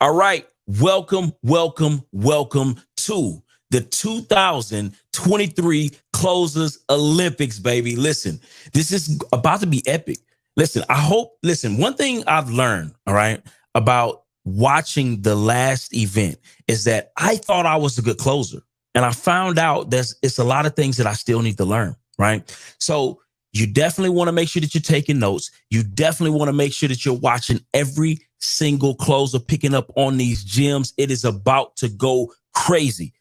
All right. Welcome to the 2023 Closers Olympics, baby. Listen, this is about to be epic. Listen, one thing I've learned, all right, about watching the last event is that I thought I was a good closer. And I found out it's a lot of things that I still need to learn, right? So you definitely want to make sure that you're taking notes. You definitely want to make sure that you're watching every single closer, picking up on these gems. It is about to go crazy.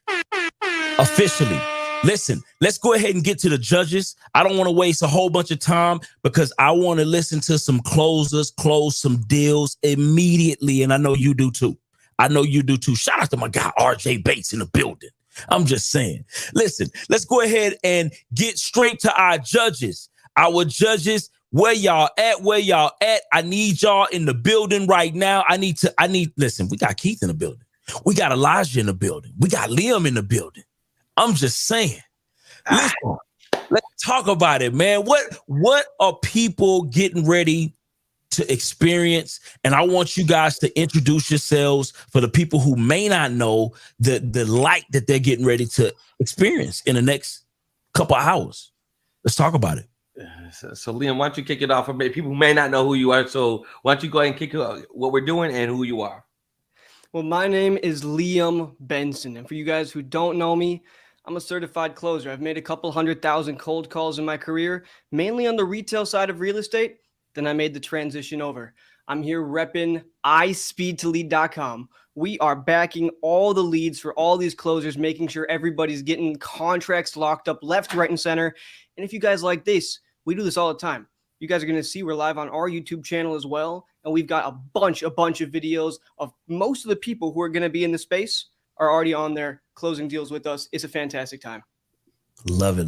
Officially. Listen, let's go ahead and get to the judges. I don't want to waste a whole bunch of time because I want to listen to some closers, close some deals immediately. And I know you do too. Shout out to my guy, RJ Bates in the building. I'm just saying. Listen, let's go ahead and get straight to our judges. Our judges, where y'all at? I need y'all in the building right now. Listen, we got Keith in the building. We got Elijah in the building. We got Liam in the building. I'm just saying. Listen, let's talk about it, man. What are people getting ready to experience? And I want you guys to introduce yourselves for the people who may not know the light that they're getting ready to experience in the next couple of hours. Let's talk about it. So Liam, why don't you kick it off for people who may not know who you are? So why don't you go ahead and kick what we're doing and who you are? Well, my name is Liam Benson. And for you guys who don't know me, I'm a certified closer. I've made a couple 100,000 cold calls in my career, mainly on the retail side of real estate. Then I made the transition over. I'm here repping iSpeedToLead.com. We are backing all the leads for all these closers, making sure everybody's getting contracts locked up left, right, and center. And if you guys like this, we do this all the time. You guys are going to see we're live on our YouTube channel as well. And we've got a bunch of videos of most of the people who are going to be in the space are already on there closing deals with us. It's a fantastic time. Love it.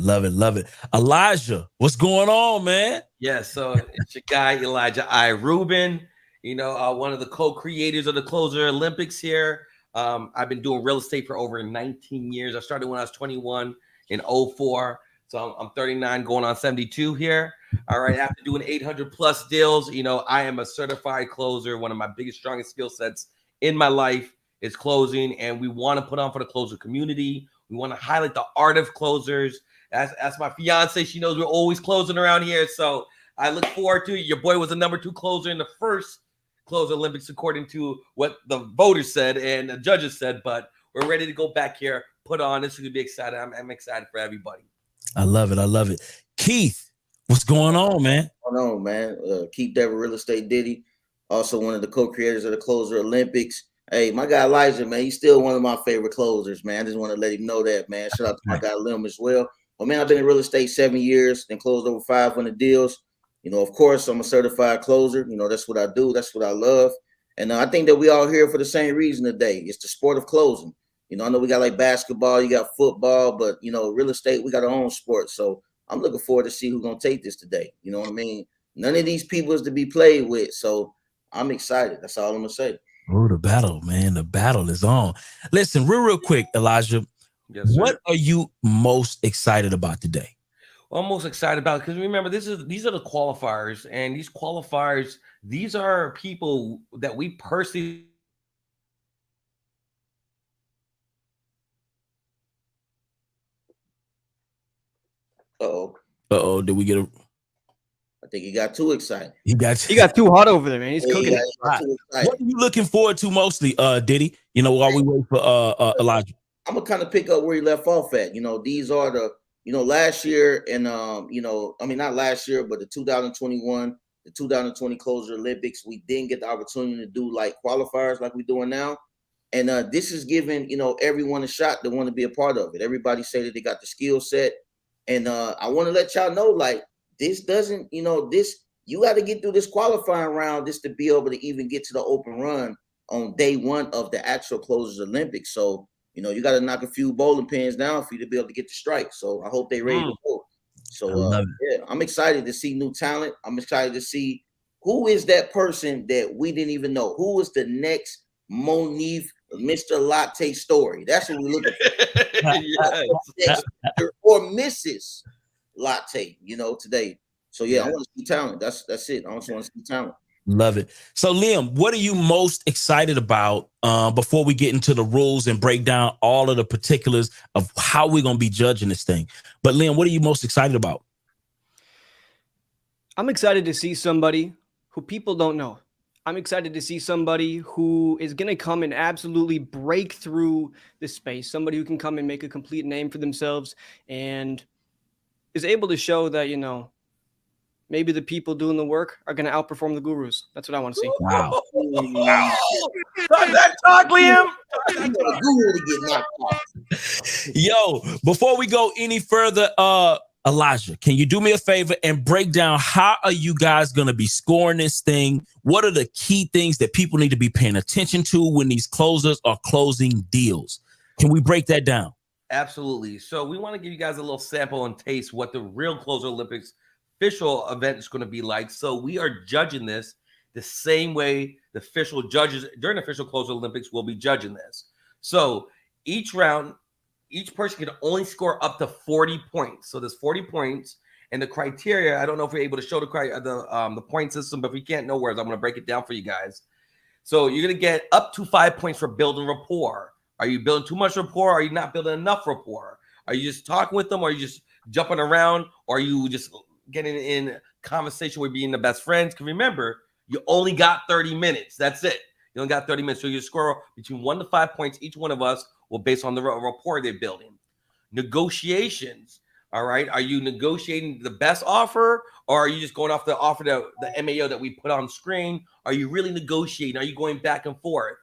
Elijah, what's going on, man? Yeah, so it's your guy, Elijah I. Rubin, one of the co-creators of the Closer Olympics here. I've been doing real estate for over 19 years. I started when I was 21 in 04. So I'm 39 going on 72 here. All right, after doing 800 plus deals, I am a certified closer. One of my biggest, strongest skill sets in my life is closing, and we want to put on for the closer community. We want to highlight the art of closers. As my fiance, she knows we're always closing around here. So I look forward to it. Your boy was the number 2 closer in the first Closer Olympics, according to what the voters said and the judges said. But we're ready to go back here, put on. This is going to be exciting. I'm excited for everybody. I love it. Keith, what's going on, man? What's going on, man? Keith Dever, Real Estate Diddy. Also one of the co-creators of the Closer Olympics. Hey, my guy Elijah, man, he's still one of my favorite closers, man. I just want to let him know that, man. Shout out to my guy Liam as well. Well, man, I've been in real estate 7 years and closed over 500 deals. Of course, I'm a certified closer. That's what I do. That's what I love. And I think that we all here for the same reason today. It's the sport of closing. I know we got like basketball, you got football, but, real estate, we got our own sport. So I'm looking forward to see who's going to take this today. You know what I mean? None of these people is to be played with. So I'm excited. That's all I'm going to say. Oh, the battle, man. The battle is on. Listen, real quick, Elijah. Yes, sir. What are you most excited about today? Well, I'm most excited about, because remember, these are the qualifiers, and these qualifiers, these are people that we personally Did we get a... I think he got too excited. He got too hot over there, man. He's cooking it. What are you looking forward to mostly, Diddy? While we wait for Elijah. I'm gonna kind of pick up where he left off at. These are the, last year and not last year, but the 2021, the 2020 Closer Olympics, we didn't get the opportunity to do like qualifiers like we're doing now. And this is giving, everyone a shot that want to be a part of it. Everybody say that they got the skill set. And I want to let y'all know, like, this doesn't, you got to get through this qualifying round just to be able to even get to the open run on day one of the actual Closers Olympics. So, you got to knock a few bowling pins down for you to be able to get the strike. So I hope they ready to go. So, yeah, I'm excited to see new talent. I'm excited to see who is that person that we didn't even know. Who is the next Monique, Mr. Latte story? That's what we're looking for. Yes. Or Mrs. Latte, today. So yeah, I want to see talent. That's it. I also want to see talent. Love it. So, Liam, what are you most excited about before we get into the rules and break down all of the particulars of how we're going to be judging this thing? But, Liam, what are you most excited about? I'm excited to see somebody who people don't know. I'm excited to see somebody who is going to come and absolutely break through the space, somebody who can come and make a complete name for themselves and is able to show that, maybe the people doing the work are going to outperform the gurus. That's what I want to see. Wow. Talk that talk, Liam. You want a guru to get knocked off. Yo, before we go any further, Elijah, can you do me a favor and break down how are you guys going to be scoring this thing? What are the key things that people need to be paying attention to when these closers are closing deals? Can we break that down? Absolutely. So we want to give you guys a little sample and taste what the real Closer Olympics official event is going to be like. So we are judging this the same way the official judges during the official Closer Olympics will be judging this. So each round, each person can only score up to 40 points. So there's 40 points. And the criteria, I don't know if we're able to show the point system, but if we can't, no worries. I'm going to break it down for you guys. So you're going to get up to 5 points for building rapport. Are you building too much rapport? Are you not building enough rapport? Are you just talking with them? Or are you just jumping around? Or are you just getting in conversation with being the best friends? Because remember, you only got 30 minutes. That's it. You only got 30 minutes. So you score between 1 to 5 points. Each one of us will based on the rapport they're building. Negotiations. All right. Are you negotiating the best offer, or are you just going off the offer, the MAO that we put on screen? Are you really negotiating? Are you going back and forth?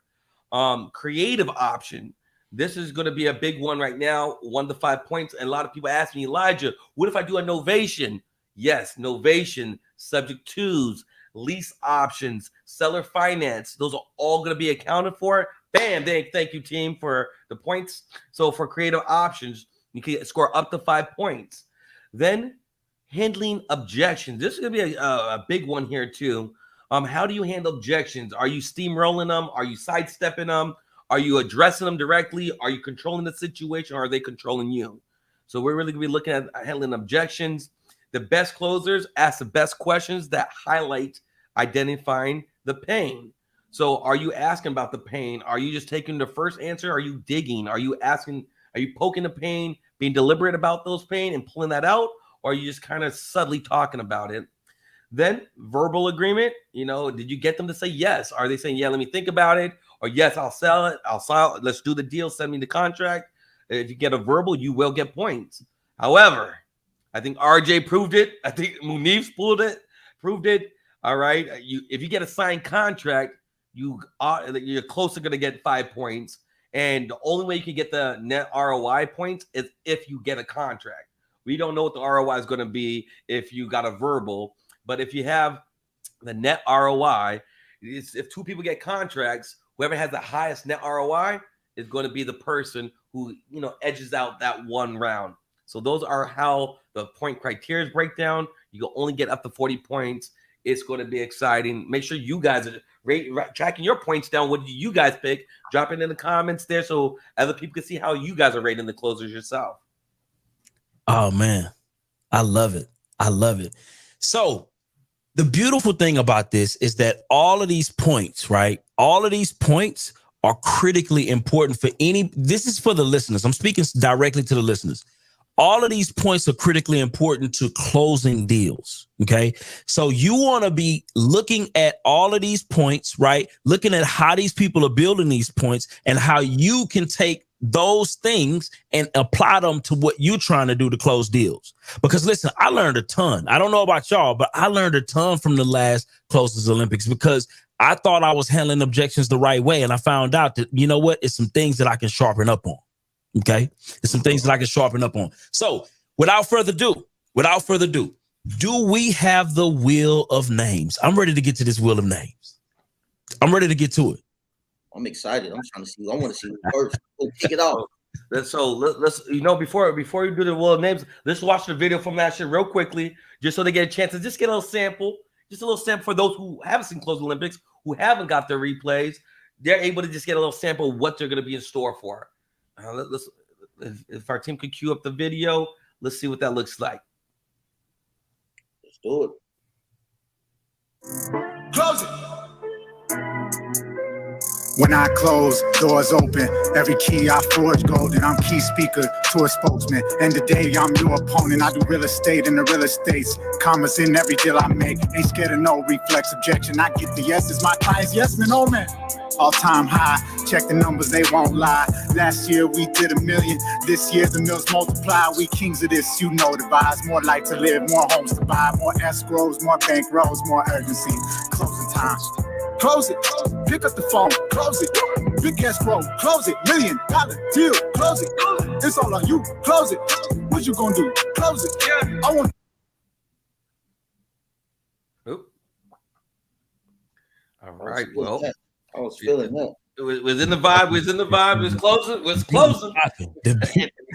Creative option. This is going to be a big one right now, 1 to 5 points. And a lot of people ask me, Elijah, what if I do a novation? Yes, novation, subject twos, lease options, seller finance. Those are all going to be accounted for. Bam, thank you, team, for the points. So for creative options, you can score up to 5 points. Then handling objections. This is going to be a big one here too. How do you handle objections? Are you steamrolling them? Are you sidestepping them? Are you addressing them directly? Are you controlling the situation, or are they controlling you? So we're really going to be looking at handling objections. The best closers ask the best questions that highlight identifying the pain. So are you asking about the pain? Are you just taking the first answer? Are you digging? Are you asking? Are you poking the pain, being deliberate about those pain and pulling that out? Or are you just kind of subtly talking about it? Then verbal agreement, did you get them to say yes? Are they saying, yeah, let me think about it? Or yes, I'll sell it. Let's do the deal. Send me the contract. If you get a verbal, you will get points. However, I think RJ proved it. I think Munif proved it. All right. If you get a signed contract, you're closer going to get 5 points. And the only way you can get the net ROI points is if you get a contract. We don't know what the ROI is going to be if you got a verbal. But if you have the net ROI, if 2 people get contracts, whoever has the highest net ROI is going to be the person who, edges out that one round. So those are how the point criteria break down. You can only get up to 40 points. It's going to be exciting. Make sure you guys are tracking your points down. What do you guys pick? Drop it in the comments there so other people can see how you guys are rating the closers yourself. Oh, man. I love it. I love it. So the beautiful thing about this is that all of these points, right? All of these points are critically important for this is for the listeners. I'm speaking directly to the listeners. All of these points are critically important to closing deals. Okay. So you want to be looking at all of these points, right? Looking at how these people are building these points and how you can take those things and apply them to what you're trying to do to close deals. Because listen, I learned a ton. I don't know about y'all, but I learned a ton from the last Closers Olympics because I thought I was handling objections the right way. And I found out that, you know what? It's some things that I can sharpen up on. Okay. There's some things that I can sharpen up on. So without further ado, do we have the wheel of names? I'm ready to get to this wheel of names. I'm ready to get to it. I'm excited. I'm trying to see. I want to see who first. We'll kick it off. So let's before you do the wheel of names, let's watch the video from that shit real quickly, just so they get a chance to just get a little sample, for those who haven't seen Close Olympics, who haven't got their replays. They're able to just get a little sample of what they're going to be in store for. If our team could cue up the video, let's see what that looks like. Let's do it. close it. When I close, doors open. Every key I forge golden. I'm key speaker to a spokesman. End the day, I'm your opponent. I do real estate in the real estates. Commas in every deal I make. Ain't scared of no reflex objection. I get the yeses, my clients, yes man, oh man. All time high, check the numbers, they won't lie. Last year we did 1 million. This year the mills multiply. We kings of this, you know the vibes. More life to live, more homes to buy. More escrows, more bank rolls, more urgency. Closing time. Close it, pick up the phone, close it. Big escrow, close it. $1 million deal, close it. It's all on you, close it. What you gonna do? Close it. Yeah. I want. Oop. All right, well, I was feeling that. It was in the vibe. Was in the vibe. Was closing. Was closing.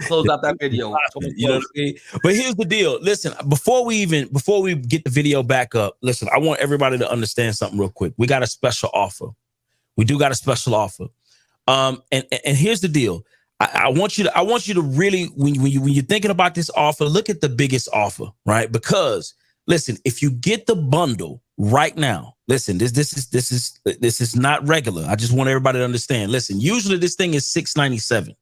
Close out that video. You know what I mean? But here's the deal. Listen, before we get the video back up, listen, I want everybody to understand something real quick. We got a special offer. We do got a special offer. And here's the deal. I want you to really, when you're thinking about this offer, look at the biggest offer, right? Because listen, if you get the bundle right now, listen, this is not regular. I just want everybody to understand. Listen, usually this thing is $697.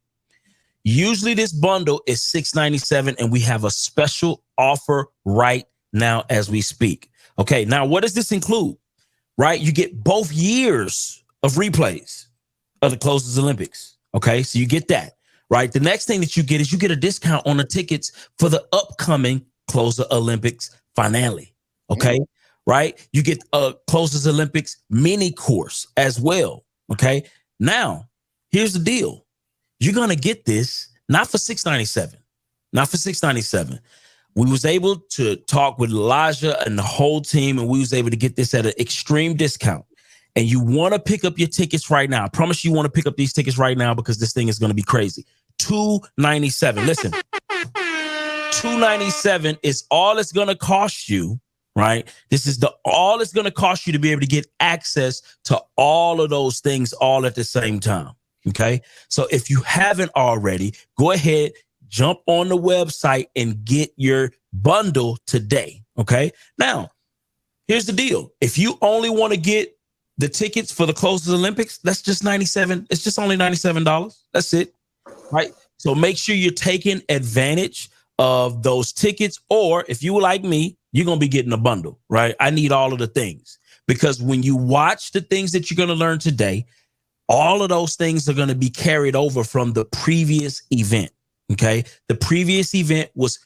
Usually this bundle is $697, and we have a special offer right now as we speak. Okay, now what does this include? Right, you get both years of replays of the Closers Olympics. Okay, so you get that. Right, the next thing that you get is you get a discount on the tickets for the upcoming Closer Olympics finale. Okay. Right? You get a Closers Olympics mini course as well. Okay. Now, here's the deal. You're going to get this not for $697. Not for $697. We was able to talk with Elijah and the whole team, and we was able to get this at an extreme discount. And you want to pick up your tickets right now. I promise you want to pick up these tickets right now because this thing is going to be crazy. $297. Listen, $297 is all it's going to cost you. Right. This is all it's going to cost you to be able to get access to all of those things all at the same time. OK, so if you haven't already, go ahead, jump on the website and get your bundle today. OK, now, here's the deal. If you only want to get the tickets for the Closers Olympics, that's just $97. It's just only $97. That's it. Right. So make sure you're taking advantage of those tickets. Or if you were like me, you're going to be getting a bundle, right? I need all of the things because when you watch the things that you're going to learn today, all of those things are going to be carried over from the previous event. Okay. The previous event was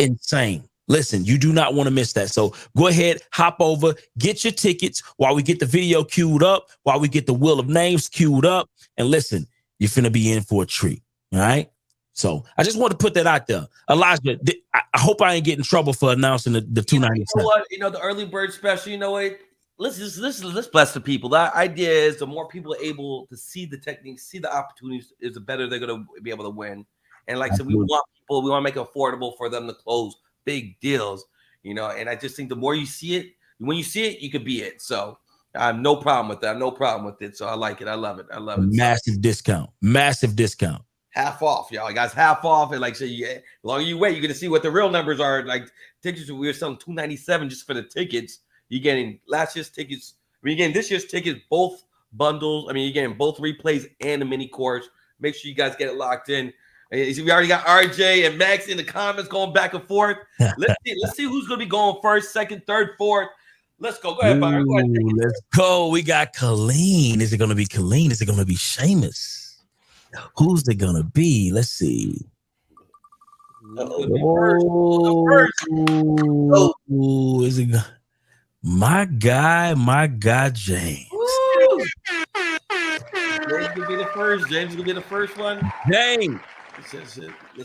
insane. Listen, you do not want to miss that. So go ahead, hop over, get your tickets while we get the video queued up, while we get the wheel of names queued up. And listen, you're finna be in for a treat. All right. So I just want to put that out there. Elijah, I hope I ain't getting in trouble for announcing the $297. You know what? You know, the early bird special, you know what? Let's bless the people. The idea is the more people are able to see the techniques, see the opportunities, is the better they're going to be able to win. And like I said, we want to make it affordable for them to close big deals, you know, and I just think the more you see it, when you see it, you could be it. So I have no problem with that. No problem with it. So I like it. I love it. I love it. Massive discount. Massive discount. Half off, y'all. Guys, half off. And like say, the longer you wait, you're gonna see what the real numbers are. Like tickets, we were selling $297 just for the tickets. You're getting last year's tickets. You're getting this year's tickets, both bundles. I mean, you're getting both replays and a mini course. Make sure you guys get it locked in. We already got RJ and Max in the comments going back and forth. Let's see who's gonna be going first, second, third, fourth. Let's go. Go ahead, Byron. Go ahead. Let's go. We got Colleen. Is it gonna be Colleen? Is it gonna be Seamus? Who's it gonna be? Let's see. Is it my guy, James? James gonna be the first. James gonna be the first one. James,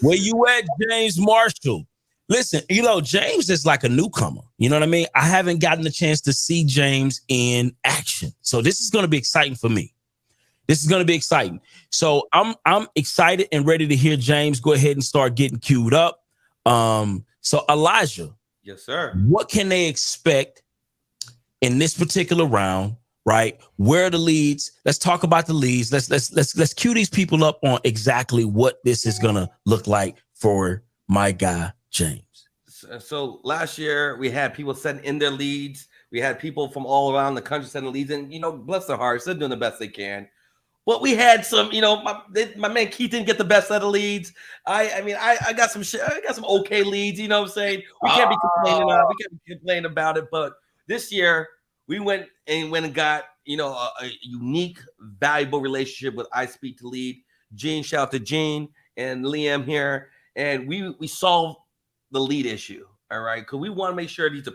where you at, James Marshall? Listen, you know, James is like a newcomer. You know what I mean? I haven't gotten a chance to see James in action. So this is going to be exciting for me. This is going to be exciting. So I'm excited and ready to hear James go ahead and start getting queued up. So Elijah. Yes, sir. What can they expect in this particular round, right? Where are the leads? Let's talk about the leads. Let's cue these people up on exactly what this is going to look like for my guy, James. So last year we had people sending in their leads. We had people from all around the country sending leads, and bless their hearts, they're doing the best they can. But we had some, my man Keith didn't get the best set of leads. I got some shit. I got some okay leads. You know what I'm saying? We can't be complaining about it. But this year we went and got a unique, valuable relationship with iSpeedToLead. Gene, shout out to Gene and Liam here, and we solved the lead issue. All right, because we want to make sure these are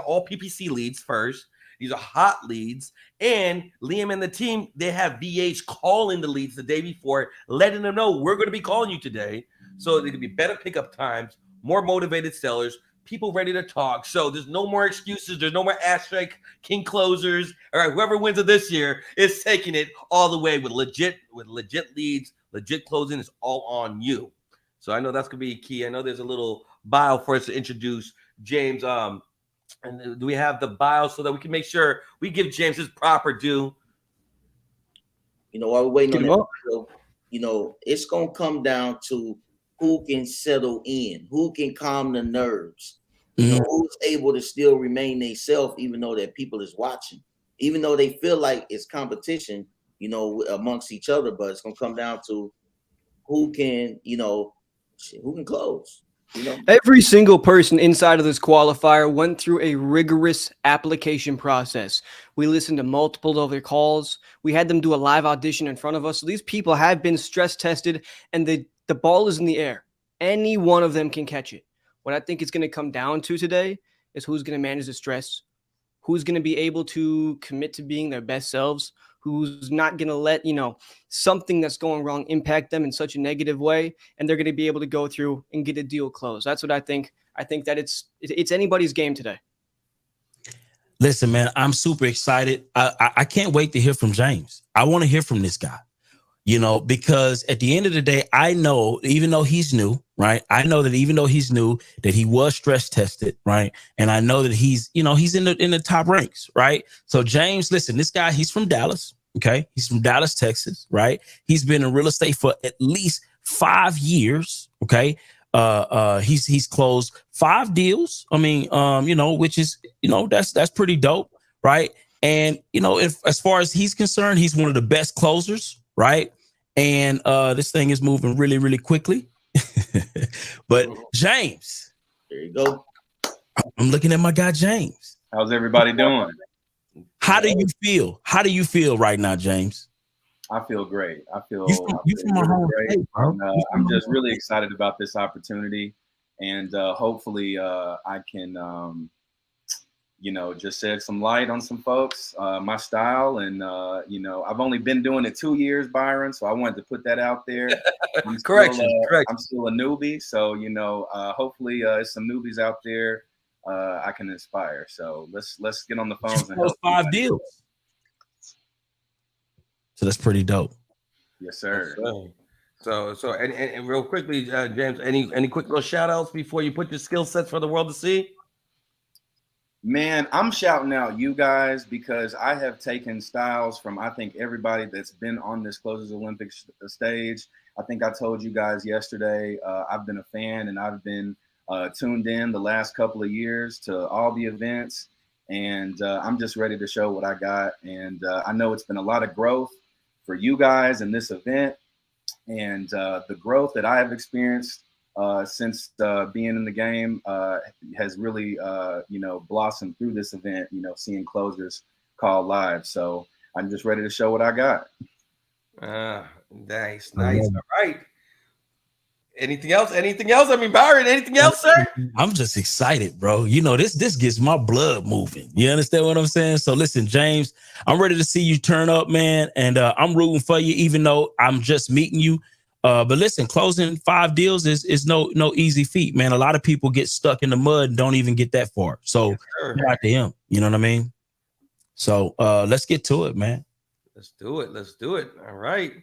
all PPC leads first. These are hot leads, and Liam and the team, they have VH calling the leads the day before, letting them know we're going to be calling you today. So there could be better pickup times, more motivated sellers, people ready to talk. So there's no more excuses. There's no more asterisk king closers. All right, whoever wins it this year is taking it all the way with legit leads, legit closing. Is all on you. So I know that's going to be key. I know there's a little bio for us to introduce James. And do we have the bio so that we can make sure we give James his proper due? While we're waiting on that, it's going to come down to who can settle in, who can calm the nerves, who's able to still remain themselves, even though that people is watching, even though they feel like it's competition, amongst each other. But it's going to come down to who can close. Every single person inside of this qualifier went through a rigorous application process. We listened to multiple of their calls. We had them do a live audition in front of us. So these people have been stress tested, and the ball is in the air. Any one of them can catch it. What I think it's going to come down to today is who's going to manage the stress, who's going to be able to commit to being their best selves, who's not going to let, something that's going wrong impact them in such a negative way, and they're going to be able to go through and get a deal closed. That's what I think. I think that it's anybody's game today. Listen, man, I'm super excited. I can't wait to hear from James. I want to hear from this guy, because at the end of the day, I know, even though he's new, right? I know that even though he's new, that he was stress tested, right? And I know that he's in the top ranks, right? So James, listen, this guy, he's from Dallas, okay? He's from Dallas, Texas, right? He's been in real estate for at least 5 years, okay? He's closed 5 deals. I mean, which is, that's pretty dope, right? And, as far as he's concerned, he's one of the best closers, right? And this thing is moving really, really quickly. But James, there you go. I'm looking at my guy James. How's everybody doing? How do you feel? How do you feel right now, James? I feel great. I feel really great. I'm just really excited about this opportunity, and hopefully I can just shed some light on some folks, my style. And, I've only been doing it 2 years, Byron. So I wanted to put that out there. Correct. I'm still a newbie. So, hopefully there's some newbies out there I can inspire. So let's get on the phones and help 5 deals. So that's pretty dope. Yes, sir. So and real quickly, James, any quick little shout outs before you put your skill sets for the world to see? Man, I'm shouting out you guys because I have taken styles from, I think, everybody that's been on this Closers Olympics stage. I think I told you guys yesterday, I've been a fan and I've been tuned in the last couple of years to all the events. And I'm just ready to show what I got. And I know it's been a lot of growth for you guys in this event. And the growth that I have experienced since being in the game has really, blossomed through this event, seeing closers call live. So I'm just ready to show what I got. Nice. All right. Anything else? I mean, Byron, anything else, sir? I'm just excited, bro. This gets my blood moving. You understand what I'm saying? So listen, James, I'm ready to see you turn up, man. And I'm rooting for you, even though I'm just meeting you. But listen, closing 5 deals is no easy feat, man. A lot of people get stuck in the mud and don't even get that far. So shout out to him. You know what I mean? So let's get to it, man. Let's do it. All right.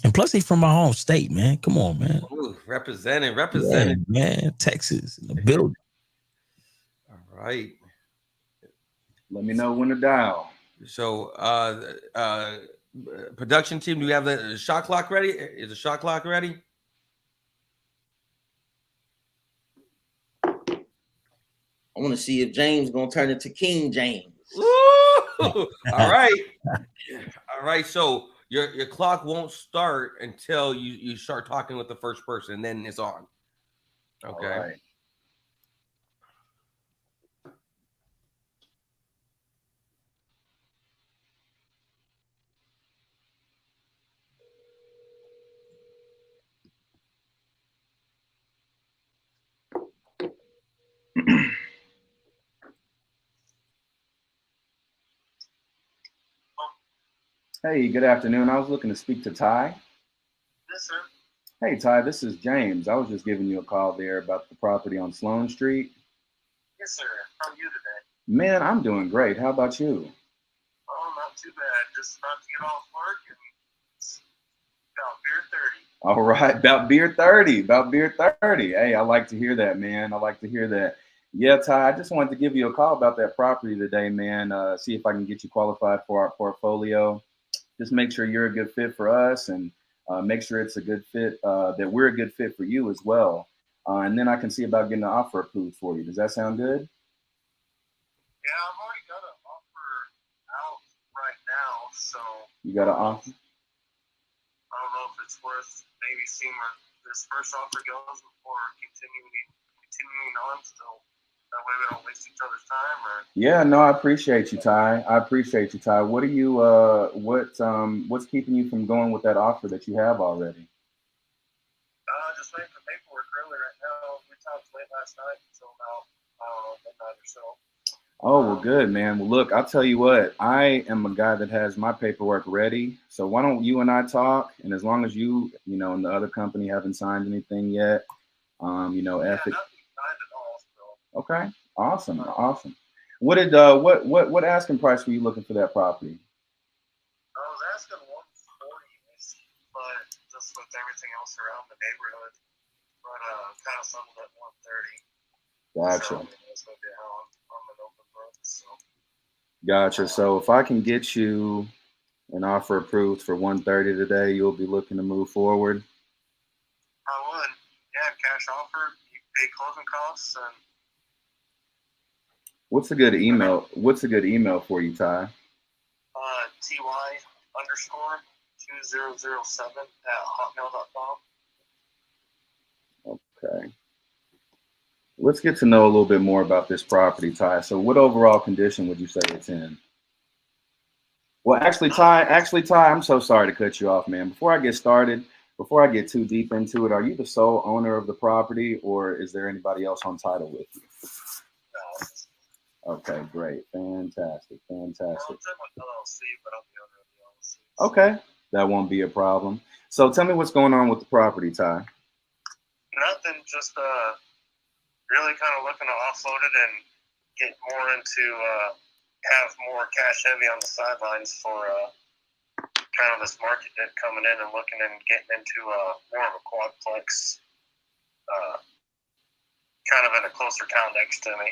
And plus, he's from my home state, man. Come on, man. Ooh, representing, yeah, man. Texas in the building. All right. Let me know when to dial. So, production team, do we have the shot clock ready? Is the shot clock ready? I want to see if James gonna turn into King James. Woo! All right. All right. So your clock won't start until you start talking with the first person, and then it's on. Okay. All right. Hey, good afternoon. I was looking to speak to Ty. Yes, sir. Hey, Ty, this is James. I was just giving you a call there about the property on Sloan Street. Yes, sir. How are you today? Man, I'm doing great. How about you? Oh, not too bad. Just about to get off work and it's about beer 30. All right, about beer 30. About beer 30. Hey, I like to hear that, man. I like to hear that. Yeah, Ty, I just wanted to give you a call about that property today, man. See if I can get you qualified for our portfolio. Just make sure you're a good fit for us and make sure it's a good fit, that we're a good fit for you as well. And then I can see about getting an offer approved for you. Does that sound good? Yeah, I've already got an offer out right now, so You got an offer? I don't know if it's worth maybe seeing where this first offer goes before continuing on. So that way we don't waste each other's time. Or Yeah, no, I appreciate you, Ty. I appreciate you, Ty. What are you? What's keeping you from going with that offer that you have already? just waiting for paperwork really right now. We talked late last night until now, midnight or so. Oh, well, good, man. Well, look, I'll tell you what, I am a guy that has my paperwork ready. So why don't you and I talk? And as long as you and the other company haven't signed anything yet, Yeah, ethic. nothing signed at all. So Okay, awesome, awesome. What asking price were you looking for that property? I was asking 140, but just with everything else around the neighborhood, but kind of settled at 130. Gotcha. So that's going to be how I'm an open book. So Gotcha. So if I can get you an offer approved for 130 today, you'll be looking to move forward. I would, yeah, cash offer. You pay closing costs, and What's a good email? What's a good email for you, Ty? ty_2007@hotmail.com. Okay. Let's get to know a little bit more about this property, Ty. So what overall condition would you say it's in? Well, actually, Ty, I'm so sorry to cut you off, man. Before I get started, before I get too deep into it, are you the sole owner of the property or is there anybody else on title with you? No. Okay, great. Fantastic. Well, Fantastic. it's in my LLC, but I'm the owner of the LLC. Okay, that won't be a problem. So tell me what's going on with the property, Ty. Nothing, just really kind of looking to offload it and get more into have more cash heavy on the sidelines for kind of this market dip coming in and looking and getting into more of a quadplex, kind of in a closer town next to me.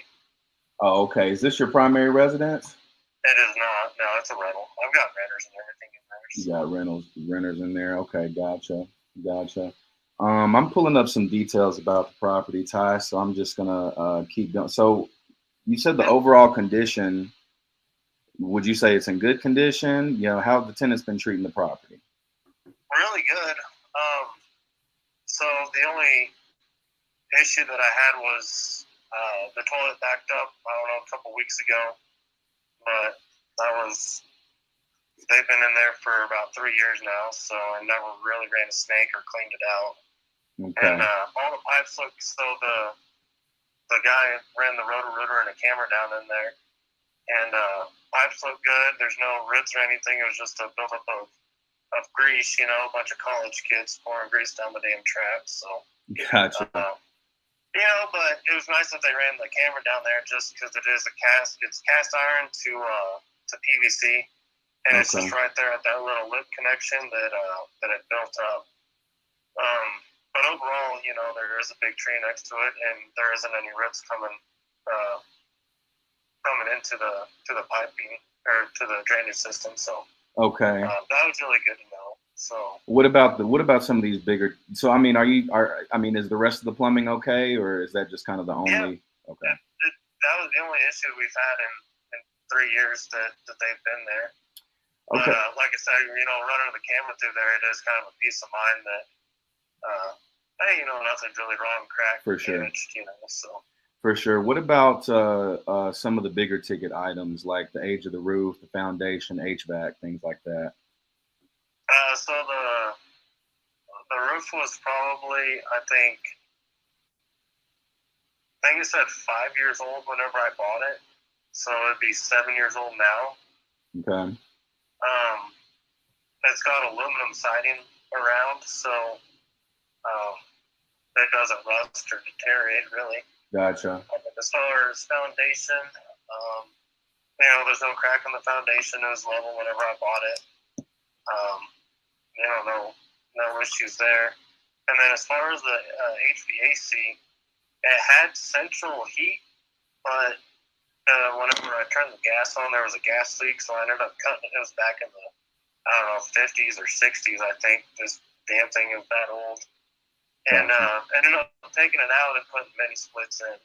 Oh, okay. Is this your primary residence? It is not. No, it's a rental. I've got renters and everything in there. So. You got renters in there. Okay, gotcha. I'm pulling up some details about the property, Ty. So I'm just gonna keep going. So you said the overall condition. Would you say it's in good condition? How have the tenants been treating the property? Really good. So the only issue that I had was the toilet backed up. I don't know, a couple weeks ago, but they've been in there for about 3 years now, so I never really ran a snake or cleaned it out. Okay. And all the pipes look, so the guy ran the rotor and a camera down in there, and pipes look good. There's no roots or anything. It was just a buildup of grease, a bunch of college kids pouring grease down the damn trap. So Gotcha. but it was nice that they ran the camera down there just because it's cast iron to PVC, and it's just right there at that little lip connection that it built up. But overall, there is a big tree next to it, and there isn't any roots coming into the piping or to the drainage system. So okay, that was really good to know. So what about some of these bigger? So is the rest of the plumbing okay, or is that just kind of the only? Yeah, okay. that was the only issue we've had in 3 years that they've been there. Okay. But like I said, running the camera through there, it is kind of a peace of mind that, hey, nothing's really wrong, cracked, For sure. damaged, so. For sure. What about some of the bigger ticket items like the age of the roof, the foundation, HVAC, things like that? So the roof was probably, I think it said 5 years old whenever I bought it. So it'd be 7 years old now. Okay. It's got aluminum siding around, so it doesn't rust or deteriorate really. Gotcha. As far as foundation, there's no crack in the foundation. It was level whenever I bought it. No issues there. And then as far as the HVAC, it had central heat, but whenever I turned the gas on, there was a gas leak, so I ended up cutting it. It was back in the, 50s or 60s, I think. This damn thing is that old. And ended up taking it out and putting mini splits in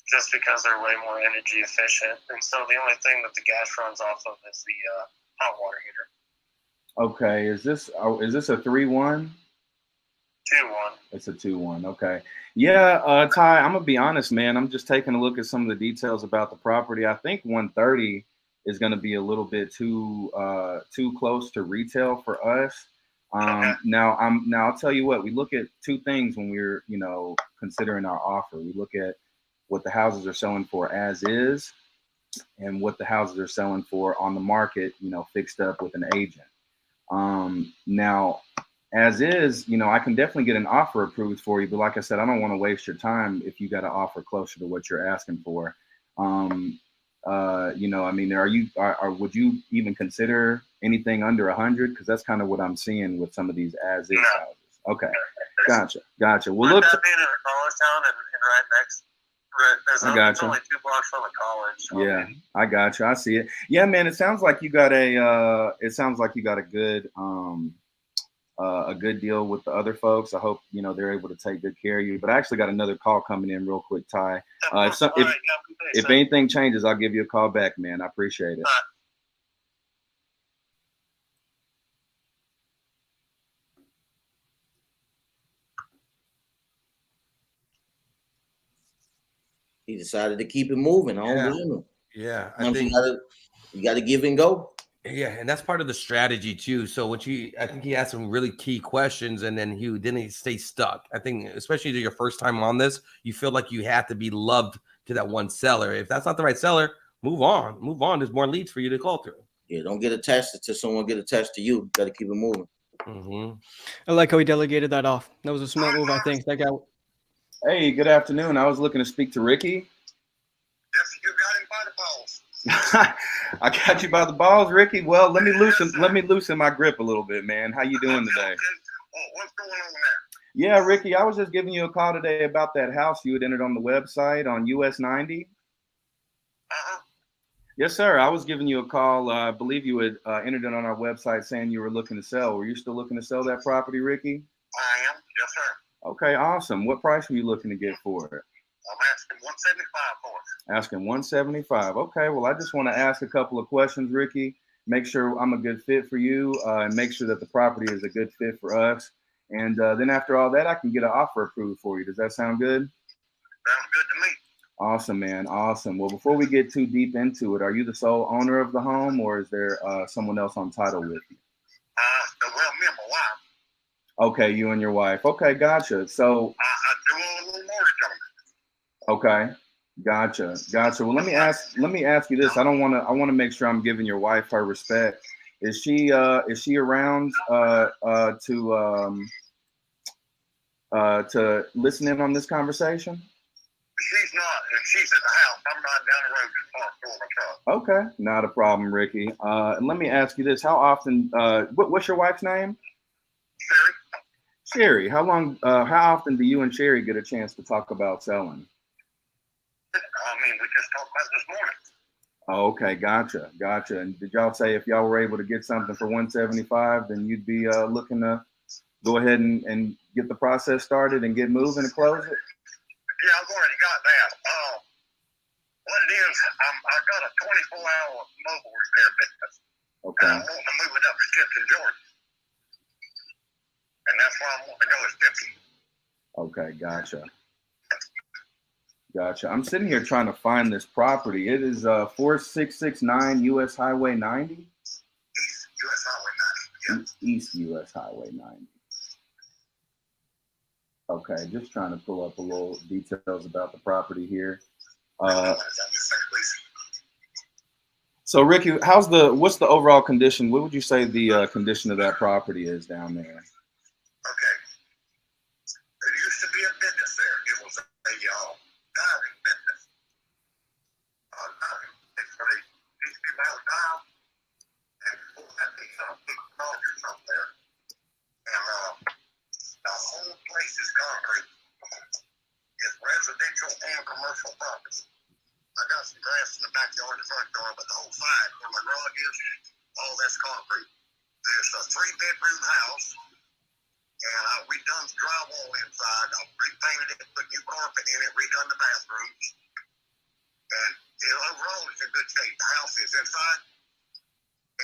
just because they're way more energy efficient. And so the only thing that the gas runs off of is the hot water heater. Okay. Is this a 3-1? 2-1. It's a 2-1. Okay. Yeah, Ty, I'm gonna be honest, man. I'm just taking a look at some of the details about the property. I think 130 is going to be a little bit too close to retail for us. Now I'll tell you what, we look at two things when we're, considering our offer. We look at what the houses are selling for as is and what the houses are selling for on the market, fixed up with an agent. Now, as is, I can definitely get an offer approved for you, but like I said, I don't want to waste your time if you got an offer closer to what you're asking for. Would you even consider anything under 100? Because that's kind of what I'm seeing with some of these as is houses. Okay, gotcha. Well, look, that being in a college town and right next, it's only 2 blocks from the college. So yeah, I got you. I see it. Yeah, man. It sounds like you got a good deal with the other folks. I hope they're able to take good care of you. But I actually got another call coming in real quick, Ty. If anything changes, I'll give you a call back, man. I appreciate it. He decided to keep it moving. I don't blame him. Yeah, I think you got to give and go. Yeah, and that's part of the strategy too. So I think he asked some really key questions, and then he didn't stay stuck. I think, especially your first time on this, you feel like you have to be loved to that one seller. If that's not the right seller, move on. There's more leads for you to call through. Yeah, don't get attached to someone. Get attached to you. Got to keep it moving. Mm-hmm. I like how he delegated that off. That was a smart move, I think. That guy. Hey, good afternoon. I was looking to speak to Ricky. Yes, you got him by the balls. I got you by the balls, Ricky. Well, let me loosen my grip a little bit, man. How you doing today? What's going on there? Yeah, Ricky, I was just giving you a call today about that house you had entered on the website on US 90. Yes, sir. I was giving you a call. I believe you had entered it on our website saying you were looking to sell. Were you still looking to sell that property, Ricky? I am. Yes, sir. Okay, awesome. What price were you looking to get for it? I'm asking $175 for it. Asking $175. Okay, well, I just want to ask a couple of questions, Ricky. Make sure I'm a good fit for you, and make sure that the property is a good fit for us. And then after all that, I can get an offer approved for you. Does that sound good? Sounds good to me. Awesome, man. Awesome. Well, before we get too deep into it, are you the sole owner of the home, or is there someone else on title with you? Well, me and my wife. Okay, you and your wife. Okay, gotcha. So I do a little mortgage on it. okay, gotcha. Well, let me ask you this. I want to make sure I'm giving your wife her respect. Is she around to listen in on this conversation? She's not. She's at the house. I'm not down the road just parked over my truck. Okay, not a problem, Ricky. And let me ask you this: how often? What's your wife's name? Sherry. Sherry. How often do you and Sherry get a chance to talk about selling? We just talked about it this morning. Oh, okay, gotcha. And did y'all say if y'all were able to get something for $175, then you'd be looking to go ahead and get the process started and get moving and close it? Yeah, I've already got that. I got a 24-hour mobile repair business. Okay. And I'm wanting to move it up to Tifton, Georgia. And that's why I'm wanting to go is Tifton. Okay, gotcha. Gotcha. I'm sitting here trying to find this property. It is 4669 US Highway 90? East US Highway 90. Yeah. East US Highway 90. Okay, just trying to pull up a little details about the property here. So Ricky, what's the overall condition? What would you say the condition of that property is down there? Okay. There used to be a business there. It was a diving business. Diving. It's where they used to be able to dive. And before that, they big projects up there. And the whole place is concrete. It's residential and commercial property. I got some grass in the backyard, the front door, but the whole side where my garage is, all that's concrete. There's a 3-bedroom house, and we done drywall inside. I repainted it, put new carpet in it, redone the bathrooms, and overall it's in good shape. The house is inside,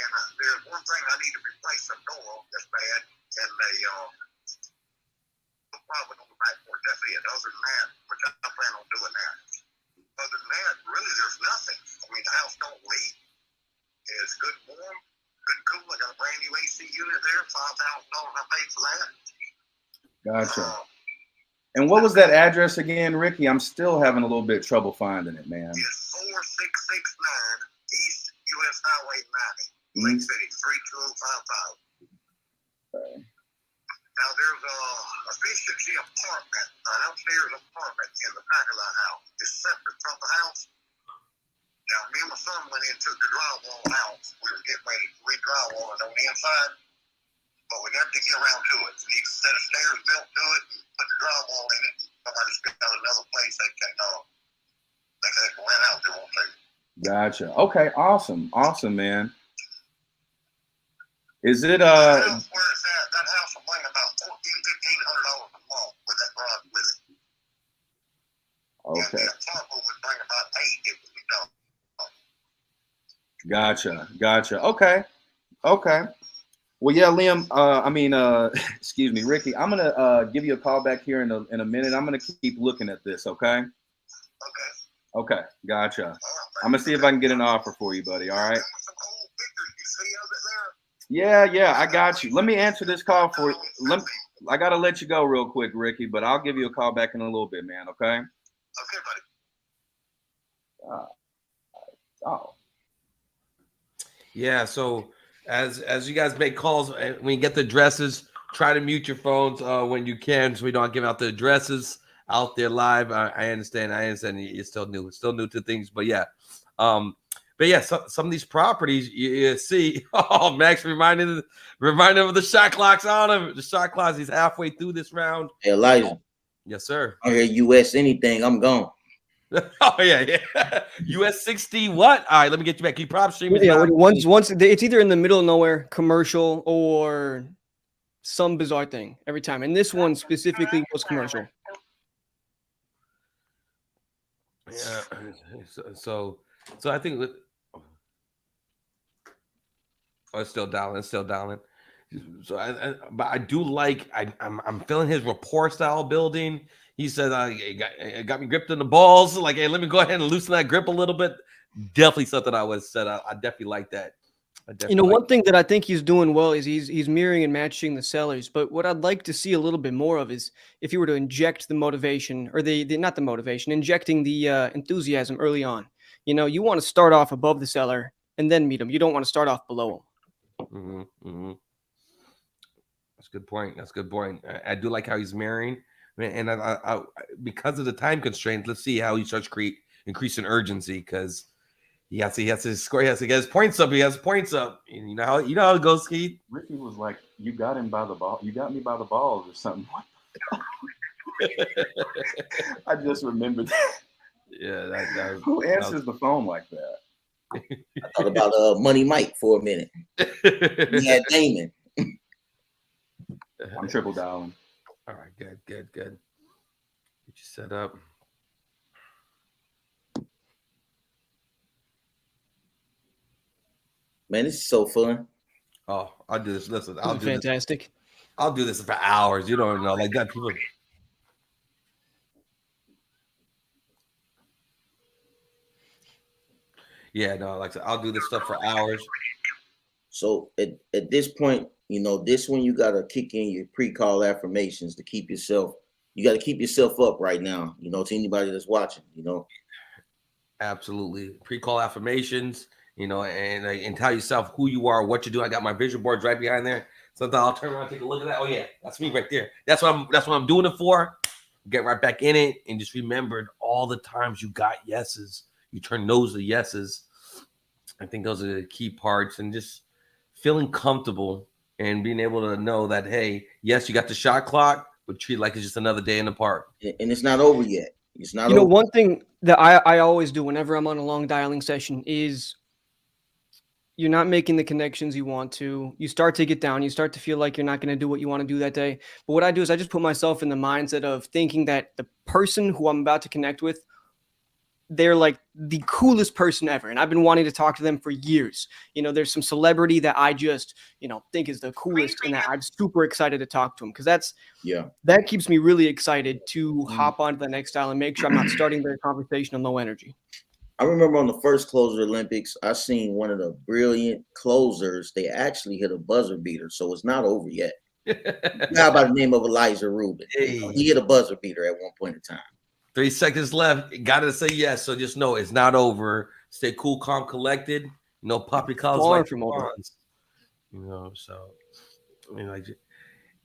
and there's one thing I need to replace the door that's bad, and the problem on the back door. That's it. Other than that, which I plan on doing that. Other than that, really, there's nothing. I mean, the house don't leak. It's good warm, good cool. I got a brand new AC unit there. $5,000 I paid for that. Gotcha. And what was that address again, Ricky? I'm still having a little bit of trouble finding it, man. It's 4669 East US Highway 90, Lake City, 32055. Okay. Now, there's a efficiency apartment, an upstairs apartment in the back of the house. It's separate from the house. Now, me and my son went into the drywall house. We were getting ready to re-drywall it on the inside, but we never did get around to it. We need a set of stairs built to it and put the drywall in it. Somebody's got another place they can rent out their own place. Gotcha. Okay, awesome. Awesome, man. Is it Where it's at, that house will bring about $1,400-$1,500 a month with that garage with it. okay? And the apartment would bring about $8 if it was done. Gotcha. Okay. Well, yeah, Liam. Excuse me, Ricky. I'm gonna give you a call back here in a minute. I'm gonna keep looking at this. Okay. Okay. Gotcha. Right, I'm gonna see if I can get an offer for you, buddy. All right. some old pictures you see of it there. Yeah, I got you. Let me answer this call for you. I gotta let you go real quick, Ricky, but I'll give you a call back in a little bit, man. Okay. Okay, buddy. Oh. Yeah. So as you guys make calls, when you get the addresses, try to mute your phones when you can, so we don't give out the addresses out there live. I understand. You're still new. It's still new to things, but yeah. But yeah, some of these properties you see. Oh, Max reminded him of the shot clocks on him. The shot clocks. He's halfway through this round. Hey, Elijah. Yes, sir. I hear US anything, I'm gone. Oh yeah. US 60. What? All right, let me get you back. Keep prop streaming. Yeah, once it's either in the middle of nowhere, commercial, or some bizarre thing every time. And this one specifically was commercial. Yeah. So I think that. Oh, it's still dialing. So but I do like. I'm feeling his rapport style building. He said, it got me gripped in the balls. Like, hey, let me go ahead and loosen that grip a little bit. Definitely something I would said. I definitely like that. One thing that I think he's doing well is he's mirroring and matching the sellers. But what I'd like to see a little bit more of is if he were to inject the motivation, or not the motivation, injecting the enthusiasm early on. You want to start off above the seller and then meet him. You don't want to start off below him. Mm-hmm. That's a good point. I do like how he's marrying. And I because of the time constraints, let's see how he starts increasing urgency, because he has to score. He has to get his points up. He has points up. And you know how it goes, Keith. Ricky was like, "You got him by the ball. You got me by the balls, or something." I just remembered that. Yeah, Who answers the phone like that? I thought about Money Mike for a minute. He had Damon. I'm triple dialing. All right, good. Get you set up. Man, this is so fun. Oh, I'll do this. Listen, This I'll is do this. fantastic. I'll do this for hours. You don't know, like that. People. Yeah, no, like I said, I'll do this stuff for hours. So at this point, this one you gotta kick in your pre-call affirmations to keep yourself. You got to keep yourself up right now. To anybody that's watching. Absolutely. Pre-call affirmations, and tell yourself who you are, what you do. I got my vision boards right behind there. Sometimes I'll turn around and take a look at that. Oh yeah, that's me right there. That's what I'm doing it for. Get right back in it and just remembered all the times you got yeses. You turn those to yeses. I think those are the key parts, and just feeling comfortable and being able to know that, hey, yes, you got the shot clock, but treat it like it's just another day in the park. And it's not over yet. It's not over. One thing that I always do whenever I'm on a long dialing session is you're not making the connections you want to. You start to get down. You start to feel like you're not going to do what you want to do that day. But what I do is I just put myself in the mindset of thinking that the person who I'm about to connect with, they're like the coolest person ever. And I've been wanting to talk to them for years. There's some celebrity that I just, think is the coolest and that I'm super excited to talk to them. Cause that keeps me really excited to hop onto the next style and make sure I'm not starting their conversation on low energy. I remember on the first Closer Olympics, I seen one of the brilliant closers. They actually hit a buzzer beater. So it's not over yet. Guy by the name of Elijah Rubin. Hey. He hit a buzzer beater at one point in time. 3 seconds left. Got to say yes. So just know it's not over. Stay cool, calm, collected. Poppy calls like from over. So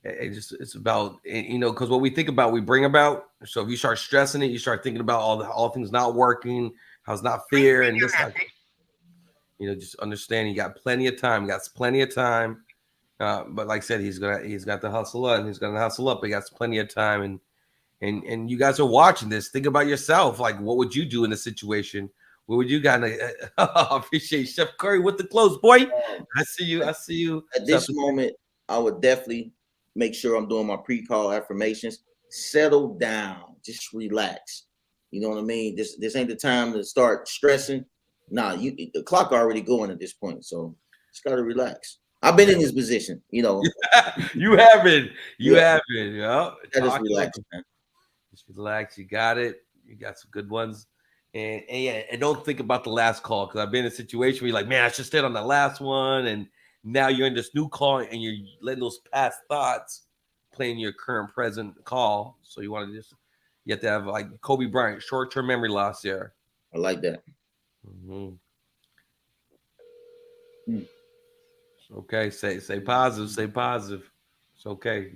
it's about, because what we think about, we bring about. So if you start stressing it, you start thinking about all things not working, how it's not fair, and this, just understand you got plenty of time. But like I said, he's got to hustle up, and he's going to hustle up. He got plenty of time, and you guys are watching this. Think about yourself. Like, what would you do in this situation? What would you guys? Appreciate Chef Curry with the close, boy. I see you. At this moment, I would definitely make sure I'm doing my pre-call affirmations. Settle down. Just relax. You know what I mean? This ain't the time to start stressing. Nah, the clock already going at this point, so just gotta relax. I've been in this position, You have been. Yeah. Just relax, man. Just relax. You got it. You got some good ones. And don't think about the last call, because I've been in a situation where you're like, man, I should stay on the last one. And now you're in this new call and you're letting those past thoughts play in your current present call. So you have to have like Kobe Bryant, short-term memory loss there. I like that. Mm-hmm. Okay. Say positive. Say positive. It's okay.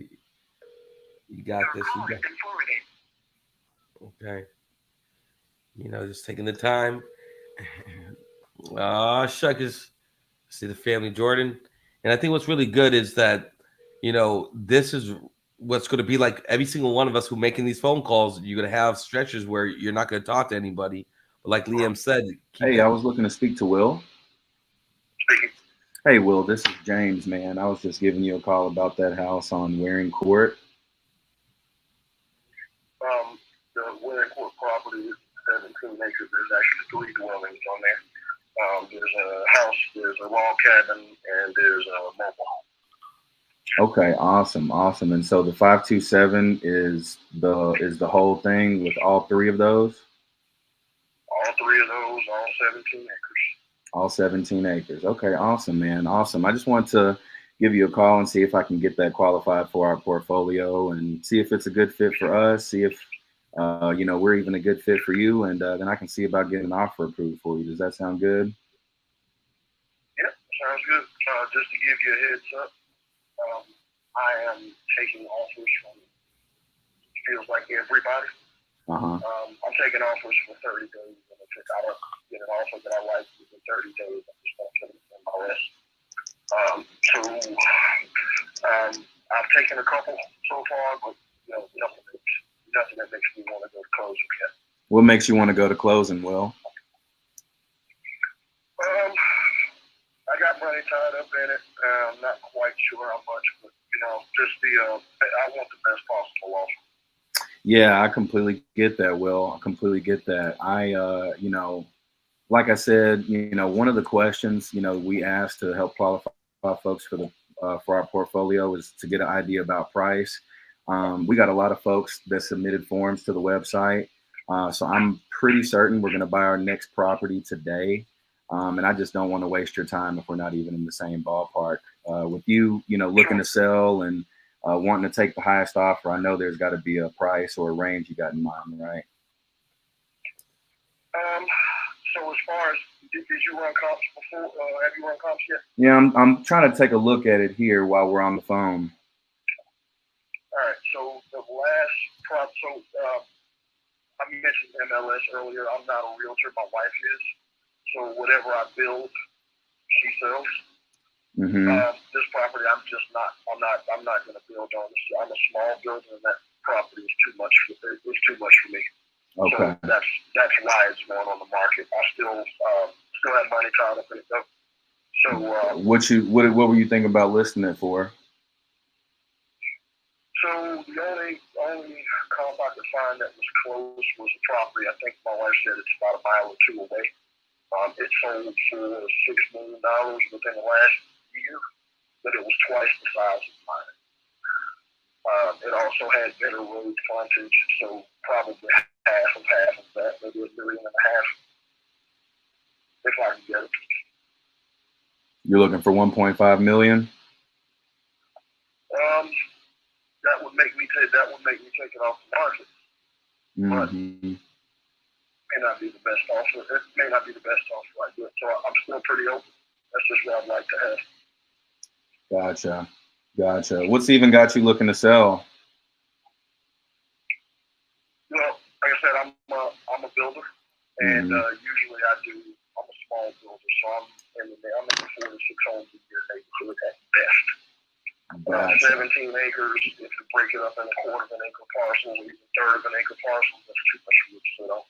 You got this. Okay. Just taking the time. Oh, shuckers. See the family, Jordan. And I think what's really good is that, this is what's going to be like every single one of us who making these phone calls. You're going to have stretches where you're not going to talk to anybody. But like Liam said, I was looking to speak to Will. Hey, Will, this is James, man. I was just giving you a call about that house on Waring Court. The Waring Court property is 17 acres. There's actually 3 dwellings on there. There's a house, there's a log cabin, and there's a mobile home. Okay, awesome. And so the 527 is the whole thing with all 3 of those? All 3 of those, all 17 acres. All 17 acres. Okay, awesome, man. Awesome. I just want to give you a call and see if I can get that qualified for our portfolio and see if it's a good fit for us, see if we're even a good fit for you, and then I can see about getting an offer approved for you. Does that sound good? Yep, sounds good. Just to give you a heads up, I am taking offers from, feels like everybody. I'm taking offers for 30 days, and if I don't get an offer that I like within 30 days, I'm just going to put it in my list. I've taken a couple so far, but nothing that makes me want to go to closing yet. What makes you want to go to closing, Will? I got money tied up in it. I'm not quite sure how much, but I want the best possible offer. Yeah, I completely get that, Will. I completely get that. like I said, one of the questions, we asked to help qualify folks for our portfolio is to get an idea about price. We got a lot of folks that submitted forms to the website. So I'm pretty certain we're going to buy our next property today. And I just don't want to waste your time if we're not even in the same ballpark. With you, looking to sell and wanting to take the highest offer, I know there's got to be a price or a range you got in mind, right? So as far as, did you run comps before? Have you run comps yet? Yeah, I'm trying to take a look at it here while we're on the phone. All right. So the last prop. So I mentioned MLS earlier. I'm not a realtor. My wife is. So whatever I build, she sells. Mm-hmm. This property, I'm not going to build on. I'm a small builder, and that property is too much. It's too much for me. Okay. So that's why it's going on the market. I still have money tied up in it though. So what were you thinking about listing it for? So the only comp I could find that was close was a property. I think my wife said it's about a mile or two away. It sold for $6 million within the last year, but it was twice the size of mine. It also had better road frontage, so probably half of that, maybe $1.5 million, if I can get it. You're looking for 1.5 million? That would make me take it off the market. But Mm-hmm. may not be the best offer. It may not be the best offer I get. So I'm still pretty open. That's just what I'd like to have. Gotcha. What's even got you looking to sell? Well, like I said, I'm a builder, and usually I'm a small builder, so I'm in the 4 to 6 homes a year neighborhood at best. Gotcha. 17 acres. If you break it up in a quarter of an acre parcels, or even a third of an acre parcels, that's too much for me to sit on.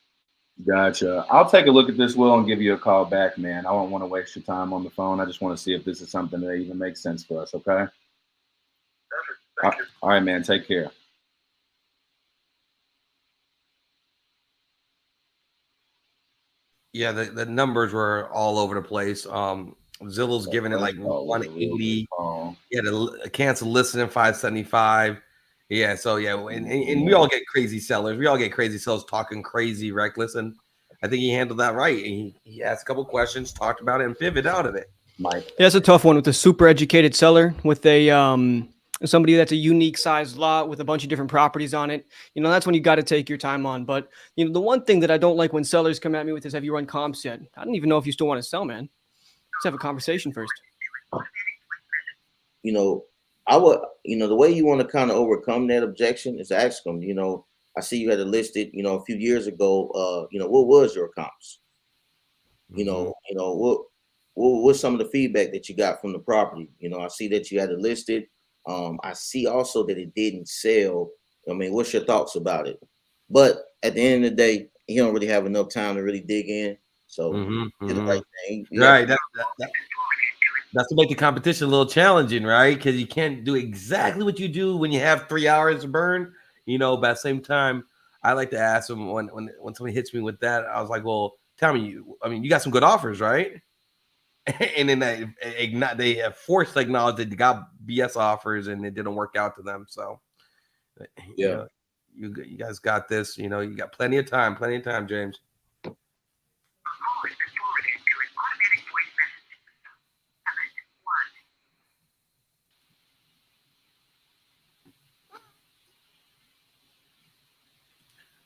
Gotcha. I'll take a look at this, Will, and give you a call back, man. I don't want to waste your time on the phone. I just want to see if this is something that even makes sense for us, okay? Perfect. Thank you. All right, man. Take care. Yeah, the numbers were all over the place. Zillow's giving it like 180. Yeah, the cancel listing 575. Yeah, so yeah, and we all get crazy sellers. We all get crazy sellers talking crazy, reckless, and I think he handled that right. He asked a couple questions, talked about it, and pivoted out of it. Mike. Yeah, it's a tough one with a super educated seller with a somebody that's a unique sized lot with a bunch of different properties on it. That's when you got to take your time on. But the one thing that I don't like when sellers come at me with is, have you run comps yet? I don't even know if you still want to sell, man. Let's have a conversation first. I would, the way you want to kind of overcome that objection is ask them, I see you had it listed, a few years ago, what was your comps? What's some of the feedback that you got from the property? I see that you had it listed. I see also that it didn't sell. What's your thoughts about it? But at the end of the day, he don't really have enough time to really dig in. So do the right thing. Right. That's to make the competition a little challenging, right? Because you can't do exactly what you do when you have 3 hours to burn. But at the same time, I like to ask them when somebody hits me with that, I was like, well, tell me, you got some good offers, right? And then they have forced to acknowledge that they got BS offers and it didn't work out to them. So, you guys got this. You got plenty of time, James.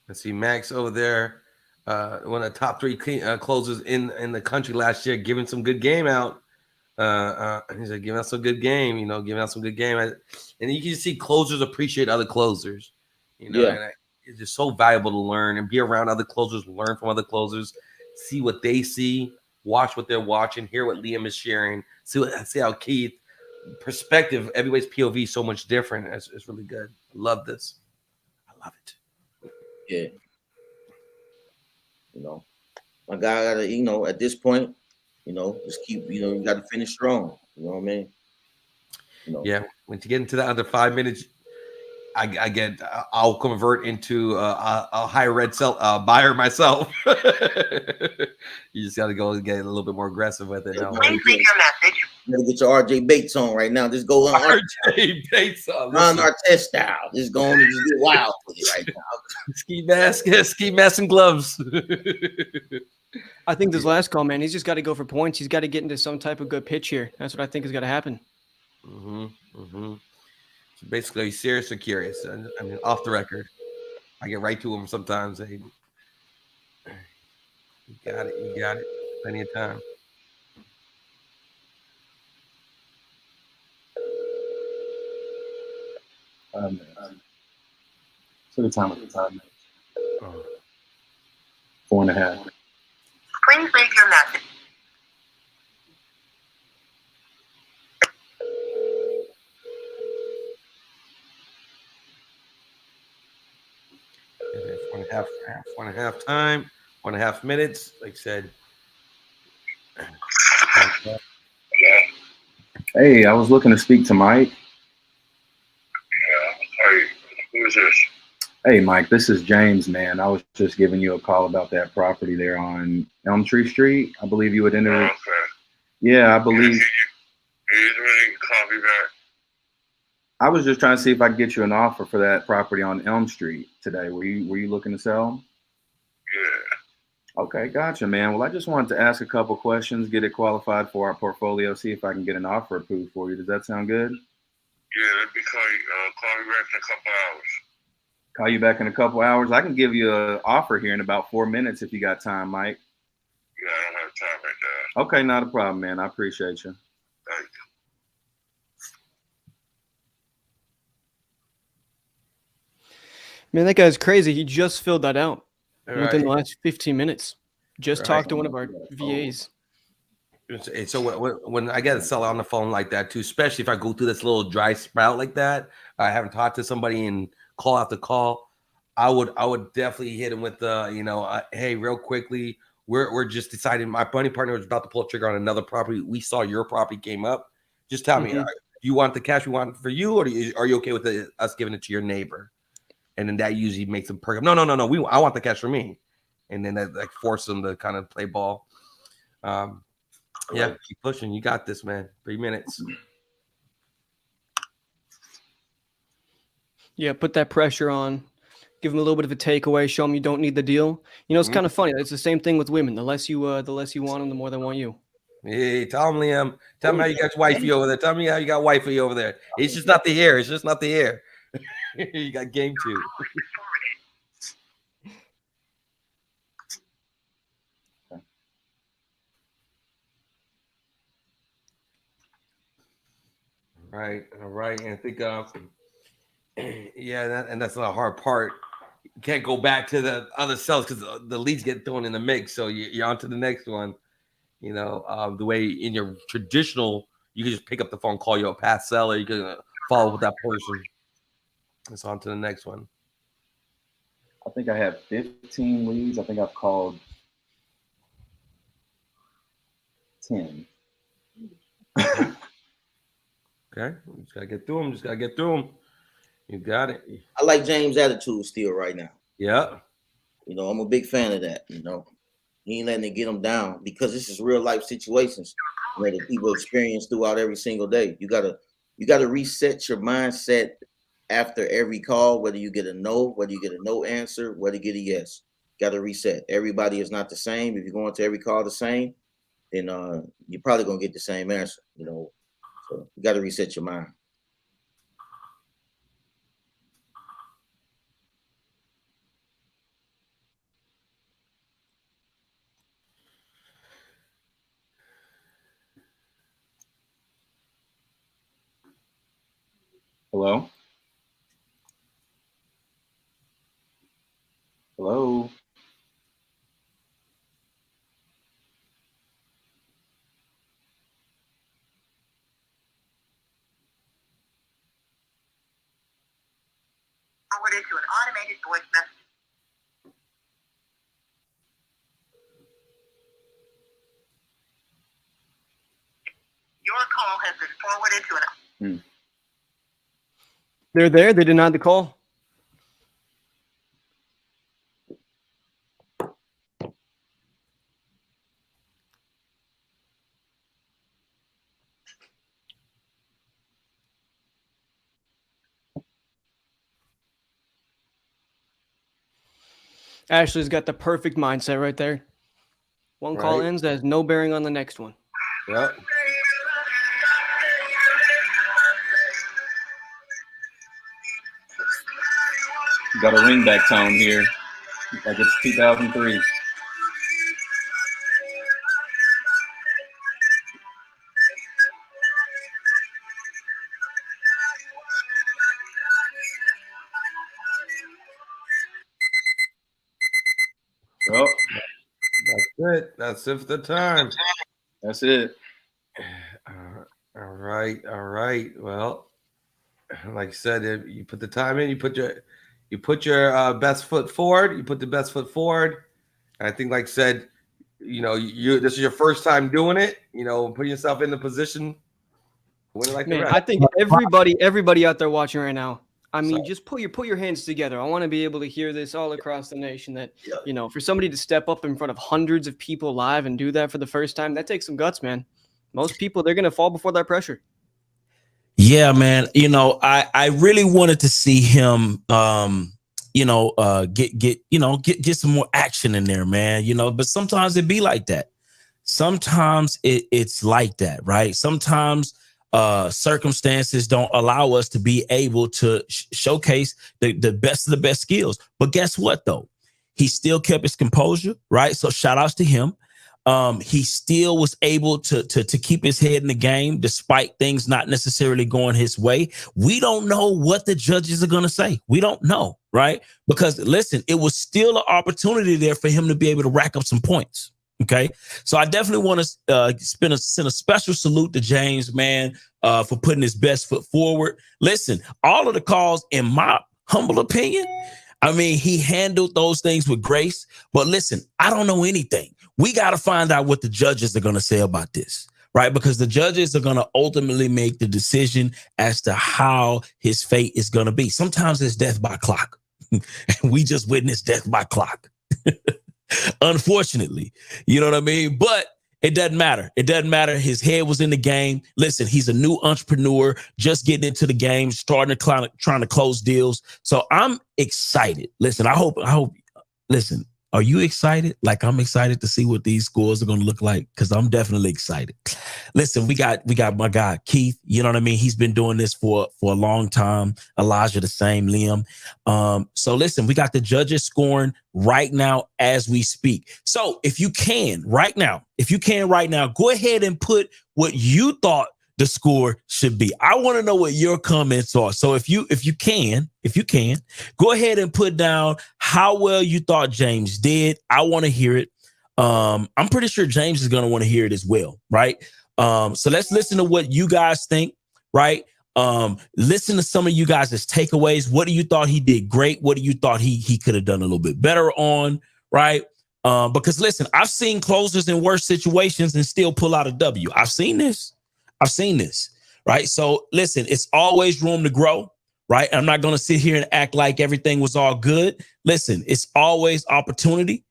Let's see, Max over there, one of the top 3 closers in the country last year, giving some good game out. He said, giving us some good game, giving us some good game. And you can see closers appreciate other closers, and it's just so valuable to learn and be around other closers, learn from other closers, see what they see, watch what they're watching, hear what Liam is sharing, see how Keith perspective, everybody's POV is so much different. It's really good. I love this. I love it. Yeah. My guy gotta, at this point, just keep, you gotta finish strong. You know what I mean? Yeah, when you get into the under 5 minutes, I'll convert into a high red buyer myself. You just got to go and get a little bit more aggressive with it. Now, please leave your message. You gotta get your RJ Bates on right now. Just go on RJ Bates on our test style. Just go on and just get wild with it right now. Ski mask and gloves. I think this last call, man, he's just got to go for points. He's got to get into some type of good pitch here. That's what I think is going to happen. So basically, are you serious or curious? I mean, off the record, I get right to him sometimes. Hey, you got it. Plenty of time. So the time. 4.5. Please leave your message. One and a half time, 1.5 minutes. Like I said. Hey, I was looking to speak to Mike. Yeah. Hey, who is this? Hey, Mike, this is James, man. I was just giving you a call about that property there on Elm Tree Street. I believe you would enter. Okay. Yeah, I believe. You can call me back. I was just trying to see if I could get you an offer for that property on Elm Street today. Were you looking to sell? Yeah. Okay, gotcha, man. Well, I just wanted to ask a couple questions, get it qualified for our portfolio, see if I can get an offer approved for you. Does that sound good? Yeah, let me call me back in a couple hours. Call you back in a couple hours. I can give you an offer here in about 4 minutes if you got time, Mike. Yeah, I don't have time right now. Okay, not a problem, man. I appreciate you. Thank you. Man, that guy's crazy. He just filled that out within the Right. last 15 minutes. Just talked to one of our VAs. So when I get a seller on the phone like that too, especially if I go through this little dry spout like that, I haven't talked to somebody and call after call, I would definitely hit him with the hey, real quickly, we're just deciding. My bunny partner was about to pull a trigger on another property. We saw your property came up. Just tell me, do you want the cash we want for you, or are you okay with us giving it to your neighbor? And then that usually makes them perk up. No. I want the cash for me, and then that like force them to kind of play ball. Yeah, keep pushing. You got this, man. 3 minutes. Yeah, put that pressure on. Give them a little bit of a takeaway. Show them you don't need the deal. You know, it's kind of funny. It's the same thing with women. The less you want them, the more they want you. Hey, tell them, Liam. Tell me how you got wifey over there. Tell me how you got wifey over there. It's just not the hair. It's just not the hair. You got game too. All right. And I think, that's the hard part. You can't go back to the other cells because the leads get thrown in the mix. So you're on to the next one. The way in your traditional, you can just pick up the phone, call your past seller. You can follow with that person. It's on to the next one. I think I have 15 leads. I think I've called 10. Okay, just gotta get through them. You got it. I like James' attitude still right now. Yeah. I'm a big fan of that. He ain't letting it get him down because this is real life situations that people experience throughout every single day. You gotta reset your mindset after every call, whether you get a no, whether you get a no answer, whether you get a yes. Got to reset. Everybody is not the same. If you're going to every call the same, then you're probably gonna get the same answer. So you got to reset your mind. Hello? Hello? Forwarded to an automated voice message. Your call has been forwarded to an. They're there. They denied the call. Ashley's got the perfect mindset right there. One call Right. ends, that has no bearing on the next one. Yep. Got a ringback tone here, like it's 2003. Oh, That's it. That's it for the time. that's it. All right. All right. Well, like I said, if you put the time in, you put your best foot forward. You put the best foot forward. And I think, like I said, this is your first time doing it. Putting yourself in the position. Winning like the Man, rest. I think everybody out there watching right now, I mean, So- just put your hands together. I want to be able to hear this all across the nation that, for somebody to step up in front of hundreds of people live and do that for the first time, that takes some guts, man. Most people, they're going to fall before that pressure. Yeah, man. I really wanted to see him get some more action in there, man. But sometimes it be like that. Sometimes it's like that, right? Sometimes circumstances don't allow us to be able to showcase the best of the best skills. But guess what, though? He still kept his composure, right? So shout outs to him. He still was able to keep his head in the game despite things not necessarily going his way. We don't know what the judges are going to say. We don't know, right? Because listen, it was still an opportunity there for him to be able to rack up some points. Okay, so I definitely want to send a special salute to James, man, for putting his best foot forward. Listen, all of the calls, in my humble opinion, I mean, he handled those things with grace. But listen, I don't know anything. We got to find out what the judges are going to say about this, right? Because the judges are going to ultimately make the decision as to how his fate is going to be. Sometimes it's death by clock. And we just witnessed death by clock. Unfortunately, you know what I mean? But it doesn't matter. It doesn't matter. His head was in the game. Listen, he's a new entrepreneur, just getting into the game, trying to close deals. So I'm excited. Listen, I hope, listen, are you excited? Like, I'm excited to see what these scores are going to look like, because I'm definitely excited. Listen, we got my guy, Keith. You know what I mean? He's been doing this for a long time. Elijah, the same, Liam. So listen, we got the judges scoring right now as we speak. So if you can right now, go ahead and put what you thought the score should be. I want to know what your comments are. So if you can, go ahead and put down how well you thought James did. I want to hear it. I'm pretty sure James is going to want to hear it as well, right? So let's listen to what you guys think, right? Listen to some of you guys' takeaways. What do you thought he did great? What do you thought he could have done a little bit better on, right? Because listen, I've seen closers in worse situations and still pull out a W. I've seen this, right? So listen, it's always room to grow, right? I'm not going to sit here and act like everything was all good. Listen, it's always opportunity.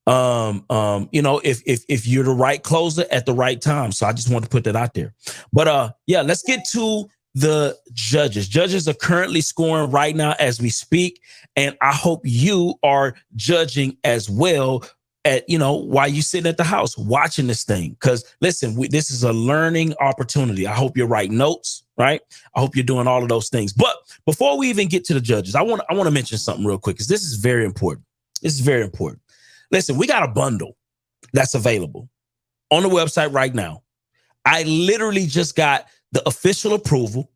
If you're the right closer at the right time. So I just want to put that out there. But yeah, let's get to the judges. Judges are currently scoring right now as we speak. And I hope you are judging as well while you're sitting at the house watching this thing. Because listen, this is a learning opportunity. I hope you're writing notes, right? I hope you're doing all of those things. But before we even get to the judges, I want to mention something real quick, because this is very important. Listen, we got a bundle that's available on the website right now. I literally just got the official approval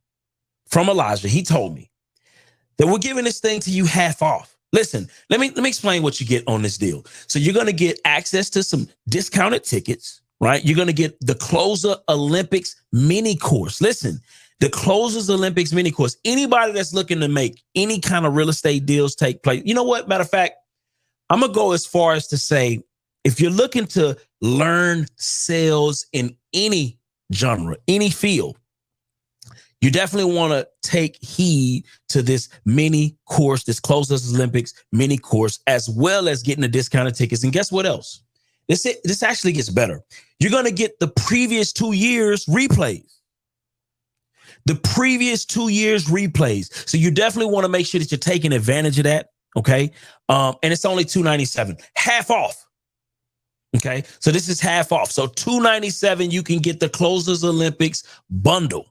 from Elijah. He told me that we're giving this thing to you half off. Listen, let me explain what you get on this deal. So you're going to get access to some discounted tickets, right? You're going to get the Closer Olympics mini course. Listen, the Closers Olympics mini course. Anybody that's looking to make any kind of real estate deals take place. You know what? Matter of fact, I'm going to go as far as to say, if you're looking to learn sales in any genre, any field, You definitely want to take heed to this mini course, this Closers Olympics mini course, as well as getting the discounted tickets. And guess what else? This actually gets better. You're going to get the previous 2 years replays. The previous 2 years replays. So you definitely want to make sure that you're taking advantage of that. Okay. And it's only $297, half off. Okay. So this is half off. So $297, you can get the Closers Olympics bundle.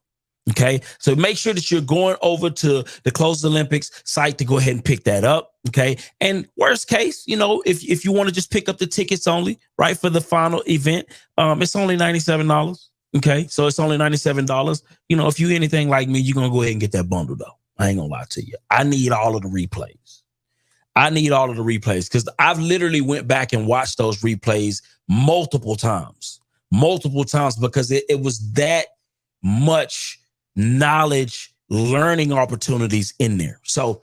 Okay, so make sure that you're going over to the Closers Olympics site to go ahead and pick that up. Okay, and worst case, if you want to just pick up the tickets only, right, for the final event, it's only $97. Okay, so it's only $97. If you anything like me, you're gonna go ahead and get that bundle though. I ain't gonna lie to you. I need all of the replays. Because I've literally went back and watched those replays multiple times because it was that much knowledge, learning opportunities in there. So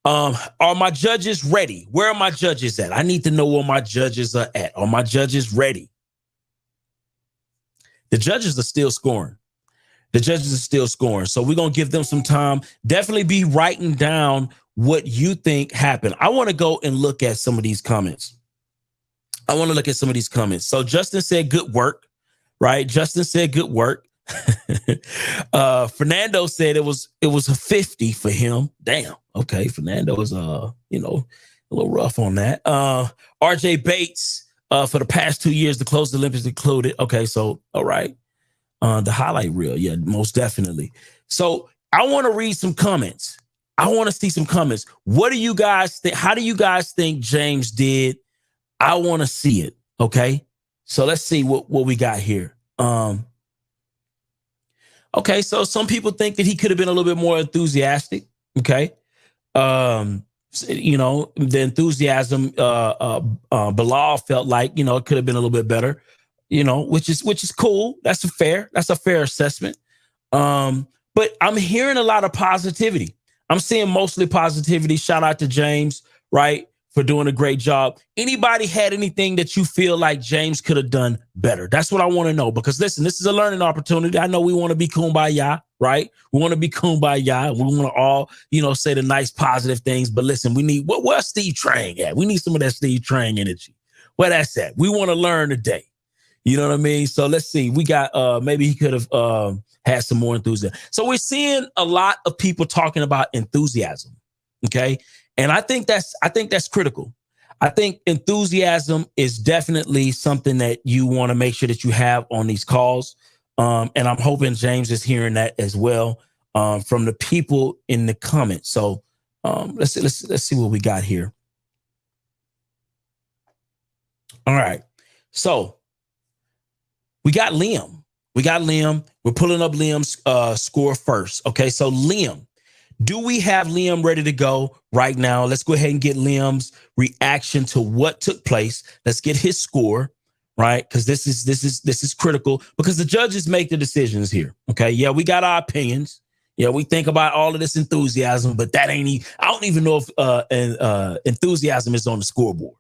are my judges ready? Where are my judges at? I need to know where my judges are at. Are my judges ready? The judges are still scoring. So we're going to give them some time. Definitely be writing down what you think happened. I want to go and look at some of these comments. So Justin said, good work, right? Justin said, good work. Fernando said it was a 50 for him. Damn. Okay. Fernando was a little rough on that. RJ Bates, for the past 2 years, the Closers Olympics included. Okay. So, all right. The highlight reel. Yeah, most definitely. So I want to read some comments. I want to see some comments. What do you guys think? How do you guys think James did? I want to see it. Okay. So let's see what we got here. Okay, so some people think that he could have been a little bit more enthusiastic. Okay. The enthusiasm, Bilal felt like, it could have been a little bit better, which is cool. That's a fair assessment. But I'm hearing a lot of positivity. I'm seeing mostly positivity. Shout out to James, right, for doing a great job. Anybody had anything that you feel like James could have done better? That's what I want to know, because listen, this is a learning opportunity. I know we want to be kumbaya, right? We want to be kumbaya. We want to all, say the nice positive things, but listen, we need, where's Steve Trang at? We need some of that Steve Trang energy. Where that's at? We want to learn today. You know what I mean? So let's see. We got, maybe he could have had some more enthusiasm. So we're seeing a lot of people talking about enthusiasm. Okay. And I think that's critical. I think enthusiasm is definitely something that you want to make sure that you have on these calls. And I'm hoping James is hearing that as well from the people in the comments. So let's see what we got here. All right. So we got Liam. We're pulling up Liam's score first. Okay. So Liam. Do we have Liam ready to go right now? Let's go ahead and get Liam's reaction to what took place. Let's get his score, right? Because this is critical, because the judges make the decisions here. Okay. Yeah, we got our opinions. Yeah, we think about all of this enthusiasm, but that ain't. I don't even know if enthusiasm is on the scoreboard.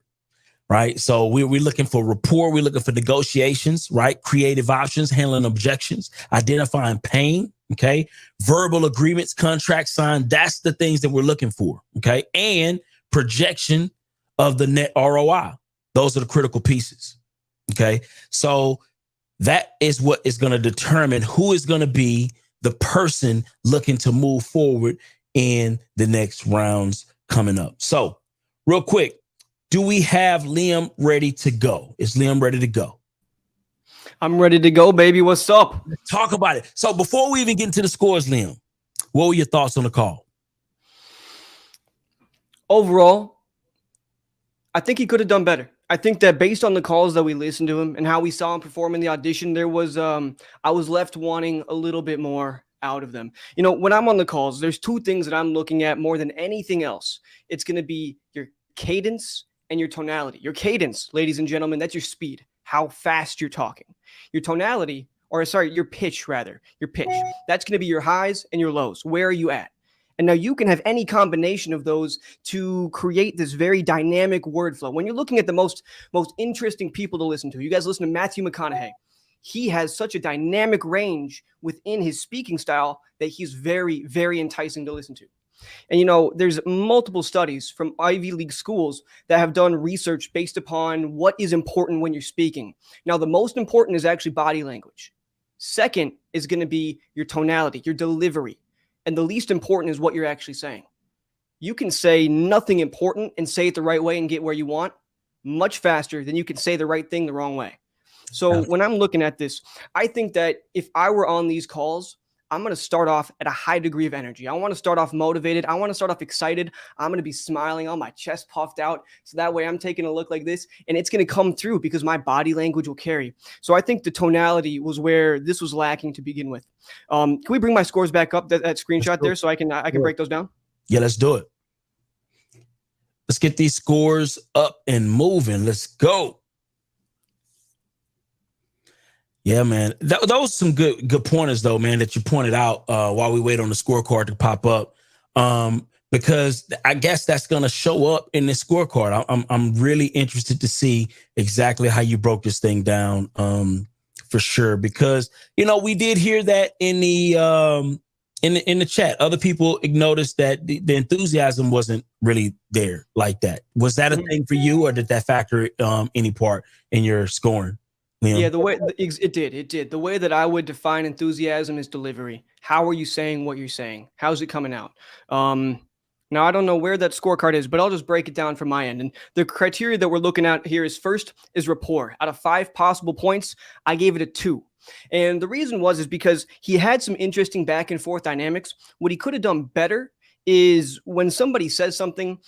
Right. So we're looking for rapport. We're looking for negotiations, right? Creative options, handling objections, identifying pain. Okay. Verbal agreements, contracts signed. That's the things that we're looking for. Okay. And projection of the net ROI. Those are the critical pieces. Okay. So that is what is going to determine who is going to be the person looking to move forward in the next rounds coming up. So real quick, do we have Liam ready to go? Is Liam ready to go? I'm ready to go, baby. What's up? Talk about it. So before we even get into the scores, Liam, what were your thoughts on the call? Overall, I think he could have done better. I think that based on the calls that we listened to him and how we saw him perform in the audition, there was I was left wanting a little bit more out of them. When I'm on the calls, there's two things that I'm looking at more than anything else. It's going to be your cadence and your tonality. Your cadence, ladies and gentlemen, that's your speed, how fast you're talking. Your tonality, your pitch rather, that's going to be your highs and your lows. Where are you at? And now you can have any combination of those to create this very dynamic word flow. When you're looking at the most interesting people to listen to, you guys listen to Matthew McConaughey. he has such a dynamic range within his speaking style that he's very, very enticing to listen to. And, there's multiple studies from Ivy League schools that have done research based upon what is important when you're speaking. Now, the most important is actually body language. Second is going to be your tonality, your delivery. And the least important is what you're actually saying. You can say nothing important and say it the right way and get where you want much faster than you can say the right thing the wrong way. So when I'm looking at this, I think that if I were on these calls, I'm going to start off at a high degree of energy. I want to start off motivated. I want to start off excited. I'm going to be smiling, all my chest puffed out. So that way I'm taking a look like this and it's going to come through because my body language will carry. So I think the tonality was where this was lacking to begin with. Can we bring my scores back up, that screenshot there, so I can break those down? Yeah, let's do it. Let's get these scores up and moving. Let's go. Yeah, man. That was some good pointers, though, man, that you pointed out while we wait on the scorecard to pop up. Because I guess that's going to show up in the scorecard. I'm really interested to see exactly how you broke this thing down, for sure. Because, we did hear that in the chat. Other people noticed that the enthusiasm wasn't really there like that. Was that a thing for you, or did that factor any part in your scoring? Yeah, it did. The way that I would define enthusiasm is delivery. How are you saying what you're saying? How's it coming out? Now, I don't know where that scorecard is, but I'll just break it down from my end. And the criteria that we're looking at here is first is rapport. Out of 5 possible points, I gave it a 2. And the reason is because he had some interesting back and forth dynamics. What he could have done better is when somebody says something,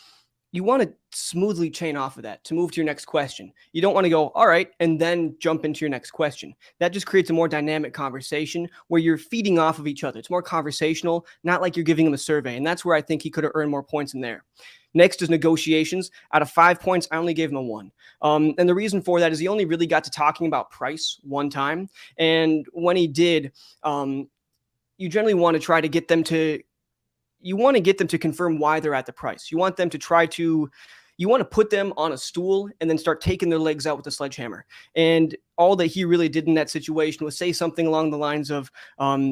you want to smoothly chain off of that to move to your next question. You don't want to go, all right, and then jump into your next question. That just creates a more dynamic conversation where you're feeding off of each other. It's more conversational, not like you're giving him a survey. And that's where I think he could have earned more points in there. Next is negotiations. Out of 5 points, I only gave him a 1. And the reason for that is he only really got to talking about price one time. And when he did, you generally want to try to get them to confirm why they're at the price. You want to put them on a stool and then start taking their legs out with a sledgehammer. And all that he really did in that situation was say something along the lines of,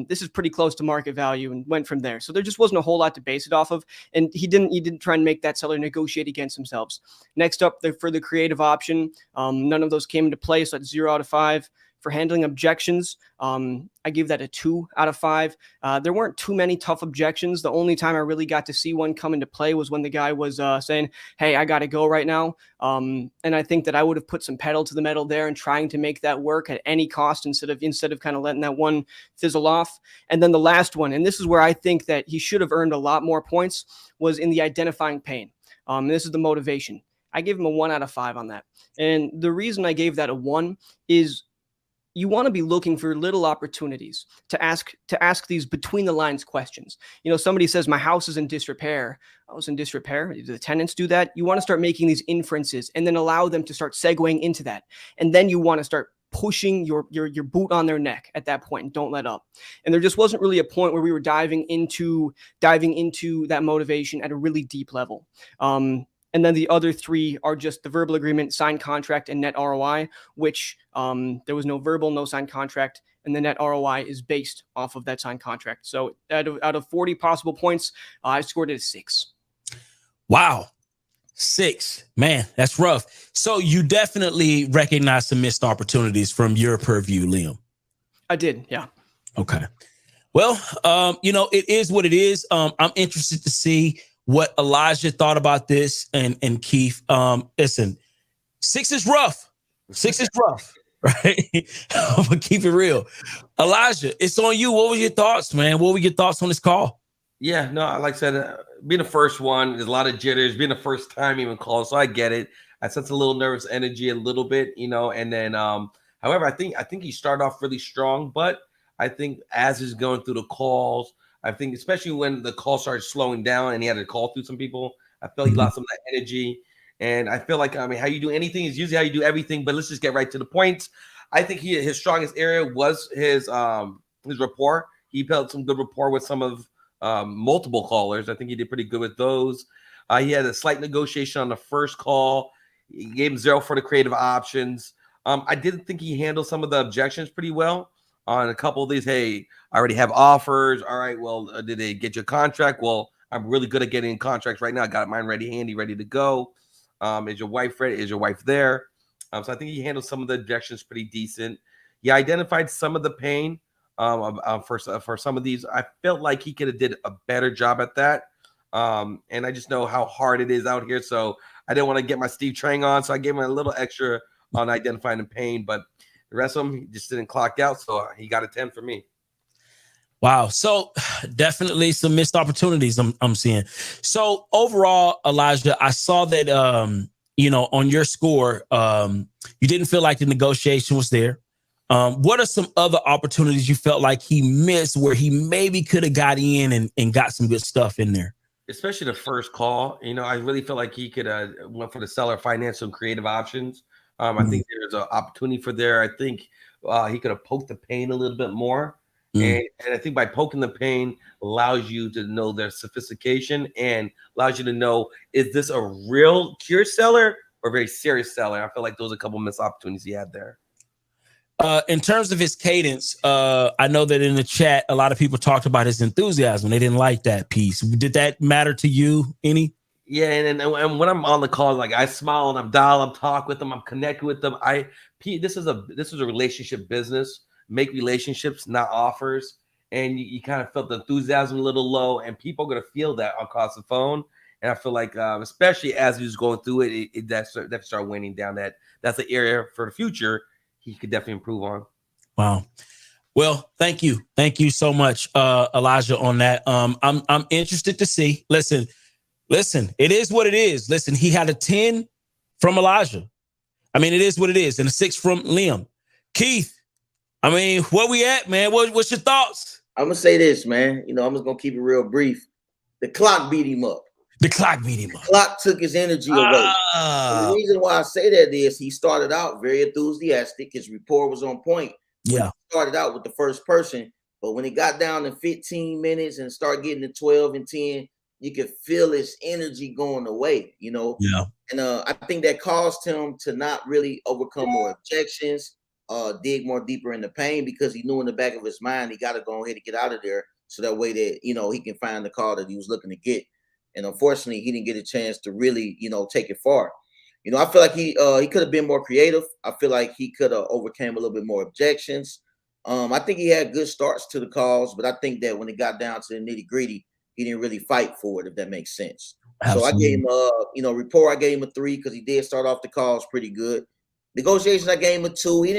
this is pretty close to market value, and went from there. So there just wasn't a whole lot to base it off of. And he didn't try and make that seller negotiate against themselves. Next up, for the creative option, none of those came into play. So that's 0 out of 5. For handling objections, I gave that a 2 out of 5. There weren't too many tough objections. The only time I really got to see one come into play was when the guy was saying, hey, I got to go right now. And I think that I would have put some pedal to the metal there and trying to make that work at any cost instead of kind of letting that one fizzle off. And then the last one, and this is where I think that he should have earned a lot more points, was in the identifying pain. This is the motivation. I gave him a 1 out of 5 on that. And the reason I gave that a 1 is you want to be looking for little opportunities to ask these between the lines questions. Somebody says, my house is in disrepair. I was in disrepair. Do the tenants do that? You want to start making these inferences and then allow them to start segueing into that. And then you want to start pushing your boot on their neck at that point and don't let up. And there just wasn't really a point where we were diving into that motivation at a really deep level. And then the other 3 are just the verbal agreement, signed contract, and net ROI, which there was no verbal, no signed contract, and the net ROI is based off of that signed contract. So out of 40 possible points, I scored it a 6. Wow. 6. Man, that's rough. So you definitely recognize some missed opportunities from your purview, Liam. I did, yeah. Okay. Well, it is what it is. I'm interested to see what Elijah thought about this and Keith. Listen, 6 is rough. 6 is rough, right? But keep it real. Elijah, it's on you. What were your thoughts, man? What were your thoughts on this call? Yeah, no, like I said, being the first one, there's a lot of jitters. Being the first time even called, so I get it. I sense a little nervous energy, a little bit, and then, however, I think he started off really strong, but I think as he's going through the calls, I think especially when the call started slowing down and he had to call through some people, I felt he lost some of that energy. And I feel like, how you do anything is usually how you do everything, but let's just get right to the points. I think his strongest area was his rapport. He built some good rapport with some of multiple callers. I think he did pretty good with those. He had a slight negotiation on the first call. He gave him 0 for the creative options. I did think he handled some of the objections pretty well on a couple of these. Hey, I already have offers. All right, well, did they get your contract? Well, I'm really good at getting contracts right now. I got mine handy, ready to go. Is your wife ready? Is your wife there? So I think he handled some of the objections pretty decent. He identified some of the pain for some of these. I felt like he could have did a better job at that. And I just know how hard it is out here. So I didn't want to get my Steve Trang on. So I gave him a little extra on identifying the pain, but the rest of them, he just didn't clock out. So he got a 10 for me. Wow. So definitely some missed opportunities I'm seeing. So overall, Elijah, I saw that, on your score, you didn't feel like the negotiation was there. What are some other opportunities you felt like he missed where he maybe could have got in and got some good stuff in there? Especially the first call. I really feel like he could have went for the seller financial and creative options. I think there's an opportunity for there. I think he could have poked the pain a little bit more. And I think by poking the pain allows you to know their sophistication and allows you to know, is this a real cure seller or a very serious seller? I feel like those are a couple of missed opportunities he had there. In terms of his cadence, I know that in the chat, a lot of people talked about his enthusiasm. They didn't like that piece. Did that matter to you any? Yeah, and when I'm on the call, like I smile and I'm talk with them, I'm connecting with them. This is a relationship business. Make relationships, not offers. And you kind of felt the enthusiasm a little low, and people are gonna feel that across the phone. And I feel like, especially as he was going through it, that started waning down. That's an area for the future he could definitely improve on. Wow. Well, thank you so much, Elijah, on that. I'm interested to see. Listen, it is what it is. Listen, he had a 10 from Elijah. I mean, it is what it is, and a 6 from Liam. Keith, I mean, where we at, man? What's your thoughts? I'm gonna say this, man. I'm just gonna keep it real brief. The clock beat him up. The clock beat him up. Clock took his energy away. And the reason why I say that is he started out very enthusiastic. His rapport was on point. Yeah. He started out with the first person, but when it got down to 15 minutes and start getting to 12 and 10, you could feel his energy going away, Yeah. And I think that caused him to not really overcome more objections, dig more deeper in the pain, because he knew in the back of his mind he got to go ahead and get out of there so that way that he can find the call that he was looking to get. And unfortunately, he didn't get a chance to really, take it far. I feel like he could have been more creative. I feel like he could have overcame a little bit more objections. I think he had good starts to the calls, but I think that when it got down to the nitty gritty, he didn't really fight for it, if that makes sense. Absolutely. So I gave him rapport. I gave him a 3 because he did start off the calls pretty good. Negotiations, I gave him a 2. He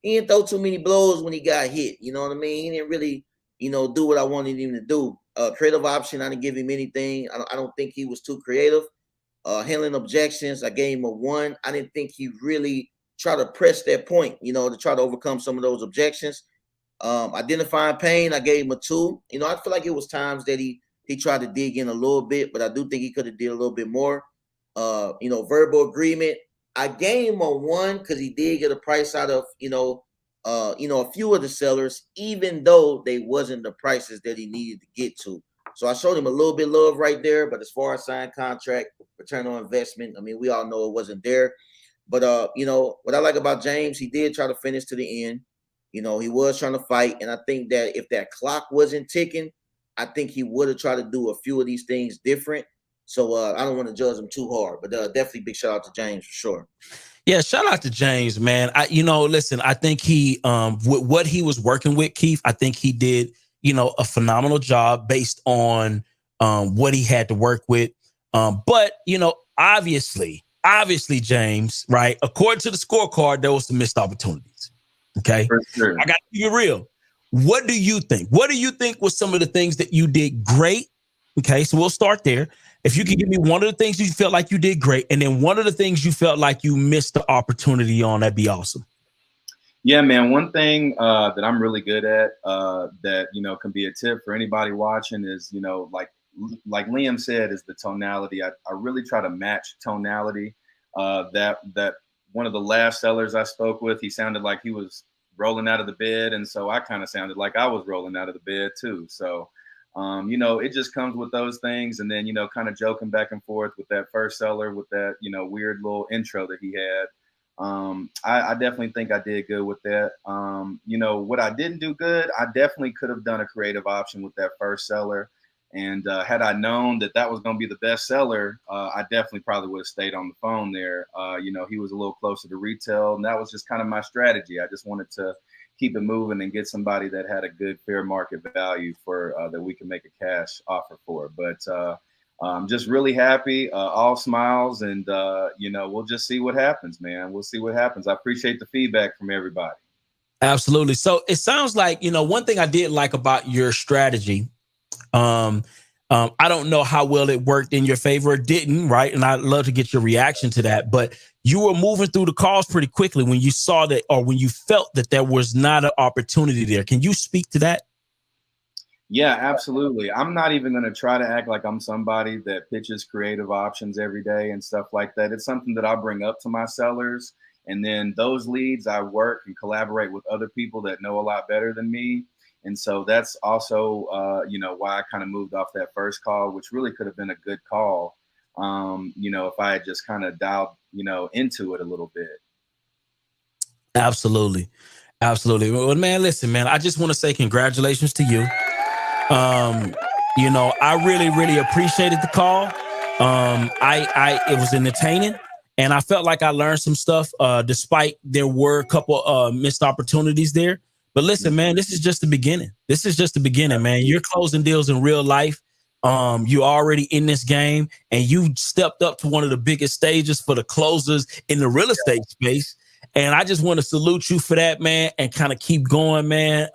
didn't throw too many blows when he got hit. You know what I mean? He didn't really, do what I wanted him to do. Creative option, I didn't give him anything. I don't think he was too creative. Handling objections, I gave him a 1. I didn't think he really tried to press that point, to try to overcome some of those objections. Identifying pain, I gave him a 2. I feel like it was times that he tried to dig in a little bit, but I do think he could have did a little bit more. Verbal agreement, I gave him a 1 because he did get a price out of, a few of the sellers, even though they wasn't the prices that he needed to get to. So I showed him a little bit of love right there. But as far as signed contract, return on investment, I mean, we all know it wasn't there. But, what I like about James, he did try to finish to the end. He was trying to fight. And I think that if that clock wasn't ticking, I think he would have tried to do a few of these things different. So I don't want to judge him too hard. But definitely big shout out to James for sure. Yeah, shout out to James, man. Listen, I think he, with what he was working with, Keith, I think he did, a phenomenal job based on what he had to work with. But, obviously, James, right? According to the scorecard, there was some missed opportunities. Okay. For sure. I got to be real. What do you think? What do you think was some of the things that you did great? Okay. So we'll start there. If you could give me one of the things you felt like you did great, and then one of the things you felt like you missed the opportunity on, that'd be awesome. Yeah, man. One thing that I'm really good at that, can be a tip for anybody watching is, like Liam said, is the tonality. I really try to match tonality. That one of the last sellers I spoke with, he sounded like he was rolling out of the bed. And so I kind of sounded like I was rolling out of the bed too. So it just comes with those things. And then, kind of joking back and forth with that first seller with that, weird little intro that he had. I definitely think I did good with that. You know, what I didn't do good, I definitely could have done a creative option with that first seller. And had I known that that was going to be the best seller, I definitely probably would have stayed on the phone there. You know, he was a little closer to retail, and that was just kind of my strategy. I just wanted to keep it moving and get somebody that had a good fair market value for that we can make a cash offer for. But I'm just really happy, all smiles, and you know, we'll just see what happens, man. We'll see what happens. I appreciate the feedback from everybody. Absolutely. So it sounds like, you know, one thing I did like about your strategy, I don't know how well it worked in your favor. It didn't, right? And I'd love to get your reaction to that. But you were moving through the calls pretty quickly when you saw that, or when you felt that there was not an opportunity there. Can you speak to that? Yeah, absolutely. I'm not even going to try to act like I'm somebody that pitches creative options every day and stuff like that. It's something that I bring up to my sellers. And then those leads, I work and collaborate with other people that know a lot better than me. And so that's also, you know, why I kind of moved off that first call, which really could have been a good call, you know, if I had just kind of dialed, you know, into it a little bit. Absolutely. Absolutely. Well, man, listen, man, I just want to say congratulations to you. You know, I really, really appreciated the call. It was entertaining, and I felt like I learned some stuff, despite there were a couple missed opportunities there. But listen, man, this is just the beginning. This is just the beginning, man. You're closing deals in real life. You're already in this game, and you stepped up to one of the biggest stages for the closers in the real estate space. And I just want to salute you for that, man, and kind of keep going, man.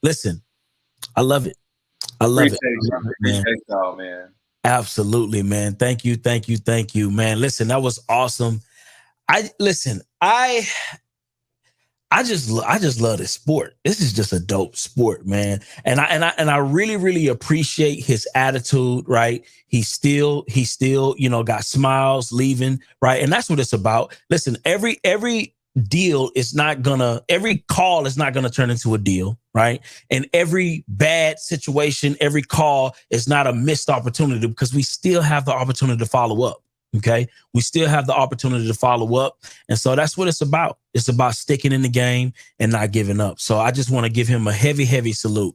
Listen, I love it. I love it, man. Appreciate y'all, man. Absolutely, man. Thank you, thank you, thank you, man. Listen, that was awesome. I just love this sport. This is just a dope sport, man. And I really, really appreciate his attitude, right? He's still, you know, got smiles leaving, right? And that's what it's about. Listen, every deal is not gonna, every call is not gonna turn into a deal, right? And every bad situation, every call is not a missed opportunity, because we still have the opportunity to follow up. Okay. We still have the opportunity to follow up. And so that's what it's about. It's about sticking in the game and not giving up. So I just want to give him a heavy, heavy salute.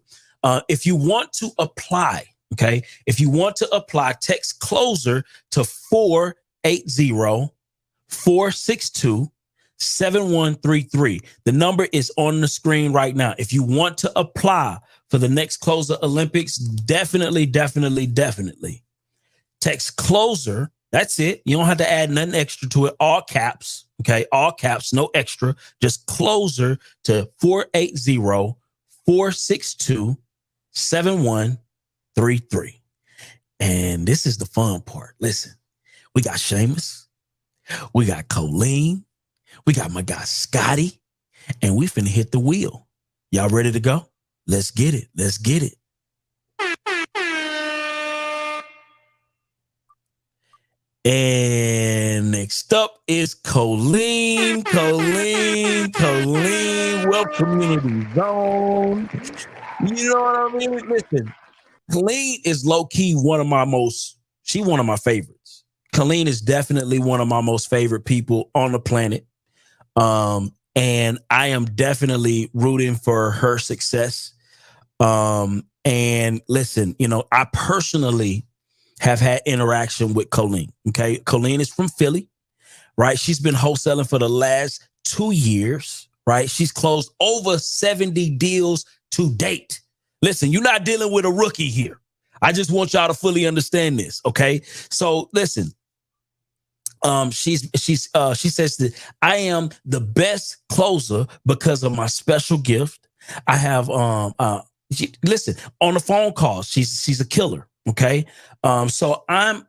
If you want to apply, okay, if you want to apply, text closer to 480-462-7133. The number is on the screen right now. If you want to apply for the next Closer Olympics, definitely text closer. That's it. You don't have to add nothing extra to it. All caps. Okay. All caps, no extra. Just closer to 480-462-7133. And this is the fun part. Listen, we got Seamus. We got Colleen. We got my guy Scotty. And we finna hit the wheel. Y'all ready to go? Let's get it. Let's get it. And next up is Colleen. Colleen, Wealth Community Zone. You know what I mean? Listen, Colleen is low-key one of my favorites. Colleen is definitely one of my most favorite people on the planet. And I am definitely rooting for her success. And listen, you know, I personally have had interaction with Colleen. Okay. Colleen is from Philly, right? She's been wholesaling for the last 2 years, right? She's closed over 70 deals to date. Listen, you're not dealing with a rookie here. I just want y'all to fully understand this. Okay. So listen, she says that I am the best closer because of my special gift. I have, listen, on the phone call, she's a killer. Okay. So I'm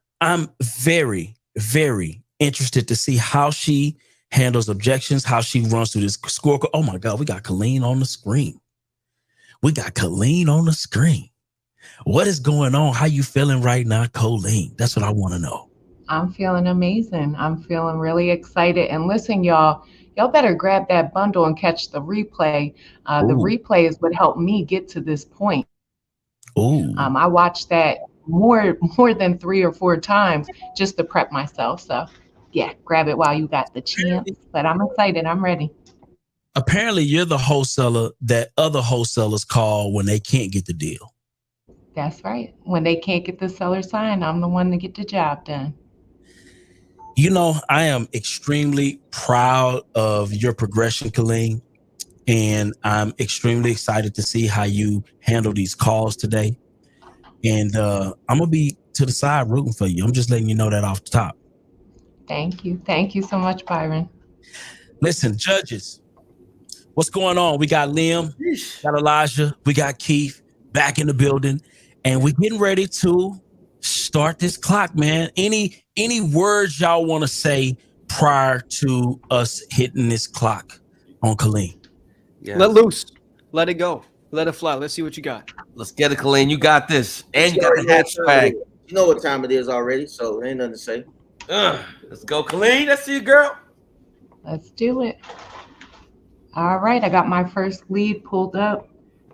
very, very interested to see how she handles objections, how she runs through this scorecard. Oh my God, we got Colleen on the screen. What is going on? How you feeling right now, Colleen? That's what I want to know. I'm feeling amazing. I'm feeling really excited. And listen, y'all better grab that bundle and catch the replay. The replay is what helped me get to this point. I watched that more than 3 or 4 times just to prep myself. So grab it while you got the chance. But I'm excited. I'm ready. Apparently, you're the wholesaler that other wholesalers call when they can't get the deal. That's right. When they can't get the seller signed, I'm the one to get the job done. You know, I am extremely proud of your progression, Colleen, and I'm extremely excited to see how you handle these calls today. And I'm gonna be to the side rooting for you. I'm just letting you know that off the top. Thank you. Thank you so much, Byron. Listen, judges, what's going on? We got Liam, we got Elijah, we got Keith back in the building, and we're getting ready to start this clock, man. Any words y'all want to say prior to us hitting this clock on Colleen? Yes. Let loose. Let it go. Let it fly. Let's see what you got. Let's get it, Colleen. You got this. And you got the hat swag. You know what time it is already, so there ain't nothing to say. Let's go, Colleen. Let's see you, girl. Let's do it. All right. I got my first lead pulled up,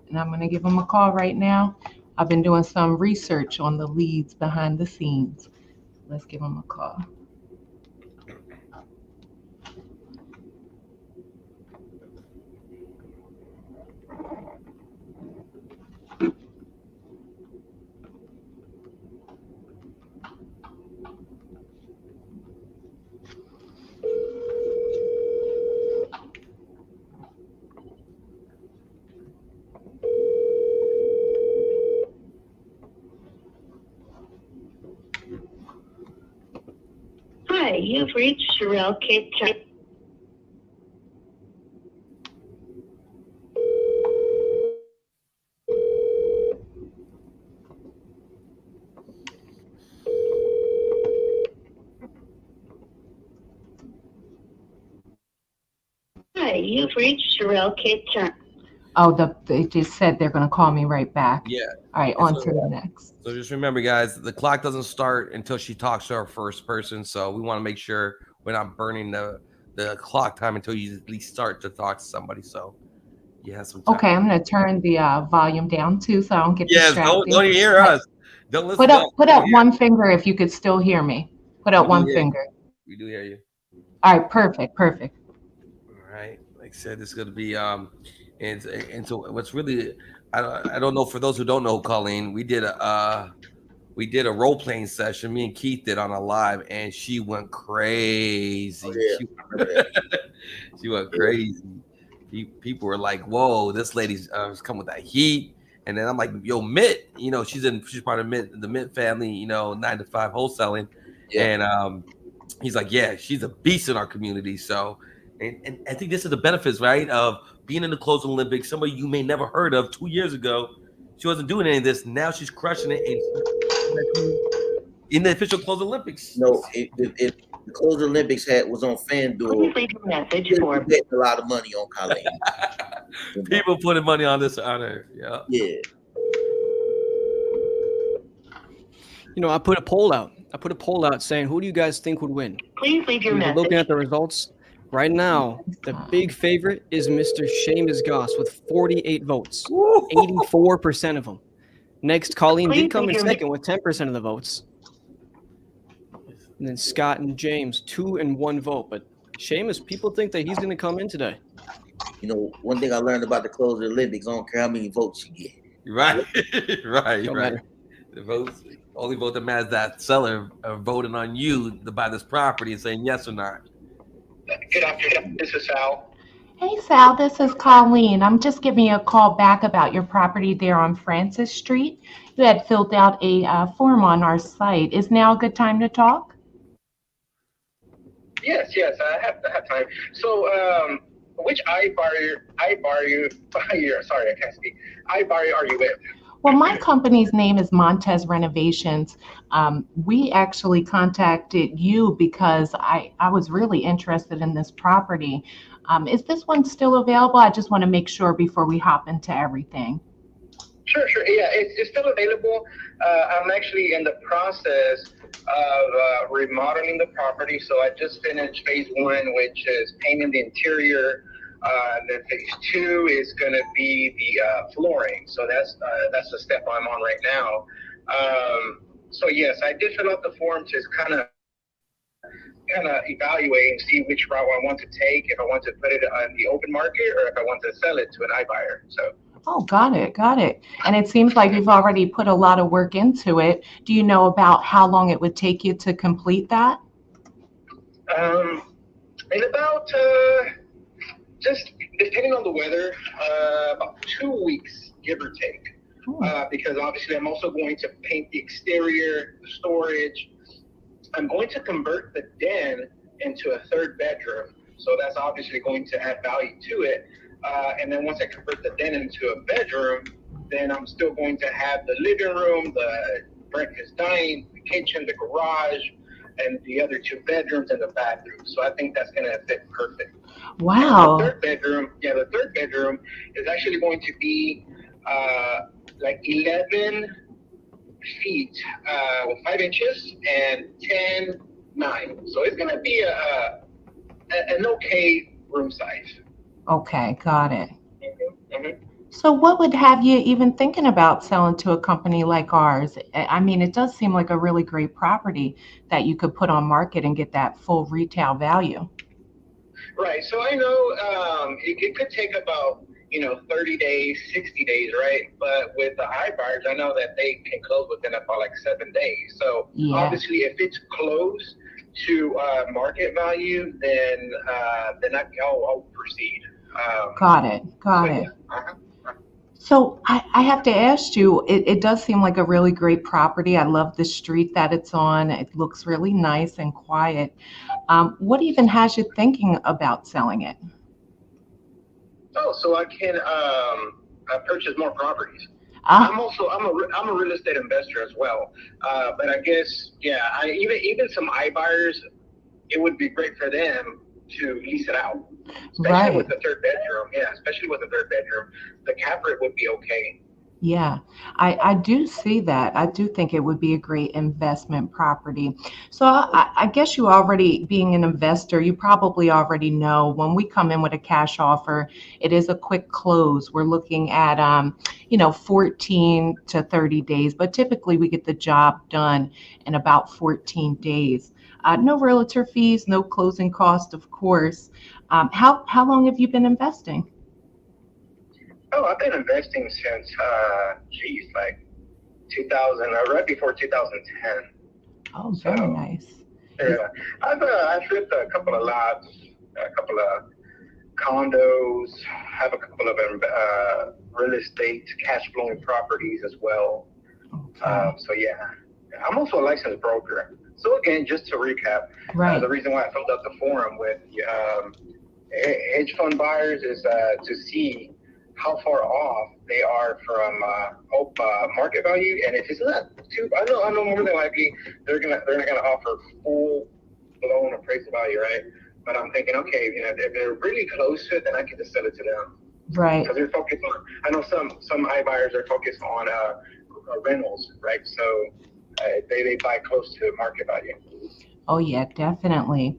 and I'm going to give him a call right now. I've been doing some research on the leads behind the scenes. Let's give him a call. Hi, you've reached Sherelle Cape Town. Hi, you've reached Sherelle Cape Town. Oh, they just said they're going to call me right back. Yeah. All right, on to the next. So just remember, guys, the clock doesn't start until she talks to our first person. So we want to make sure we're not burning the clock time until you at least start to talk to somebody. So you have some time. Okay, I'm going to turn the volume down too, so I don't get distracted. Don't hear us. Don't listen. Put up one finger if you could still hear me. Put up one finger. We do hear you. All right, perfect. All right, like I said, this is going to be and so what's really I don't know, for those who don't know Colleen, we did a role playing session. Me and Keith did on a live, and she went crazy. Oh, yeah. She went crazy. People were like, "Whoa, this lady's come with that heat." And then I'm like, "Yo, Mitt, you know, she's part of the Mitt family, you know, 9 to 5 wholesaling." Yeah. And he's like, "Yeah, she's a beast in our community." So, and I think this is the benefits, right, of being in the Close Olympics. Somebody you may never heard of 2 years ago, she wasn't doing any of this. Now she's crushing it in the official Close Olympics. No, if the Close Olympics was on FanDuel, Please leave a message for betting a lot of money on Colleen. People putting money on this honor. Yeah. Yeah. You know, I put a poll out saying, who do you guys think would win? Please leave your message. Looking at the results right now, the big favorite is Mr. Seamus Goss with 48 votes, 84% of them. Next, Colleen did come in second with 10% of the votes. And then Scott and James, 2 and 1 vote. But Seamus, people think that he's going to come in today. You know, one thing I learned about the Close Olympics, I don't care how many votes you get. Right. right. Matter. The votes, only vote that matters, that seller voting on you to buy this property and saying yes or not. Good afternoon. This is Sal. Hey, Sal, this is Colleen. I'm just giving you a call back about your property there on Francis Street. You had filled out a form on our site. Is now a good time to talk? Yes, I have time. So, which iBuyer, sorry, I can't speak. iBuyer are you with? Well, my company's name is Montez Renovations. We actually contacted you because I was really interested in this property. Is this one still available? I just want to make sure before we hop into everything. Sure. Yeah, it's still available. I'm actually in the process of remodeling the property. So I just finished phase 1, which is painting the interior. Then phase 2 is going to be the flooring. So that's the step I'm on right now. So yes, I did fill out the form to kind of kind of evaluate and see which route I want to take, if I want to put it on the open market or if I want to sell it to an iBuyer. So. Oh, got it, got it. And it seems like you've already put a lot of work into it. Do you know about how long it would take you to complete that? In about, just depending on the weather, about 2 weeks, give or take. Because obviously I'm also going to paint the exterior, the storage. I'm going to convert the den into a 3rd bedroom. So that's obviously going to add value to it. And then once I convert the den into a bedroom, then I'm still going to have the living room, the breakfast dining, the kitchen, the garage, and the other 2 bedrooms and the bathroom. So I think that's going to fit perfect. Wow. And the 3rd bedroom is actually going to be like 11 feet with 5 inches and 10/9. So it's going to be an okay room size. Okay, got it. So what would have you even thinking about selling to a company like ours? I mean, it does seem like a really great property that you could put on market and get that full retail value. Right. So I know it could take about 30 days, 60 days, right? But with the iBuyers, I know that they can close within about like 7 days. So obviously, if it's close to market value, then I'll proceed. Got it. So I have to ask you, it does seem like a really great property. I love the street that it's on. It looks really nice and quiet. What even has you thinking about selling it? Oh, so I can purchase more properties. I'm a real estate investor as well. But I guess, even some iBuyers, it would be great for them to lease it out. Especially with the 3rd bedroom. Yeah, especially with the 3rd bedroom. The cap rate would be okay. Yeah, I do see that. I do think it would be a great investment property. So I guess you already, being an investor, you probably already know when we come in with a cash offer, it is a quick close. We're looking at 14 to 30 days, but typically we get the job done in about 14 days. No realtor fees, no closing cost, of course. How long have you been investing? Oh, I've been investing since, like 2000, right before 2010. Oh, very nice. Yeah, I've flipped a couple of lots, a couple of condos, have a couple of real estate cash flowing properties as well. Okay. So yeah, I'm also a licensed broker. So again, just to recap, the reason why I filled out the forum with hedge fund buyers is to see how far off they are from market value, and if it's not too, I know more than likely they're not gonna offer full blown appraisal value, right? But I'm thinking, okay, if they're really close to it, then I can just sell it to them, right? Because they're focused on. I know some iBuyers are focused on rentals, right? So they buy close to market value. Oh yeah, definitely.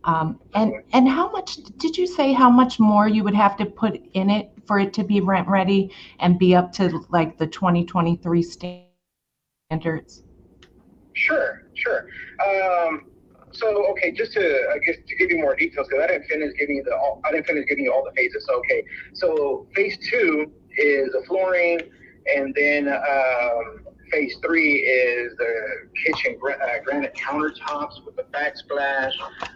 And how much did you say how much more you would have to put in it for it to be rent ready and be up to like the 2023 standards? Sure. So okay, just to give you more details, because I didn't finish giving you all the phases. So, okay, so phase 2 is the flooring, and then phase 3 is the kitchen granite countertops with the backsplash,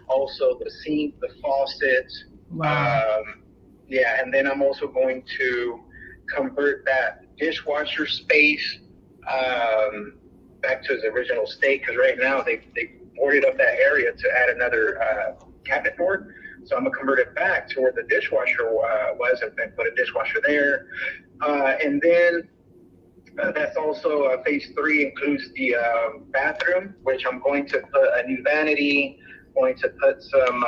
also the sink, the faucets. Wow. And then I'm also going to convert that dishwasher space back to its original state, because right now they boarded up that area to add another cabinet door. So I'm gonna convert it back to where the dishwasher was and put a dishwasher there. And then that's also phase 3 includes the bathroom, which I'm going to put a new vanity, going to put some,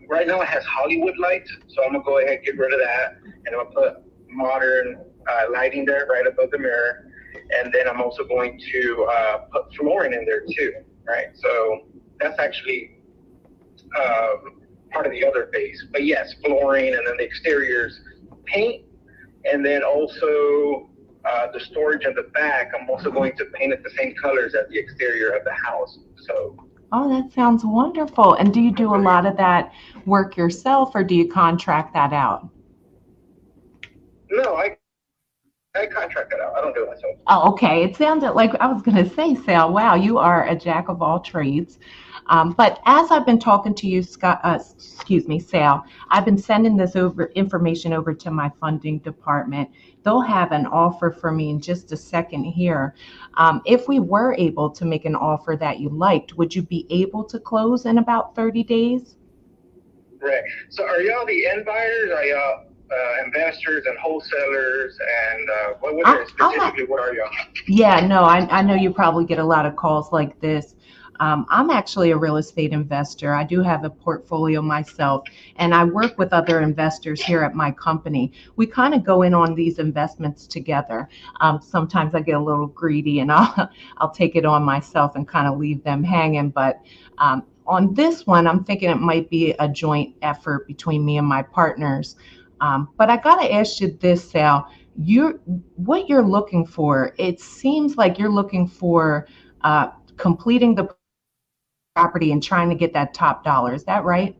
right now it has Hollywood lights, so I'm gonna go ahead and get rid of that, and I'm gonna put modern lighting there right above the mirror. And then I'm also going to put flooring in there too, right? So that's actually part of the other phase. But yes, flooring, and then the exteriors paint, and then also the storage in the back, I'm also going to paint it the same colors as the exterior of the house. So Oh, that sounds wonderful. And do you do a lot of that work yourself or do you contract that out? No, I contract that out. I don't do it myself. Oh, okay. It sounded like I was going to say, Sal, wow, you are a jack of all trades. But as I've been talking to you, Scott, excuse me, Sal, I've been sending this information over to my funding department. They'll have an offer for me in just a second here. If we were able to make an offer that you liked, would you be able to close in about 30 days? Right. So are y'all the end buyers? Are y'all investors and wholesalers? And what are y'all? Yeah, no, I know you probably get a lot of calls like this. I'm actually a real estate investor. I do have a portfolio myself, and I work with other investors here at my company. We kind of go in on these investments together. Sometimes I get a little greedy, and I'll take it on myself and kind of leave them hanging. But on this one, I'm thinking it might be a joint effort between me and my partners. But I got to ask you this, Sal. What you're looking for, it seems like you're looking for completing the property and trying to get that top dollar. Is that right?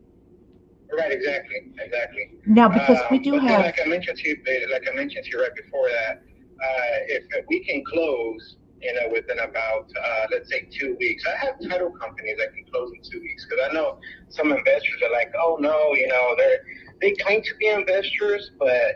Right, exactly. Now, because we do but have, like I mentioned to you right before that, if we can close, within about let's say 2 weeks. I have title companies that can close in 2 weeks because I know some investors are like, oh no, they claim to be investors, but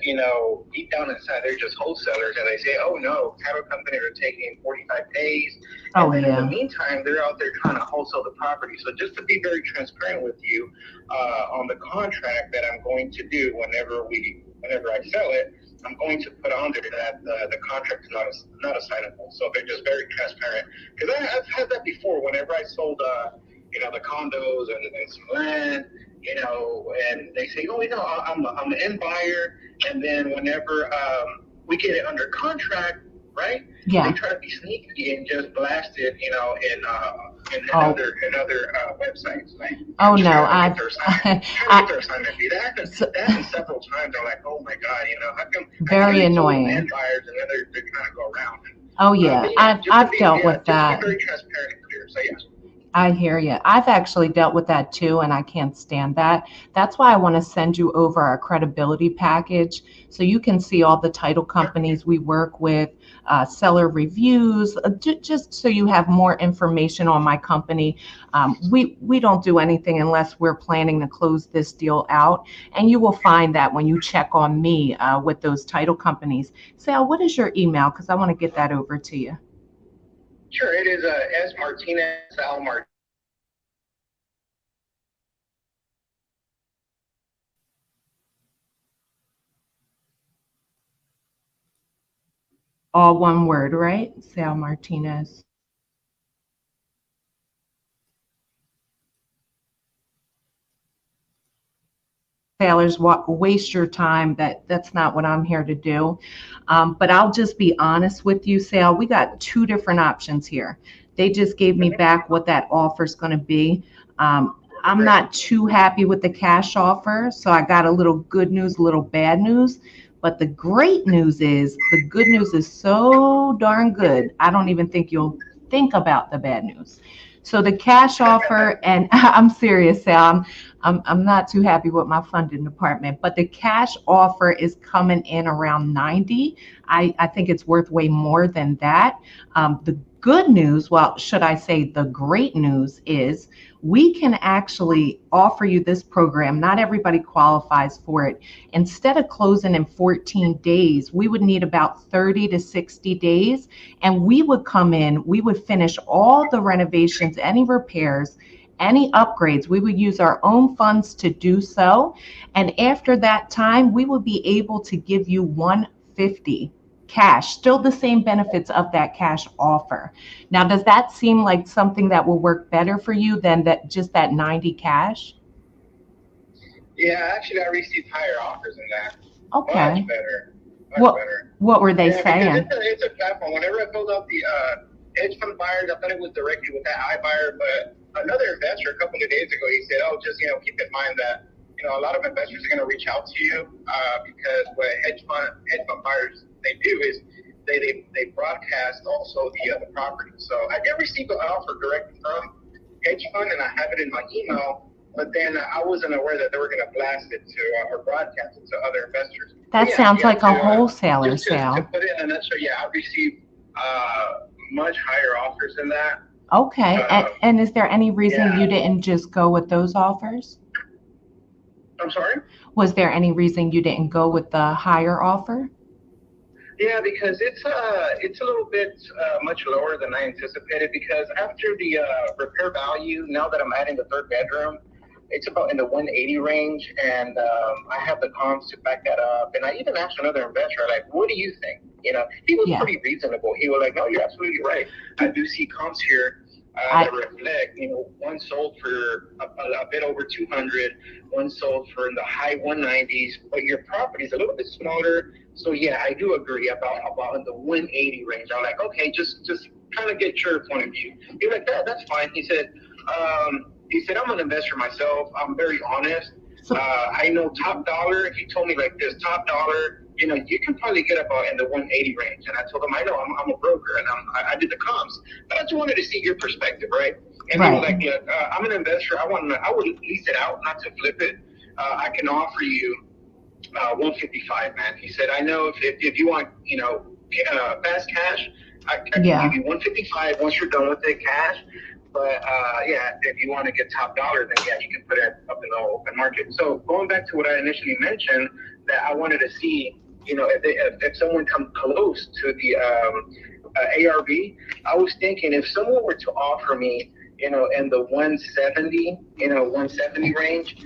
deep down inside they're just wholesalers, and they say, oh no, title companies are taking 45 days. oh And then in yeah, the meantime, they're out there trying to wholesale the property. So just to be very transparent with you, on the contract that I'm going to do whenever I sell it, I'm going to put on there that the contract is not assignable. So they're just very transparent. Because I've had that before. Whenever I sold, the condos and some land, and they say, oh, I'm the end buyer. And then whenever we get it under contract, right? yeah. They try to be sneaky and just blast it, in Oh. other websites. Like, Oh no, trying to get their assignment fee. That happened several times. I'm like, oh my God, how come? Very annoying. End buyers, and then they're trying to go around. Oh yeah, I've dealt with that. Just be very transparent and clear. So yes. I hear you. I've actually dealt with that too, and I can't stand that. That's why I want to send you over our credibility package so you can see all the title companies we work with, seller reviews, just so you have more information on my company. We don't do anything unless we're planning to close this deal out, and you will find that when you check on me with those title companies. Sal, what is your email? Because I want to get that over to you. Sure, it is S Martinez Sal Martinez. All one word, right? Sal Martinez. Sailors waste your time. That's not what I'm here to do. But I'll just be honest with you, Sal. We got two different options here. They just gave me back what that offer is going to be. I'm not too happy with the cash offer, so I got a little good news, a little bad news. But the great news is the good news is so darn good. I don't even think you'll think about the bad news. So the cash offer, and I'm serious, Sal, I'm not too happy with my funding department, but the cash offer is coming in around 90. I think it's worth way more than that. The good news, well, should I say the great news, is we can actually offer you this program. Not everybody qualifies for it. Instead of closing in 14 days, we would need about 30 to 60 days. And we would come in, we would finish all the renovations, any repairs, any upgrades. We would use our own funds to do so. And after that time, we would be able to give you $150 cash, still the same benefits of that cash offer. Now, does that seem like something that will work better for you than that 90 cash? Yeah, actually, I received higher offers than that. Okay. Much better. What were they saying? It's a platform. Whenever I filled out the hedge fund buyers, I thought it was directly with that iBuyer, but another investor a couple of days ago, he said, "Oh, just keep in mind that a lot of investors are going to reach out to you because what hedge fund buyers they do is they broadcast also the property." So I did receive an offer directly from hedge fund, and I have it in my email. But then I wasn't aware that they were going to blast it to or broadcast it to other investors. That sounds like a wholesaler sale. To put it in a nutshell, yeah, I received much higher offers than that. Okay, and is there any reason you didn't just go with those offers? I'm sorry? Was there any reason you didn't go with the higher offer? Yeah, because it's a little bit much lower than I anticipated, because after the repair value, now that I'm adding the third bedroom, it's about in the 180 range, and I have the comps to back that up. And I even asked another investor, like, what do you think? You know, he was pretty reasonable. He was like, no, you're absolutely right. I do see comps here that reflect, you know, one sold for a bit over 200, one sold for in the high 190s, but your property is a little bit smaller. So yeah, I do agree about in the 180 range. I'm like, okay, just kind of get your point of view. He's like, that's fine. He said, I'm an investor myself. I'm very honest. I know top dollar. He told me like this, top dollar, you know, you can probably get about in the 180 range. And I told him, I know, I'm a broker, and I did the comps, but I just wanted to see your perspective, right? And he was like, yeah, I'm an investor. I would lease it out, not to flip it. I can offer you 155, man. He said, I know if you want, you know, fast cash, I can give you 155 once you're done with it, cash. But yeah, if you want to get top dollar, then yeah, you can put it up in the open market. So going back to what I initially mentioned, that I wanted to see, you know, if someone comes close to the ARV, I was thinking if someone were to offer me, you know, in the 170 range,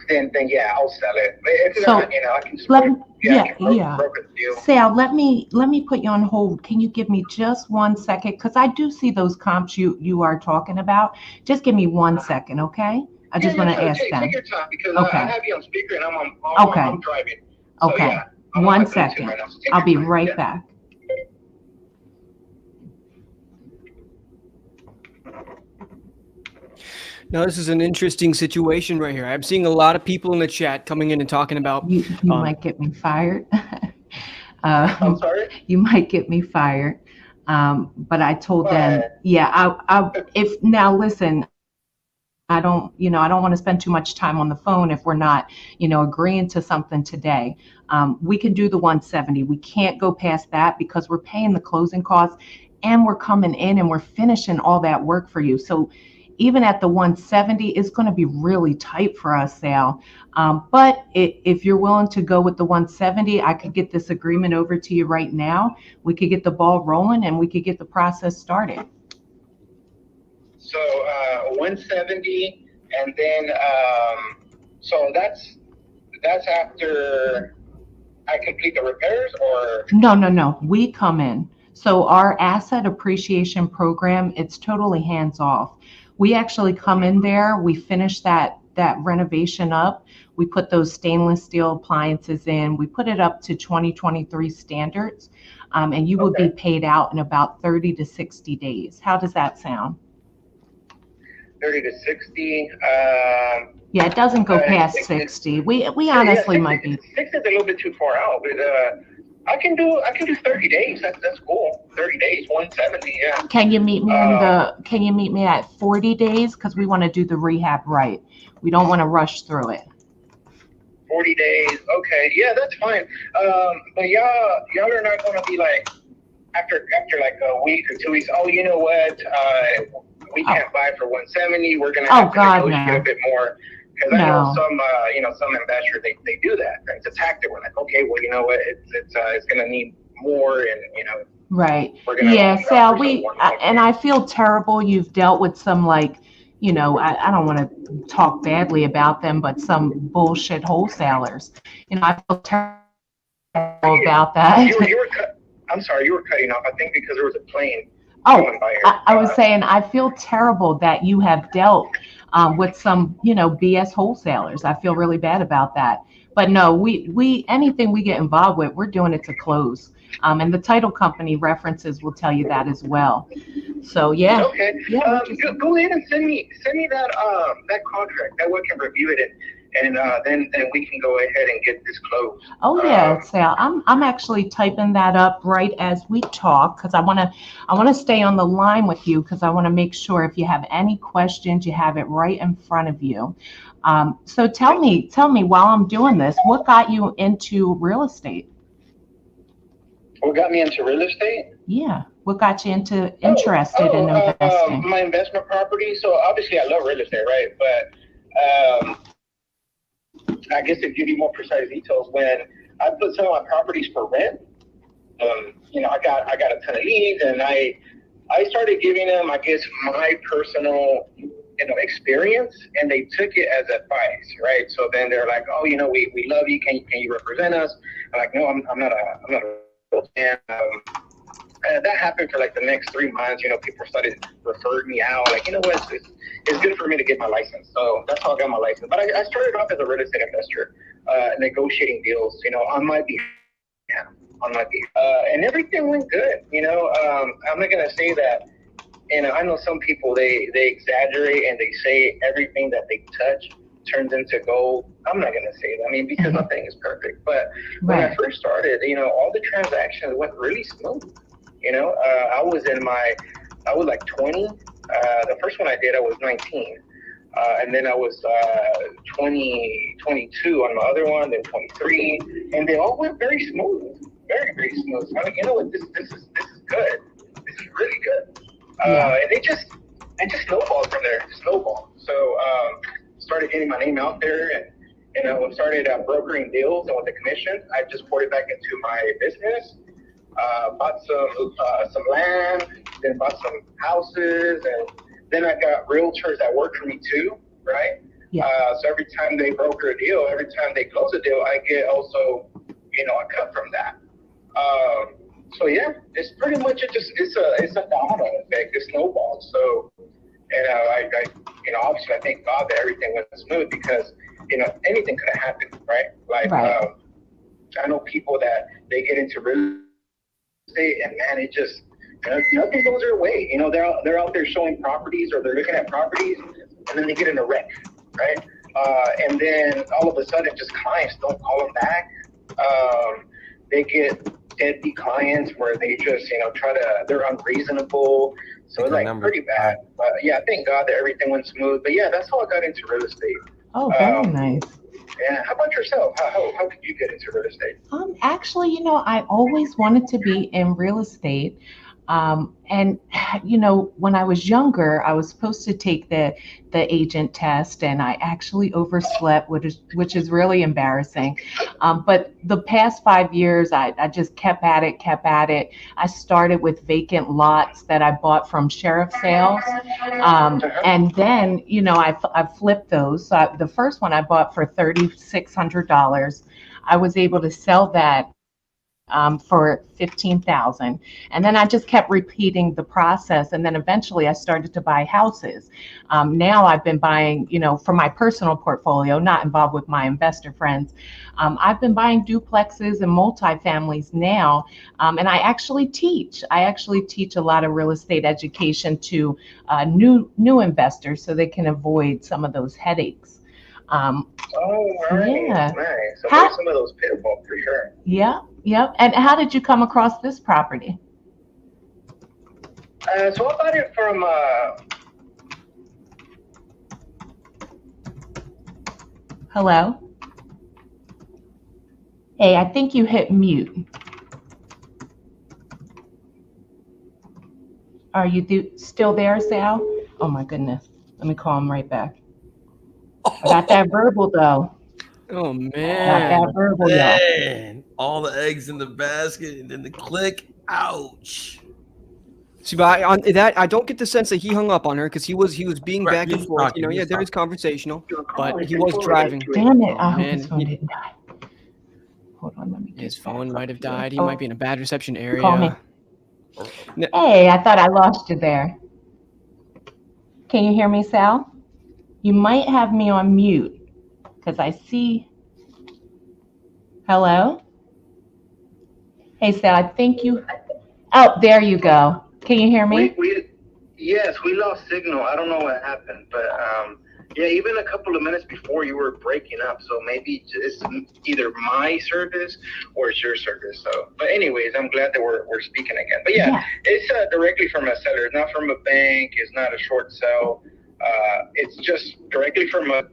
then yeah, I'll sell it. If not, you know, I can broker the deal. Sal, let me put you on hold. Can you give me just 1 second? Because I do see those comps you are talking about. Just give me 1 second, okay? I just want to ask them. Take your time, because I have you on speaker and I'm driving. So, okay. Yeah, 1 second. Right now, so I'll be right back. Now, this is an interesting situation right here. I'm seeing a lot of people in the chat coming in and talking about. You might get me fired. I'm sorry? You might get me fired. But I told them, if now listen, I don't want to spend too much time on the phone if we're not, you know, agreeing to something today. We can do the 170. We can't go past that because we're paying the closing costs and we're coming in and we're finishing all that work for you. So even at the 170, it's going to be really tight for us, Sal. But if you're willing to go with the 170, I could get this agreement over to you right now. We could get the ball rolling and we could get the process started. So 170, and then so that's after I complete the repairs, or no, we come in. So our asset appreciation program, it's totally hands off. We actually come in there, we finish that renovation up, we put those stainless steel appliances in, we put it up to 2023 standards, and you will be paid out in about 30 to 60 days. How does that sound? 30 to 60. Yeah, it doesn't go past 60. We honestly might be. 60 is a little bit too far out, but I can do 30 days. That's cool. 30 days, 170. Yeah. Can you meet me Can you meet me at 40 days? Because we want to do the rehab right. We don't want to rush through it. 40 days. Okay. Yeah, that's fine. But y'all are not going to be like after like a week or 2 weeks. Oh, you know what? We can't buy for 170. We're going to have to negotiate a bit more. Because I know some investors, they do that. It's a tactic. We're like, okay, well, you know what? It's going to need more, and right. Sal, and I feel terrible. You've dealt with some I don't want to talk badly about them, but some bullshit wholesalers. I feel terrible about that. I'm sorry, you were cutting off. I think because there was a plane. I was saying I feel terrible that you have dealt with some, BS wholesalers. I feel really bad about that. But no, we anything we get involved with, we're doing it to close. And the title company references will tell you that as well. So yeah. Okay. Go ahead and send me that contract. That way I can review it and then we can go ahead and get this closed. Oh yeah, Sal. I'm actually typing that up right as we talk because I wanna stay on the line with you because I want to make sure if you have any questions, you have it right in front of you. So tell me while I'm doing this, what got you into real estate? What got me into real estate? Yeah, what got you interested in investing? My investment property. So obviously I love real estate, right? But I guess to give you more precise details, when I put some of my properties for rent, I got a ton of leads, and I started giving them, I guess, my personal, experience, and they took it as advice, right? So then they're like, oh, we love you. Can you represent us? I'm like, no, I'm not a real fan. And that happened for like the next 3 months. People started referring me out. Like, what? It's good for me to get my license. So that's how I got my license. But I started off as a real estate investor, negotiating deals, on my behalf. And everything went good. I'm not gonna say that. I know some people they exaggerate and they say everything that they touch turns into gold. I'm not gonna say that. I mean, because nothing is perfect. But when I first started, all the transactions went really smooth. I was like 20. The first one I did, I was 19. And then I was 22 on the other one, then 23. And they all went very smooth. Very, very smooth. So I'm like, you know what, this is good. This is really good. And it just snowballed from there. Snowballed. So started getting my name out there, and started brokering deals, and with the commission, I just poured it back into my business. Bought some land, then bought some houses, and then I got realtors that work for me too, right? Yeah. So every time they broker a deal, every time they close a deal, I get also, a cut from that. So yeah, it's pretty much it's a domino effect. It snowballs. So, I obviously I thank God that everything went smooth because anything could have happened, right? Like I know people that they get into real estate and man, it just nothing goes their way. They're out there showing properties or they're looking at properties and then they get in a wreck, right? And then all of a sudden just clients don't call them back. They get deadbeat clients where they just, they're unreasonable. So it's like pretty bad. But yeah, thank God that everything went smooth. But yeah, that's how I got into real estate. Oh, very nice. Yeah. How about yourself? How did you get into real estate? Actually, I always wanted to be in real estate. And when I was younger, I was supposed to take the agent test, and I actually overslept, which is really embarrassing. But the past 5 years, I just kept at it. I started with vacant lots that I bought from sheriff sales, and then I flipped those. So the first one I bought for $3,600. I was able to sell that for $15,000, and then I just kept repeating the process, and then eventually I started to buy houses. Now I've been buying, for my personal portfolio, not involved with my investor friends. I've been buying duplexes and multifamilies now, and I actually teach a lot of real estate education to new investors so they can avoid some of those headaches. Nice. Yeah. Nice. So there's some of those pitfalls for sure. Yeah. Yep. And how did you come across this property? So I bought it from Hello? Hey, I think you hit mute. Are you still there, Sal? Oh my goodness. Let me call him right back. I got that verbal though. Oh man. Got that verbal, Man. All the eggs in the basket and then the click. Ouch. See, but on that, I don't get the sense that he hung up on her because he was being back and forth. Talking, There is conversational, but he was driving. Damn it! I hope his phone didn't die. Hold on, let me. His phone might have died. He might be in a bad reception area. Call me. Hey, I thought I lost you there. Can you hear me, Sal? You might have me on mute because I see. Hello? Hey, Sal, I think you. Oh, there you go. Can you hear me? Yes, we lost signal. I don't know what happened, but Yeah, even a couple of minutes before you were breaking up. So maybe it's either my service or it's your service. So, but anyways, I'm glad that we're speaking again. But yeah, it's directly from a seller. It's not from a bank. It's not a short sell. It's just directly from a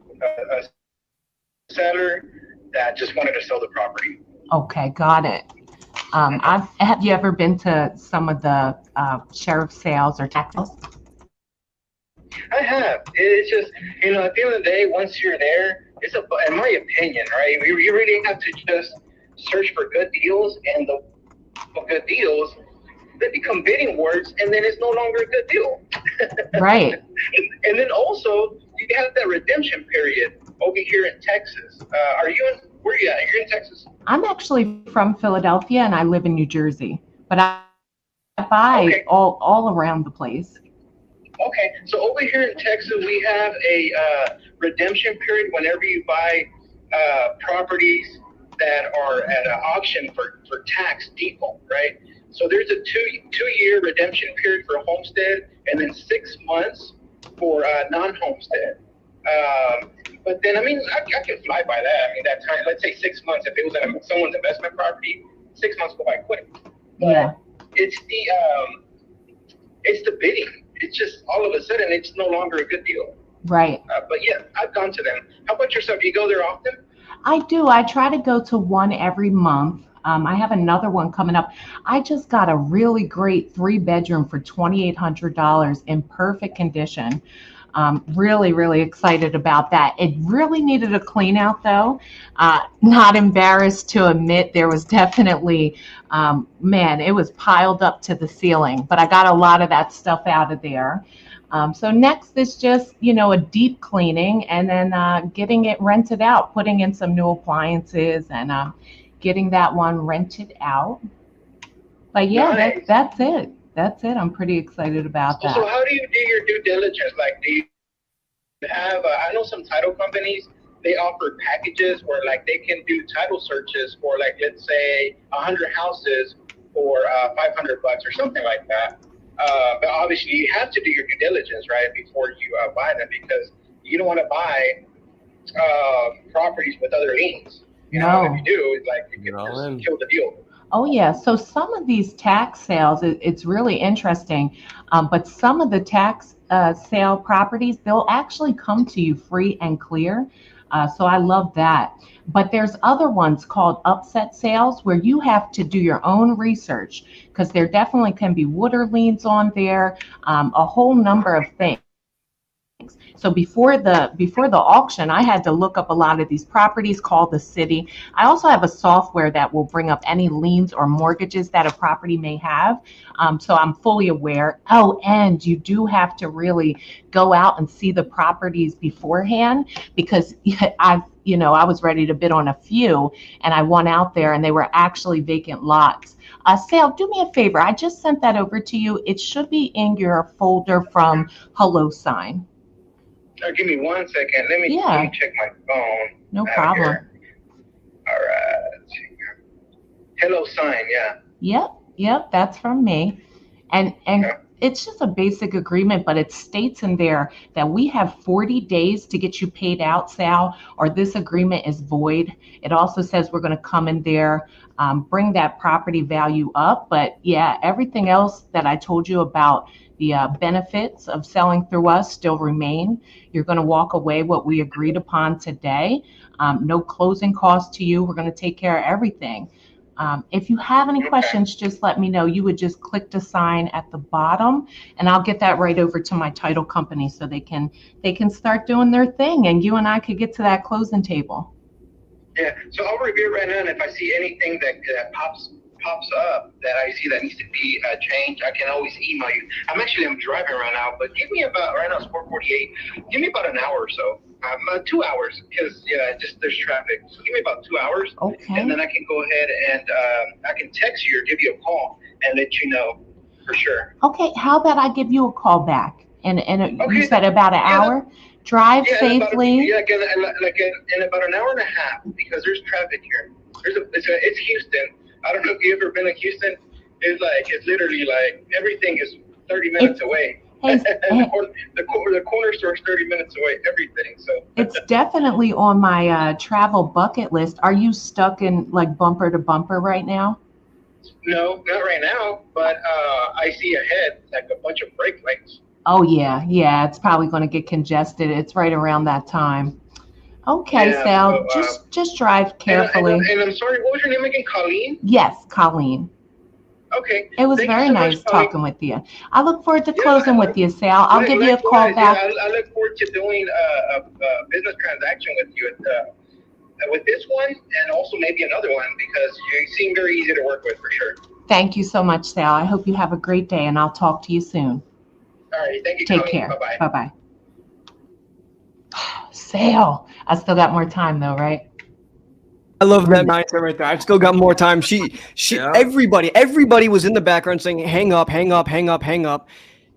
seller that just wanted to sell the property. Okay, got it. Have you ever been to some of the sheriff sales or tax sales? I have. It's just, at the end of the day, once you're there, in my opinion, right? You really have to just search for good deals, and the good deals, they become bidding words, and then it's no longer a good deal. Right. And then also, you have that redemption period over here in Texas. Where are you at? You're in Texas? I'm actually from Philadelphia, and I live in New Jersey, but I buy all around the place. Okay, so over here in Texas, we have a redemption period whenever you buy properties that are at an auction for tax default, right? So there's a two-year redemption period for homestead, and then 6 months for non-homestead. But then, I can fly by that. I mean, that time, let's say 6 months. If it was someone's investment property, 6 months go by quick. But it's the bidding. It's just all of a sudden it's no longer a good deal. Right. But yeah, I've gone to them. How about yourself? Do you go there often? I do. I try to go to one every month. I have another one coming up. I just got a really great 3-bedroom for $2,800 in perfect condition. Really, really excited about that. It really needed a clean out though. Not embarrassed to admit there was definitely, it was piled up to the ceiling, but I got a lot of that stuff out of there. So next is just, a deep cleaning, and then getting it rented out, putting in some new appliances, and getting that one rented out. But yeah, nice. That's it. That's it. I'm pretty excited about that. So how do you do your due diligence? Like, do you have, I know some title companies, they offer packages where like they can do title searches for like, let's say 100 houses for $500 or something like that. But obviously you have to do your due diligence, right, before you buy them, because you don't want to buy properties with other liens. If you do, it's like you can just kill the deal. Oh yeah, so some of these tax sales, it's really interesting, but some of the tax sale properties, they'll actually come to you free and clear. So I love that. But there's other ones called upset sales where you have to do your own research, because there definitely can be water liens on there, a whole number of things. So before the auction, I had to look up a lot of these properties, call the city. I also have a software that will bring up any liens or mortgages that a property may have. So I'm fully aware. Oh, and you do have to really go out and see the properties beforehand, because I was ready to bid on a few, and I went out there and they were actually vacant lots. Sal, do me a favor. I just sent that over to you. It should be in your folder from Wholesaling. Give me 1 second. Let me check my phone. No problem. Here. All right. Hello sign, yeah. Yep, that's from me. And it's just a basic agreement, but it states in there that we have 40 days to get you paid out, Sal, or this agreement is void. It also says we're going to come in there, bring that property value up. But yeah, everything else that I told you about the benefits of selling through us still remain. You're going to walk away what we agreed upon today. No closing costs to you. We're going to take care of everything. If you have any questions, just let me know. You would just click to sign at the bottom, and I'll get that right over to my title company so they can start doing their thing, and you and I could get to that closing table. Yeah, so I'll review right now, and if I see anything that pops up that I see that needs to be changed, I can always email you. I'm driving right now, but give me about, right now it's 4:48, give me about an hour or so. 2 hours, because there's traffic. So give me about 2 hours, okay, and then I can go ahead and I can text you or give you a call and let you know for sure. Okay, how about I give you a call back? And you said about an hour? Drive safely. Like in about an hour and a half, because there's traffic here. It's Houston. I don't know if you've ever been to Houston. It's literally like everything is 30 minutes away. Hey, the corner store is 30 minutes away, everything. So it's definitely on my travel bucket list. Are you stuck in like bumper to bumper right now? no, not right now, but I see ahead like a bunch of brake lights. Oh yeah, yeah. It's probably going to get congested. It's right around that time. Okay, Yeah, Sal, so, just drive and carefully. I'm sorry, what was your name again? Colleen? Yes, Colleen. Okay. It was Thank you very so nice much, Colleen. talking with you. I look forward to closing with you, Sal. I'll give you a call Likewise, back. I look forward to doing a business transaction with you with this one and also maybe another one because you seem very easy to work with for sure. Thank you so much, Sal. I hope you have a great day, and I'll talk to you soon. All right. Thank you, Take Colleen. care. Bye-bye. Bye-bye. Sal, I still got more time though, right? I love that mindset right there. I've still got more time. Everybody was in the background saying, hang up, hang up, hang up, hang up.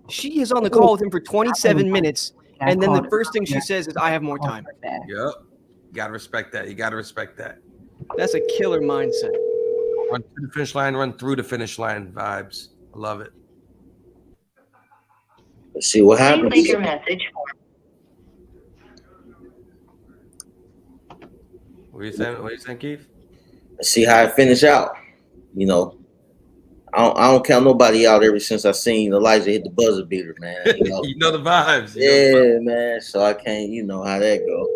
She is on the call with him for 27 minutes. And then the first thing she says is, I have more time. Yep. You gotta respect that. You gotta respect that. That's a killer mindset. Run to the finish line, run through the finish line vibes. I love it. Let's see what happens. Please leave your message for. What are you saying, Keith? Let's see how I finish out. You know, I don't count nobody out ever since I seen Elijah hit the buzzer beater, man. You know, You know the vibes. Yeah, man. So I can't, you know how that go.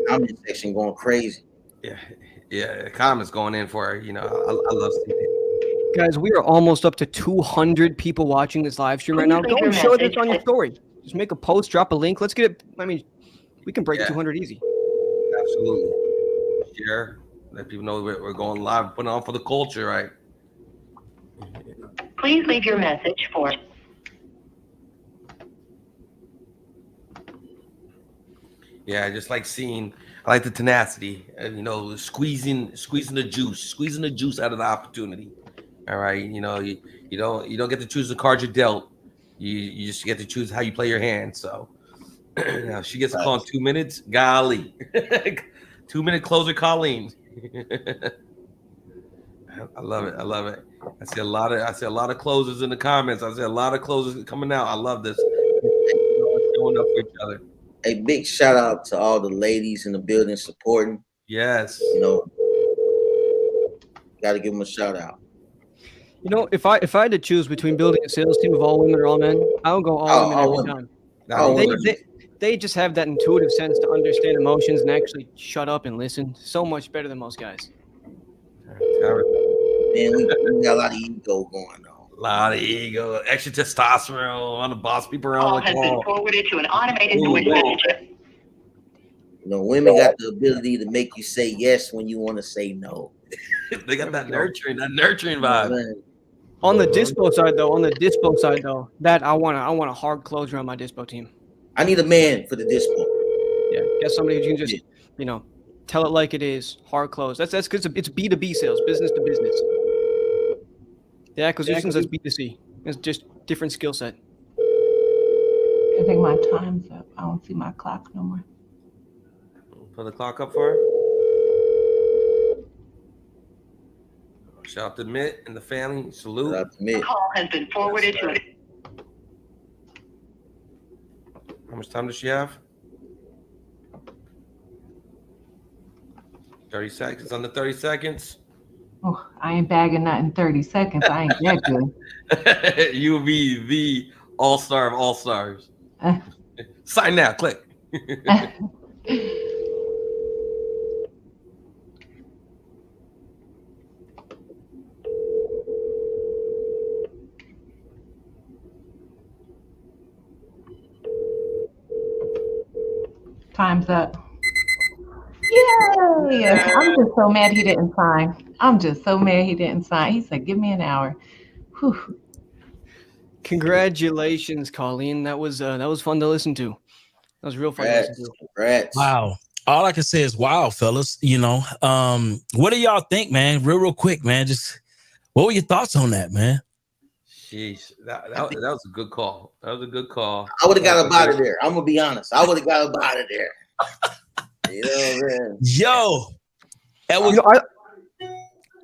Comment section going crazy. Yeah. The comments going in for it. You know, I love seeing it. Guys, we are almost up to 200 people watching this live stream right now. Go and show this on your story. Just make a post, drop a link. Let's get it. I mean, we can break 200 easy. Absolutely. Share. Let people know we're going live, putting on for the culture, right? Please leave your message for. Yeah, I just like seeing. I like the tenacity, and you know, squeezing the juice out of the opportunity. All right, you know, you don't get to choose the cards you're dealt. You just get to choose how you play your hand. So now she gets a call in 2 minutes. Golly, 2 minute closer, Colleen. I love it. I see a lot of closers in the comments. I see a lot of closers coming out. I love this. Showing up for each other. A big shout out to all the ladies in the building supporting. Yes. You know, got to give them a shout out. You know, if I had to choose between building a sales team of all women or all men, I would go all women every time. They just have that intuitive sense to understand emotions and actually shut up and listen. So much better than most guys. Man, we got a lot of ego going on. A lot of ego, extra testosterone on the boss people are on the Has been call. forwarded to an automated voice messenger. You know, women got the ability to make you say yes when you want to say no. They got that nurturing vibe. Man. On the dispo side though, that I want a hard closer on my dispo team. I need a man for the dispo. Yeah, get somebody who can just, you know, tell it like it is, hard close. That's because it's B2B sales, business to business. The acquisitions, that's B2C. It's just different skill set. I think my time's up. I don't see my clock no more. Put the clock up for her. Shout out to Mitt and the family. Salute. Shout out to Mitt. Call has been forwarded to an. How much time does she have? 30 seconds. Under 30 seconds. Oh, I ain't bagging that in 30 seconds. I ain't that good. You will be the all-star of all-stars. Sign now. Click. Time's up. Yay! I'm just so mad he didn't sign. He said, give me an hour. Whew. Congratulations, Colleen. That was fun to listen to. That was real fun to listen to. Congrats. Wow. All I can say is wow, fellas. You know, what do y'all think, man? Real quick, man. Just what were your thoughts on that, man? Jeez, that was a good call. That was a good call. I would have got up out of there. I'm gonna be honest. I would have got up out of there. You know what I'm saying? Yo, that was.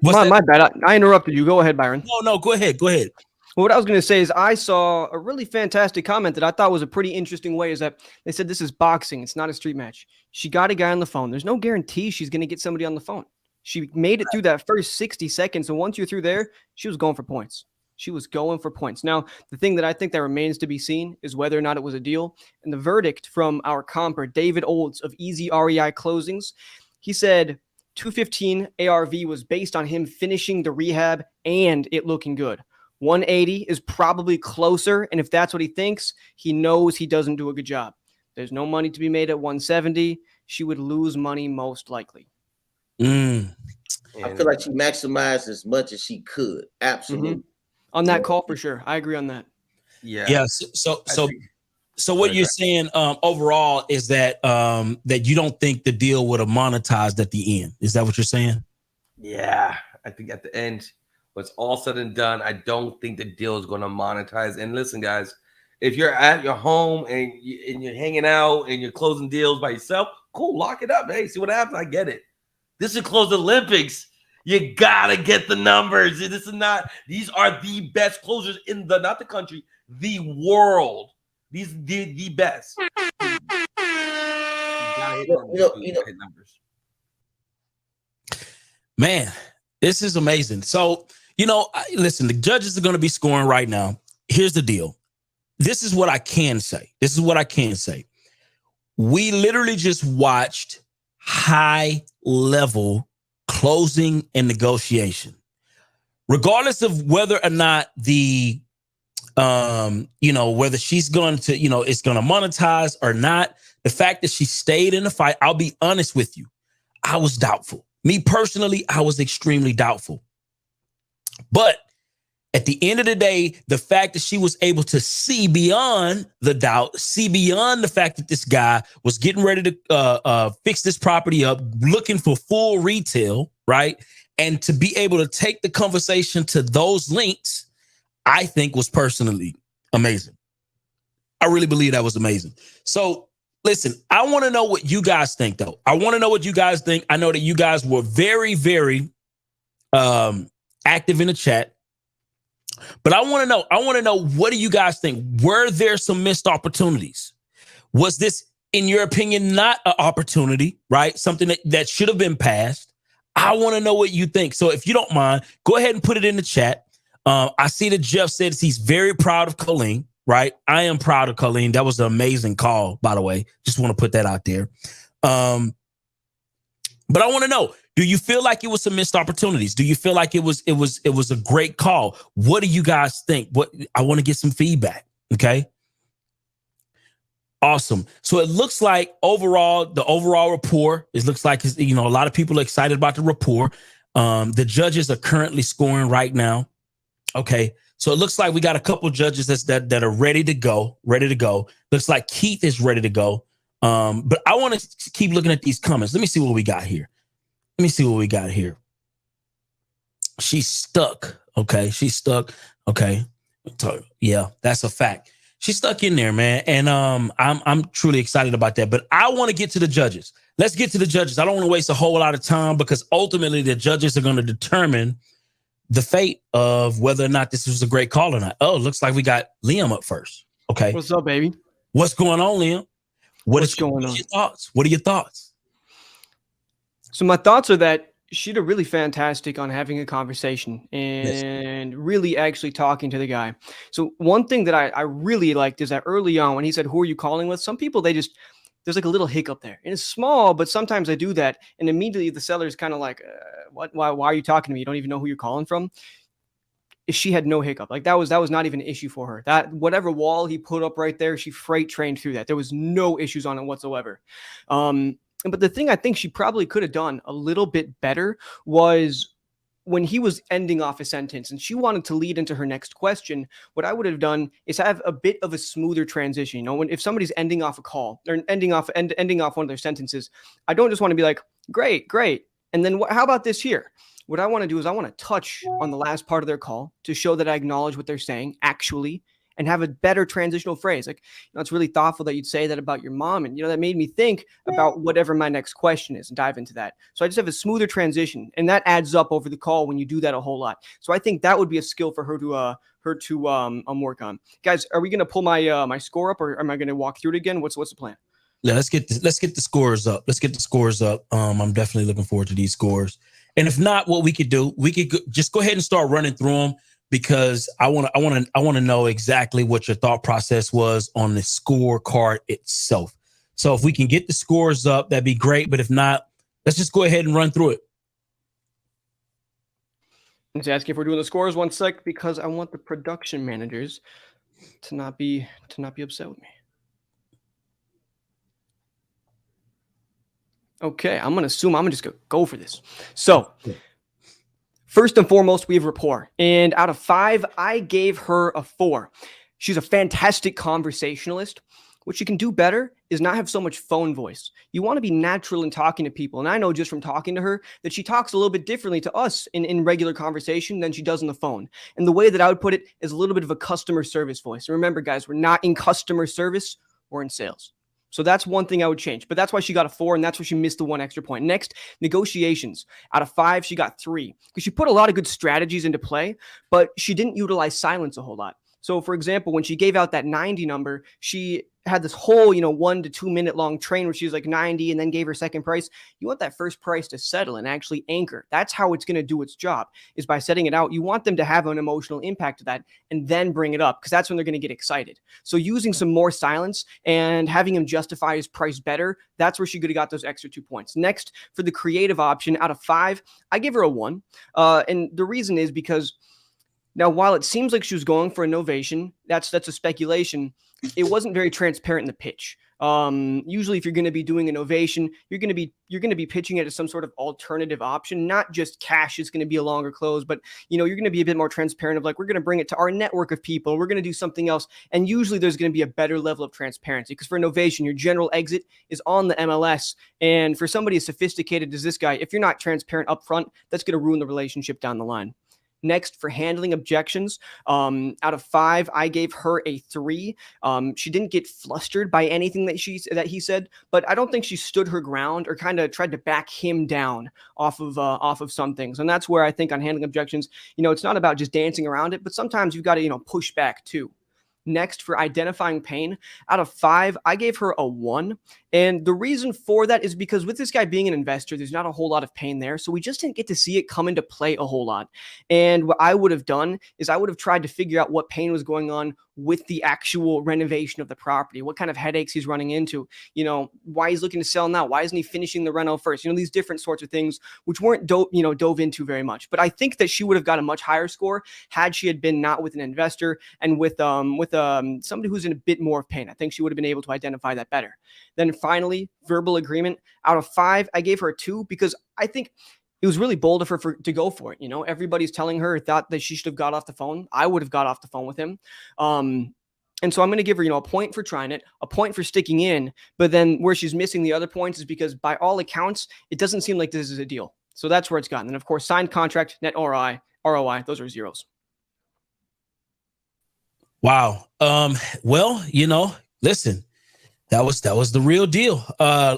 My bad. I interrupted you. Go ahead, Byron. No, go ahead. Go ahead. Well, what I was going to say is I saw a really fantastic comment that I thought was a pretty interesting way is that they said this is boxing. It's not a street match. She got a guy on the phone. There's no guarantee she's going to get somebody on the phone. She made it through that first 60 seconds. And once you're through there, she was going for points. She was going for points. Now, the thing that I think that remains to be seen is whether or not it was a deal. And the verdict from our comper, David Olds of Easy REI Closings, he said 215 ARV was based on him finishing the rehab and it looking good. 180 is probably closer, and if that's what he thinks, he knows he doesn't do a good job. There's no money to be made at 170. She would lose money most likely. I feel like she maximized as much as she could. Absolutely. Mm-hmm. On that call, for sure. I agree on that. Yeah. So what you're saying overall is that that you don't think the deal would have monetized at the end. Is that what you're saying? Yeah, I think at the end, when it's all said and done, I don't think the deal is going to monetize. And listen, guys, if you're at your home and you're hanging out and you're closing deals by yourself, cool, lock it up. Hey, see what happens. I get it. This is close the Olympics. You gotta get the numbers. These are the best closers in not the country, the world. These the best. Numbers. Man, this is amazing. So, listen, the judges are going to be scoring right now. Here's the deal. This is what I can say. We literally just watched high level closing and negotiation. Regardless of whether or not whether she's going to, it's going to monetize or not, the fact that she stayed in the fight, I'll be honest with you, I was doubtful. Me personally, I was extremely doubtful. But at the end of the day, the fact that she was able to see beyond the doubt, see beyond the fact that this guy was getting ready to fix this property up, looking for full retail, right? And to be able to take the conversation to those links, I think was personally amazing. I really believe that was amazing. So listen, I want to know what you guys think, though. I want to know what you guys think. I know that you guys were very, very active in the chat. But I want to know, what do you guys think? Were there some missed opportunities? Was this, in your opinion, not an opportunity, right? Something that should have been passed. I want to know what you think. So if you don't mind, go ahead and put it in the chat. I see that Jeff says he's very proud of Colleen, right? I am proud of Colleen. That was an amazing call, by the way. Just want to put that out there. But I want to know, do you feel like it was some missed opportunities? Do you feel like it was a great call? What do you guys think? I want to get some feedback. Okay. Awesome. So it looks like the overall rapport, it looks like, a lot of people are excited about the rapport. The judges are currently scoring right now. Okay. So it looks like we got a couple judges that are ready to go. Looks like Keith is ready to go. But I want to keep looking at these comments. Let me see what we got here. She's stuck. Okay. She's stuck. Okay. Yeah, that's a fact. She's stuck in there, man. And I'm truly excited about that. But I want to get to the judges. Let's get to the judges. I don't want to waste a whole lot of time because ultimately the judges are going to determine the fate of whether or not this was a great call or not. Oh, looks like we got Liam up first. Okay. What's up, baby? What's going on, Liam? What's going on? Your thoughts? What are your thoughts? So my thoughts are that she did really fantastic on having a conversation and really actually talking to the guy. So one thing that I really liked is that early on when he said, "Who are you calling with?" Some people, there's like a little hiccup there. And it's small, but sometimes I do that. And immediately the seller is kind of like, why are you talking to me? You don't even know who you're calling from. She had no hiccup. Like that was not even an issue for her. That whatever wall he put up right there, she freight trained through that. There was no issues on it whatsoever. But the thing I think she probably could have done a little bit better was when he was ending off a sentence and she wanted to lead into her next question, what I would have done is have a bit of a smoother transition. If somebody's ending off a call or ending off one of their sentences, I don't just want to be like, great. And then how about this here? What I want to do is I want to touch on the last part of their call to show that I acknowledge what they're saying actually. and have a better transitional phrase. Like, it's really thoughtful that you'd say that about your mom. And, that made me think about whatever my next question is and dive into that. So I just have a smoother transition, and that adds up over the call when you do that a whole lot. So I think that would be a skill for her to work on. Guys, are we going to pull my my score up, or am I going to walk through it again? What's the plan? Yeah, let's get the scores up. Let's get the scores up. I'm definitely looking forward to these scores. And if not, what we could do, just go ahead and start running through them, because I want to know exactly what your thought process was on the scorecard itself. So if we can get the scores up, that'd be great. But if not, let's just go ahead and run through it. Let's ask if we're doing the scores 1 sec, because I want the production managers to not be upset with me. Okay, I'm going to assume I'm just going to go for this. So, first and foremost, we have rapport. And out of 5, I gave her a 4. She's a fantastic conversationalist. What she can do better is not have so much phone voice. You want to be natural in talking to people. And I know just from talking to her that she talks a little bit differently to us in regular conversation than she does on the phone. And the way that I would put it is a little bit of a customer service voice. And remember, guys, we're not in customer service, we're in sales. So that's one thing I would change. But that's why she got a 4, and that's why she missed the 1 extra point. Next, negotiations. Out of 5, she got 3. Because she put a lot of good strategies into play, but she didn't utilize silence a whole lot. So, for example, when she gave out that 90 number, she had this whole, 1 to 2 minute long train where she was like 90 and then gave her second price. You want that first price to settle and actually anchor. That's how it's going to do its job, is by setting it out. You want them to have an emotional impact to that and then bring it up, because that's when they're going to get excited. So using some more silence and having him justify his price better, that's where she could have got those extra 2 points. Next, for the creative option, out of 5, I give her a 1. And the reason is because now, while it seems like she was going for innovation, that's a speculation. It wasn't very transparent in the pitch. Usually, if you're going to be doing innovation, you're going to be pitching it as some sort of alternative option, not just cash is going to be a longer close, but you're going to be a bit more transparent of like, we're going to bring it to our network of people. We're going to do something else, and usually there's going to be a better level of transparency, because for innovation, your general exit is on the MLS, and for somebody as sophisticated as this guy, if you're not transparent up front, that's going to ruin the relationship down the line. Next, for handling objections, out of 5, I gave her a 3. She didn't get flustered by anything that he said, but I don't think she stood her ground or kind of tried to back him down off of some things. And that's where I think on handling objections, it's not about just dancing around it, but sometimes you've got to, push back too. Next, for identifying pain, out of 5, I gave her a 1. And the reason for that is because with this guy being an investor, there's not a whole lot of pain there. So we just didn't get to see it come into play a whole lot. And what I would have done is I would have tried to figure out what pain was going on with the actual renovation of the property, what kind of headaches he's running into, why he's looking to sell now, why isn't he finishing the reno first, these different sorts of things, which weren't dove into very much. But I think that she would have got a much higher score had she had been not with an investor and with somebody who's in a bit more of pain. I think she would have been able to identify that better. Then finally, verbal agreement. Out of 5, I gave her a 2, because I think it was really bold of her to go for it. Everybody's telling her thought that she should have got off the phone. I would have got off the phone with him. And so I'm going to give her, a point for trying it, a point for sticking in. But then where she's missing the other points is because by all accounts, it doesn't seem like this is a deal. So that's where it's gotten. And of course, signed contract, net ROI, those are zeros. Wow. Well, listen, that was the real deal.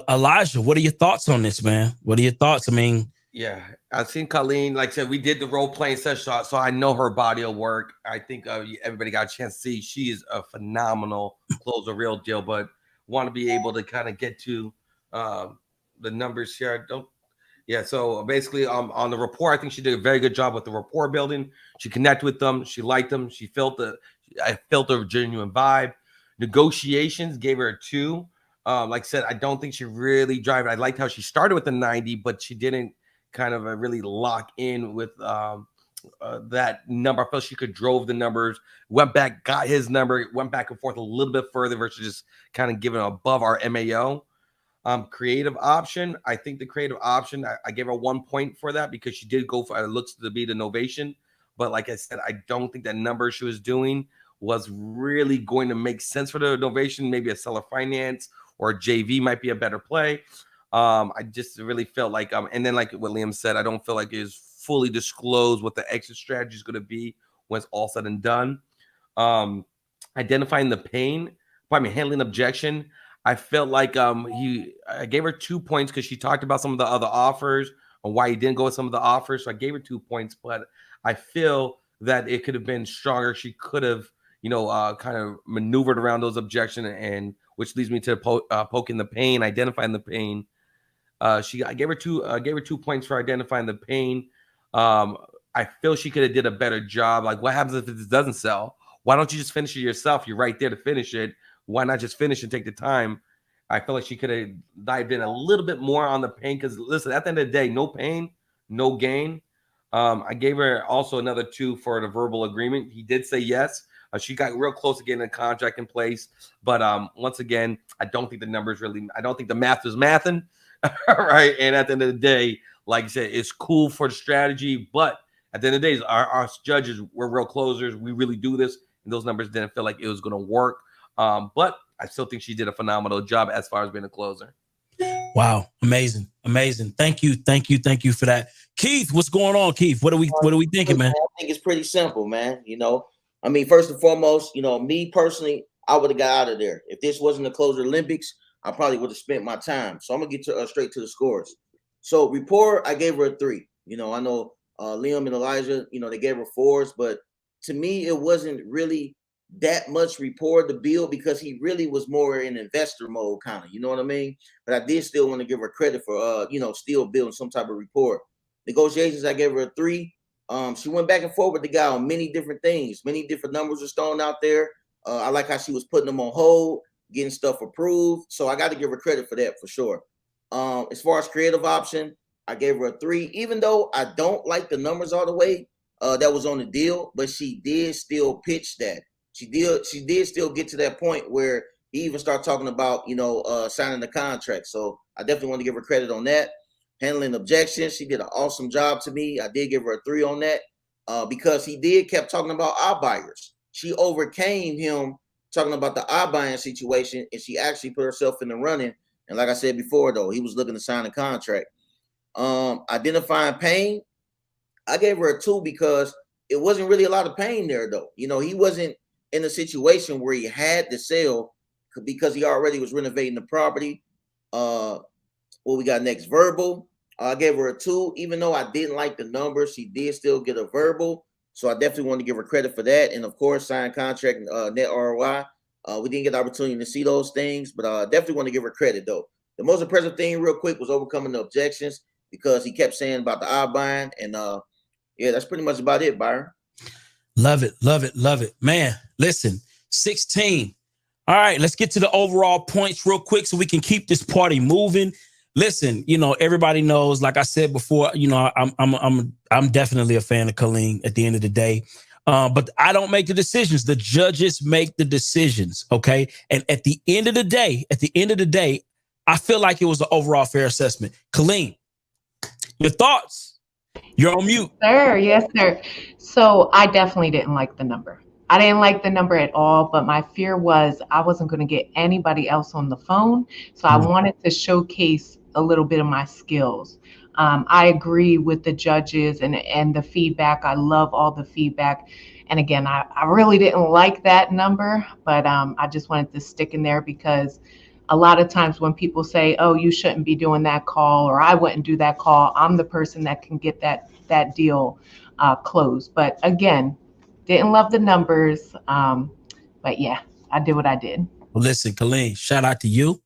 Elijah, what are your thoughts on this, man? What are your thoughts? I mean, yeah, I've seen Colleen. Like I said, we did the role playing session, so I know her body of work. I think everybody got a chance to see she is a phenomenal closer, real deal. But want to be able to kind of get to the numbers here. So basically, on the rapport, I think she did a very good job with the rapport building. She connected with them. She liked them. I felt a genuine vibe. Negotiations, gave her a 2. Like I said, I don't think she really drive it. I liked how she started with the 90, but she didn't kind of really lock in with that number. I felt she could drove the numbers, went back, got his number, went back and forth a little bit further versus just kind of giving above our MAO. Creative option. I think the creative option, I gave her 1 point for that because she did go for it looks to be the innovation. But like I said, I don't think that number she was doing was really going to make sense for the innovation. Maybe a seller finance or a JV might be a better play. I just really felt like, and then like what Liam said, I don't feel like it's fully disclosed what the exit strategy is going to be when it's all said and done. identifying the pain, handling objection. I felt like I gave her 2 points because she talked about some of the other offers and why he didn't go with some of the offers. So I gave her 2 points, but I feel that it could have been stronger. She could have, kind of maneuvered around those objections, and which leads me to poking the pain, identifying the pain. I gave her 2 points for identifying the pain. I feel she could have did a better job. Like, what happens if it doesn't sell? Why don't you just finish it yourself? You're right there to finish it. Why not just finish and take the time? I feel like she could have dived in a little bit more on the pain because, listen, at the end of the day, no pain, no gain. I gave her also another 2 for the verbal agreement. He did say yes. She got real close to getting a contract in place. But once again, I don't think the numbers I don't think the math is mathing. Right. And at the end of the day, like I said, it's cool for the strategy. But at the end of the day, our judges, we're real closers. We really do this. And those numbers didn't feel like it was going to work. But I still think she did a phenomenal job as far as being a closer. Wow. Amazing. Thank you for that. Keith, what's going on, Keith? What are we thinking, man? I think it's pretty simple, man. First and foremost, me personally, I would have got out of there. If this wasn't the Closer Olympics, I probably would have spent my time. So I'm gonna get straight to the scores. So rapport, I gave her a 3. I know Liam and Elijah, they gave her 4s, but to me, it wasn't really that much rapport to build because he really was more in investor mode, kind of, you know what I mean? But I did still want to give her credit for, still building some type of rapport. Negotiations, I gave her a 3. She went back and forth with the guy on many different things. Many different numbers were thrown out there. I like how she was putting them on hold, getting stuff approved. So I got to give her credit for that for sure. As far as creative option, I gave her a 3, even though I don't like the numbers all the way that was on the deal, but she did still pitch that. She did still get to that point where he even started talking about, signing the contract. So I definitely want to give her credit on that. Handling objections, she did an awesome job to me. I did give her a 3 on that because he kept talking about iBuyers. She overcame him talking about the iBuying situation, and she actually put herself in the running. And like I said before, though, he was looking to sign a contract. Identifying pain, I gave her a 2 because it wasn't really a lot of pain there, though. He wasn't in a situation where he had to sell because he already was renovating the property. What we got next? Verbal. I gave her a 2, even though I didn't like the numbers. She did still get a verbal, so I definitely want to give her credit for that. And of course, signed contract, net ROI. We didn't get the opportunity to see those things, but I definitely want to give her credit though. The most impressive thing, real quick, was overcoming the objections because he kept saying about the iBuying, and yeah, that's pretty much about it, Byron. Love it, man. Listen, 16. All right, let's get to the overall points real quick so we can keep this party moving. Listen, everybody knows, like I said before, I'm definitely a fan of Colleen at the end of the day. But I don't make the decisions. The judges make the decisions. Okay. And at the end of the day, I feel like it was an overall fair assessment. Colleen, your thoughts? You're on mute. Yes, sir. So I definitely didn't like the number. I didn't like the number at all, but my fear was I wasn't going to get anybody else on the phone. So I wanted to showcase a little bit of my skills. I agree with the judges and the feedback. I love all the feedback. And again, I really didn't like that number, but I just wanted to stick in there because a lot of times when people say, oh, you shouldn't be doing that call, or I wouldn't do that call, I'm the person that can get that deal closed. But again, didn't love the numbers. But yeah, I did what I did. Well, listen, Colleen, shout out to you.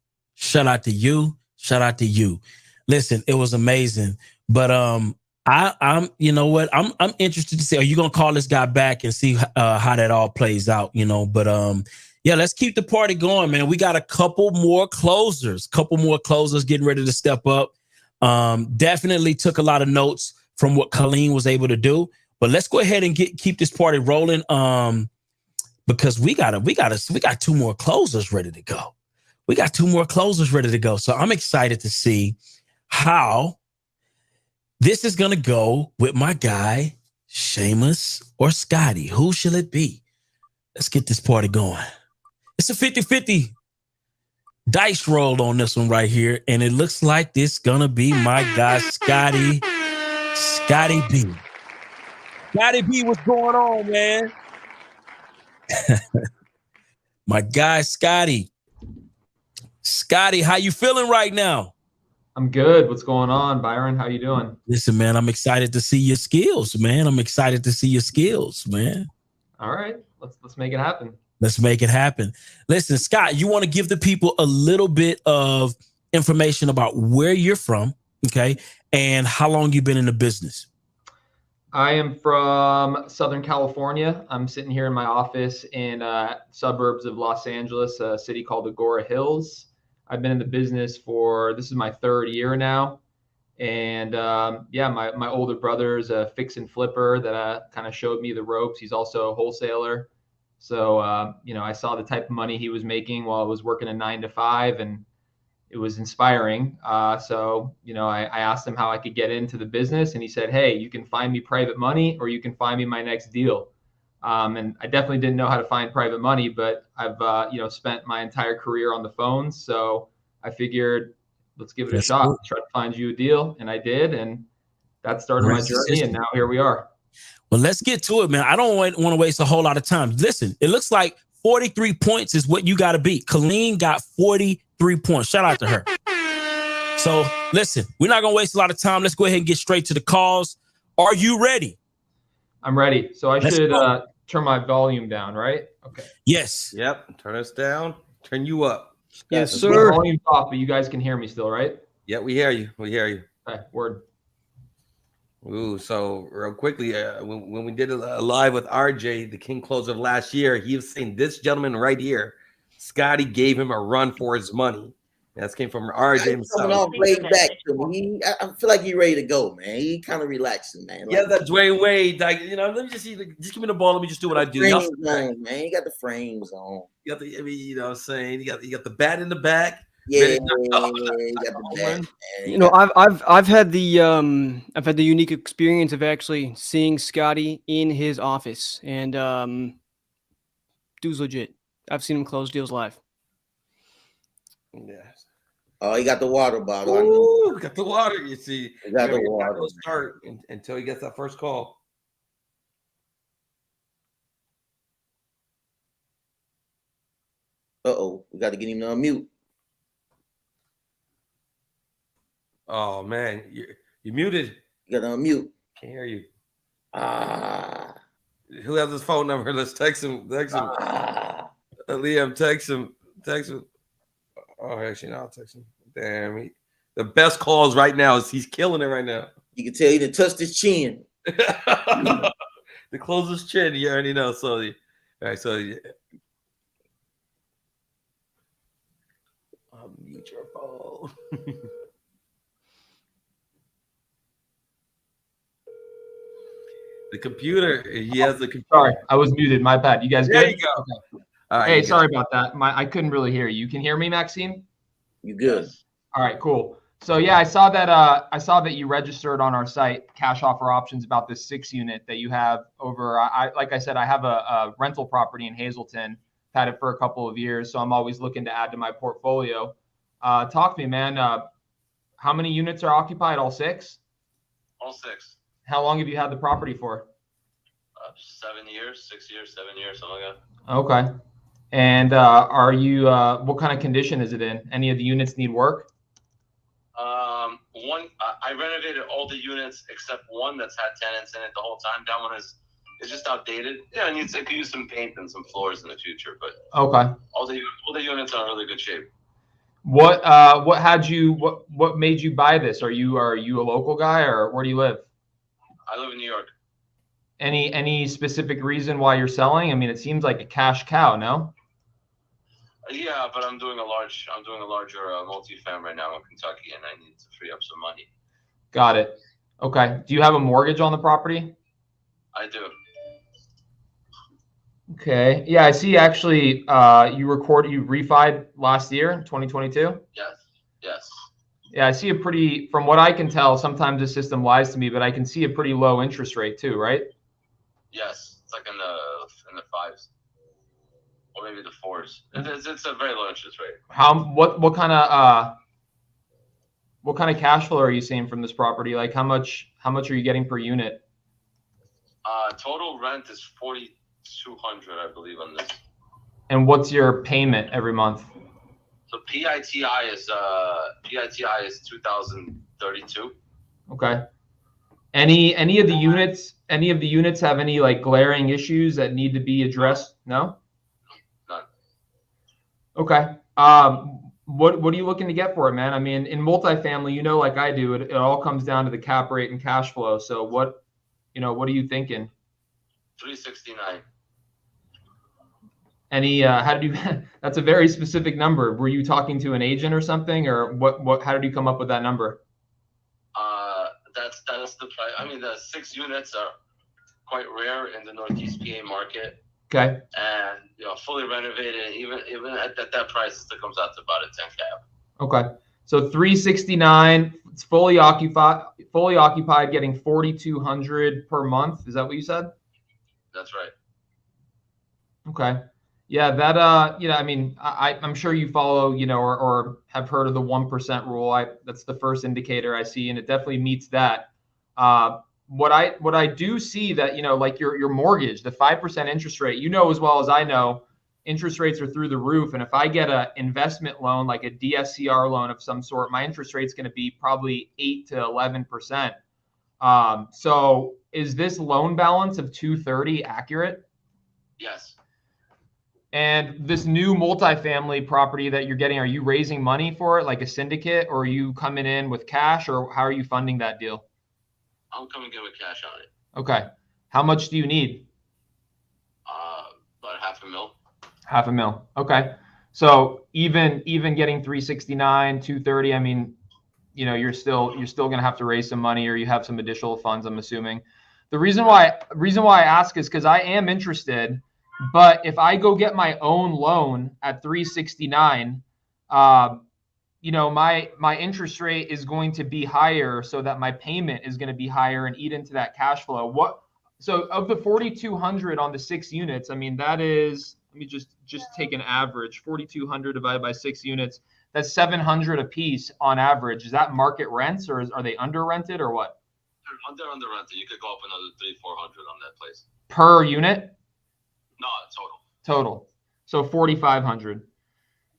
Listen, it was amazing. But I'm you know what? I'm interested to see, are you gonna call this guy back and see how that all plays out, But yeah, let's keep the party going, man. We got a couple more closers getting ready to step up. Definitely took a lot of notes from what Colleen was able to do. But let's go ahead and keep this party rolling. Because we got 2 more closers ready to go. So I'm excited to see how this is gonna go with my guy, Seamus or Scotty. Who shall it be? Let's get this party going. It's a 50-50 dice roll on this one right here. And it looks like this gonna be my guy, Scotty B. Scotty B, what's going on, man? My guy, Scotty. Scotty, how you feeling right now? I'm good. What's going on, Byron? How you doing? Listen, man, I'm excited to see your skills, man. I'm excited to see your skills, man. All right, let's make it happen. Let's make it happen. Listen, Scott, you want to give the people a little bit of information about where you're from, okay, and how long you've been in the business. I am from Southern California. I'm sitting here in my office in suburbs of Los Angeles, a city called Agora Hills. I've been in the business this is my 3rd year now. And my older brother is a fix and flipper that kind of showed me the ropes. He's also a wholesaler. So, I saw the type of money he was making while I was working a 9-to-5, and it was inspiring. I asked him how I could get into the business, and he said, hey, you can find me private money or you can find me my next deal. And I definitely didn't know how to find private money, but I've, spent my entire career on the phones. So I figured, let's give it a shot. Try to find you a deal. And I did. And that started my journey. And now here we are. Well, let's get to it, man. I don't want to waste a whole lot of time. Listen, it looks like 43 points is what you got to beat. Colleen got 43 points. Shout out to her. So listen, we're not going to waste a lot of time. Let's go ahead and get straight to the calls. Are you ready? I'm ready. So I should turn my volume down, right? Okay. Yes. Yep. Turn us down. Turn you up. Yes, sir. Volume's off, but you guys can hear me still, right? Yeah, we hear you. We hear you. Okay, word. Ooh, so real quickly, when we did a live with RJ, the King Closer of last year, he was saying this gentleman right here, Scotty gave him a run for his money. That came from RJ himself. Coming off laid back to me. I feel like he's ready to go, man. He kind of relaxing, man. Yeah, that Dwayne Wade. Like, let me just see. Just give me the ball. Let me just do what I do. Frames on, man. You got the frames on. You got you know what I'm saying? You got the bat in the back. Yeah, you got the bat, man. I've had the unique experience of actually seeing Scotty in his office, and dude's legit. I've seen him close deals live. Yes. Oh, he got the water bottle. Ooh, got the water. You see, he got the water. Start until he gets that first call. We got to get him to unmute. Oh man, you muted. You got to unmute. Can't hear you. Who Who has his phone number? Let's text him. Liam, text him. Oh, actually, no, I'll text him. Damn, the best calls right now is he's killing it right now. You can tell he done touched his chin. The closer's chin, you already know. So, all right, so I'll mute your phone. The computer, he has the computer. Sorry, I was muted. My bad. You guys good? There you go. Okay. All right, hey, sorry about that. I couldn't really hear you. You can hear me, Maxine? You good? All right, cool. So yeah, I saw that you registered on our site, Cash Offer Options, about this 6 unit that you have over. Like I said, I have a rental property in Hazleton. Had it for a couple of years, so I'm always looking to add to my portfolio. Talk to me, man. How many units are occupied? All 6? All 6. How long have you had the property for? 7 years, 6 years, 7 years, something like that. Okay. And are you? What kind of condition is it in? Any of the units need work? One, I renovated all the units except one that's had tenants in it the whole time. That one is just outdated. Yeah, it could use some paint and some floors in the future, but okay. All the units are in really good shape. What made you buy this? Are you a local guy, or where do you live? I live in New York. Any specific reason why you're selling? I mean, it seems like a cash cow, no? Yeah, but I'm doing a larger multi-fam right now in Kentucky, and I need to free up some money. Got it. Okay. Do you have a mortgage on the property? I do. Okay. Yeah, I see. Actually, you refied last year, 2022. Yes. Yeah, I see from what I can tell, sometimes the system lies to me, but I can see a pretty low interest rate too, right? Yes, it's like in the 5s, or maybe the 4s. It's a very low interest rate. What kind of cash flow are you seeing from this property? Like how much are you getting per unit? Total rent is $4,200, I believe, on this. And what's your payment every month? So PITI is 2032. Okay. Any of the units have any like glaring issues that need to be addressed? No? None. Okay. What are you looking to get for it, man? I mean, in multifamily, you know, like I do, it all comes down to the cap rate and cash flow. So what are you thinking? 369. Any how did you that's a very specific number. Were you talking to an agent or something, or what how did you come up with that number? That's the price. I mean, the 6 units are quite rare in the Northeast PA market. Okay. And fully renovated, even at that price, it still comes out to about a 10 cap. Okay. So 369, it's fully occupied, getting 4,200 per month. Is that what you said? That's right. Okay. Yeah, that I mean, I'm sure you follow, or have heard of the 1% rule. That's the first indicator I see, and it definitely meets that. What I do see that, like your mortgage, the 5% interest rate, as well as I know, interest rates are through the roof. And if I get an investment loan, like a DSCR loan of some sort, my interest rate's going to be probably 8 to 11%. So is this loan balance of 230 accurate? Yes. And this new multifamily property that you're getting, are you raising money for it, like a syndicate, or are you coming in with cash, or how are you funding that deal? I'm coming in with cash on it. Okay. How much do you need? About $500,000. $500,000. Okay. So even getting 369, 230, I mean, you're still going to have to raise some money, or you have some additional funds, I'm assuming. The reason why I ask is because I am interested. But if I go get my own loan at 369, my interest rate is going to be higher, so that my payment is going to be higher and eat into that cash flow. So of the 4,200 on the 6 units, I mean, that is, let me just take an average, 4,200 divided by 6 units. That's 700 a piece on average. Is that market rents, or are they under rented, or what? They're under rented. You could go up another 300-400 on that place. Per unit? No, total. Total. So 4,500.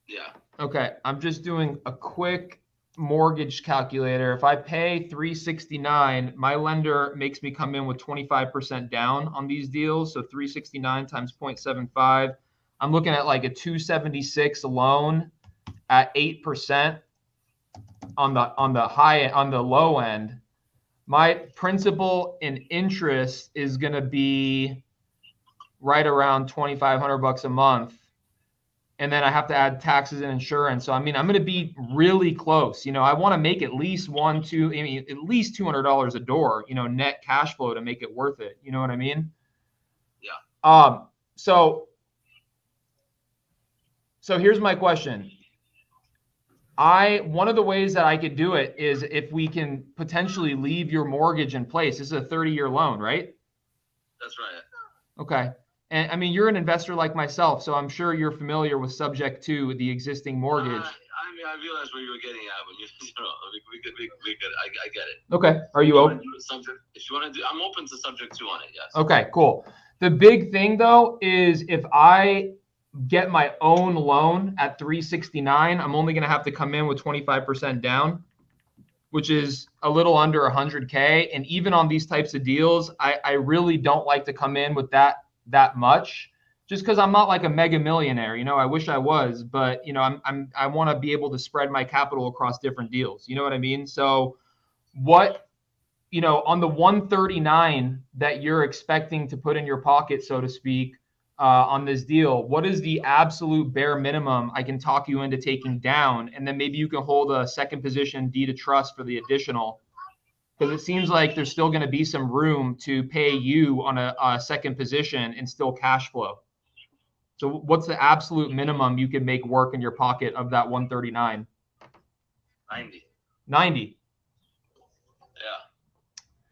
Yeah. Okay. I'm just doing a quick mortgage calculator. If I pay 369, my lender makes me come in with 25% down on these deals. So 369 times 0.75. I'm looking at like a 276 loan at 8% on the low end. My principal and interest is going to be right around $2,500 a month. And then I have to add taxes and insurance. So, I mean, I'm going to be really close. I want to make at least at least $200 a door, net cash flow to make it worth it. You know what I mean? Yeah. So here's my question. One of the ways that I could do it is if we can potentially leave your mortgage in place. This is a 30-year loan, right? That's right. Okay. And I mean, you're an investor like myself, so I'm sure you're familiar with subject to the existing mortgage. I realized where you were getting at, but we could. I get it. Okay. Are you open? If you want to do, I'm open to subject to on it. Yes. Okay. Cool. The big thing though is if I get my own loan at 369, I'm only going to have to come in with 25% down, which is a little under 100K. And even on these types of deals, I really don't like to come in with that much, just because I'm not like a mega millionaire. I wish I was, but I want to be able to spread my capital across different deals. You know what I mean? So what, on the 139 that you're expecting to put in your pocket, so to speak, on this deal, what is the absolute bare minimum I can talk you into taking down? And then maybe you can hold a second position deed of trust for the additional, because it seems like there's still going to be some room to pay you on a second position and still cash flow. So what's the absolute minimum you can make work in your pocket of that 139? 90.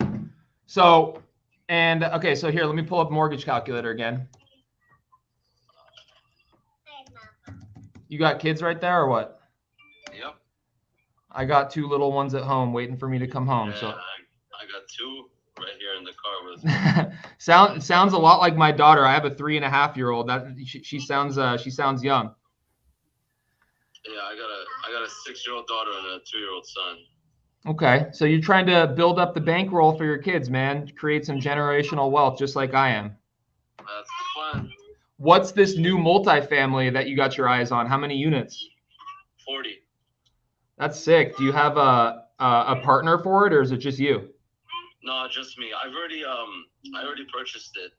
Yeah. So, okay, so here, let me pull up mortgage calculator again. You got kids right there or what? Yep. I got 2 little ones at home waiting for me to come home. Yeah, So I got 2 right here in the car with me. Sounds a lot like my daughter. I have a 3.5-year-old. That she sounds young. Yeah, I got a 6-year-old daughter and a 2-year-old son. Okay, so you're trying to build up the bankroll for your kids, man. Create some generational wealth, just like I am. That's the plan. What's this new multifamily that you got your eyes on? How many units? 40. That's sick. Do you have a partner for it, or is it just you? No, just me. I already purchased it.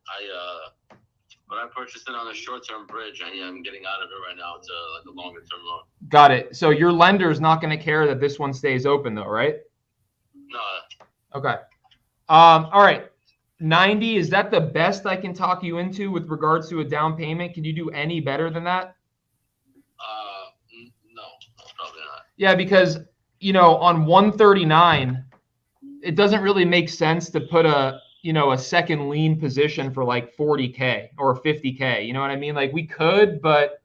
But I purchased it on a short-term bridge, and I'm getting out of it right now to like a longer-term loan. Got it. So your lender is not going to care that this one stays open, though, right? No. Okay. All right. 90, is that the best I can talk you into with regards to a down payment? Can you do any better than that? No, probably not. Yeah, because, on 139, it doesn't really make sense to put a second lien position for like 40K or 50K. You know what I mean? Like we could, but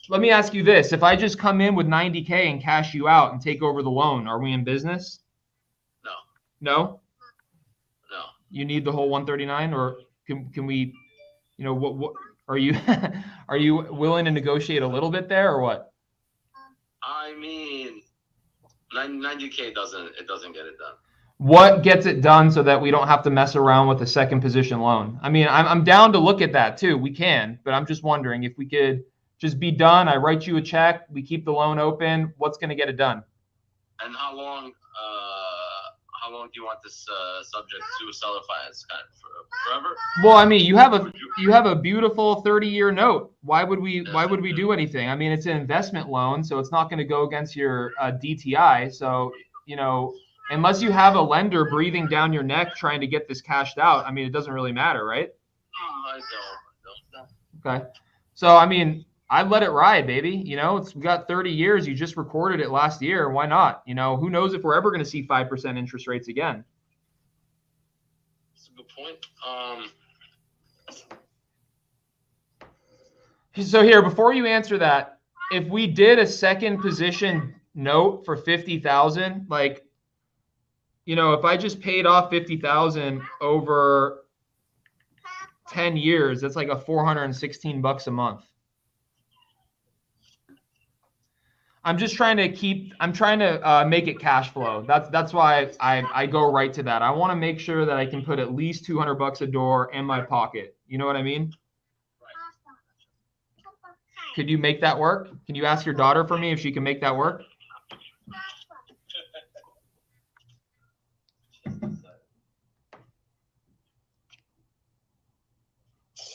let me ask you this. If I just come in with 90K and cash you out and take over the loan, are we in business? No. No? No. You need the whole 139, or can we, what are you, are you willing to negotiate a little bit there or what? I mean, 90K doesn't get it done. What gets it done so that we don't have to mess around with a second position loan? I mean, I'm down to look at that too. We can, but I'm just wondering if we could just be done. I write you a check. We keep the loan open. What's going to get it done? And how long do you want this subject to seller finance? Kind of forever? Well, I mean, you have a beautiful 30-year note. Why would we do anything? I mean, it's an investment loan, so it's not going to go against your DTI. So, unless you have a lender breathing down your neck trying to get this cashed out, I mean, it doesn't really matter, right? I don't. Okay. So, I mean, I'd let it ride, baby. We got 30 years. You just recorded it last year. Why not? Who knows if we're ever going to see 5% interest rates again? That's a good point. So here, before you answer that, if we did a second position note for 50,000, like, if I just paid off 50,000 over 10 years, that's like a $416 a month. I'm trying to make it cash flow. That's why I go right to that. I want to make sure that I can put at least $200 a door in my pocket. You know what I mean? Could you make that work? Can you ask your daughter for me if she can make that work?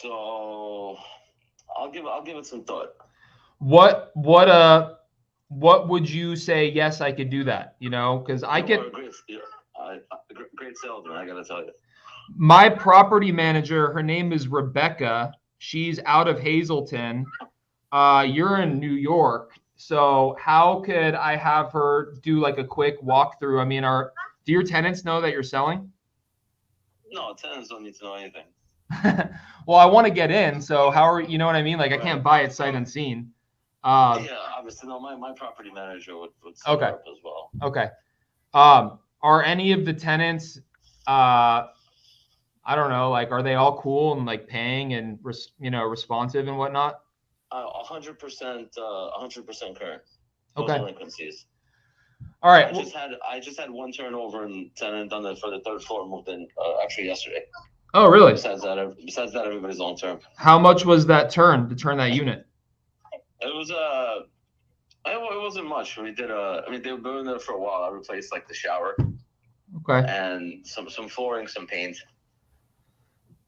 So I'll give it some thought. What would you say? Yes, I could do that. Because I get great salesman. I gotta tell you. My property manager, her name is Rebecca. She's out of Hazleton. You're in New York. So how could I have her do like a quick walkthrough? I mean, do your tenants know that you're selling? No, tenants don't need to know anything. Well, I want to get in. So you know what I mean? Like I can't buy it sight unseen. Yeah, obviously, no. My property manager would set it up as well. Okay. Are any of the tenants, I don't know, like, are they all cool and like paying and responsive and whatnot? 100%, 100% current. Okay. No delinquencies. All right. I just had one turnover and tenant for the third floor moved in actually yesterday. Oh, really? Besides that, everybody's long term. How much was that to turn that unit? It was it wasn't much. We did they've been in there for a while. I replaced like the shower. Okay. And some flooring, some paint.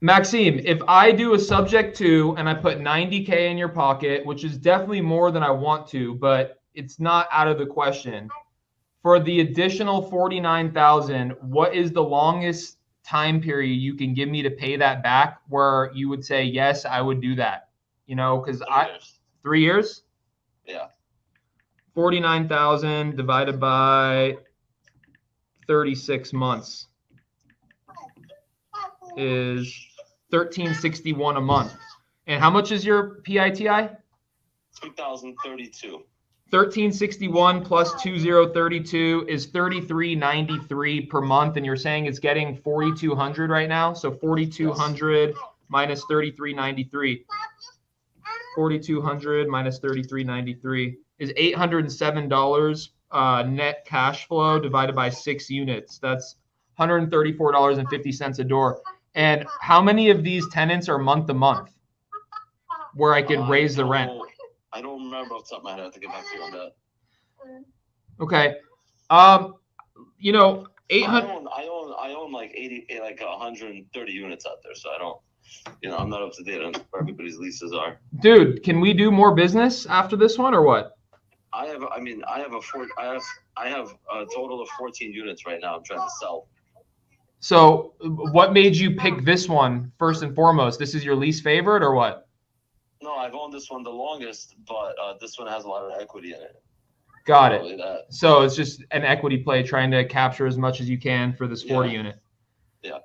Maxime, if I do a subject to and I put 90K in your pocket, which is definitely more than I want to, but it's not out of the question. For the additional 49,000, what is the longest time period you can give me to pay that back where you would say, yes, I would do that? Because 3 years? Yeah. 49,000 divided by 36 months is $1,361 a month. And how much is your PITI? 2,032. 1361 plus 2032 is 3393 per month, and you're saying it's getting 4200 right now. So 4200 minus 3393. 4200 minus 3393 is $807 net cash flow divided by 6 units. That's $134.50 a door. And how many of these tenants are month to month where I could raise the rent? I don't remember off the top of my head. I have to get back to you on that. Okay. You know, 800. I own like 130 units out there, so I don't. You know, I'm not up to date on where everybody's leases are. Dude, can we do more business after this one or what? I have a total of 14 units right now. I'm trying to sell. So, what made you pick this one first and foremost? This is your least favorite or what? No, I've owned this one the longest, but this one has a lot of equity in it. Got it. So it's just an equity play, trying to capture as much as you can for this 40 unit. Yeah.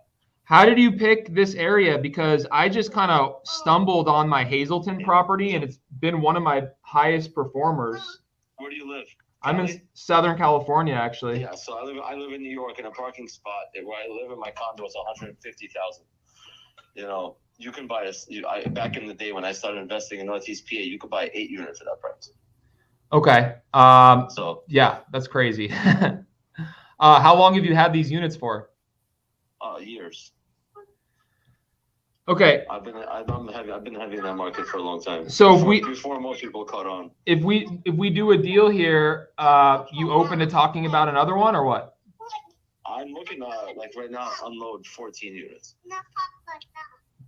How did you pick this area? Because I just kind of stumbled on my Hazleton property, and it's been one of my highest performers. Where do you live? I'm in Southern California, actually. Yeah, so I live in New York in a parking spot where I live in my condo. It's $150,000. You know, you can buy back in the day when I started investing in Northeast PA, you could buy 8 units at that price. Okay. So yeah, that's crazy. How long have you had these units for? Years. Okay. I've been heavy in that market for a long time. So before most people caught on. If we do a deal here, you open to talking about another one or what? I'm looking like right now unload 14 units.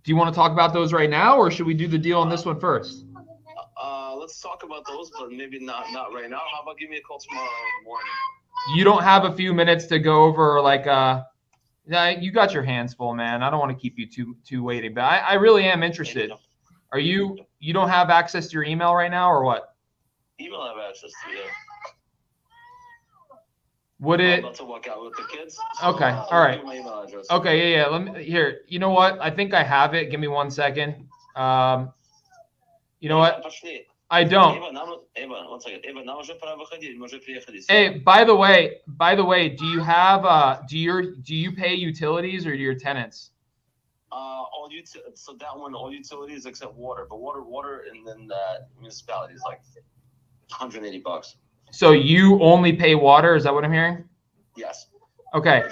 Do you want to talk about those right now, or should we do the deal on this one first? Let's talk about those, but maybe not right now. How about give me a call tomorrow morning? You don't have a few minutes to go over like you got your hands full, man. I don't want to keep you too waiting, but I really am interested. Are you don't have access to your email right now or what? Email I have access to, yeah. Would it? I'm about to walk out with the kids. Okay, all right. Give my email address. Okay, yeah. Let me here. You know what? I think I have it. Give me 1 second. You know what? I don't. Hey, by the way, do you have do you pay utilities or do your tenants? So that one, all utilities except water, but water, and then municipality is like $180. So you only pay water? Is that what I'm hearing? Yes. Okay.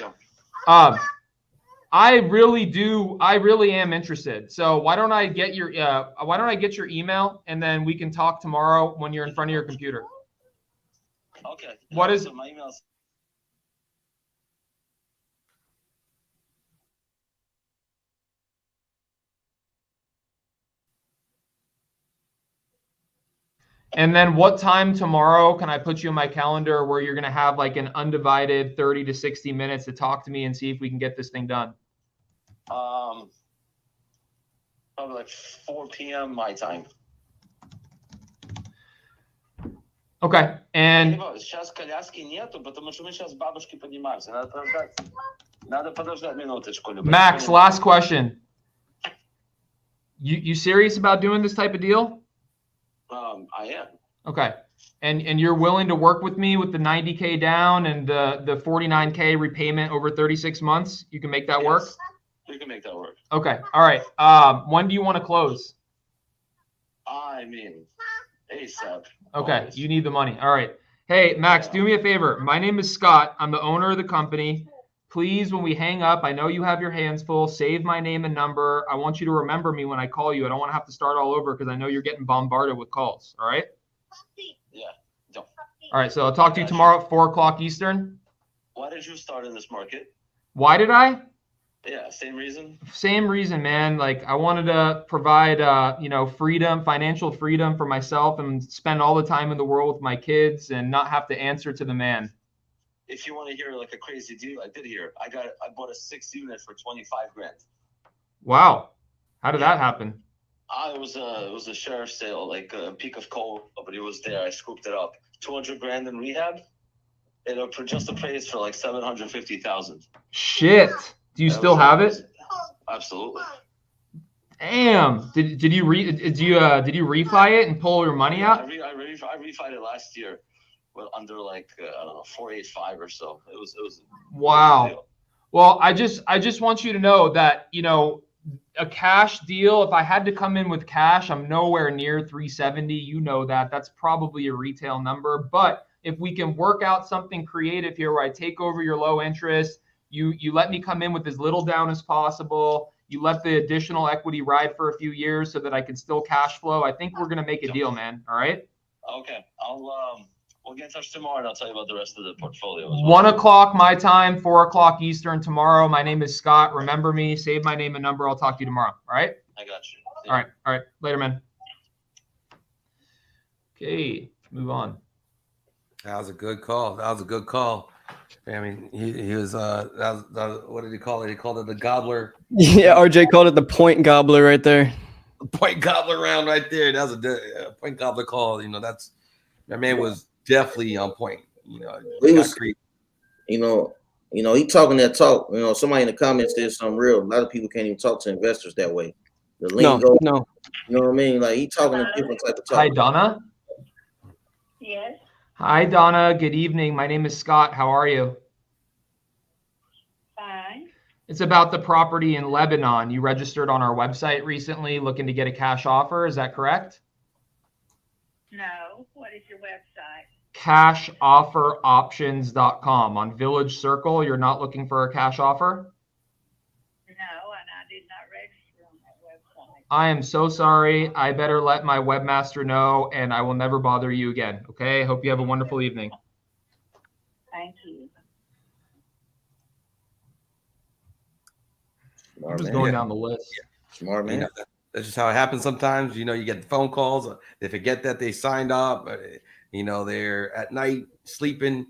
I really am interested. So why don't I get your email and then we can talk tomorrow when you're in front of your computer. Okay. So my email? And then what time tomorrow can I put you in my calendar where you're going to have like an undivided 30 to 60 minutes to talk to me and see if we can get this thing done? Probably like 4 p.m. my time. Okay. And Сейчас коляски нету, потому что мы сейчас бабушки поднимаемся. Надо подождать минуточку. Max, last question. You serious about doing this type of deal? I am. Okay. And you're willing to work with me with the 90K down and the 49K repayment over 36 months? You can make that work? We can make that work. Okay. All right. When do you want to close? I mean, ASAP. Okay. Always. You need the money. All right. Hey, Max, do me a favor. My name is Scott. I'm the owner of the company. Please, when we hang up, I know you have your hands full. Save my name and number. I want you to remember me when I call you. I don't want to have to start all over because I know you're getting bombarded with calls. All right? Yeah. All right. So I'll talk to you tomorrow at 4 o'clock Eastern. Why did you start in this market? Why did I? Yeah, same reason. Same reason, man. Like I wanted to provide, freedom, financial freedom for myself and spend all the time in the world with my kids and not have to answer to the man. If you want to hear like a crazy deal, I did hear. I bought a 6 unit for 25 grand. Wow. How did that happen? It was a sheriff's sale, like a peak of coal, but it was there. I scooped it up. 200 grand in rehab. It just appraised for like 750,000. Shit. Do you still have it? Absolutely. Damn. Did you refi it and pull your money out? I refied it last year, but under like I don't know 485 or so. It was Wow. Well, I just want you to know that, you know, a cash deal, if I had to come in with cash, I'm nowhere near 370. You know that. That's probably a retail number. But if we can work out something creative here where I take over your low interest, you let me come in with as little down as possible. You let the additional equity ride for a few years so that I can still cash flow. I think we're going to make a deal, man. All right? Okay. We'll get in touch tomorrow and I'll tell you about the rest of the portfolio. 1 o'clock my time, 4 o'clock Eastern tomorrow. My name is Scott. Remember me. Save my name and number. I'll talk to you tomorrow. All right? I got you. Yeah. All right. Later, man. Okay, move on. That was a good call. I mean, he was what did he call it? He called it the gobbler. Yeah, RJ called it the point gobbler right there. Point gobbler round right there. That was a point gobbler call. You know, that man was definitely on point. You know, he was, you know, he talking that talk. You know, somebody in the comments said something real. A lot of people can't even talk to investors that way. The lingo, no. You know what I mean? Like he talking a different type of talk. Hi, Donna. Yes. Hi, Donna. Good evening. My name is Scott. How are you? Fine. It's about the property in Lebanon. You registered on our website recently looking to get a cash offer. Is that correct? No. What is your website? cashofferoptions.com. On Village Circle, you're not looking for a cash offer? No, and I did not register on that website. I am so sorry. I better let my webmaster know, and I will never bother you again. Okay? Hope you have a wonderful evening. Thank you. I'm just going down the list. Smart man. You know, that's just how it happens sometimes. You know, you get the phone calls. They forget that they signed up. You know, they're at night sleeping,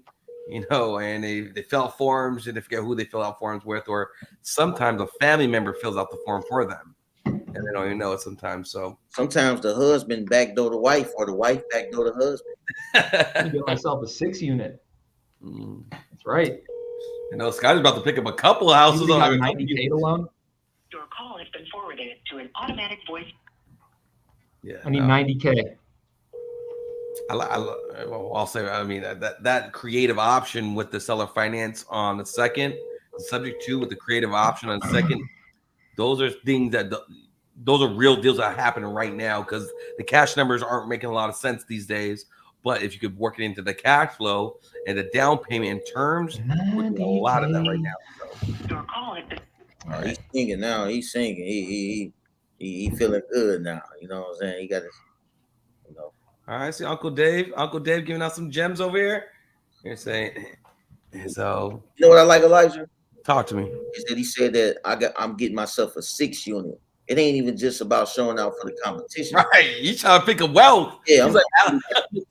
you know, and they fill out forms and they forget who they fill out forms with. Or sometimes a family member fills out the form for them and they don't even know it sometimes. So sometimes the husband backdoor the wife or the wife backdoor the husband. I get myself a 6 unit. That's right. You know, Scott is about to pick up a couple of houses. You got 90K to loan? Your call has been forwarded to an automatic voice. Yeah, I need 90K. I'll say, I mean, that creative option with the seller finance on the second, subject to with the creative option on the second, those are things those are real deals that are happening right now because the cash numbers aren't making a lot of sense these days. But if you could work it into the cash flow and the down payment in terms, we're doing a lot of them right now. So. Your call has been. All right. He's singing now. He's singing. He feeling good now. You know what I'm saying? He got his, you know. All right, see Uncle Dave giving out some gems over here. You're saying, so you know what I like, Elijah? Talk to me. Is that he said that I'm getting myself a 6 unit. It ain't even just about showing out for the competition. Right. You trying to pick a wealth. Yeah, I'm like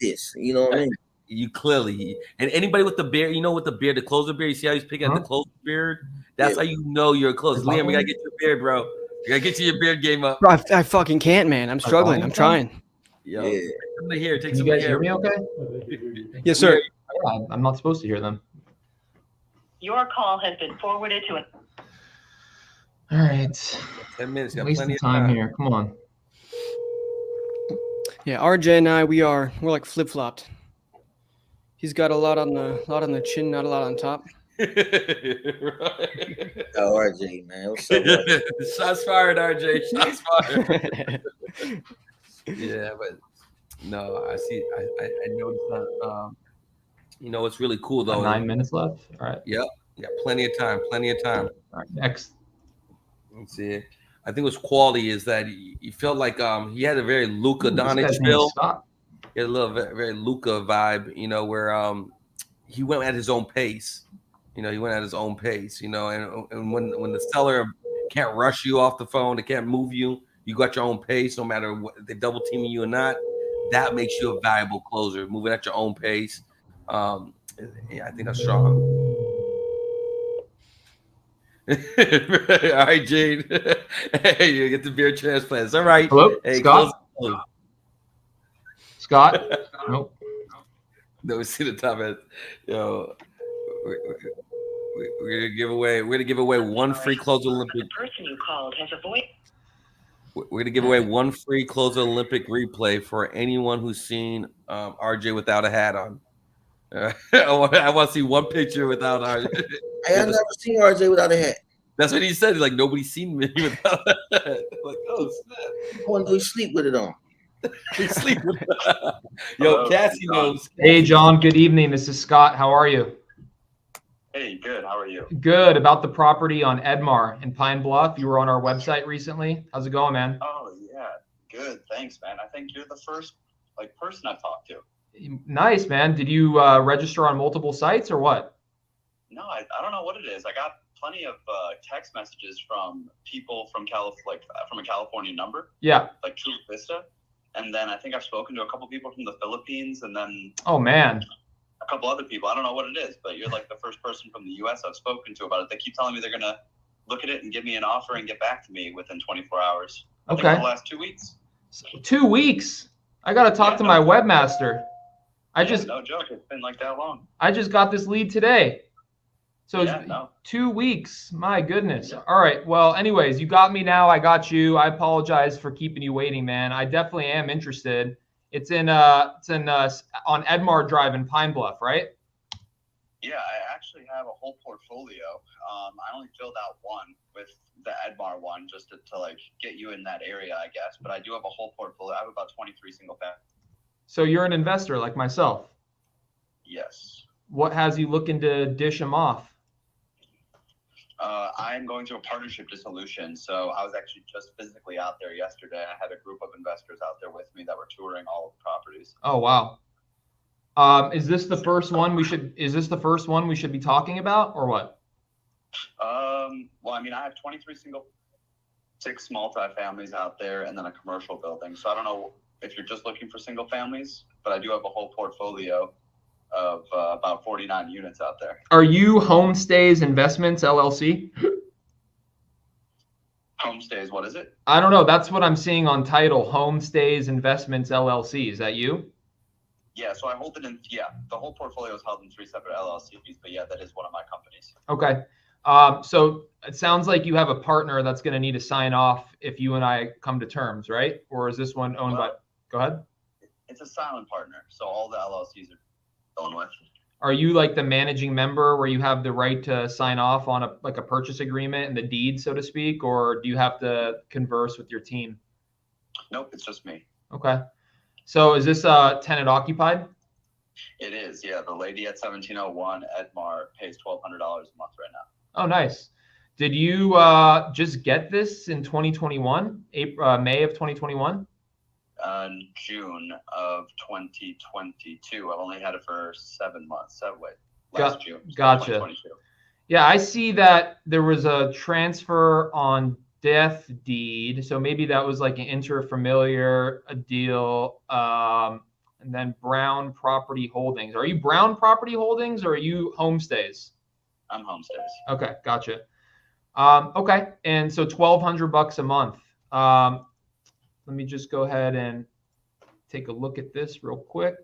this. You know what I mean? You clearly, and anybody with the beard, you know, with the beard, the closer beard, you see how he's picking at the closer beard? That's how you know you're close. Liam, we gotta get your beard, bro. We gotta get your beard game up. Bro, I fucking can't, man. I'm struggling. I'm trying. Yo, take some here. Take some you guys here. hear me okay? Yes, sir. Yeah, I'm not supposed to hear them. Your call has been forwarded to an. All right. 10 minutes. Got Wasting plenty of time here. Come on. Yeah, RJ and I, we're like flip flopped. He's got a lot on the chin, not a lot on top. Oh, RJ, man, what's up? RJ? Shots fired, RJ. Shots fired. Yeah, but no, I see. I noticed that. You know, it's really cool though. 9 minutes left. All right. Yep. Yeah, plenty of time. Plenty of time. All right. Next. Let's see. I think what's quality is that he felt like he had a very Luka Doncic This feel. He had a little very Luka vibe, you know, where he went at his own pace. You know, he went at his own pace. You know, and when the seller can't rush you off the phone, they can't move you. You got your own pace, no matter what they double teaming you or not. That makes you a valuable closer. Moving at your own pace. Yeah, I think that's strong. All right, Jade. Hey, you get the beard transplants. All right. Hello, hey, Scott. Scott. Nope. No, we see the top end. Yo, we're gonna give away. We're gonna give away one free closer Olympic. The person you called has a voice. We're gonna give away one free Closer Olympic replay for anyone who's seen RJ without a hat on. I want to see one picture without RJ. I have never seen RJ without a hat. That's what he said. Like, nobody's seen me without a hat. Like, oh snap. When do we sleep with it on? We sleep with it. Yo, Cassie knows. Hey, John. Good evening. This is Scott. How are you? Hey, good. How are you? Good. About the property on Edmar in Pine Bluff. You were on our website recently. How's it going, man? Oh, yeah. Good. Thanks, man. I think you're the first person I've talked to. Nice, man. Did you register on multiple sites or what? No, I don't know what it is. I got plenty of text messages from people from from a California number. Yeah. Like True Vista. And then I think I've spoken to a couple people from the Philippines, and then Oh, man. a couple other people. I don't know what it is, but you're like the first person from the U.S. I've spoken to about it. They keep telling me they're going to look at it and give me an offer and get back to me within 24 hours. I think Okay. for the last 2 weeks. 2 weeks? I got to talk to my webmaster. No joke. It's been like that long. I just got this lead today. So Yeah, it's no. 2 weeks. My goodness. All right. Well, anyways, you got me now. I got you. I apologize for keeping you waiting, man. I definitely am interested. It's on Edmar Drive in Pine Bluff, right? Yeah, I actually have a whole portfolio. I only filled out one with the Edmar one just to like get you in that area, I guess. But I do have a whole portfolio. I have about 23 single family. So you're an investor like myself. Yes. What has you looking to dish them off? I'm going to a partnership dissolution. So I was actually just physically out there yesterday. I had a group of investors out there with me that were touring all of the properties. Oh, wow. Is this the first one we should be talking about or what? Well, I mean, I have 6 multifamilies out there and then a commercial building. So I don't know if you're just looking for single families, but I do have a whole portfolio of about 49 units out there. Are you Homestays Investments LLC? Homestays, what is it? I don't know. That's what I'm seeing on title. Homestays Investments LLC. Is that you? Yeah, so I hold it in, the whole portfolio is held in 3 separate LLCs, but yeah, that is one of my companies. Okay. So it sounds like you have a partner that's going to need to sign off if you and I come to terms, right? Or is this one owned by, go ahead. It's a silent partner, so all the LLCs are going with. Are you like the managing member where you have the right to sign off on a purchase agreement and the deed, so to speak, or do you have to converse with your team? Nope, it's just me. Okay. So is this tenant occupied? It is, yeah. The lady at 1701 Edmar pays $1,200 a month right now. Oh, nice. Did you just get this in 2021, May of 2021? June of 2022. I've only had it for 7 months. June. Gotcha. Yeah, I see that there was a transfer on death deed. So maybe that was like an interfamiliar deal. And then Brown Property Holdings. Are you Brown Property Holdings or are you Homestays? I'm Homestays. Okay, gotcha. Okay, and so $1,200 a month. Let me just go ahead and take a look at this real quick.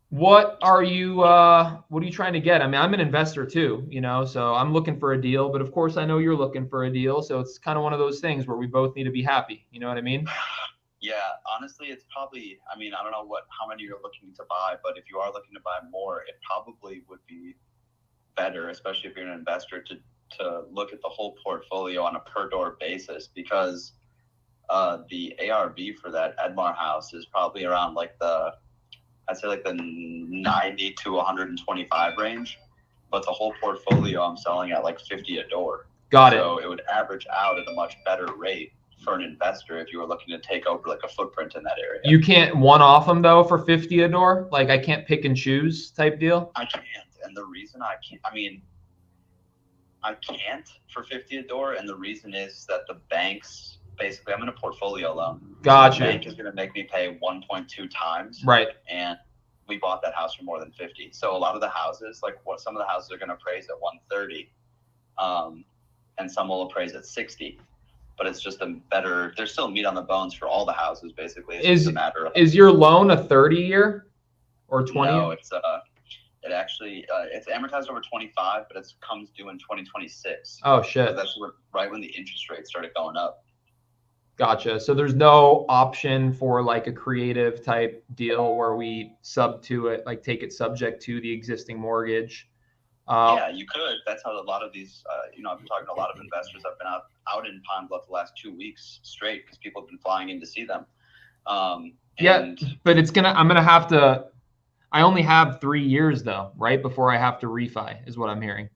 What are you trying to get? I mean, I'm an investor too, so I'm looking for a deal, but of course I know you're looking for a deal. So it's kind of one of those things where we both need to be happy. You know what I mean? Yeah, honestly, it's probably, I mean, I don't know how many you're looking to buy, but if you are looking to buy more, it probably would be better, especially if you're an investor, to look at the whole portfolio on a per door basis, because the ARV for that Edmar house is probably around I'd say the 90 to 125 range, but the whole portfolio I'm selling at like 50 a door. Got it. So it would average out at a much better rate for an investor if you were looking to take over like a footprint in that area. You can't one-off them though for 50 a door? Like I can't pick and choose type deal? I can't. And the reason I can't for 50 a door, and the reason is that the banks, basically I'm in a portfolio loan. Gotcha. The bank is going to make me pay 1.2 times. Right. And we bought that house for more than 50. So a lot of the houses, some of the houses are going to appraise at 130, and some will appraise at 60. But it's just there's still meat on the bones for all the houses, basically. It's just a matter of. Is your loan a 30-year or 20? No, It actually it's amortized over 25, but it comes due in 2026. Oh shit! So that's right when the interest rates started going up. Gotcha. So there's no option for like a creative type deal where we sub to it, like take it subject to the existing mortgage. Yeah, you could. That's how a lot of these, I've been talking to a lot of investors. I've been out in Pine Bluff the last 2 weeks straight because people have been flying in to see them. Yeah, but I'm gonna have to. I only have 3 years though, right before I have to refi, is what I'm hearing.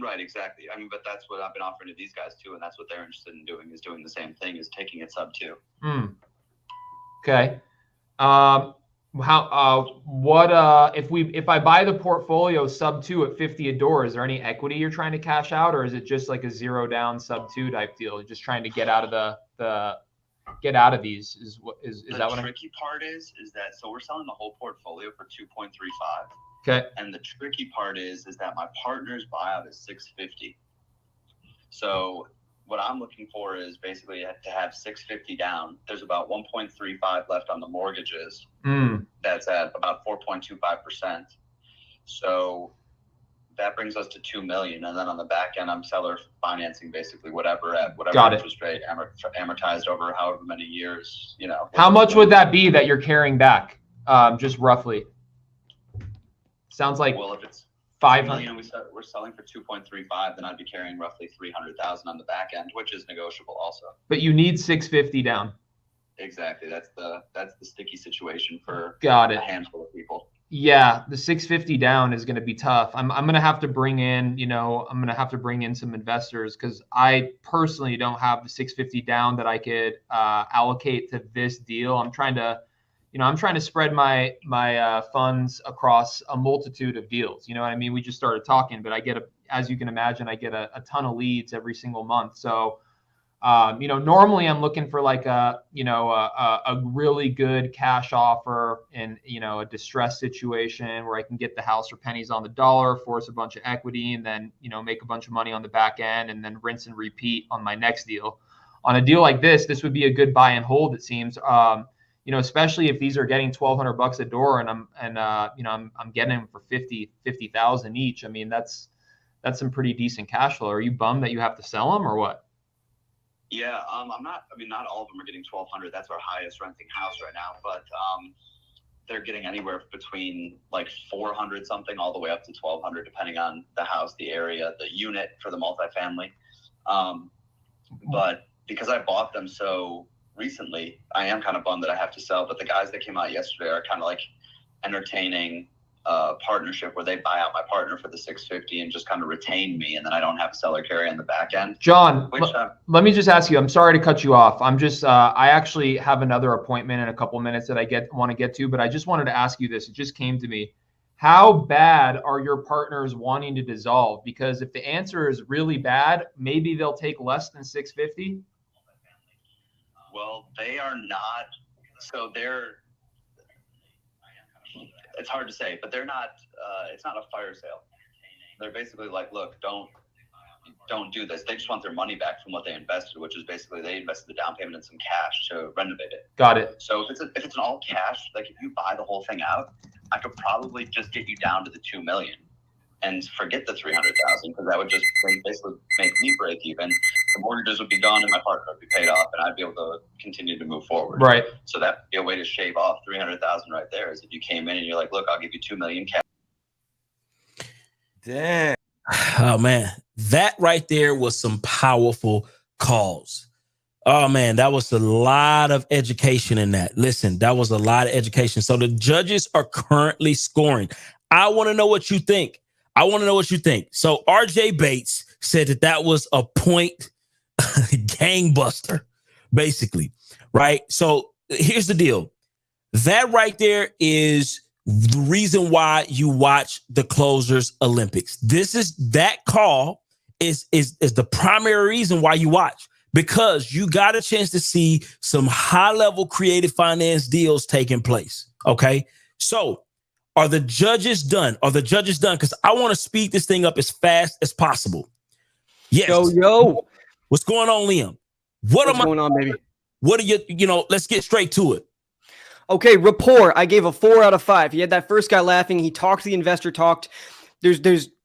Right, exactly. I mean, but that's what I've been offering to these guys too, and that's what they're interested in doing, is doing the same thing, is taking it sub 2. Okay. If I buy the portfolio sub 2 at 50 a door, is there any equity you're trying to cash out, or is it just like a 0 down sub 2 type deal? You're just trying to get out of these. Is that what? The tricky part is that, so we're selling the whole portfolio for 2.35. Okay. And the tricky part is that my partner's buyout is 650. So what I'm looking for is basically to have 650 down. There's about 1.35 left on the mortgages. That's at about 4.25%. So that brings us to 2 million. And then on the back end, I'm seller financing basically whatever interest rate amortized over however many years, How much would that be that you're carrying back? Just roughly. Sounds like, well, if it's 500 million, we're selling for 2.35, then I'd be carrying roughly 300,000 on the back end, which is negotiable also. But you need 650 down. Exactly. That's the sticky situation for a handful of people. Yeah, the 650 down is going to be tough. I'm going to have to bring in, some investors, because I personally don't have the 650 down that I could allocate to this deal. I'm trying to spread my funds across a multitude of deals. You know what I mean? We just started talking, but as you can imagine, I get a ton of leads every single month. So, normally I'm looking for like a really good cash offer in, a distressed situation where I can get the house for pennies on the dollar, force a bunch of equity, and then, make a bunch of money on the back end, and then rinse and repeat on my next deal. On a deal like this would be a good buy and hold, it seems. Especially if these are getting $1,200 a door, and I'm getting them for 50,000 each. I mean, that's some pretty decent cash flow. Are you bummed that you have to sell them, or what? Yeah, I'm not. I mean, not all of them are getting 1,200. That's our highest renting house right now, but they're getting anywhere between like 400 something all the way up to 1,200, depending on the house, the area, the unit for the multifamily. But because I bought them so recently, I am kind of bummed that I have to sell. But the guys that came out yesterday are kind of like entertaining a partnership where they buy out my partner for the 650 and just kind of retain me, and then I don't have a seller carry on the back end. John, let me just ask you, I'm sorry to cut you off. I'm just I actually have another appointment in a couple minutes that I want to get to, but I just wanted to ask you this. It just came to me. How bad are your partners wanting to dissolve? Because if the answer is really bad, maybe they'll take less than 650. Well, they are not. So it's hard to say, but they're not. It's not a fire sale. They're basically like, look, don't do this. They just want their money back from what they invested, which is basically they invested the down payment and some cash to renovate it. Got it. So if it's an all cash, like if you buy the whole thing out, I could probably just get you down to the 2 million and forget the 300,000, because that would just basically make me break even. The mortgages would be gone and my partner would be paid off, and I'd be able to continue to move forward. Right. So that'd be a way to shave off 300,000 right there. Is if you came in and you're like, look, I'll give you 2 million cash. Damn. Oh man, that right there was some powerful calls. Oh man, that was a lot of education in that. Listen, that was a lot of education. So the judges are currently scoring. I want to know what you think. So RJ Bates said that was a point gangbuster, basically, right? So here's the deal. That right there is the reason why you watch the Closers Olympics. That call is the primary reason why you watch, because you got a chance to see some high level creative finance deals taking place. Okay. So are the judges done? Because I want to speed this thing up as fast as possible. Yes. Yo. What's going on, Liam? What's going on, baby? What are you, let's get straight to it. Okay, rapport. I gave a 4 out of 5. He had that first guy laughing. He talked. The investor talked.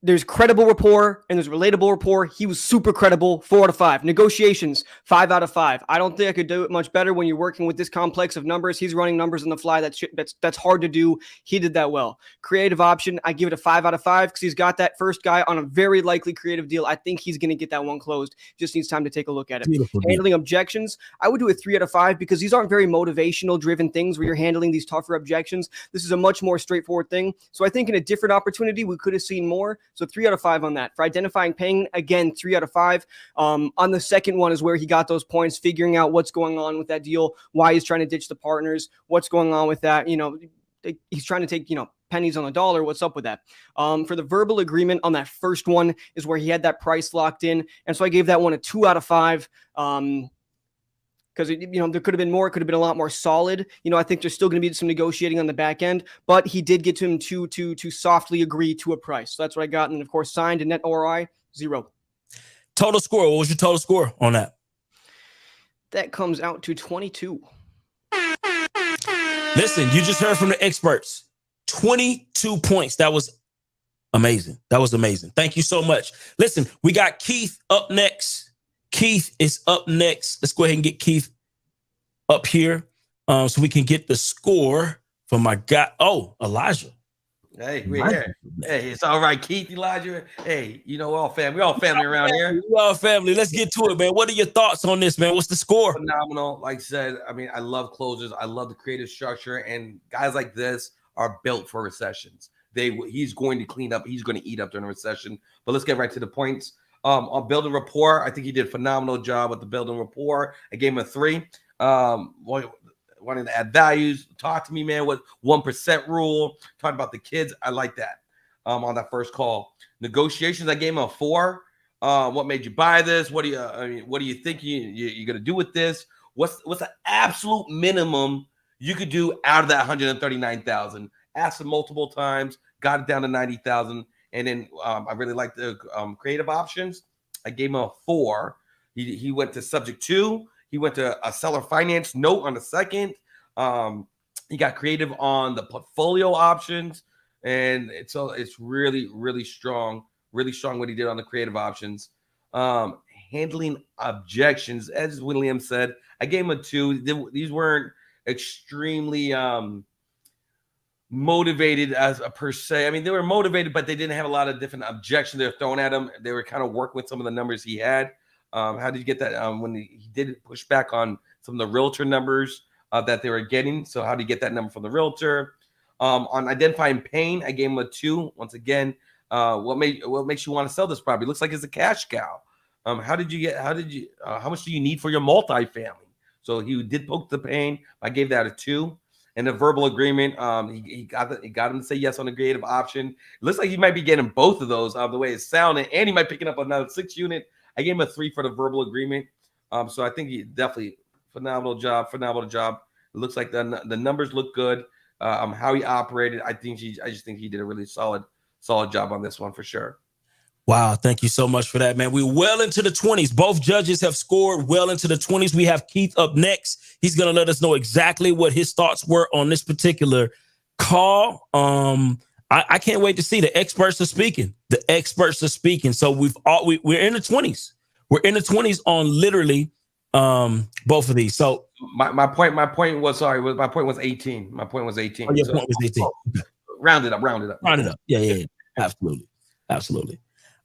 There's credible rapport and there's relatable rapport. He was super credible. 4 out of 5. Negotiations, 5 out of 5. I don't think I could do it much better when you're working with this complex of numbers. He's running numbers on the fly. That's hard to do. He did that well. Creative option, I give it a 5 out of 5 because he's got that first guy on a very likely creative deal. I think he's going to get that one closed. Just needs time to take a look at it. Beautiful. Handling objections, I would do a 3 out of 5 because these aren't very motivational driven things where you're handling these tougher objections. This is a much more straightforward thing. So I think in a different opportunity, we could have seen more. So 3 out of 5 on that. For identifying pain, again, 3 out of 5. On the second one is where he got those points, figuring out what's going on with that deal, why he's trying to ditch the partners, what's going on with that. He's trying to take, pennies on the dollar. What's up with that? For the verbal agreement on that first one is where he had that price locked in. And so I gave that one a 2 out of 5. Because there could have been more, it could have been a lot more solid. I think there's still going to be some negotiating on the back end, but he did get to him to softly agree to a price. So that's what I got. And of course, signed and net ROI 0. Total score. What was your total score on that? That comes out to 22. Listen, you just heard from the experts. 22 points. That was amazing. Thank you so much. Listen, we got Keith up next. Keith is up next. Let's go ahead and get Keith up here so we can get the score for my guy. Oh, Elijah. Hey, we're here. Hey, it's all right, Keith, Elijah. Hey, we're all family. We're all family around here. We're all family. Let's get to it, man. What are your thoughts on this, man? What's the score? Phenomenal. Like I said, I love closers. I love the creative structure. And guys like this are built for recessions. He's going to clean up. He's going to eat up during a recession. But let's get right to the points. On building rapport, I think he did a phenomenal job with the building rapport. I gave him a 3. Wanting to add values. Talk to me, man. What 1% rule? Talking about the kids. I like that. On that first call. Negotiations, I gave him a 4. What made you buy this? What do you think you're gonna do with this? What's the absolute minimum you could do out of that 139,000? Asked him multiple times. Got it down to 90,000. And then I really like the creative options. I gave him a 4. He went to subject 2. He went to a seller finance note on the second. He got creative on the portfolio options. And it's really, really strong. Really strong what he did on the creative options. Handling objections, as William said, I gave him a 2. These weren't extremely motivated as a per se. They were motivated, but they didn't have a lot of different objections they were throwing at him. They were kind of working with some of the numbers he had. How did you get that when he did push back on some of the realtor numbers that they were getting? So how do you get that number from the realtor? On identifying pain, I gave him a 2. Once again, what makes you want to sell this property? Looks like it's a cash cow. How much do you need for your multifamily? So he did poke the pain. I gave that a 2. And the verbal agreement, he got him to say yes on the creative option. It looks like he might be getting both of those the way it's sounding, and he might pick up another 6 unit. I gave him a 3 for the verbal agreement. So I think he definitely phenomenal job. It looks like the numbers look good. How he operated, I just think he did a really solid job on this one for sure. Wow, thank you so much for that, man. We're well into the 20s. Both judges have scored well into the 20s. We have Keith up next. He's going to let us know exactly what his thoughts were on this particular call. I can't wait to see. The experts are speaking. So we're in the 20s. We're in the 20s on literally both of these. So my point was 18. My point was 18. Oh, your point was 18. Okay. Round it up. Yeah. Absolutely.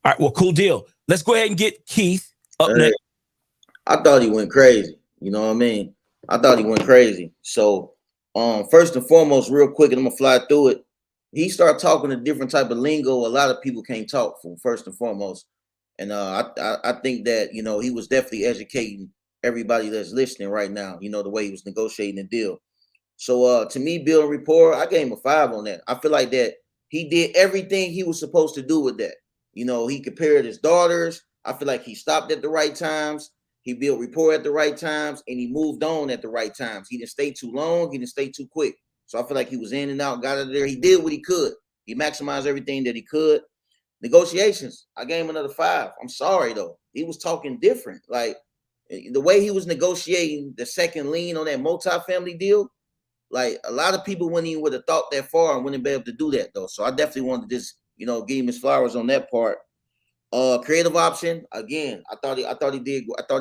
All right, well, cool deal. Let's go ahead and get Keith up next. I thought he went crazy. You know what I mean? I thought he went crazy. So first and foremost, real quick, and I'm gonna fly through it. He started talking a different type of lingo. A lot of people can't talk from first and foremost. And I think that, he was definitely educating everybody that's listening right now, the way he was negotiating the deal. So to me, building rapport, I gave him a 5 on that. I feel like that he did everything he was supposed to do with that. He compared his daughters. I feel like he stopped at the right times. He built rapport at the right times, and he moved on at the right times. He didn't stay too long. He didn't stay too quick. So I feel like he was in and out, got out of there. He did what he could. He maximized everything that he could. Negotiations, I gave him another 5. I'm sorry, though. He was talking different. Like, the way he was negotiating the second lien on that multifamily deal, like a lot of people wouldn't even would have thought that far and wouldn't be able to do that though. So I definitely wanted to just, you know, give him his flowers on that part. Creative option, again, I thought he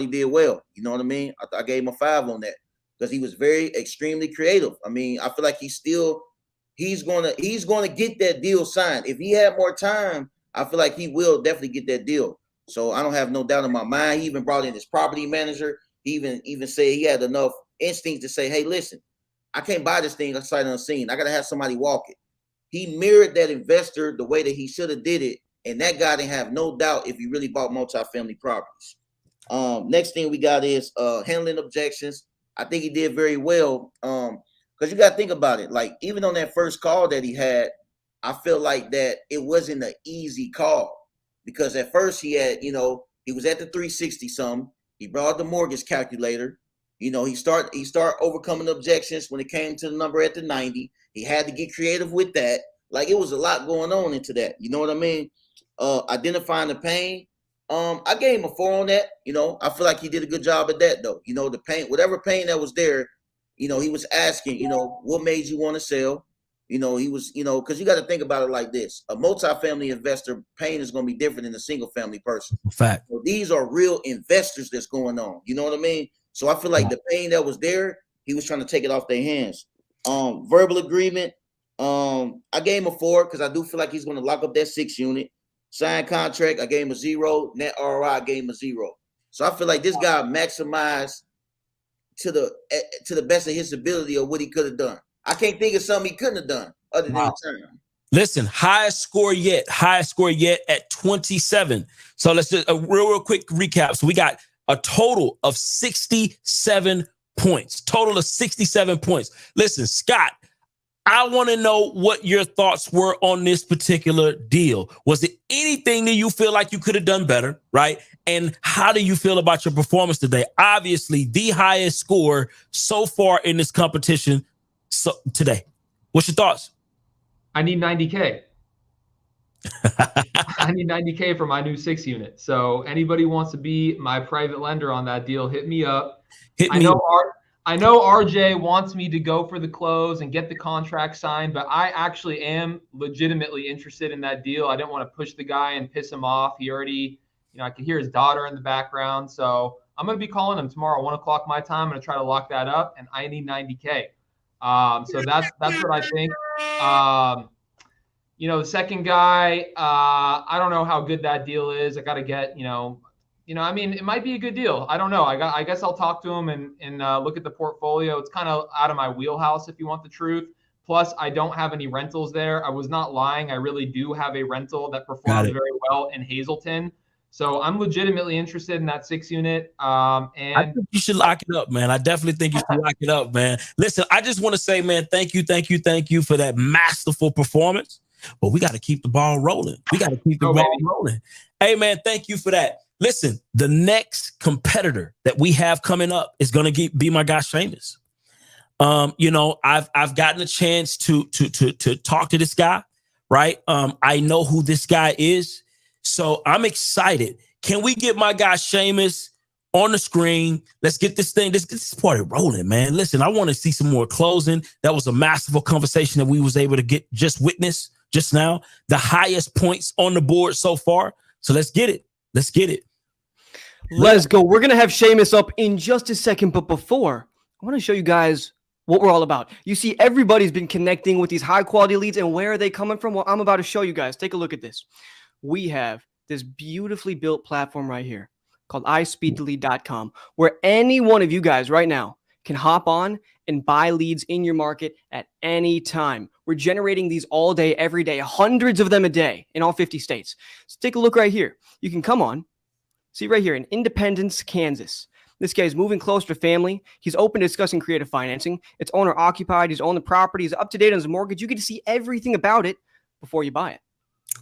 did well. You know what I mean? I gave him a 5 on that because he was extremely creative. I mean, I feel like he's gonna get that deal signed. If he had more time, I feel like he will definitely get that deal. So I don't have no doubt in my mind. He even brought in his property manager. He even said he had enough instinct to say, hey, listen, I can't buy this thing sight unseen. I gotta have somebody walk it. He mirrored that investor the way that he should have did it. And that guy didn't have no doubt if he really bought multifamily properties. Next thing we got is handling objections. I think he did very well. Because you got to think about it. Like, even on that first call that he had, I feel like that it wasn't an easy call. Because at first he had, you know, he was at the 360 something. He brought the mortgage calculator. You know, he start overcoming objections when it came to the number at the 90. He had to get creative with that. Like, it was a lot going on into that. You know what I mean? Identifying the pain. I gave him a 4 on that. You know, I feel like he did a good job at that though. You know, the pain, whatever pain that was there, you know, he was asking, you know, what made you want to sell? You know, he was, you know, because you got to think about it like this. A multifamily investor pain is going to be different than a single family person. Fact. So these are real investors that's going on. You know what I mean? So I feel like the pain that was there, he was trying to take it off their hands. Verbal agreement. I gave him a 4 because I do feel like he's going to lock up that 6 unit. Signed contract, I gave him a 0. Net ROI, I gave him a 0. So I feel like this guy maximized to the best of his ability of what he could have done. I can't think of something he couldn't have done other than the term. Listen, highest score yet at 27. So let's just a real quick recap. So we got a total of 67 points. Listen, Scott, I want to know what your thoughts were on this particular deal. Was it anything that you feel like you could have done better, right? And how do you feel about your performance today? Obviously, the highest score so far in this competition today. What's your thoughts? I need 90K. I need 90K for my new 6 unit. So anybody wants to be my private lender on that deal, hit me up. I know RJ wants me to go for the close and get the contract signed, but I actually am legitimately interested in that deal. I don't want to push the guy and piss him off. He already, you know, I can hear his daughter in the background. So I'm going to be calling him tomorrow, 1 o'clock my time. I'm going to try to lock that up, and I need 90K. So that's what I think. You know, the second guy, I don't know how good that deal is. I got to get, I mean, it might be a good deal. I don't know. I guess I'll talk to him and look at the portfolio. It's kind of out of my wheelhouse, if you want the truth. Plus, I don't have any rentals there. I was not lying. I really do have a rental that performs very well in Hazleton. So I'm legitimately interested in that 6 unit. And I think you should lock it up, man. I definitely think you should lock it up, man. Listen, I just want to say, man, thank you for that masterful performance. But we got to keep the ball rolling. Hey, man, thank you for that. Listen, the next competitor that we have coming up is going to be my guy Seamus. I've gotten a chance to talk to this guy, right? I know who this guy is, so I'm excited. Can we get my guy Seamus on the screen? Let's get this party rolling, man. Listen, I want to see some more closing. That was a masterful conversation that we was able to witness just now. The highest points on the board so far. So let's get it. Let's go. We're going to have Seamus up in just a second. But before, I want to show you guys what we're all about. You see, everybody's been connecting with these high quality leads. And where are they coming from? Well, I'm about to show you guys. Take a look at this. We have this beautifully built platform right here called iSpeedToLead.com, where any one of you guys right now can hop on and buy leads in your market at any time. We're generating these all day, every day, hundreds of them a day in all 50 states. So take a look right here. You can come on. See right here in Independence, Kansas. This guy is moving closer to family. He's open to discussing creative financing. It's owner occupied. He's owned the property. He's up to date on his mortgage. You get to see everything about it before you buy it.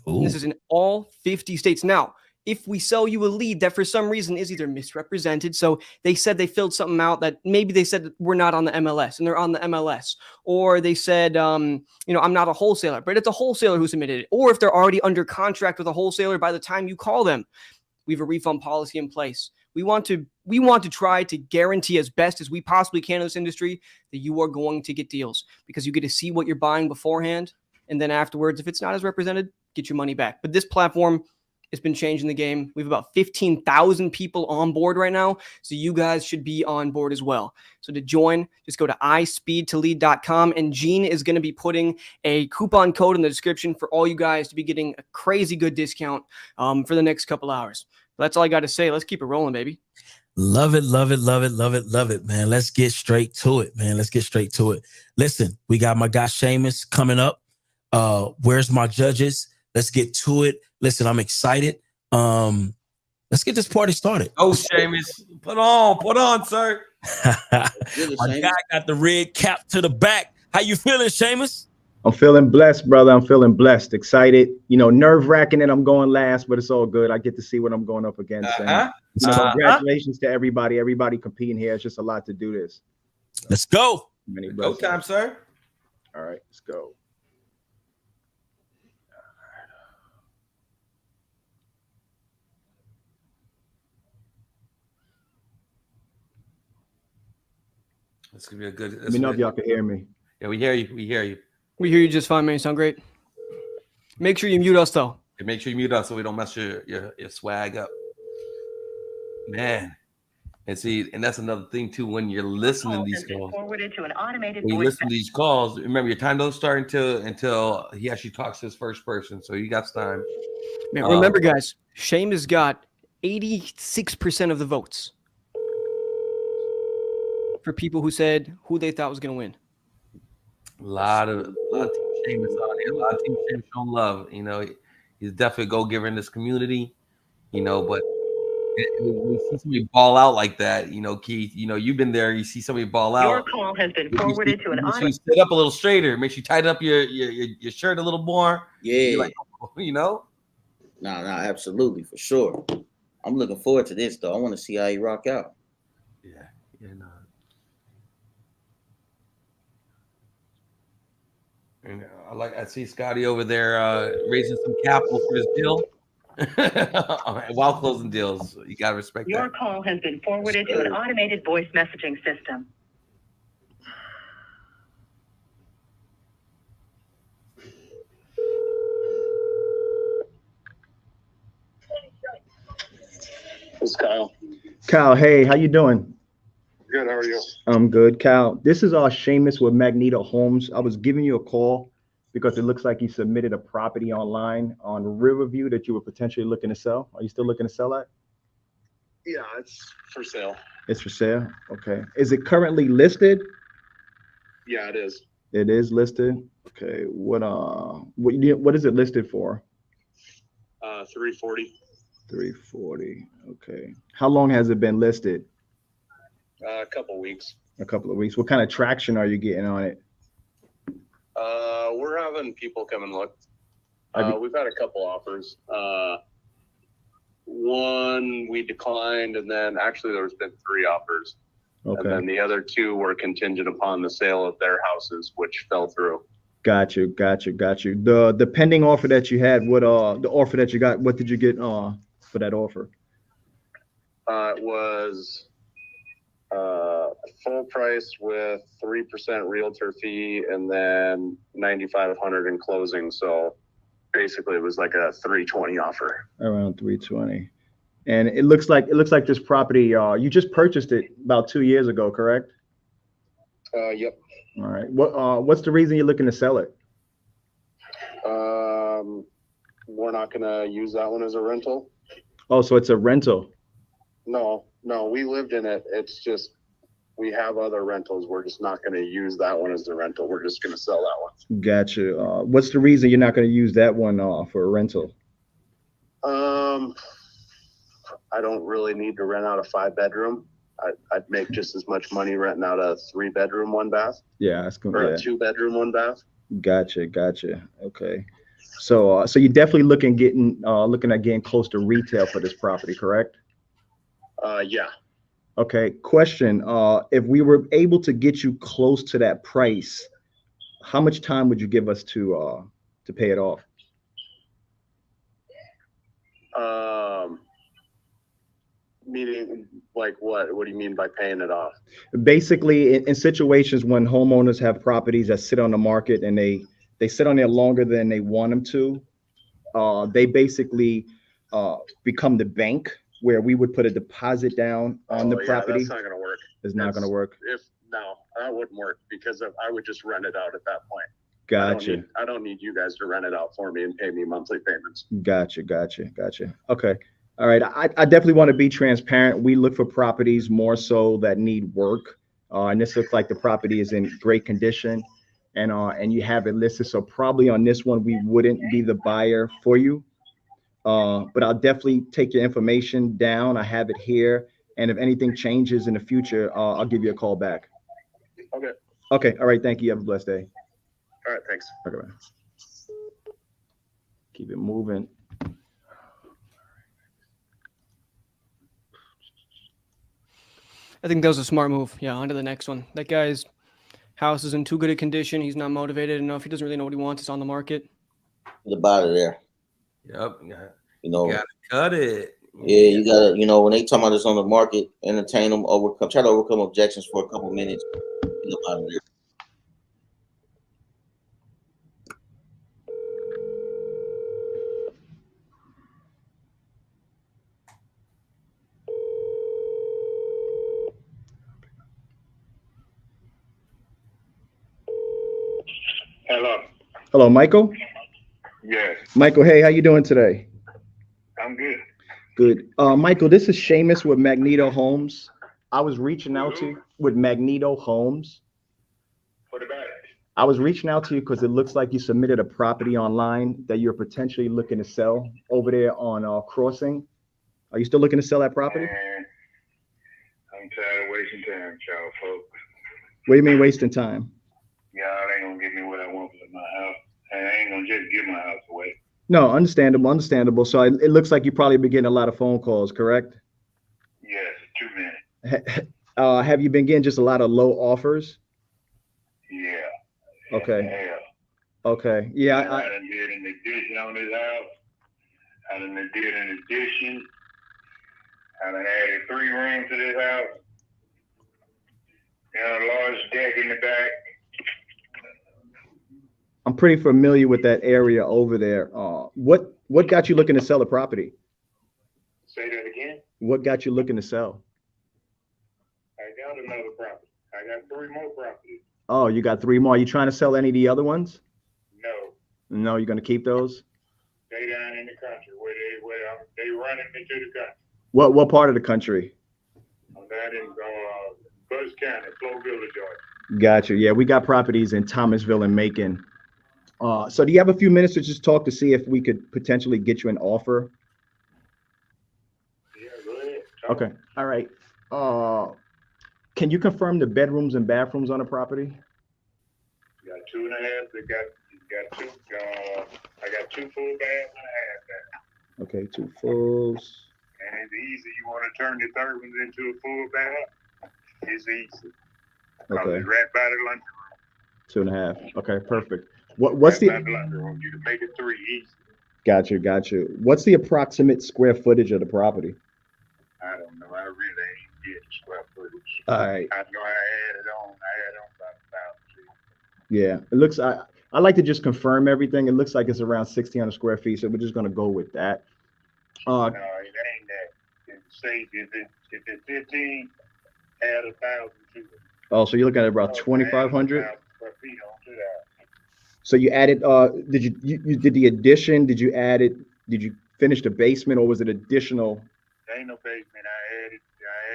This is in all 50 states. Now, if we sell you a lead that for some reason is either misrepresented, so they said they filled something out that maybe they said we're not on the MLS and they're on the MLS, or they said, I'm not a wholesaler, but it's a wholesaler who submitted it, or if they're already under contract with a wholesaler by the time you call them, we have a refund policy in place. We want to try to guarantee as best as we possibly can in this industry that you are going to get deals, because you get to see what you're buying beforehand, and then afterwards, if it's not as represented, get your money back. But this platform has been changing the game. We have about 15,000 people on board right now, so you guys should be on board as well. So to join, just go to iSpeedToLead.com, and Gene is going to be putting a coupon code in the description for all you guys to be getting a crazy good discount for the next couple hours. That's all I got to say. Let's keep it rolling, baby. Love it, love it, love it, love it, love it, man. Let's get straight to it, man. Let's get straight to it. Listen, we got my guy Seamus coming up. Where's my judges? Let's get to it. Listen, I'm excited. Let's get this party started. Oh, Seamus, put on, sir. My guy got the red cap to the back. How you feeling, Seamus? I'm feeling blessed, brother. I'm feeling blessed, excited. You know, nerve-wracking that I'm going last, but it's all good. I get to see what I'm going up against. And, congratulations to everybody. Everybody competing here. It's just a lot to do this. Let's go. Go time, sir. All right, let's go. This could be a good. Let me know if y'all can hear me. Yeah, we hear you. We hear you. We hear you just fine, man. You sound great. Make sure you mute us, though. And make sure you mute us so we don't mess your swag up, man. And see, and that's another thing too. When you're listening to these calls, forwarded to an automated when you listen to these calls, remember your time don't start until he actually talks to his first person. So you got time. Man, remember, guys, Seamus got 86% of the votes for people who said who they thought was going to win. A lot of Team Seamus on here. A lot of Team Seamus showing love. You know, he's definitely a go-giver in this community. You know, but when you see somebody ball out like that, you know, Keith, you know, you've been there. You see somebody ball out. Your call has been forwarded to an automated. You sit up a little straighter. Make sure you tighten up your shirt a little more. Yeah. Like, you know. No, absolutely, for sure. I'm looking forward to this, though. I want to see how you rock out. Yeah, no. And I see Scotty over there raising some capital for his deal while closing deals. You gotta respect that. Your call has been forwarded to an automated voice messaging system. This is Kyle. Kyle, hey, how you doing? Good, how are you? I'm good, Kyle. This is Seamus with Magneto Homes. I was giving you a call because it looks like you submitted a property online on Riverview that you were potentially looking to sell. Are you still looking to sell that? Yeah, it's for sale. It's for sale? Okay. Is it currently listed? Yeah, it is. It is listed? Okay. What is it listed for? 340. 340. Okay. How long has it been listed? A couple weeks. A couple of weeks. What kind of traction are you getting on it? We're having people come and look. We've had a couple offers. One we declined, and then actually there's been 3 offers. Okay. And then the other 2 were contingent upon the sale of their houses, which fell through. Got you. The pending offer that you had, the offer that you got, what did you get for that offer? It was full price with 3% realtor fee and then $9,500 in closing. So basically it was like a 320 offer. Around 320. And it looks like this property, you just purchased it about 2 years ago, correct? Yep. All right. What's the reason you're looking to sell it? We're not going to use that one as a rental. Oh, so it's a rental. No, we lived in it. It's just, we have other rentals. We're just not going to use that one as a rental. We're just going to sell that one. Gotcha. What's the reason you're not going to use that one for a rental? I don't really need to rent out a 5-bedroom. I'd make just as much money renting out a 3-bedroom, 1 bath. Yeah, that's good. Or a 2-bedroom, 1 bath. Gotcha. Okay. So you're definitely looking at getting close to retail for this property, correct? Yeah. Okay. Question. If we were able to get you close to that price, how much time would you give us to pay it off? Meaning, like what? What do you mean by paying it off? Basically, in situations when homeowners have properties that sit on the market and they sit on there longer than they want them to, they basically become the bank where we would put a deposit down on the property. That's not going to work. It's not going to work. No, that wouldn't work because I would just rent it out at that point. Gotcha. I don't need you guys to rent it out for me and pay me monthly payments. Gotcha. Okay. All right. I definitely want to be transparent. We look for properties more so that need work. And this looks like the property is in great condition and you have it listed. So probably on this one, we wouldn't be the buyer for you. But I'll definitely take your information down. I have it here. And if anything changes in the future, I'll give you a call back. Okay. Okay. All right. Thank you. Have a blessed day. All right. Thanks. Okay. Man. Keep it moving. I think that was a smart move. Yeah, on to the next one. That guy's house is in too good a condition. He's not motivated enough. He doesn't really know what he wants. It's on the market. The body there. Yep. You know, you gotta cut it. Yeah, you gotta, you know, when they talk about this on the market, entertain them, try to overcome objections for a couple minutes. Get them out of there. Hello, Michael. Yes. Michael, hey, how you doing today? I'm good. Good. Michael, this is Seamus with Magneto Homes. I was reaching out to you with Magneto Homes. What about it? I was reaching out to you because it looks like you submitted a property online that you're potentially looking to sell over there on Crossing. Are you still looking to sell that property? Man, I'm tired of wasting time, y'all folks. What do you mean wasting time? Y'all ain't gonna give me what I want for my house. I ain't gonna just give my house away. No, understandable. So it looks like you probably been getting a lot of phone calls, correct? Yes, too many. Have you been getting just a lot of low offers? Yeah. Okay. Yeah. Okay. Yeah. I done did an addition on this house. I done did an addition. I done added 3 rooms to this house. A large deck in the back. I'm pretty familiar with that area over there. What got you looking to sell a property? Say that again? What got you looking to sell? I got another property. I got 3 more properties. Oh, you got 3 more. Are you trying to sell any of the other ones? No. No, you're going to keep those? They down in the country where they running me to the country. What part of the country? I'm down in Buzz County, Flowville, Georgia. Gotcha. Yeah, we got properties in Thomasville and Macon. So do you have a few minutes to just talk to see if we could potentially get you an offer? Yeah, go ahead. Okay. All right. Can you confirm the bedrooms and bathrooms on the property? You got 2.5. Got 2. I got 2 full baths and a half bath. Okay, 2 fulls. And it's easy. You want to turn the third one into a full bath? It's easy. Okay. It's right by the lunch room. 2.5. Okay, perfect. What's right by the lunch room? You can make it 3 easy. Got you. What's the approximate square footage of the property? I don't know. I really ain't get square footage. All right. I know I added on about 1,000. Yeah, it looks. I like to just confirm everything. It looks like it's around 1,600 square feet, so we're just gonna go with that. No, it ain't that. Say if it's 15, add 1,000 to it. Oh, so you're looking at about 2,500. Square feet onto that. So you added. Did you did the addition? Did you add it? Did you finish the basement, or was it additional? There ain't no basement. I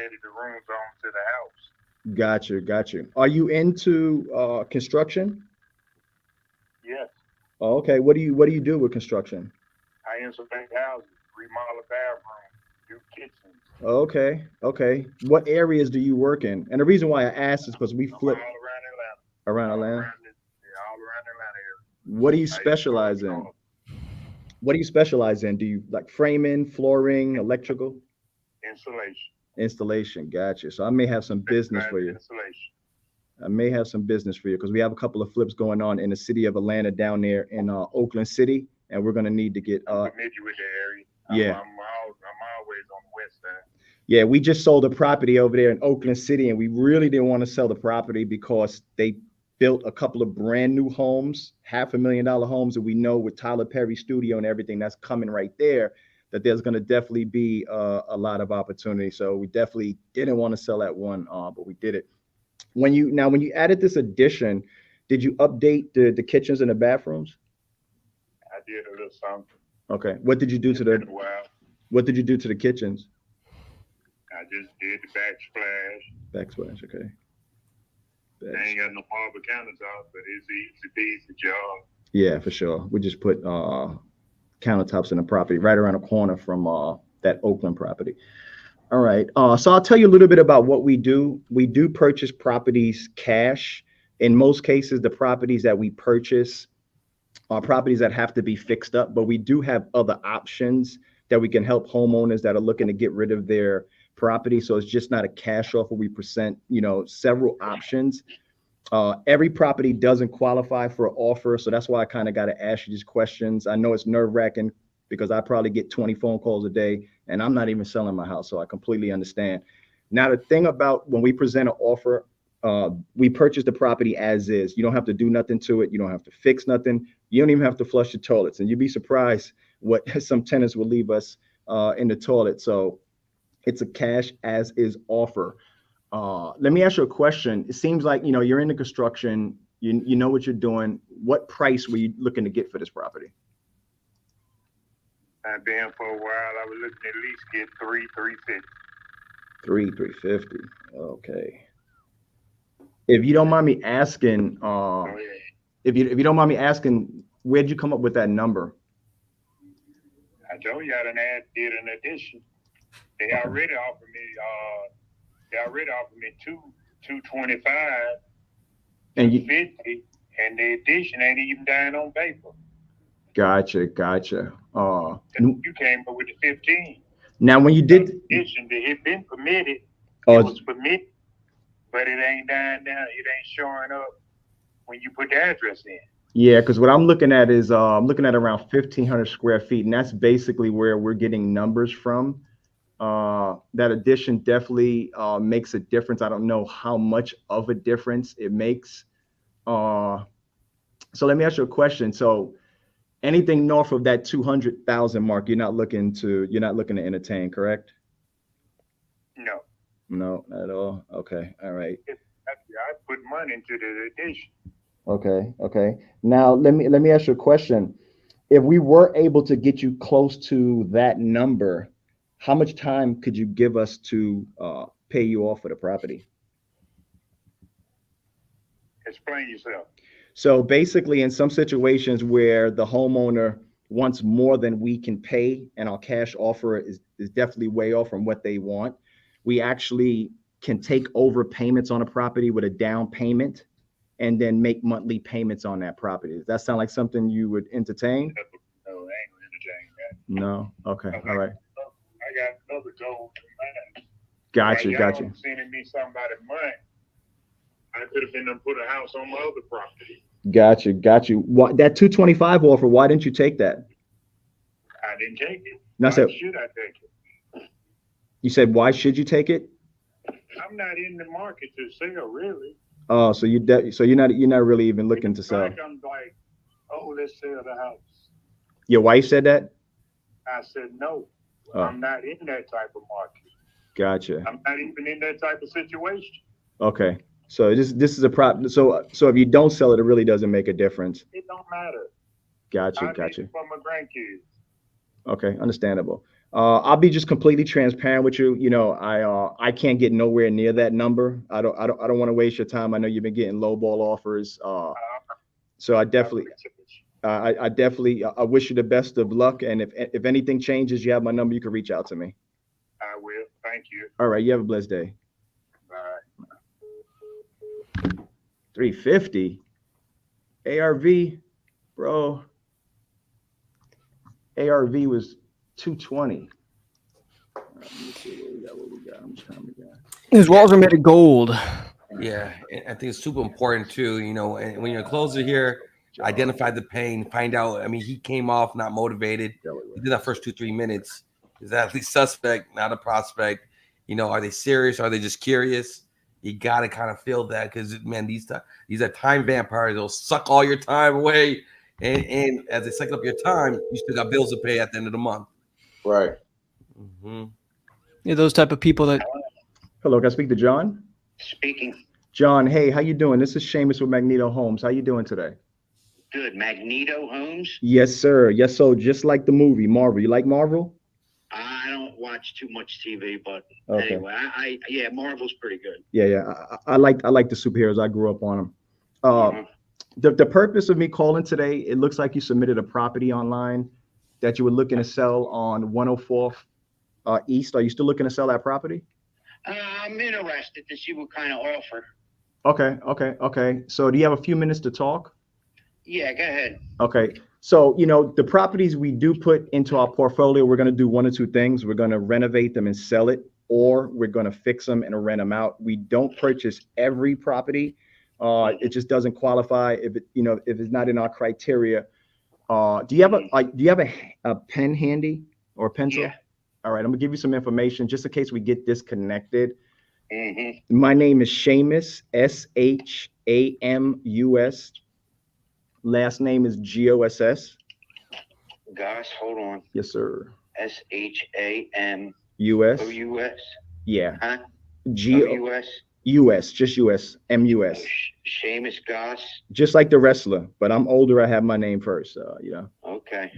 added the rooms onto the house. Got you. Are you into construction? Yes. Oh, okay. What do you do with construction? I insulate houses, remodel bathrooms, do kitchens. Okay. What areas do you work in? And the reason why I asked is because we flip All around Atlanta. around Atlanta. All around the Atlanta area. What do you specialize in? What do you specialize in? Do you like framing, flooring, electrical? Installation. Gotcha. So I may have some business for you. Because we have a couple of flips going on in the city of Atlanta down there in Oakland City, and we're gonna need to get. I'm familiar with the area. Yeah. I'm always on the west side. Yeah, we just sold a property over there in Oakland City, and we really didn't want to sell the property because they built a couple of brand new homes, $500,000 homes that we know with Tyler Perry studio and everything that's coming right there, that there's going to definitely be a lot of opportunity. So we definitely didn't want to sell that one, but we did it. When you added this addition, did you update the kitchens and the bathrooms? I did a little something. Okay. What did you do to the kitchens? I just did the backsplash. Backsplash, okay. I ain't got no marble countertops, but it's an easy job. Yeah, for sure. We just put countertops in the property right around the corner from that Oakland property. All right. So I'll tell you a little bit about what we do. We do purchase properties cash. In most cases, the properties that we purchase are properties that have to be fixed up, but we do have other options that we can help homeowners that are looking to get rid of their property. So it's just not a cash offer. We present, several options. Every property doesn't qualify for an offer. So that's why I kind of got to ask you these questions. I know it's nerve-wracking because I probably get 20 phone calls a day and I'm not even selling my house. So I completely understand. Now, the thing about when we present an offer, we purchase the property as is. You don't have to do nothing to it. You don't have to fix nothing. You don't even have to flush the toilets. And you'd be surprised what some tenants will leave us in the toilet. So it's a cash as is offer. Let me ask you a question. It seems like, you're in the construction, you know what you're doing. What price were you looking to get for this property? I've been for a while. I was looking at least get $350. $350. Okay. If you don't mind me asking, if you don't mind me asking, where'd you come up with that number? I told you I did an addition. They already offered me $225 and $250, and the addition ain't even down on paper. Gotcha. You came up with the 15. Now, when you did the addition, it been permitted. It was permitted, but it ain't down. It ain't showing up when you put the address in. Yeah, because what I'm looking at is I'm looking at around 1,500 square feet, and that's basically where we're getting numbers from. That addition definitely makes a difference. I don't know how much of a difference it makes. So let me ask you a question. So anything north of that 200,000 mark, you're not looking to entertain, correct? No. No, not at all. Okay. All right. I put money into the addition. Okay. Now let me ask you a question. If we were able to get you close to that number, how much time could you give us to pay you off for the property? Explain yourself. So basically, in some situations where the homeowner wants more than we can pay and our cash offer is definitely way off from what they want, we actually can take over payments on a property with a down payment and then make monthly payments on that property. Does that sound like something you would entertain? No, I ain't gonna entertain that. No? Okay. All right. I got another goal in mind. Got you. Sending me somebody money. I could have been to put a house on my other property. Got you. What, that 225 offer, why didn't you take that? I didn't take it. No, Why should I take it? You said, why should you take it? I'm not in the market to sell, really. Oh, so you're not really even looking to sell. I'm like, oh, let's sell the house. Your wife said that? I said no. Oh. I'm not in that type of market. Gotcha. I'm not even in that type of situation. Okay. So this is a prop. So if you don't sell it, it really doesn't make a difference. It don't matter. Got you. For my grandkids. Okay, understandable. I'll be just completely transparent with you. I can't get nowhere near that number. I don't want to waste your time. I know you've been getting lowball offers. So I definitely wish you the best of luck. And if anything changes, you have my number. You can reach out to me. I will. Thank you. All right. You have a blessed day. Bye. 350 ARV, bro. ARV was 220. Let me see what we got. How much time we got? His walls are made of gold. Yeah, and I think it's super important too. And when you're a closer here, identify the pain, find out. I mean, he came off not motivated. Within that first 2-3 minutes, is that at least suspect, not a prospect? You know, are they serious? Are they just curious? You got to kind of feel that because, man, these are time vampires. They'll suck all your time away. And as they suck up your time, you still got bills to pay at the end of the month. Right. Mm-hmm. Yeah, those type of people that. Hello, can I speak to John? Speaking. John, hey, how you doing? This is Seamus with Magneto Homes. How you doing today? Good. Magneto Homes? Yes, sir. Yes, so just like the movie Marvel. You like Marvel? I don't watch too much TV, but Okay. anyway, yeah, Marvel's pretty good. Yeah. I like the superheroes. I grew up on them. The purpose of me calling today, it looks like you submitted a property online that you were looking to sell on 104th East. Are you still looking to sell that property? I'm interested to see what kind of offer. Okay. So do you have a few minutes to talk? Yeah, go ahead. Okay. So, you know, the properties we do put into our portfolio, we're going to do one or two things. We're going to renovate them and sell it, or we're going to fix them and rent them out. We don't purchase every property. It just doesn't qualify if it's not in our criteria. Do you have a pen handy or a pencil? Yeah. All right. I'm gonna give you some information just in case we get disconnected. Mm-hmm. My name is Seamus, Shamus. Last name is Goss. Goss, hold on. Yes, sir. SHAM US. OUS. Yeah. Huh? GOUS. US, just US, MUS. Seamus Goss. Just like the wrestler, but I'm older. I have my name first. Okay.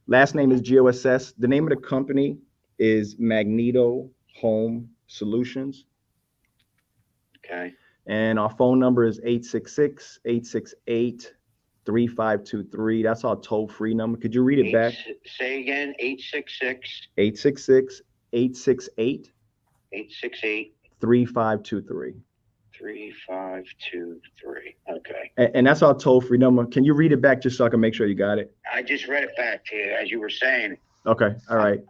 Last name is GOSS. The name of the company is Magneto Home Solutions. Okay. And our phone number is 866-868-3523. That's our toll-free number. Could you read it back? Say again, 866. 866-868. 868. 3523. 3523. Okay. And that's our toll-free number. Can you read it back just so I can make sure you got it? I just read it back to you as you were saying. Okay. All right.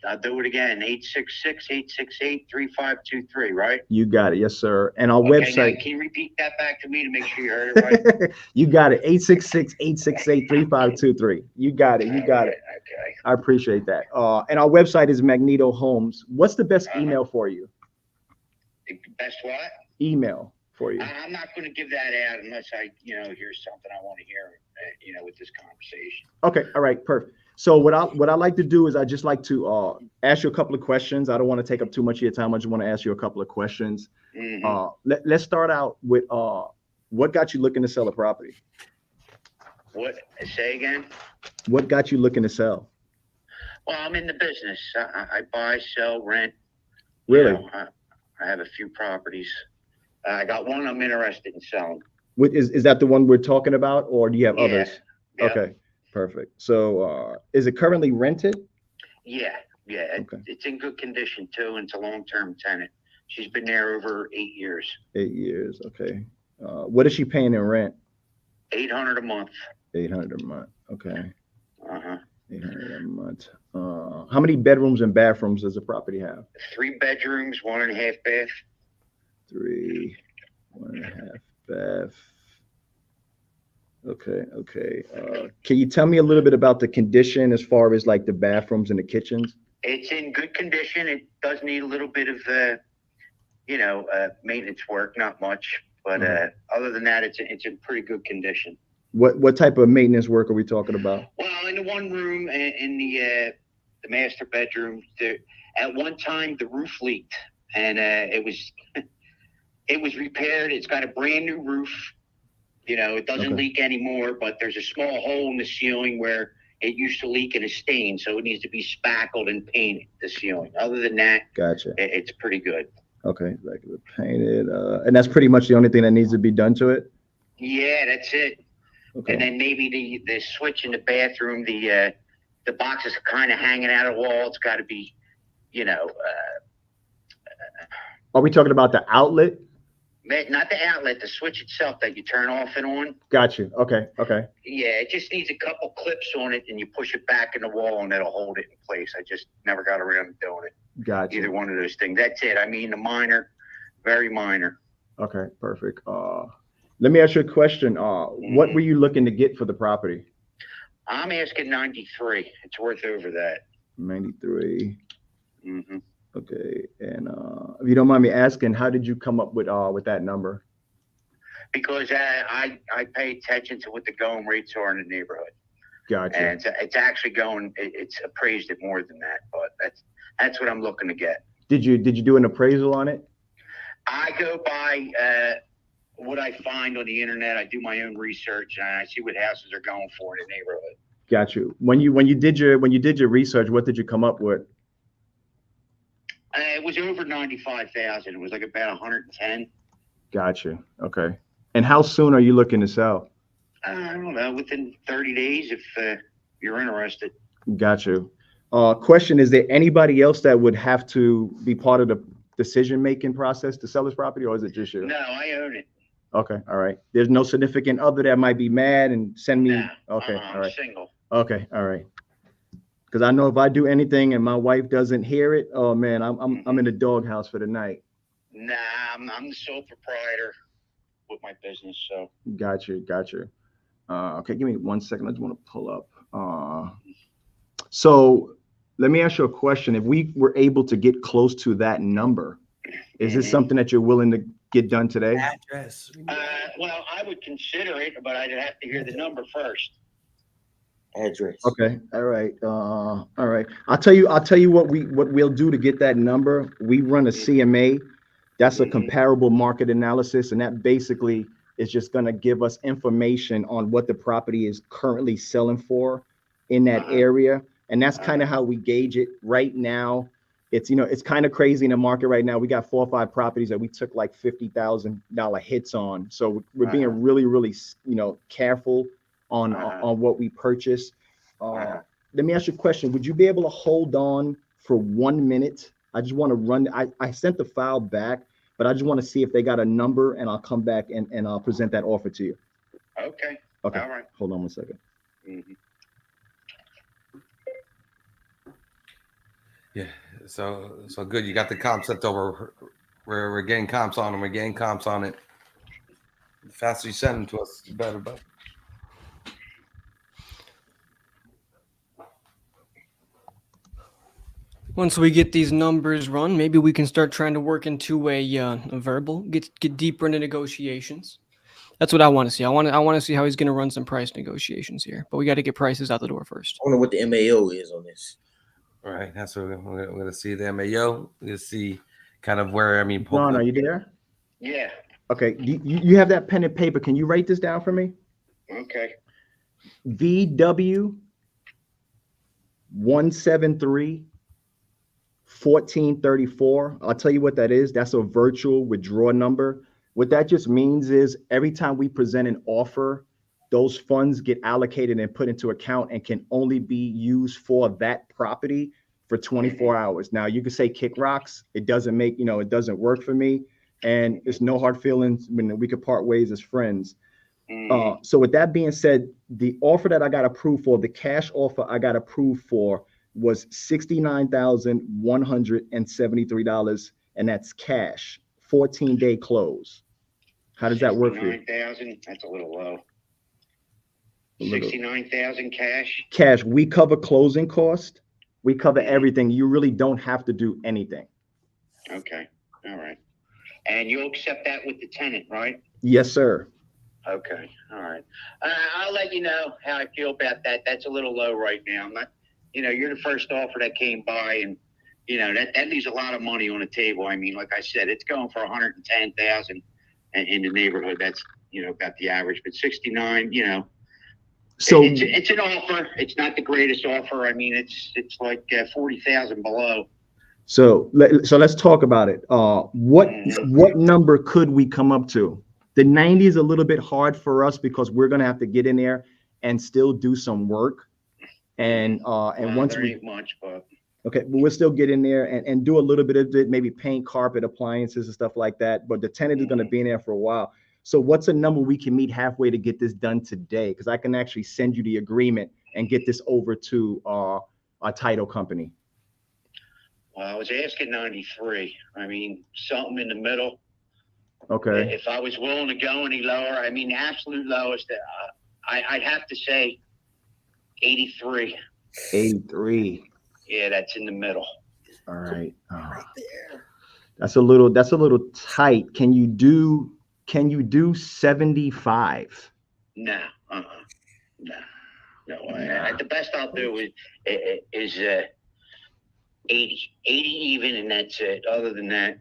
I'll do it again. 866-868-3523, right? You got it. Yes, sir. And our Okay, website. now, can you repeat that back to me to make sure you heard it right? You got it. 866-868-3523. You got it. You got it. Okay. I appreciate that. And our website is Magneto Homes. What's the best email for you? Best what? Email for you. I'm not going to give that out unless I, hear something I want to hear, with this conversation. Okay. All right. Perfect. So what I like to do is I just like to ask you a couple of questions. I don't want to take up too much of your time. I just want to ask you a couple of questions. Mm-hmm. Let's start out with what got you looking to sell a property? What? Say again? What got you looking to sell? Well, I'm in the business. I buy, sell, rent. Really? I have a few properties. I got one I'm interested in selling. Is that the one we're talking about, or do you have others? Yeah. Okay, perfect. So is it currently rented? Yeah. Okay. It's in good condition too, and it's a long-term tenant. She's been there over 8 years. 8 years, okay. What is she paying in rent? $800 a month. 800 a month, okay. 800 a month. How many bedrooms and bathrooms does the property have? 3 bedrooms, 1.5 bath. 3, 1.5 bath. Okay. Can you tell me a little bit about the condition as far as like the bathrooms and the kitchens? It's in good condition. It does need a little bit of, maintenance work, not much, but other than that, it's in pretty good condition. What type of maintenance work are we talking about? Well, in the one room, in the master bedroom, at one time the roof leaked, and it was repaired. It's got a brand new roof. It doesn't leak anymore, but there's a small hole in the ceiling where it used to leak in a stain, so it needs to be spackled and painted, the ceiling. Other than that, Gotcha. It's pretty good. Okay, like painted, and that's pretty much the only thing that needs to be done to it? Yeah, that's it. Okay. And then maybe the switch in the bathroom, the boxes are kind of hanging out of the wall. It's got to be, Are we talking about the outlet? Not the outlet, the switch itself that you turn off and on. Got you. Okay. Yeah, it just needs a couple clips on it, and you push it back in the wall, and it'll hold it in place. I just never got around to doing it. Got you. Either one of those things. That's it. I mean, the minor, very minor. Okay, perfect. Let me ask you a question. What were you looking to get for the property? I'm asking 93. It's worth over that. 93. Mm-hmm. Okay. And if you don't mind me asking, how did you come up with that number? Because I pay attention to what the going rates are in the neighborhood. Gotcha. And it's actually going. It's appraised at more than that, but that's what I'm looking to get. Did you do an appraisal on it? I go by what I find on the internet. I do my own research and I see what houses are going for in the neighborhood. Got you. When you did your research, what did you come up with? It was over 95,000. It was like about 110. Gotcha. Okay. And how soon are you looking to sell? I don't know, within 30 days if you're interested. Got you. Question: is there anybody else that would have to be part of the decision-making process to sell this property, or is it just you? No, I own it. Okay, all right. There's no significant other that might be mad and send me. No, okay, I'm all right. single. Okay, all right. Because I know if I do anything and my wife doesn't hear it, oh man, I'm in the doghouse for the night. Nah, I'm the sole proprietor with my business, so. Got you. Okay, give me 1 second. I just want to pull up. So let me ask you a question. If we were able to get close to that number, is this something that you're willing to get done today? Address. Well, I would consider it, but I'd have to hear the number first. Address. Okay. All right. All right. I'll tell you what we'll do to get that number. We run a CMA. That's a comparable market analysis, and that basically is just going to give us information on what the property is currently selling for in that area. And that's kind of how we gauge it right now. It's, it's kind of crazy in the market right now. We got 4 or 5 properties that we took like $50,000 hits on. So we're being really, really, careful on what we purchase. Let me ask you a question. Would you be able to hold on for 1 minute? I just want to run. I sent the file back, but I just want to see if they got a number, and I'll come back and I'll present that offer to you. Okay. Okay. All right. Hold on 1 second. Mm-hmm. Yeah. So good. You got the concept over. We're getting comps on them. We're getting comps on it. The faster you send them to us, the better. But once we get these numbers run, maybe we can start trying to work into a verbal, get deeper into negotiations. That's what I want to see. I want to see how he's going to run some price negotiations here, but we got to get prices out the door first. I wonder what the MAO is on this. all right, that's what we're going to see. The MAO. We're going to see kind of where John, are you there? Yeah. Okay. You have that pen and paper. Can you write this down for me? Okay. VW 173 1434. I'll tell you what that is. That's a virtual withdrawal number. What that just means is every time we present an offer, those funds get allocated and put into account and can only be used for that property for 24 hours. Now you can say kick rocks. It doesn't make, it doesn't work for me. And it's no hard feelings when we could part ways as friends. So with that being said, the offer that I got approved for, the cash offer I got approved for was $69,173. And that's cash, 14-day close. How does that work for you? 69,000. That's a little low. 69,000 cash. Cash. We cover closing cost. We cover everything. You really don't have to do anything. Okay. All right. And you'll accept that with the tenant, right? Yes, sir. Okay. All right. I'll let you know how I feel about that. That's a little low right now. I'm not, you're the first offer that came by, and that leaves a lot of money on the table. I mean, like I said, it's going for 110,000 in the neighborhood. That's about the average. But 69, So it's an offer. It's not the greatest offer. I mean, it's like 40,000 below. So let's talk about it. What number could we come up to? The 90 is a little bit hard for us because we're gonna have to get in there and still do some work. And once there we ain't much, but okay, but we'll still get in there and do a little bit of it, maybe paint, carpet, appliances and stuff like that. But the tenant is gonna be in there for a while. So what's a number we can meet halfway to get this done today? Because I can actually send you the agreement and get this over to our title company. Well, I was asking 93. I mean, something in the middle. Okay. If I was willing to go any lower, I mean, the absolute lowest, I'd have to say 83. 83. Yeah, that's in the middle. All right. Right there. That's a little tight. Can you do 75? No. The best I'll do is 80 even, and that's it. Other than that,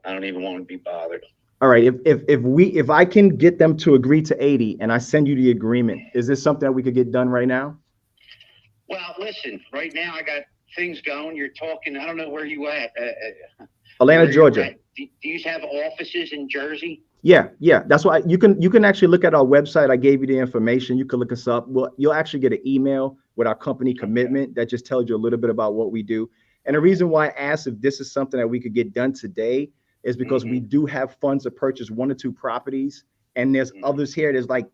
I don't even want to be bothered. All right. If I can get them to agree to 80 and I send you the agreement, is this something that we could get done right now? Well, listen, right now I got things going. You're talking, I don't know where you at. Atlanta, Georgia. Do you have offices in Jersey? Yeah. That's why you can actually look at our website. I gave you the information. You can look us up. Well, you'll actually get an email with our company commitment that just tells you a little bit about what we do. And the reason why I asked if this is something that we could get done today is because we do have funds to purchase 1 or 2 properties, and there's others here. There's like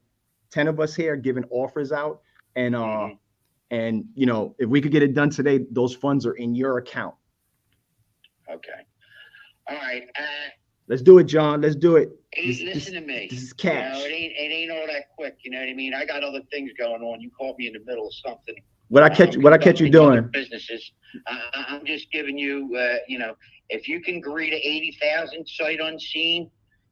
10 of us here giving offers out, and you know, if we could get it done today, those funds are in your account. Okay. All right. Let's do it, John. Let's do it. Listen to me. This is cash. You know, it ain't all that quick. You know what I mean? I got other things going on. You caught me in the middle of something. What I catch you doing? Businesses. I'm just giving you, you know, if you can agree to 80,000 sight unseen,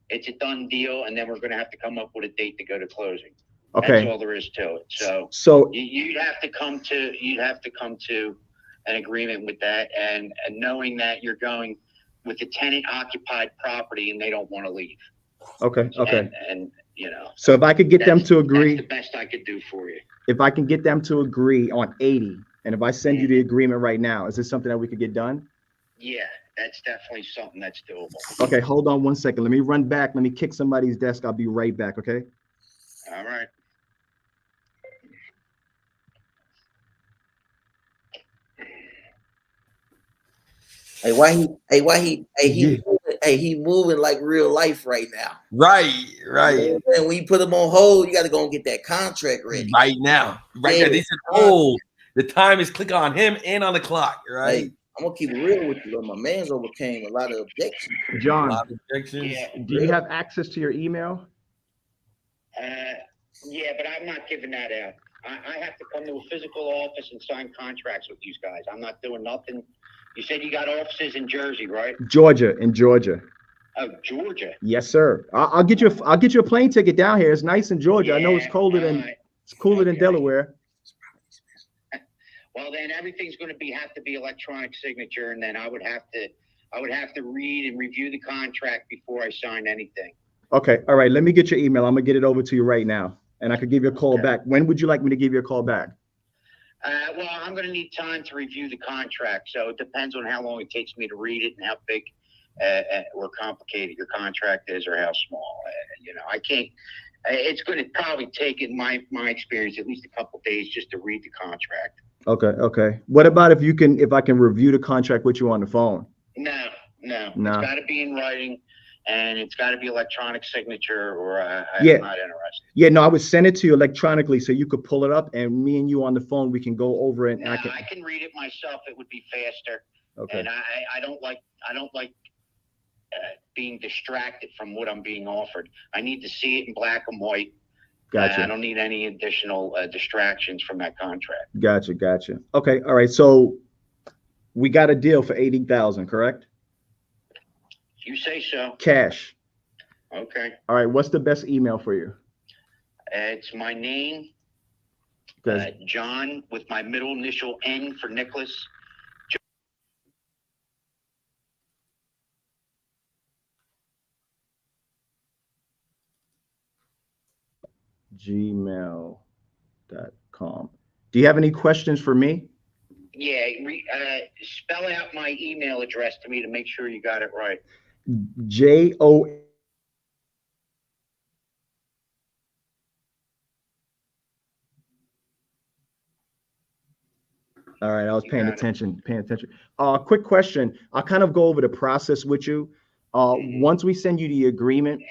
it's a done deal, and then we're going to have to come up with a date to go to closing. Okay. That's all there is to it. So you'd have to come to an agreement with that, and knowing that you're going with a tenant occupied property and they don't want to leave. Okay. And you know. So if I could get them to agree, that's the best I could do for you. if I can get them to agree on 80, and if I send you the agreement right now, is this something that we could get done? Yeah, that's definitely something that's doable. Okay, hold on 1 second. Let me run back. Let me kick somebody's desk. I'll be right back. Okay. All right. He moving like real life right now. Right. And when you put him on hold, you got to go and get that contract ready. Right now. They said, oh, the time is clicking on him and on the clock, right? Hey, I'm gonna keep it real with you, though. My man's overcame a lot of objections. John, Yeah. do you have access to your email? Yeah, but I'm not giving that out. I have to come to a physical office and sign contracts with these guys. I'm not doing nothing. You said you got offices in Jersey, right? In Georgia. Oh, Georgia. Yes, sir. I'll get you a plane ticket down here. It's nice in Georgia. Yeah, I know it's cooler than Delaware. Well, then everything's going to have to be electronic signature, and then I would have to read and review the contract before I sign anything. Okay. All right. Let me get your email. I'm gonna get it over to you right now, and I could give you a call back. When would you like me to give you a call back? Well, I'm going to need time to review the contract, so it depends on how long it takes me to read it and how big or complicated your contract is, or how small. You know, I can't. It's going to probably take, in my experience, at least a couple of days just to read the contract. Okay. What about if I can review the contract with you on the phone? No. It's got to be in writing, and it's got to be electronic signature, or I'm not interested. Yeah, no, I would send it to you electronically so you could pull it up, and me and you on the phone, we can go over it. And I can read it myself. It would be faster. Okay. And I don't like being distracted from what I'm being offered. I need to see it in black and white. Gotcha. I don't need any additional distractions from that contract. Gotcha. Okay. All right. So we got a deal for 80,000, correct? You say so. Cash. Okay. All right. What's the best email for you? It's my name, John, with my middle initial N for Nicholas. gmail.com. Do you have any questions for me? Yeah, spell out my email address to me to make sure you got it right. J-O. All right, I was paying attention. Quick question. I'll kind of go over the process with you. Once we send you the agreement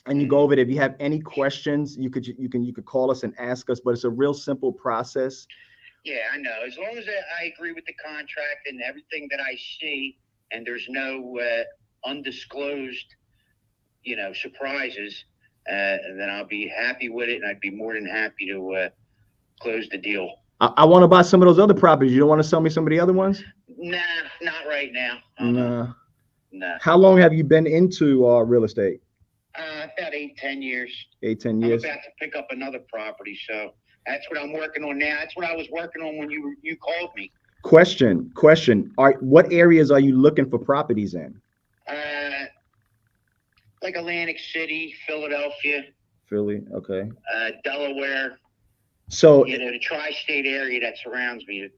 and you go over it, if you have any questions, you could call us and ask us, but it's a real simple process. Yeah, I know. As long as I agree with the contract and everything that I see, and there's no undisclosed surprises, then I'll be happy with it, and I'd be more than happy to close the deal. I want to buy some of those other properties. You don't want to sell me some of the other ones? Nah, not right now. Nah. Nah. How long have you been into real estate? About 8-10 years. 8-10 years. I'm about to pick up another property, so that's what I'm working on now. That's what I was working on when you called me. Question. What areas are you looking for properties in? Like Atlantic City, Philadelphia. Philly, okay. Delaware. So the tri-state area that surrounds me,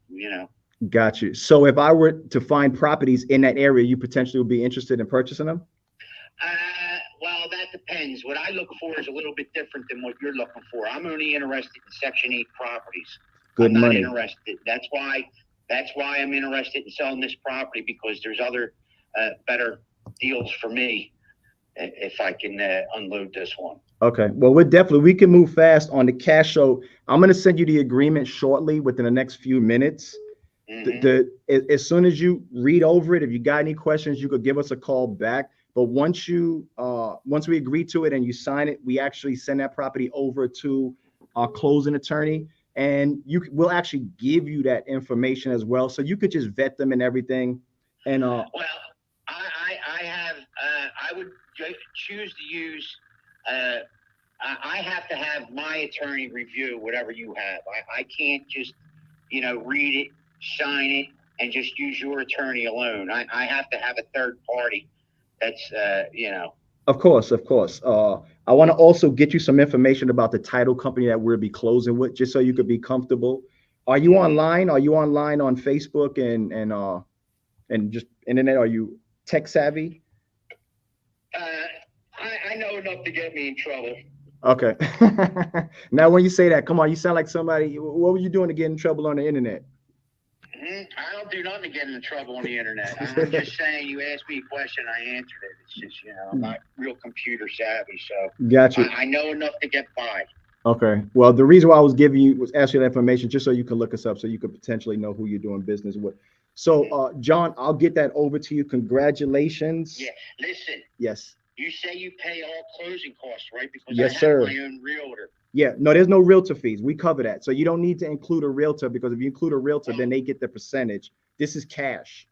Got you. So if I were to find properties in that area, you potentially would be interested in purchasing them? Well, that depends. What I look for is a little bit different than what you're looking for. I'm only interested in Section 8 properties. Good money. I'm not interested. That's why I'm interested in selling this property, because there's other better deals for me if I can unload this one. Okay. Well, we can move fast on the cash. So I'm going to send you the agreement shortly within the next few minutes. As soon as you read over it, if you got any questions, you could give us a call back. But once we agree to it and you sign it, we actually send that property over to our closing attorney, and we'll actually give you that information as well, so you could just vet them and everything. And well, I would choose to use. I have to have my attorney review whatever you have. I can't just read it, sign it, and just use your attorney alone. I have to have a third party. That's Of course. I want to also get you some information about the title company that we'll be closing with, just so you could be comfortable. Are you online? Are you online on Facebook and just internet? Are you tech savvy? I know enough to get me in trouble. Okay. Now, when you say that, come on, you sound like somebody. What were you doing to get in trouble on the internet? I don't do nothing to get into trouble on the internet. I'm just saying, you asked me a question, I answered it. It's just, I'm not real computer savvy, so Gotcha. I know enough to get by. Okay. Well, the reason why I was asking you that information, just so you can look us up, so you could potentially know who you're doing business with. So, John, I'll get that over to you. Congratulations. Yeah. Listen. Yes. You say you pay all closing costs, right? Because yes, I have sir. my own realtor. Yeah, no, there's no realtor fees. We cover that. So you don't need to include a realtor, because if you include a realtor, then they get the percentage. This is cash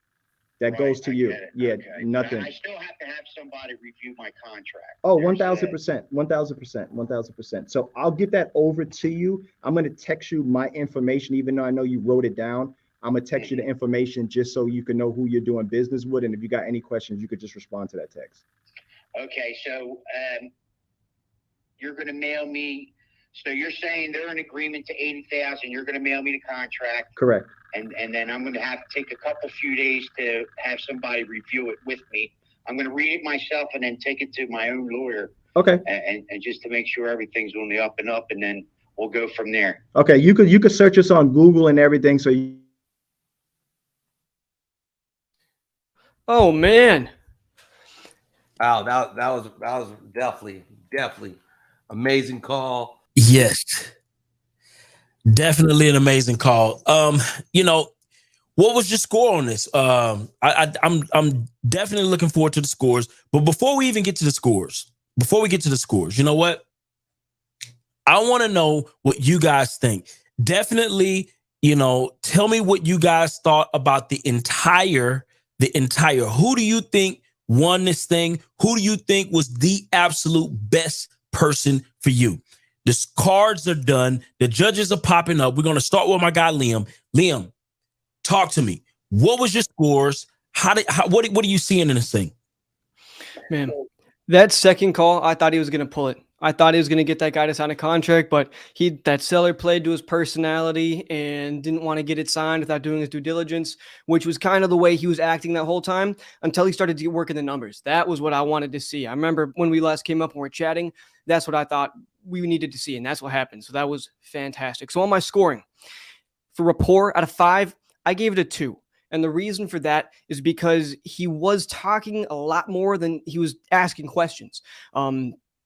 that goes to you. Yeah, okay. Nothing. I still have to have somebody review my contract. Oh, 1,000%, 1,000%, 1,000%. So I'll get that over to you. I'm going to text you my information, even though I know you wrote it down. I'm going to text you the information just so you can know who you're doing business with. And if you got any questions, you could just respond to that text. Okay, so you're going to mail me. So you're saying they're in agreement to 80,000. You're going to mail me the contract. Correct. And then I'm going to have to take a few days to have somebody review it with me. I'm going to read it myself and then take it to my own lawyer. Okay. And just to make sure everything's on the up and up, and then we'll go from there. Okay. You could search us on Google and everything. So oh man. Wow, that was definitely amazing call. Yes. Definitely an amazing call. What was your score on this? I'm definitely looking forward to the scores. But before we get to the scores, you know what? I want to know what you guys think. Definitely, tell me what you guys thought about the entire. Who do you think won this thing? Who do you think was the absolute best person for you? The cards are done. The judges are popping up. We're going to start with my guy, Liam. Liam, talk to me. What was your scores? What are you seeing in this thing? Man, that second call, I thought he was going to pull it. I thought he was going to get that guy to sign a contract, but that seller played to his personality and didn't want to get it signed without doing his due diligence, which was kind of the way he was acting that whole time until he started to get working the numbers. That was what I wanted to see. I remember when we last came up and we're chatting, that's what I thought we needed to see, and that's what happened. So that was fantastic. So on my scoring, for rapport out of 5, I gave it a 2. And the reason for that is because he was talking a lot more than he was asking questions.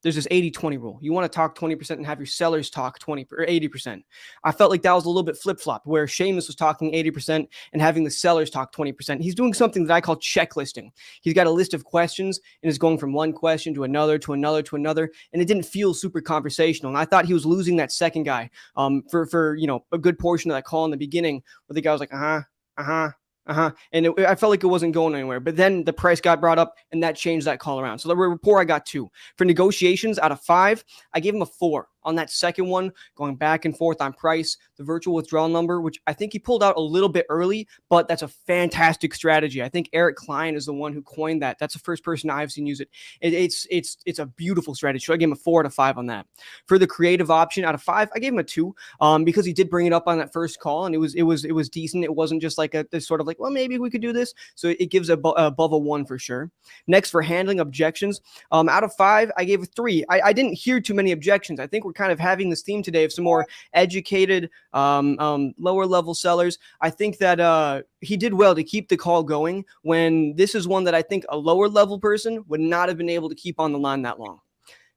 there's this 80-20 rule. You want to talk 20% and have your sellers talk 20 or 80%. I felt like that was a little bit flip-flop, where Seamus was talking 80% and having the sellers talk 20%. He's doing something that I call checklisting. He's got a list of questions and is going from one question to another, to another, to another, and it didn't feel super conversational. And I thought he was losing that second guy for a good portion of that call in the beginning, where the guy was like, and I felt like it wasn't going anywhere. But then the price got brought up, and that changed that call around. So the rapport, I got 2. For negotiations, out of 5, I gave him a 4 on that second one, going back and forth on price, the virtual withdrawal number, which I think he pulled out a little bit early, but that's a fantastic strategy. I think Eric Klein is the one who coined that. That's the first person I've seen use it. It's a beautiful strategy. So I gave him a 4 out of 5 on that. For the creative option, out of 5, I gave him a 2 because he did bring it up on that first call, and it was decent. It wasn't just like this sort of like, well, maybe we could do this. So it gives above a 1 for sure. Next, for handling objections, out of 5, I gave a 3. I didn't hear too many objections. I think we're kind of having this theme today of some more educated, lower level sellers. I think that he did well to keep the call going, when this is one that I think a lower level person would not have been able to keep on the line that long.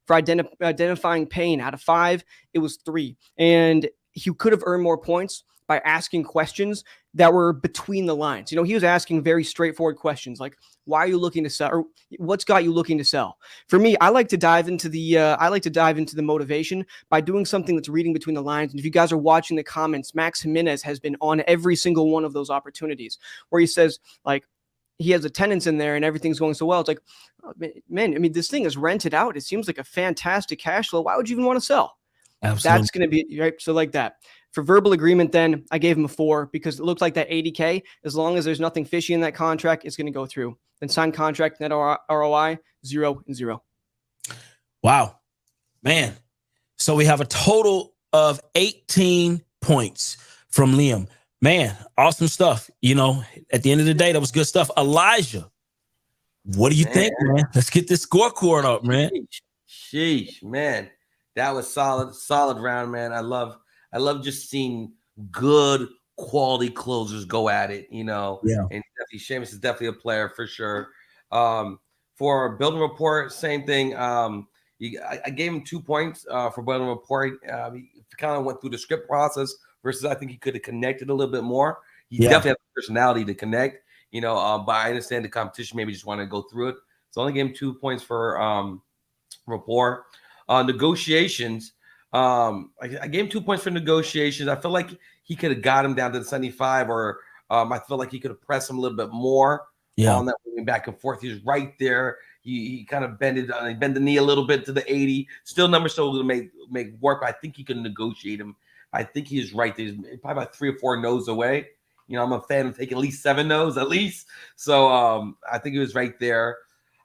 For identifying pain, out of 5, it was 3. And he could have earned more points by asking questions that were between the lines. He was asking very straightforward questions like, why are you looking to sell? Or what's got you looking to sell? For me, I like to dive into the motivation by doing something that's reading between the lines. And if you guys are watching the comments, Max Jimenez has been on every single one of those opportunities where he says, like, he has attendance in there and everything's going so well. It's like, oh, man, I mean, this thing is rented out. It seems like a fantastic cash flow. Why would you even want to sell? Absolutely. That's going to be right. So like that. For verbal agreement, then I gave him a 4 because it looked like that 80K, as long as there's nothing fishy in that contract, it's going to go through. Then signed contract, net ROI, 0 and 0. Wow, man. So we have a total of 18 points from Liam. Man, awesome stuff. At the end of the day, that was good stuff. Elijah, what do you think, man? Let's get this scorecard up, man. Sheesh, man. That was solid round, man. I love just seeing good quality closers go at it, Yeah. And definitely Seamus is definitely a player for sure. For building report, same thing. I gave him 2 points for building report. He kind of went through the script process versus I think he could have connected a little bit more. He definitely has the personality to connect, but I understand the competition maybe just want to go through it. So I only gave him 2 points for rapport. Negotiations. I gave him 2 points for negotiations. I feel like he could have got him down to the 75, or I feel like he could have pressed him a little bit more on that moving back and forth. He was right there. He kind of bent the knee a little bit to the 80. Still numbers still going to make work, but I think he could negotiate him. I think he is right there. He's probably about 3 or 4 no's away. I'm a fan of taking at least 7 no's at least. So I think he was right there.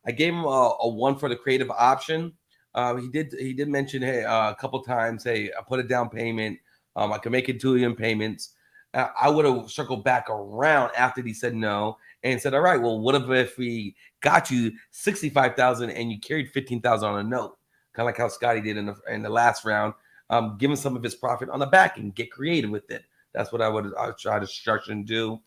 I gave him a 1 for the creative option. He did mention, hey, a couple times, hey, I put a down payment. I can make it 2 payments. I would have circled back around after he said no and said, all right, well, what if we got you 65,000 and you carried 15,000 on a note, kind of like how Scotty did in the last round, give him some of his profit on the back and get creative with it. That's what I would try to structure and do.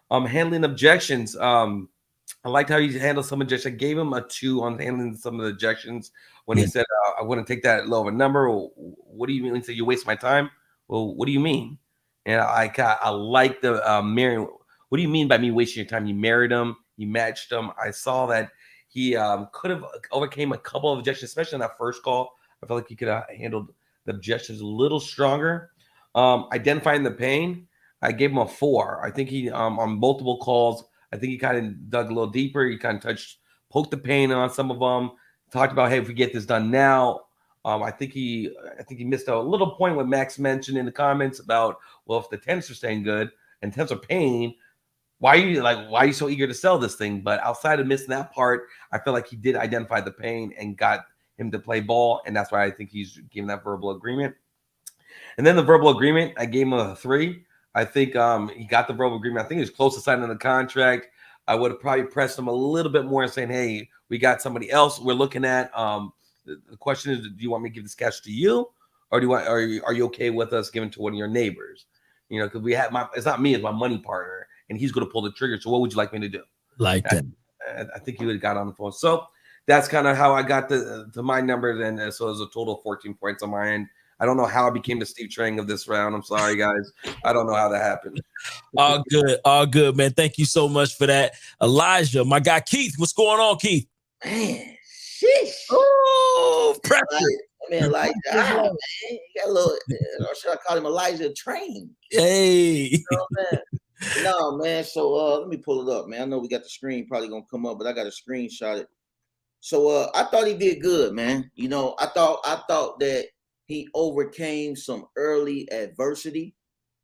Handling objections. I liked how he handled some objections. I gave him a 2 on handling some of the objections when he said, I wouldn't take that low of a number. Well, what do you mean? He said, you waste my time? Well, what do you mean? And I like the marrying. What do you mean by me wasting your time? You married him. You matched him. I saw that he could have overcame a couple of objections, especially on that first call. I felt like he could have handled the objections a little stronger. Identifying the pain, I gave him a 4. I think he on multiple calls, I think he kind of dug a little deeper. He kind of poked the pain on some of them. Talked about, hey, if we get this done now, I think he missed a little point what Max mentioned in the comments about, well, if the temps are staying good and temps are paying, why are you so eager to sell this thing? But outside of missing that part, I feel like he did identify the pain and got him to play ball, and that's why I think he's giving that verbal agreement. And then the verbal agreement, I gave him a 3. I think he got the verbal agreement. I think he was close to signing the contract. I would have probably pressed him a little bit more and saying, hey, we got somebody else we're looking at. The question is, do you want me to give this cash to you, or are you okay with us giving to one of your neighbors? Because it's not me, it's my money partner, and he's going to pull the trigger. So what would you like me to do? Like that. I think he would have got on the phone. So that's kind of how I got to my numbers. And so it was a total of 14 points on my end. I don't know how I became the Steve Trang of this round. I'm sorry, guys. I don't know how that happened. All good, man. Thank you so much for that. Elijah, my guy Keith, what's going on, Keith? Man, sheesh. Oh, pressure. I mean, Elijah, man. You got a little, or should I call him Elijah Train? Hey. You know what I'm saying? No, man. So let me pull it up, man. I know we got the screen probably gonna come up, but I got a screenshot it. So I thought he did good, man. You know, I thought that he overcame some early adversity.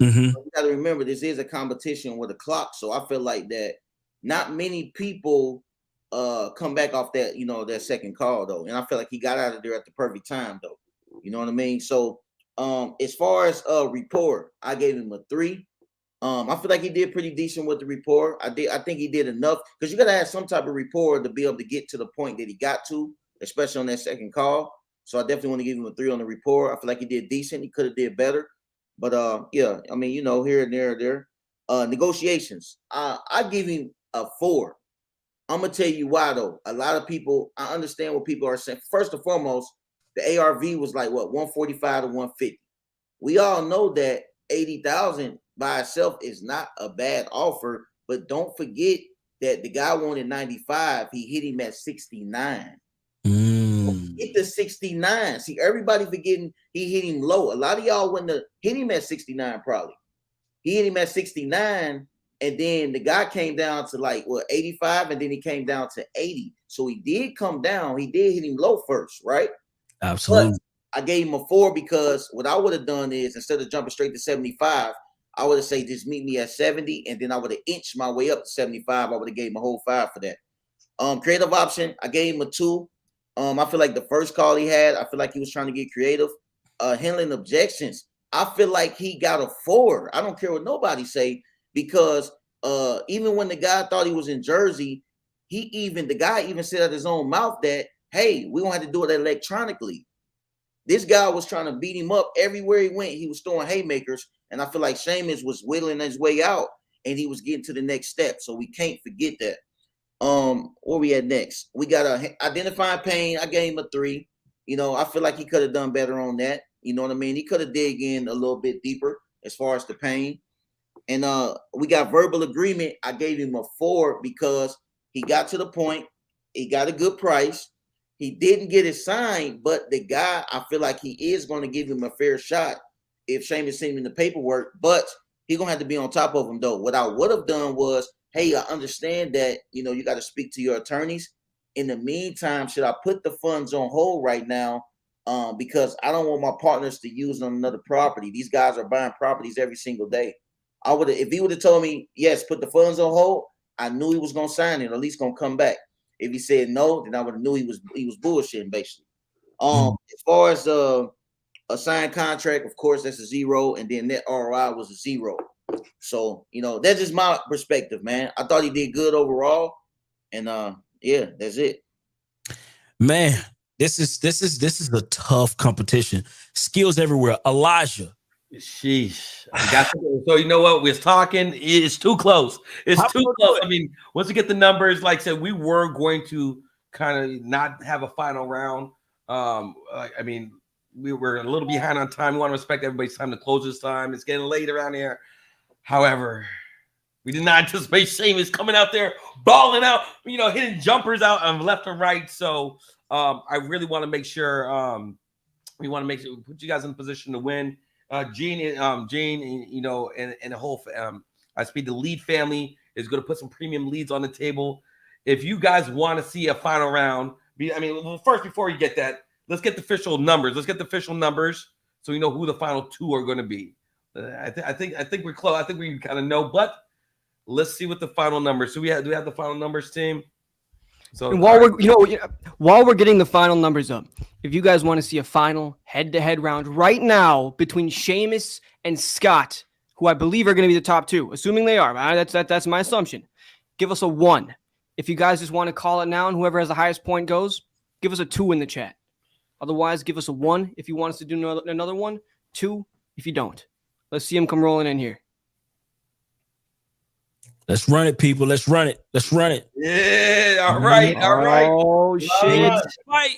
Mm-hmm. You got to remember, this is a competition with a clock, so I feel like that not many people come back off that, you know, that second call though, and I feel like he got out of there at the perfect time though. You know what I mean? So as far as rapport, I gave him a 3. I feel like he did pretty decent with the rapport. I think he did enough, because you got to have some type of rapport to be able to get to the point that he got to, especially on that second call. So I definitely want to give him a 3 on the rapport. I feel like he did decent. He could have did better. But yeah, I mean, you know, here and there. Negotiations. I give him a 4. I'm gonna tell you why though. A lot of people, I understand what people are saying. First and foremost, the ARV was like what, 145 to 150. We all know that 80,000 by itself is not a bad offer, but don't forget that the guy wanted 95. He hit him at 69. Hit the 69. See, everybody forgetting he hit him low. A lot of y'all wouldn't have hit him at 69 probably. He hit him at 69, and then the guy came down to like, what, 85, and then he came down to 80. So he did come down. He did hit him low first, right? Absolutely. But I gave him a 4 because what I would have done is, instead of jumping straight to 75, I would have said, just meet me at 70, and then I would have inched my way up to 75. I would have gave him a whole 5 for that. Creative option, I gave him a 2. I feel like the first call he had, I feel like he was trying to get creative. Handling objections, I feel like he got a 4. I don't care what nobody say, because even when the guy thought he was in Jersey, the guy even said out his own mouth that, hey, we don't have to do it electronically. This guy was trying to beat him up everywhere he went. He was throwing haymakers, and I feel like Sheamus was whittling his way out, and he was getting to the next step. So we can't forget that. Where we at next? We got identifying pain. I gave him a 3. You know, I feel like he could have done better on that. You know what I mean? He could have dig in a little bit deeper as far as the pain. And we got verbal agreement. I gave him a 4 because he got to the point. He got a good price. He didn't get it signed, but the guy, I feel like he is going to give him a fair shot if Sheamus sent him the paperwork. But he's going to have to be on top of him, though. What I would have done was, hey, I understand that, you know, you got to speak to your attorneys. In the meantime, should I put the funds on hold right now? Because I don't want my partners to use on another property. These guys are buying properties every single day. I would have, if he would have told me, yes, put the funds on hold, I knew he was going to sign it, or at least going to come back. If he said no, then I would have knew he was bullshitting, basically. As far as a signed contract, of course, that's a 0, and then net ROI was a 0. So, you know, that's just my perspective, man. I thought he did good overall, and yeah, that's it. Man, this is a tough competition. Skills everywhere. Elijah. Sheesh. So you know what? We're talking. It's too close. It's too close. I mean, once you get the numbers, like I said, we were going to kind of not have a final round. I mean, we were a little behind on time. We want to respect everybody's time to close this time. It's getting late around here. However, we did not anticipate Sheamus coming out there, balling out, you know, hitting jumpers out on left and right. So I really want to make sure we want to make sure we put you guys in position to win. Gene, you know, and the whole iSpeedToLead family is going to put some premium leads on the table. If you guys want to see a final round, first, before you get that, let's get the official numbers. Let's get the official numbers so we know who the final 2 are going to be. I think we're close. I think we kind of know, but let's see what the final numbers. So do we have the final numbers, team? So and while we're getting the final numbers up, if you guys want to see a final head-to-head round right now between Sheamus and Scott, who I believe are going to be the top 2, assuming they are, that's my assumption. Give us a 1. If you guys just want to call it now and whoever has the highest point goes, give us a 2 in the chat. Otherwise, give us a 1 if you want us to do another one, 2 if you don't. Let's see him come rolling in here. Let's run it, people. Let's run it. Let's run it. Yeah. All right. Oh, shit. Right.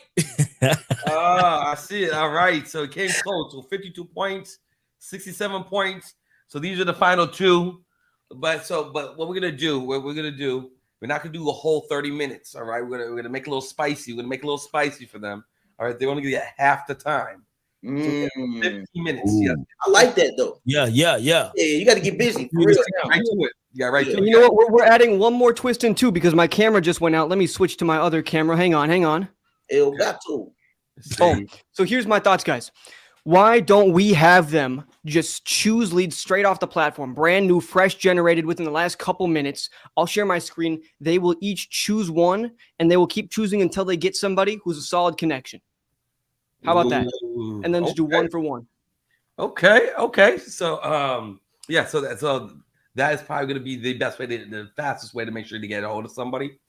I see it. All right. So it came close. So 52 points, 67 points. So these are the final two. But what we're gonna do, we're not gonna do a whole 30 minutes. All right. We're gonna make it a little spicy. We're gonna make it a little spicy for them. All right. They're only gonna get half the time. So 15 minutes. Yeah. I like that though. Yeah. Yeah, you got to get busy. For real. Right to it. Yeah, right to it. You know what? We're adding one more twist in too because my camera just went out. Let me switch to my other camera. Hang on. El gato. Oh, so here's my thoughts, guys. Why don't we have them just choose leads straight off the platform, brand new, fresh, generated within the last couple minutes? I'll share my screen. They will each choose one, and they will keep choosing until they get somebody who's a solid connection. How about that? And then just do one for one. Okay. So that is probably going to be the best way, the fastest way to make sure to get a hold of somebody.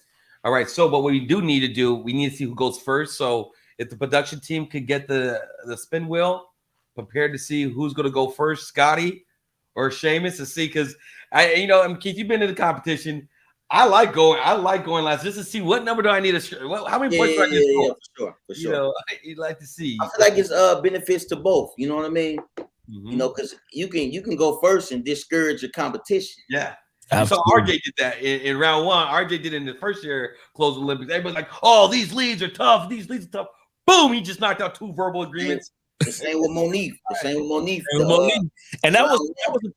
All right. So, but what we do need to do, we need to see who goes first. So, if the production team could get the spin wheel prepared to see who's going to go first, Scotty or Seamus, to see, because Keith, you've been in the competition. I like going last just to see what number do I need to. How many points do I need to score? For sure. You'd like to see. I feel like it's benefits to both. You know what I mean? You know, because you can go first and discourage your competition. Yeah. Absolutely. So RJ did that in round one. RJ did it in the first year close Olympics. Everybody's like, "Oh, these leads are tough. These leads are tough." Boom! He just knocked out 2 verbal agreements. The same with Monique. And that was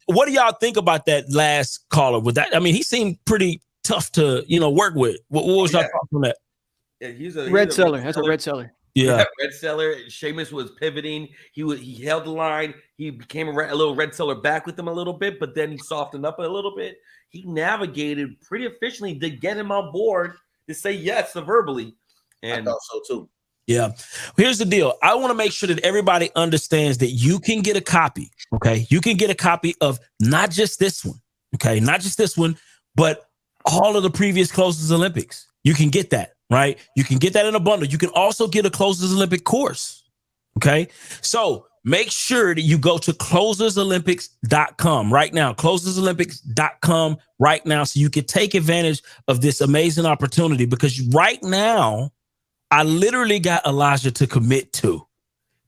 what do y'all think about that last caller? With that, I mean, he seemed pretty tough to work with. What was y'all thoughts on that? Yeah, he's a red seller. That's a red seller. Yeah, red seller. Seamus was pivoting. He held the line. He became a little red seller back with him a little bit, but then he softened up a little bit. He navigated pretty efficiently to get him on board to say yes verbally. And I thought so too. Yeah. Here's the deal. I want to make sure that everybody understands that you can get a copy. Okay. You can get a copy of not just this one. Okay. Not just this one, but all of the previous Closers Olympics. You can get that, right? You can get that in a bundle. You can also get a Closers Olympic course. Okay. So make sure that you go to closersolympics.com right now, closersolympics.com right now. So you can take advantage of this amazing opportunity, because right now, I literally got Elijah to commit to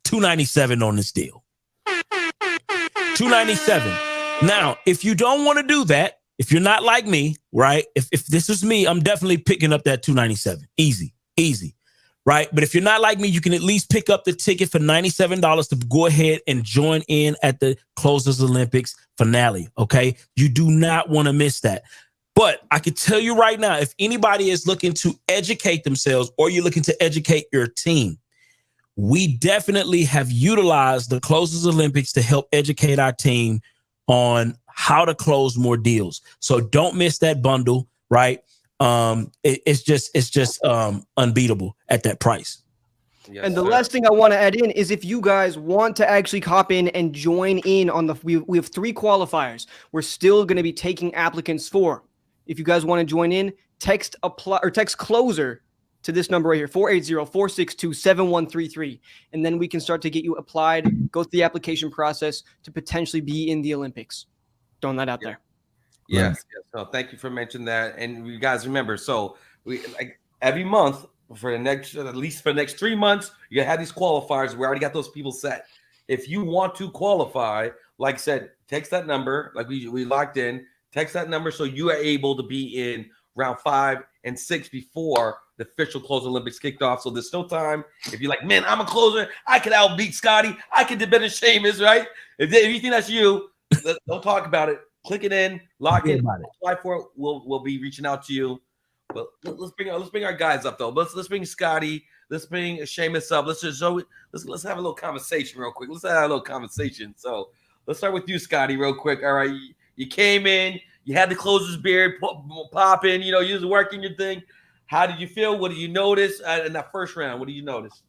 $297 on this deal. $297. Now, if you don't want to do that, if you're not like me, right? If this is me, I'm definitely picking up that $297. Easy, right? But if you're not like me, you can at least pick up the ticket for $97 to go ahead and join in at the Closers Olympics finale, okay? You do not want to miss that. But I can tell you right now, if anybody is looking to educate themselves or you're looking to educate your team, we definitely have utilized the Closers Olympics to help educate our team on how to close more deals. So don't miss that bundle, right? It's just unbeatable at that price. Yes, and the last thing I want to add in is if you guys want to actually hop in and join in on we have 3 qualifiers. We're still going to be taking applicants for. If you guys want to join in, text apply or text closer to this number right here, 480-462-7133. And then we can start to get you applied, go through the application process to potentially be in the Olympics. Throwing that out there. Yes. So thank you for mentioning that. And you guys remember, so we every month for the next, at least for the next 3 months, you have these qualifiers. We already got those people set. If you want to qualify, like I said, text that number, like we locked in. Text that number so you are able to be in round 5 and 6 before the official Closers Olympics kicked off. So there's still time. If you're like, man, I'm a closer, I could outbeat Scotty, I could do better than Seamus, right? If you think that's you, don't talk about it. Click it in, lock it, apply for it. We'll be reaching out to you. But let's bring our guys up though. Let's bring Scotty. Let's bring Seamus up. Let's have a little conversation real quick. Let's have a little conversation. So let's start with you, Scotty, real quick. All right. You came in, you had the closer's beard popping, you was working your thing. How did you feel? What did you notice in that first round? What did you notice?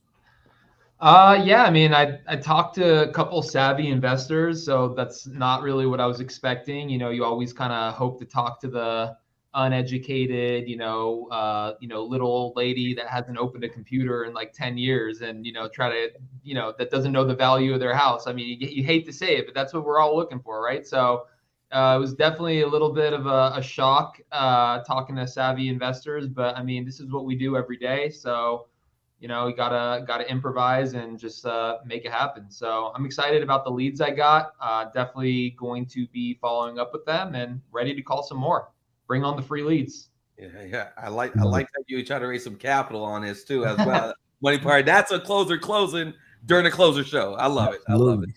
Yeah, I mean, I talked to a couple savvy investors, so that's not really what I was expecting. You always kind of hope to talk to the uneducated, little old lady that hasn't opened a computer in like 10 years and, try to, that doesn't know the value of their house. I mean, you hate to say it, but that's what we're all looking for, right? So, It was definitely a little bit of a shock talking to savvy investors, but I mean, this is what we do every day. So, you know, we gotta improvise and just make it happen. So I'm excited about the leads I got. Definitely going to be following up with them and ready to call some more. Bring on the free leads. Yeah. I like that you try to raise some capital on this too as well. Money part. That's a closer closing during the closer show. I love it. I love it.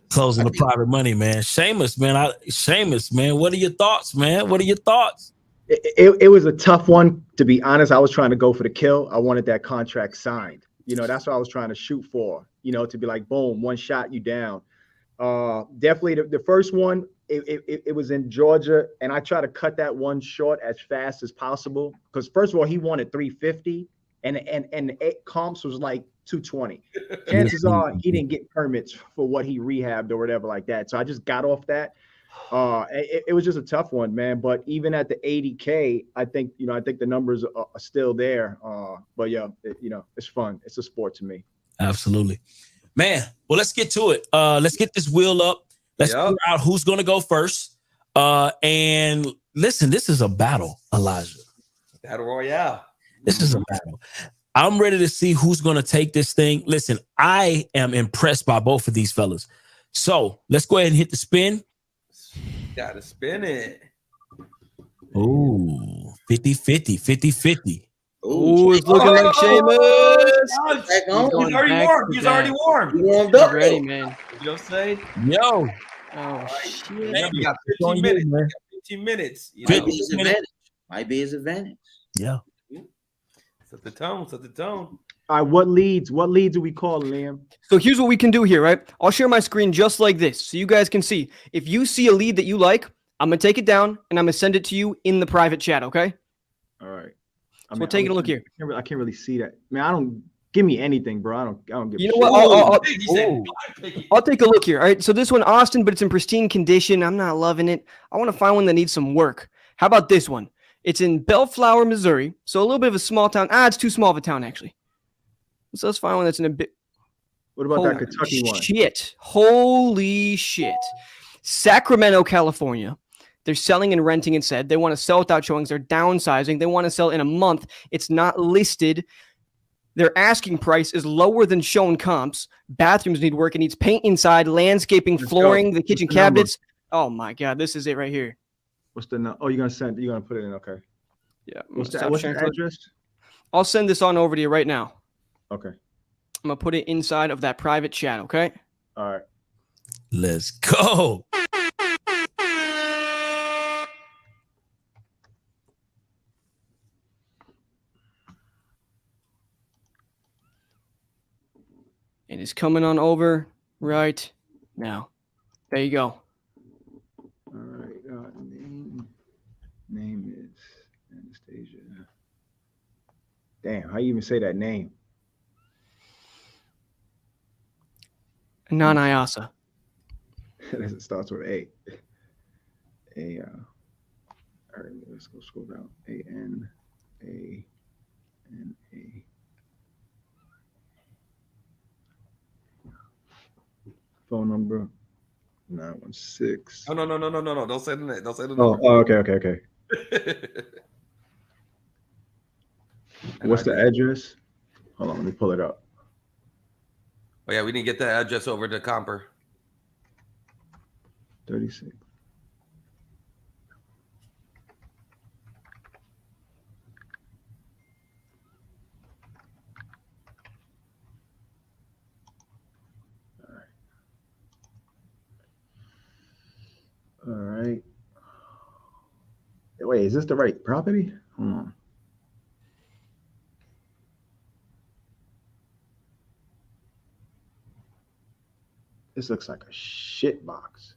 Closing the private money, man. Seamus, man. Seamus, man. What are your thoughts, man? What are your thoughts? It was a tough one, to be honest. I was trying to go for the kill. I wanted that contract signed. You know, that's what I was trying to shoot for, you know, to be like, boom, one shot, you down. Definitely the first one, it was in Georgia, and I try to cut that one short as fast as possible. Because first of all, he wanted 350, and comps was like 220. Chances are he didn't get permits for what he rehabbed or whatever like that. So I just got off that. It was just a tough one, man. But even at the 80K, I think the numbers are still there. But yeah, it's fun. It's a sport to me. Absolutely, man. Well, let's get to it. Let's get this wheel up. Let's figure out who's going to go first. And listen, this is a battle, Elijah. Battle Royale. This is a battle. I'm ready to see who's going to take this thing. Listen, I am impressed by both of these fellas. So let's go ahead and hit the spin. Gotta spin it. Ooh, 50-50, 50-50. Ooh, it's looking like Seamus. He's already warm. He's already warm. You warmed up, ready, man. You know what I'm saying? Yo. Oh, shit. We got 15 minutes. 15 minutes. Might be his advantage. Yeah. Set the tone. Set the tone. All right, what leads do we call, Liam? So here's what we can do here, right? I'll share my screen just like this so you guys can see. If you see a lead that you like, I'm going to take it down and I'm going to send it to you in the private chat, okay? All right. So we're taking a look here. I can't really see that. Man, I don't give me anything, bro. I don't give. You know what? I'll take a look here. All right. So this one, Austin, but it's in pristine condition. I'm not loving it. I want to find one that needs some work. How about this one? It's in Bellflower, Missouri. So a little bit of a small town. It's too small of a town, actually. So let's find one that's in a bit. What about that Kentucky one? Holy shit. Sacramento, California. They're selling and renting instead. They want to sell without showings. They're downsizing. They want to sell in a month. It's not listed. Their asking price is lower than shown comps. Bathrooms need work. It needs paint inside, landscaping, flooring, the kitchen cabinets. Oh my God, this is it right here. What's the number? Oh, you're gonna put it in? Okay. Yeah. What's the address? I'll send this on over to you right now. Okay. I'm gonna put it inside of that private chat. Okay. All right. Let's go. It is coming on over right now. There you go. All right. Name is Anastasia. Damn, how you even say that name? Non-IASA. It starts with A. All right, let's go scroll down. A-N-A-N-A. Phone number 916. Oh, no. Don't say the name. Don't say the number. Oh, okay. What's the address? Hold on, let me pull it up. Oh, yeah, we didn't get the address over to Comper. 36. All right. Wait, is this the right property? Hold on. This looks like a shit box.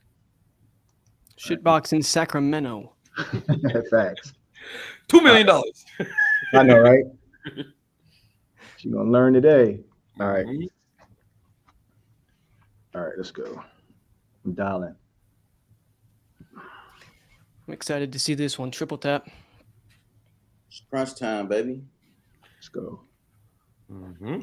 Shit box in Sacramento. Facts. $2 million. I know, right? You're gonna learn today. All right. All right, let's go. I'm dialing. I'm excited to see this one. Triple tap. It's crunch time, baby. Let's go. Mm-hmm.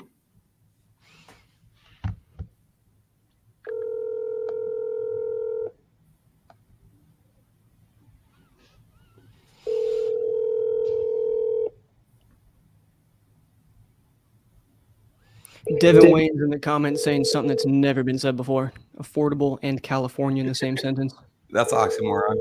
Devin Wayne's in the comments saying something that's never been said before. Affordable and California in the same sentence. That's oxymoron.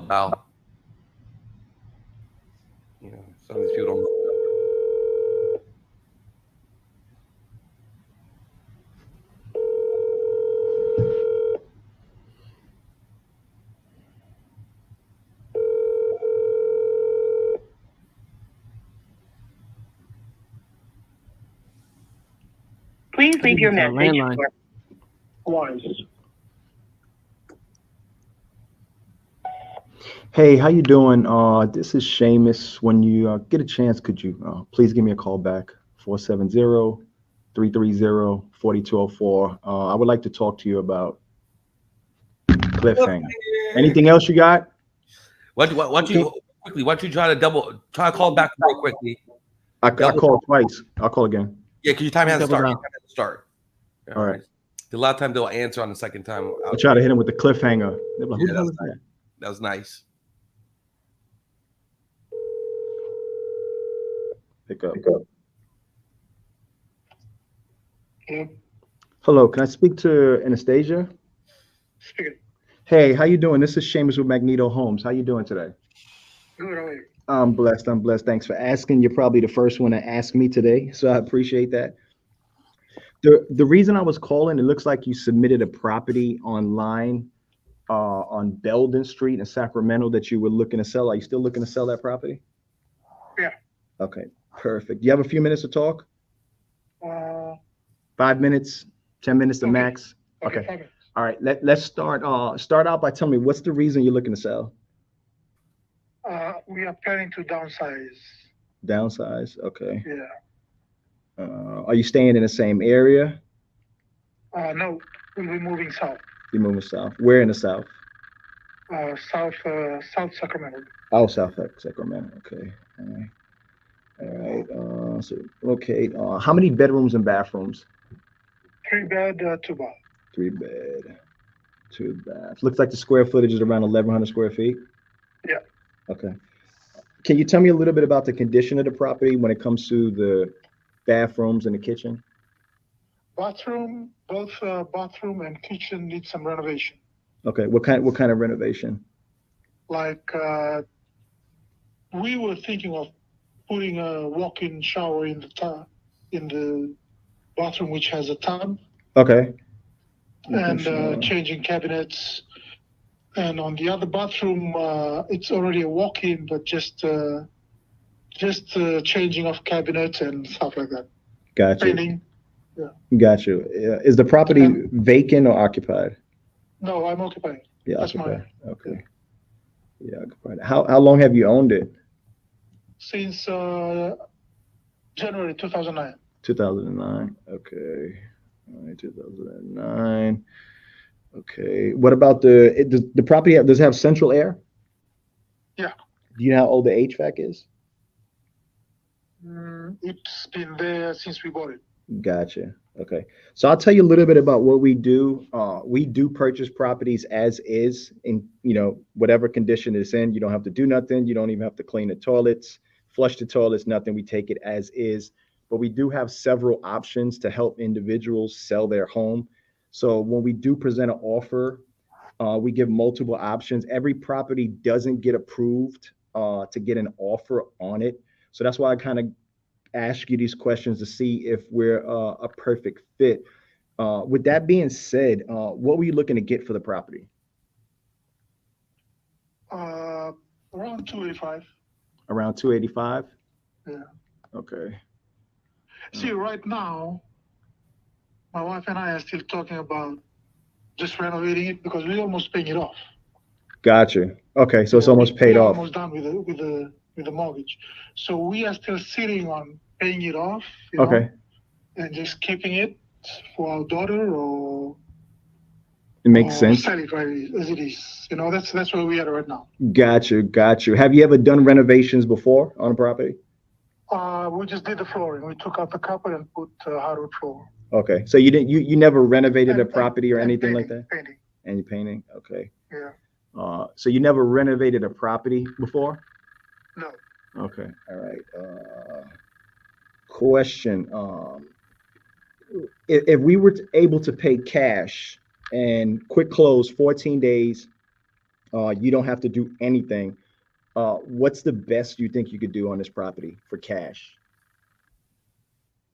Wow. You know, some of these people don't know. Please leave your message. Landline. Hey, how you doing? This is Seamus. When you get a chance, could you please give me a call back? 470-330-4204. I would like to talk to you about Cliffhanger. Anything else you got? Why don't you try to call back real quickly? I called twice. I'll call again. Yeah, because your time has to Double start. down. All right. A lot of times they'll answer on the second time. I'll try to hit him with the cliffhanger. They're like, who the hell is that? That was nice. Pick up. Hello, can I speak to Anastasia? Speaking. Hey, how you doing? This is Seamus with Magneto Homes. How you doing today? Good, how are you? I'm blessed. Thanks for asking. You're probably the first one to ask me today, so I appreciate that. The reason I was calling, it looks like you submitted a property online on Belden Street in Sacramento that you were looking to sell. Are you still looking to sell that property? Yeah. Okay, perfect. Do you have a few minutes to talk? 5 minutes, 10 minutes the max? Okay. 5 minutes. All right, let's start out by telling me what's the reason you're looking to sell? We are planning to downsize. Downsize, okay. Yeah. Are you staying in the same area? No, we'll be moving south. You're moving south. Where in the south? South Sacramento. Oh, South Sacramento. Okay. All right. How many bedrooms and bathrooms? 3 bed, 2 bath. 3 bed, 2 bath. Looks like the square footage is around 1,100 square feet. Yeah. Okay. Can you tell me a little bit about the condition of the property when it comes to the bathrooms and the kitchen? Bathroom, both bathroom and kitchen need some renovation. Okay. What kind of renovation? Like we were thinking of putting a walk-in shower in the bathroom, which has a tub. Okay. And changing cabinets. And on the other bathroom, it's already a walk-in, but just changing of cabinets and stuff like that. Gotcha. Painting. Yeah. Gotcha. Is the property vacant or occupied? No, I'm occupying. Yeah, That's occupied. mine. Okay. Yeah, occupied. How long have you owned it? Since January 2009. 2009. Okay. All right, 2009. Okay. What about the property? Does it have central air? Yeah. Do you know how old the HVAC is? It's been there since we bought it. Gotcha. Okay. So I'll tell you a little bit about what we do. We do purchase properties as is in, whatever condition it's in. You don't have to do nothing. You don't even have to clean the toilets, flush the toilets, nothing. We take it as is. But we do have several options to help individuals sell their home. So when we do present an offer, we give multiple options. Every property doesn't get approved to get an offer on it. So that's why I kind of ask you these questions to see if we're a perfect fit. With that being said, what were you looking to get for the property? Around 285. Around 285? Yeah. Okay. See, right now, my wife and I are still talking about just renovating it because we're almost paying it off. Gotcha. Okay, so it's almost paid off. Almost done with the mortgage. So we are still sitting on paying it off. Okay. And just keeping it for our daughter or It makes sense. Sell it right as it is. You know, that's where we are right now. Got you. Have you ever done renovations before on a property? We just did the flooring. We took out the carpet and put hardwood floor. Okay, so you never renovated a property or anything like that? Painting. And you painting? Okay. Yeah. So you never renovated a property before? No. Okay. All right. Question. If we were able to pay cash and quick close 14 days, you don't have to do anything. What's the best you think you could do on this property for cash?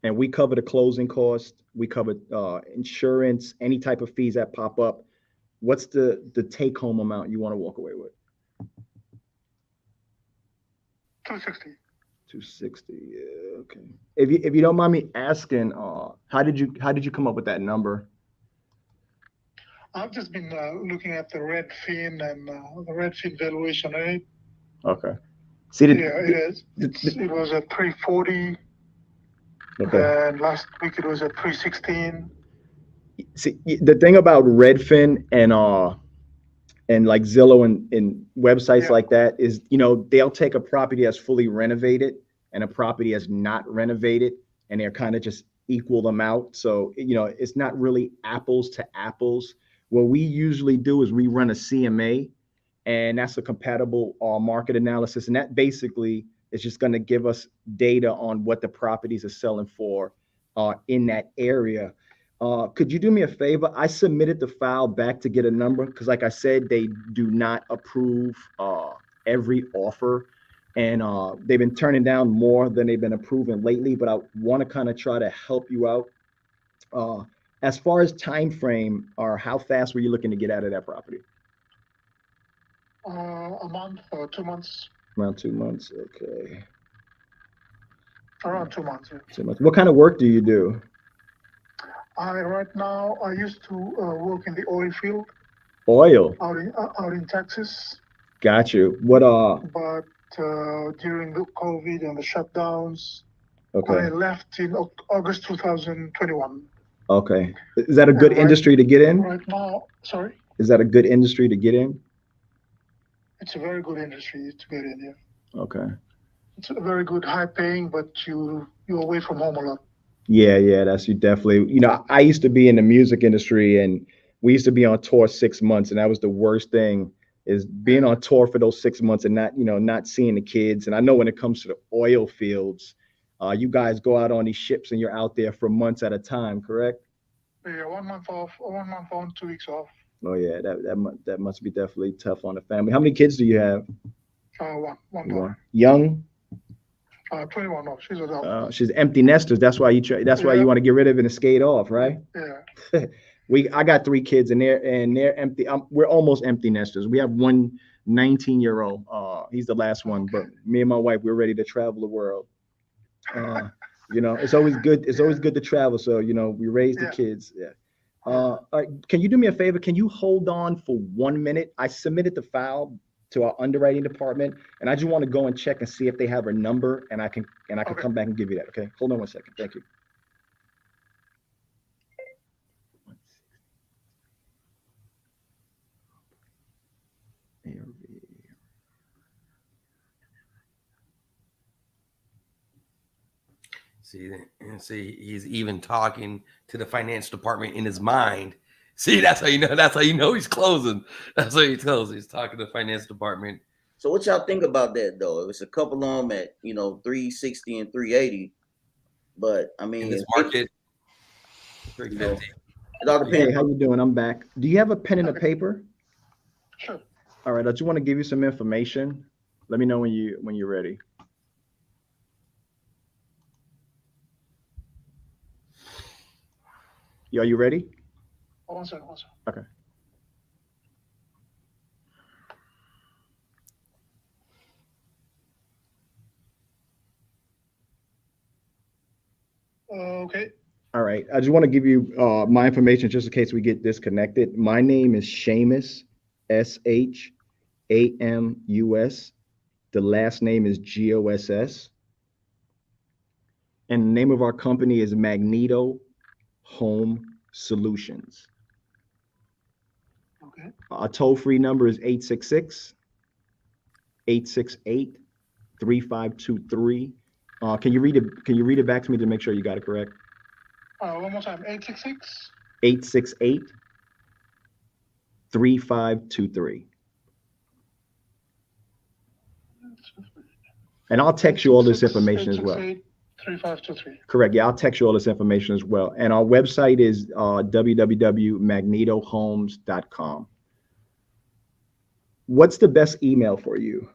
And we cover the closing cost. We cover insurance, any type of fees that pop up. What's the take home amount you want to walk away with? 260. 260. Yeah, okay. If you don't mind me asking, how did you come up with that number? I've just been looking at the Redfin and the Redfin valuation, right? Okay. See, yeah, it is. It was at 340. Okay. And last week it was at 316. See, the thing about Redfin and like Zillow and websites like that is, they'll take a property that's fully renovated and a property that's not renovated, and they're kind of just equal them out. So, it's not really apples to apples. What we usually do is we run a CMA, and that's a compatible market analysis. And that basically is just going to give us data on what the properties are selling for in that area. Could you do me a favor? I submitted the file back to get a number because, like I said, they do not approve every offer, and they've been turning down more than they've been approving lately. But I want to kind of try to help you out. As far as time frame, or how fast were you looking to get out of that property? A month or 2 months. Around 2 months. Okay. Around 2 months. Yeah. 2 months. What kind of work do you do? Right now, I used to work in the oil field. Oil. Out in Texas. Got you. What But during the COVID and the shutdowns, okay. I left in August 2021. Okay. Is that a good industry to get in? Right now, sorry? Is that a good industry to get in? It's a very good industry to get in, yeah. Okay. It's a very good, high paying, but you're away from home a lot. Yeah, that's you definitely. I used to be in the music industry, and we used to be on tour 6 months, and that was the worst thing, is being on tour for those 6 months and not seeing the kids. And I know when it comes to the oil fields, you guys go out on these ships and you're out there for months at a time, correct? Yeah, 1 month off, 1 month on, 2 weeks off. Oh yeah, that must be definitely tough on the family. How many kids do you have? One daughter. Young? 21. No, she's adult. She's empty nesters. That's why why you want to get rid of it and skate off, right? Yeah. I got 3 kids and they're empty. We're almost empty nesters. We have one 19-year-old. He's the last one, but me and my wife, we're ready to travel the world. It's always good. It's always good to travel. So, we raise the kids. Yeah. All right, can you do me a favor? Can you hold on for 1 minute? I submitted the file to our underwriting department, and I just want to go and check and see if they have a number, and I can come back and give you that. Okay, hold on 1 second. Thank you. See, he's even talking to the finance department in his mind. See, that's how you know. That's how you know he's closing. That's how he tells. He's talking to the finance department. So what y'all think about that though? If it's a couple of them at 360 and 380, but I mean, in this market, 350. It all depends. Hey, how you doing? I'm back. Do you have a pen and a paper? Sure. All right, I just want to give you some information. Let me know when you're ready. Are you ready? One second. Okay. Okay. All right. I just want to give you my information just in case we get disconnected. My name is Shamus, SHAMUS. The last name is GOSS. And the name of our company is Magneto Home Solutions. Okay. Our toll-free number is 866-868-3523. Can you read it? Can you read it back to me to make sure you got it correct? One more time. 866. 868-3523. And I'll text you all this information as well. 3523. Correct. Yeah, I'll text you all this information as well. And our website is www.magnetohomes.com. What's the best email for you?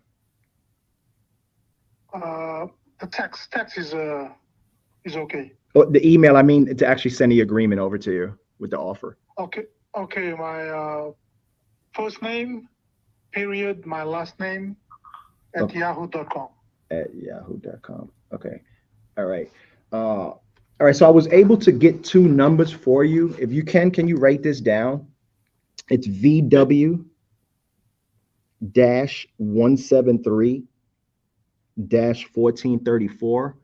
The text is okay. Oh, the email, I mean, to actually send the agreement over to you with the offer. Okay. My first name, period, my last name at yahoo.com. At yahoo.com. Okay. All right. All right. So I was able to get two numbers for you. If you can you write this down? It's VW-173-1434.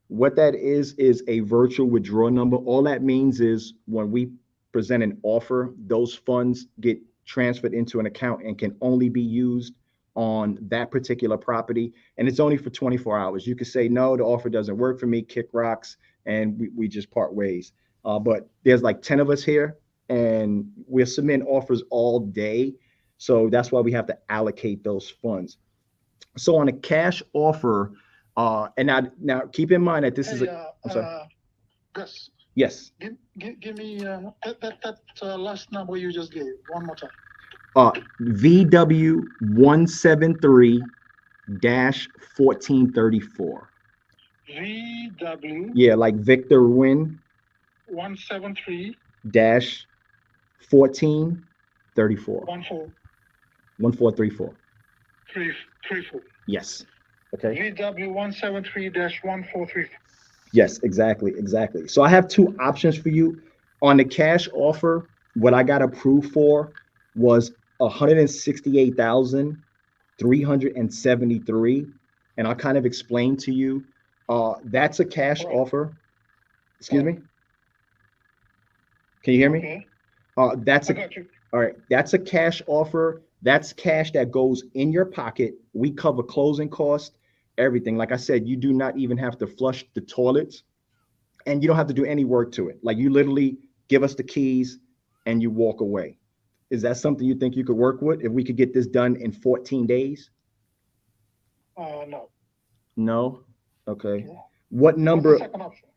What that is a virtual withdrawal number. All that means is when we present an offer, those funds get transferred into an account and can only be used on that particular property. And it's only for 24 hours. You could say, no, the offer doesn't work for me, kick rocks, and we just part ways. But there's like 10 of us here and we're submitting offers all day. So that's why we have to allocate those funds. So on a cash offer, and now keep in mind that this is I'm sorry. Gus, Yes. give me that last number you just gave one more time. VW-173-1434. VW. Yeah, like Victor Win. 173 -1434. 1434. 34. Yes. Okay. VW 173-1434. Yes, exactly. So I have two options for you. On the cash offer, what I got approved for was $168,373. And I'll kind of explain to you. That's a cash offer. Excuse me? Can you hear me? That's all right. That's a cash offer. That's cash that goes in your pocket. We cover closing costs, everything. Like I said, you do not even have to flush the toilets and you don't have to do any work to it. Like you literally give us the keys and you walk away. Is that something you think you could work with if we could get this done in 14 days? No. No? Okay. What number? What's the second option?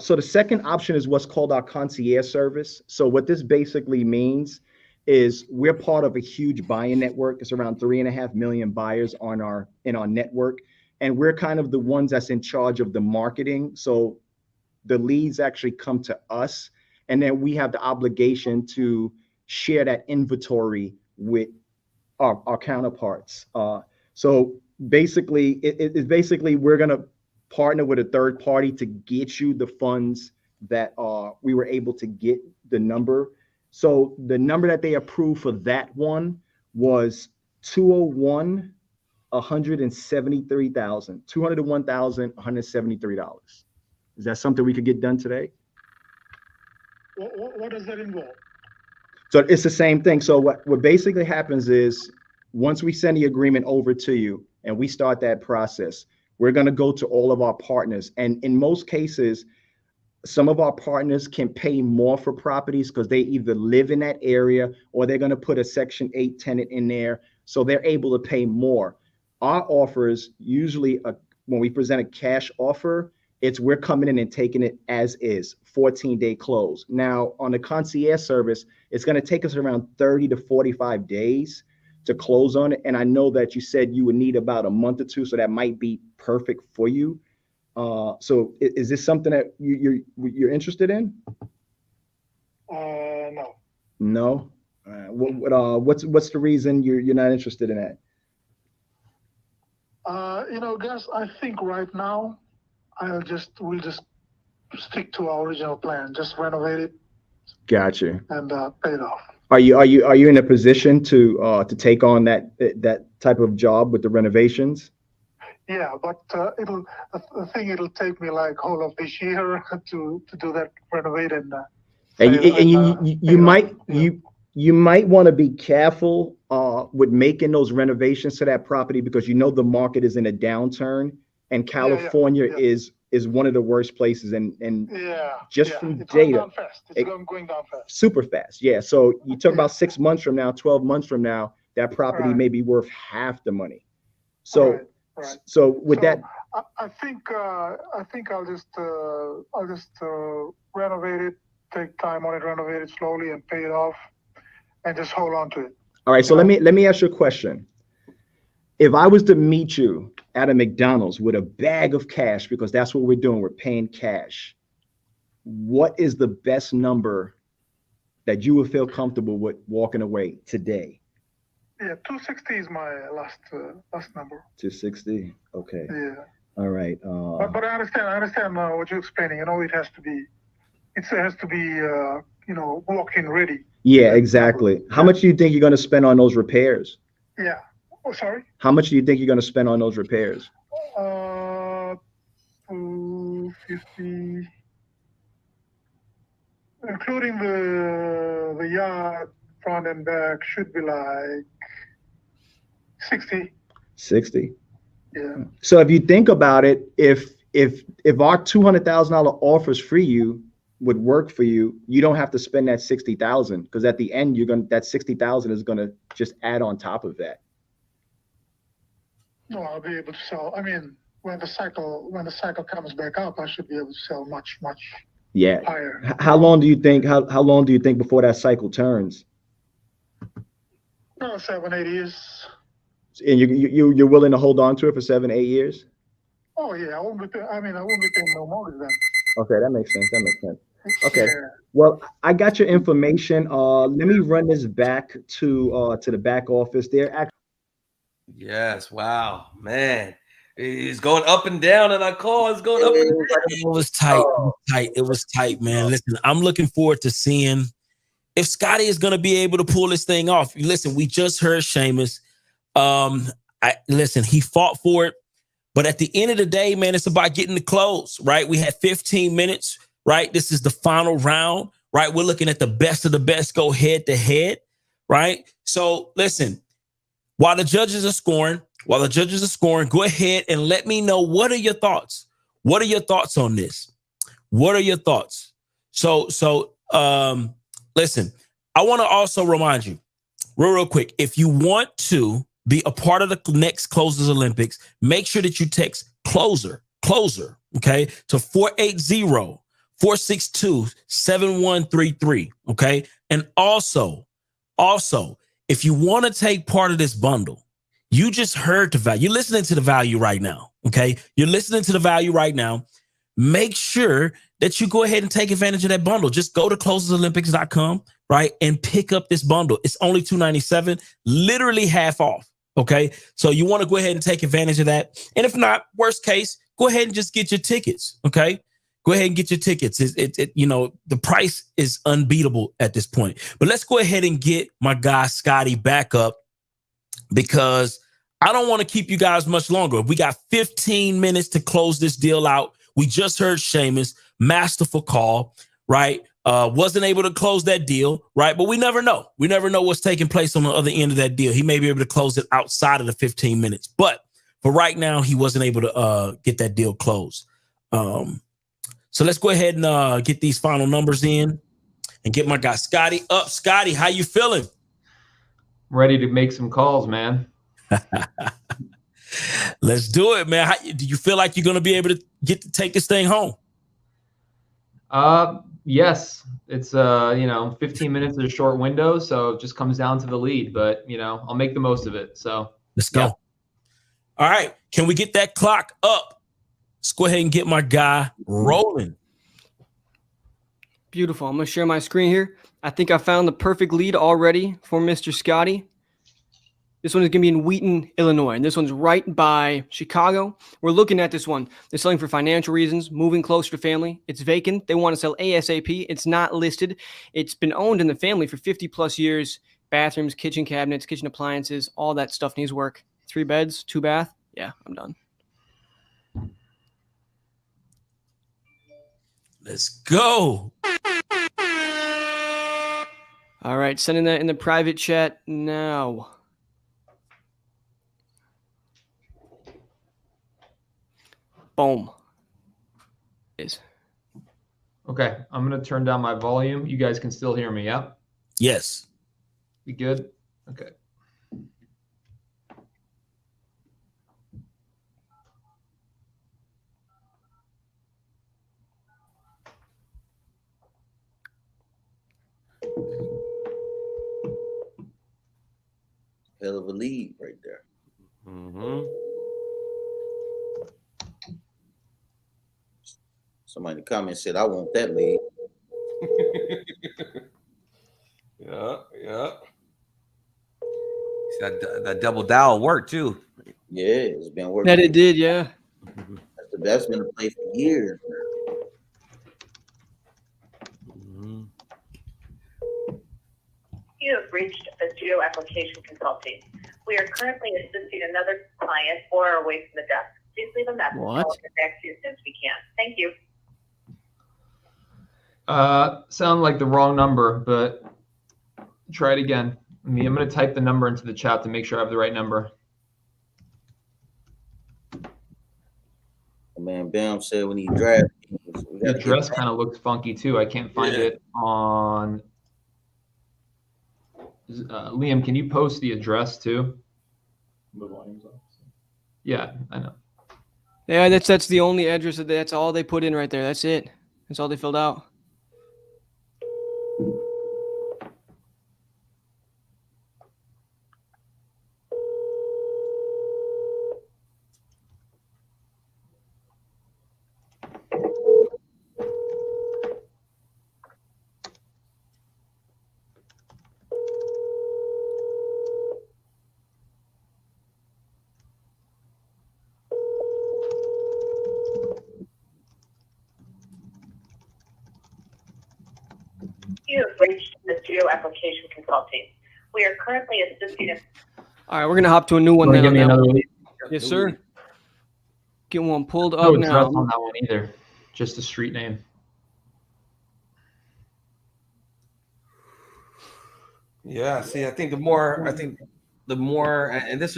So the second option is what's called our concierge service. So what this basically means is we're part of a huge buying network. It's around 3.5 million buyers in our network. And we're kind of the ones that's in charge of the marketing. So the leads actually come to us. And then we have the obligation to share that inventory with our counterparts. So basically, it's basically we're going to partner with a third party to get you the funds that we were able to get the number. So the number that they approved for that one was $201,173. Is that something we could get done today? What does that involve? So it's the same thing. So what basically happens is once we send the agreement over to you and we start that process, we're going to go to all of our partners. And in most cases, some of our partners can pay more for properties because they either live in that area or they're going to put a Section 8 tenant in there. So they're able to pay more. Our offers usually, when we present a cash offer, we're coming in and taking it as is, 14-day close. Now, on the concierge service, it's going to take us around 30 to 45 days to close on it. And I know that you said you would need about a month or two, so that might be perfect for you. So is this something that you're interested in? No. No. What's the reason you're not interested in that? Gus, I think right now we'll just stick to our original plan. Just renovate it. Gotcha. And pay it off. Are you in a position to take on that type of job with the renovations? Yeah, but it'll take me like whole of this year to do that renovate and you might want to be careful with making those renovations to that property because the market is in a downturn, and California is one of the worst places. And from it's data, going down fast. It's going down fast. Super fast. Yeah. So you talk about 6 months from now, 12 months from now, that property may be worth half the money. So, that, I think I'll just renovate it, take time on it, renovate it slowly, and pay it off, and just hold on to it. all right. So let me ask you a question. If I was to meet you at a McDonald's with a bag of cash, because that's what we're doing, we're paying cash, what is the best number that you would feel comfortable with walking away today? Yeah, 260 is my last number. 260. Okay. Yeah. All right. But I understand what you're explaining. It has to be walk-in ready. Yeah, exactly. How much do you think you're going to spend on those repairs? Yeah. Oh, sorry. How much do you think you're going to spend on those repairs? 250, including the yard front and back, should be like 60. 60. Yeah. So if you think about it, if our $200,000 offers for you would work for you, you don't have to spend that 60,000 because at the end that 60,000 is going to just add on top of that. No, I'll be able to sell. I mean, when the cycle comes back up, I should be able to sell much higher. How long do you think before that cycle turns? 7-8 years. And you're willing to hold on to it for 7-8 years? Oh yeah, I won't be paying no mortgage then. Okay, that makes sense. Okay. Yeah. Well, I got your information. Let me run this back to the back office there. Yes. Wow, man. He's going up and down, and I call. It's going up and down. It was tight. It was tight, man. Listen, I'm looking forward to seeing if Scotty is going to be able to pull this thing off. Listen, we just heard Seamus. He fought for it, but at the end of the day, man, it's about getting the close, right? We had 15 minutes, right? This is the final round, right? We're looking at the best of the best go head to head, right? So listen, while the judges are scoring, go ahead and let me know, what are your thoughts? What are your thoughts on this? What are your thoughts? So listen, I want to also remind you real quick, if you want to be a part of the next Closers Olympics, make sure that you text closer, okay, to 480-462-7133, okay? And also, if you want to take part of this bundle, you just heard the value. You're listening to the value right now, okay? You're listening to the value right now. Make sure that you go ahead and take advantage of that bundle. Just go to closersolympics.com, right, and pick up this bundle. It's only $297, literally half off, okay? So you want to go ahead and take advantage of that. And if not, worst case, go ahead and just get your tickets, okay? Go ahead and get your tickets. The price is unbeatable at this point. But let's go ahead and get my guy Scotty back up, because I don't want to keep you guys much longer. We got 15 minutes to close this deal out. We just heard Seamus, masterful call, right? Wasn't able to close that deal, right? But we never know. We never know what's taking place on the other end of that deal. He may be able to close it outside of the 15 minutes. But for right now, he wasn't able to get that deal closed. So let's go ahead and get these final numbers in and get my guy Scotty up. Scotty, how you feeling? Ready to make some calls, man. Let's do it, man. Do you feel like you're going to be able to take this thing home? Yes. It's 15 minutes is a short window, so it just comes down to the lead. But I'll make the most of it. So let's go. Yeah. All right, can we get that clock up? Let's go ahead and get my guy rolling. Beautiful. I'm going to share my screen here. I think I found the perfect lead already for Mr. Scotty. This one is going to be in Wheaton, Illinois, and this one's right by Chicago. We're looking at this one. They're selling for financial reasons, moving closer to family. It's vacant. They want to sell ASAP. It's not listed. It's been owned in the family for 50 plus years. Bathrooms, kitchen cabinets, kitchen appliances, all that stuff needs work. 3 beds, 2 bath. Yeah, I'm done. Let's go. All right, sending that in the private chat now. Boom. Okay, I'm going to turn down my volume. You guys can still hear me, yeah? Yes. You good? Okay. Hell of a lead right there. Mm-hmm. Somebody in the comments said, I want that lead. Yeah. See, that double dial worked too. Yeah, it's been working. That it did, yeah. That's been a play for years now. Mm-hmm. You have reached a Geo Application Consulting. We are currently assisting another client or are away from the desk. Please leave a message. What? I'll get back to you as soon as we can. Thank you. Sound like the wrong number, but try it again. I'm going to type the number into the chat to make sure I have the right number. Man, Bam said when he drafted, the address kind of looks funky too. I can't find it on. Liam, can you post the address too? Yeah, I know. Yeah, that's the only address. That's all they put in right there. That's it. That's all they filled out. You have reached the Geo Application Consulting. We are currently assisting. All right, we're gonna hop to a new one. Wanna give me another one. lead? Yes, sir. Get one pulled No up address now. on that one either. Just a street name. Yeah, see, I think the more, and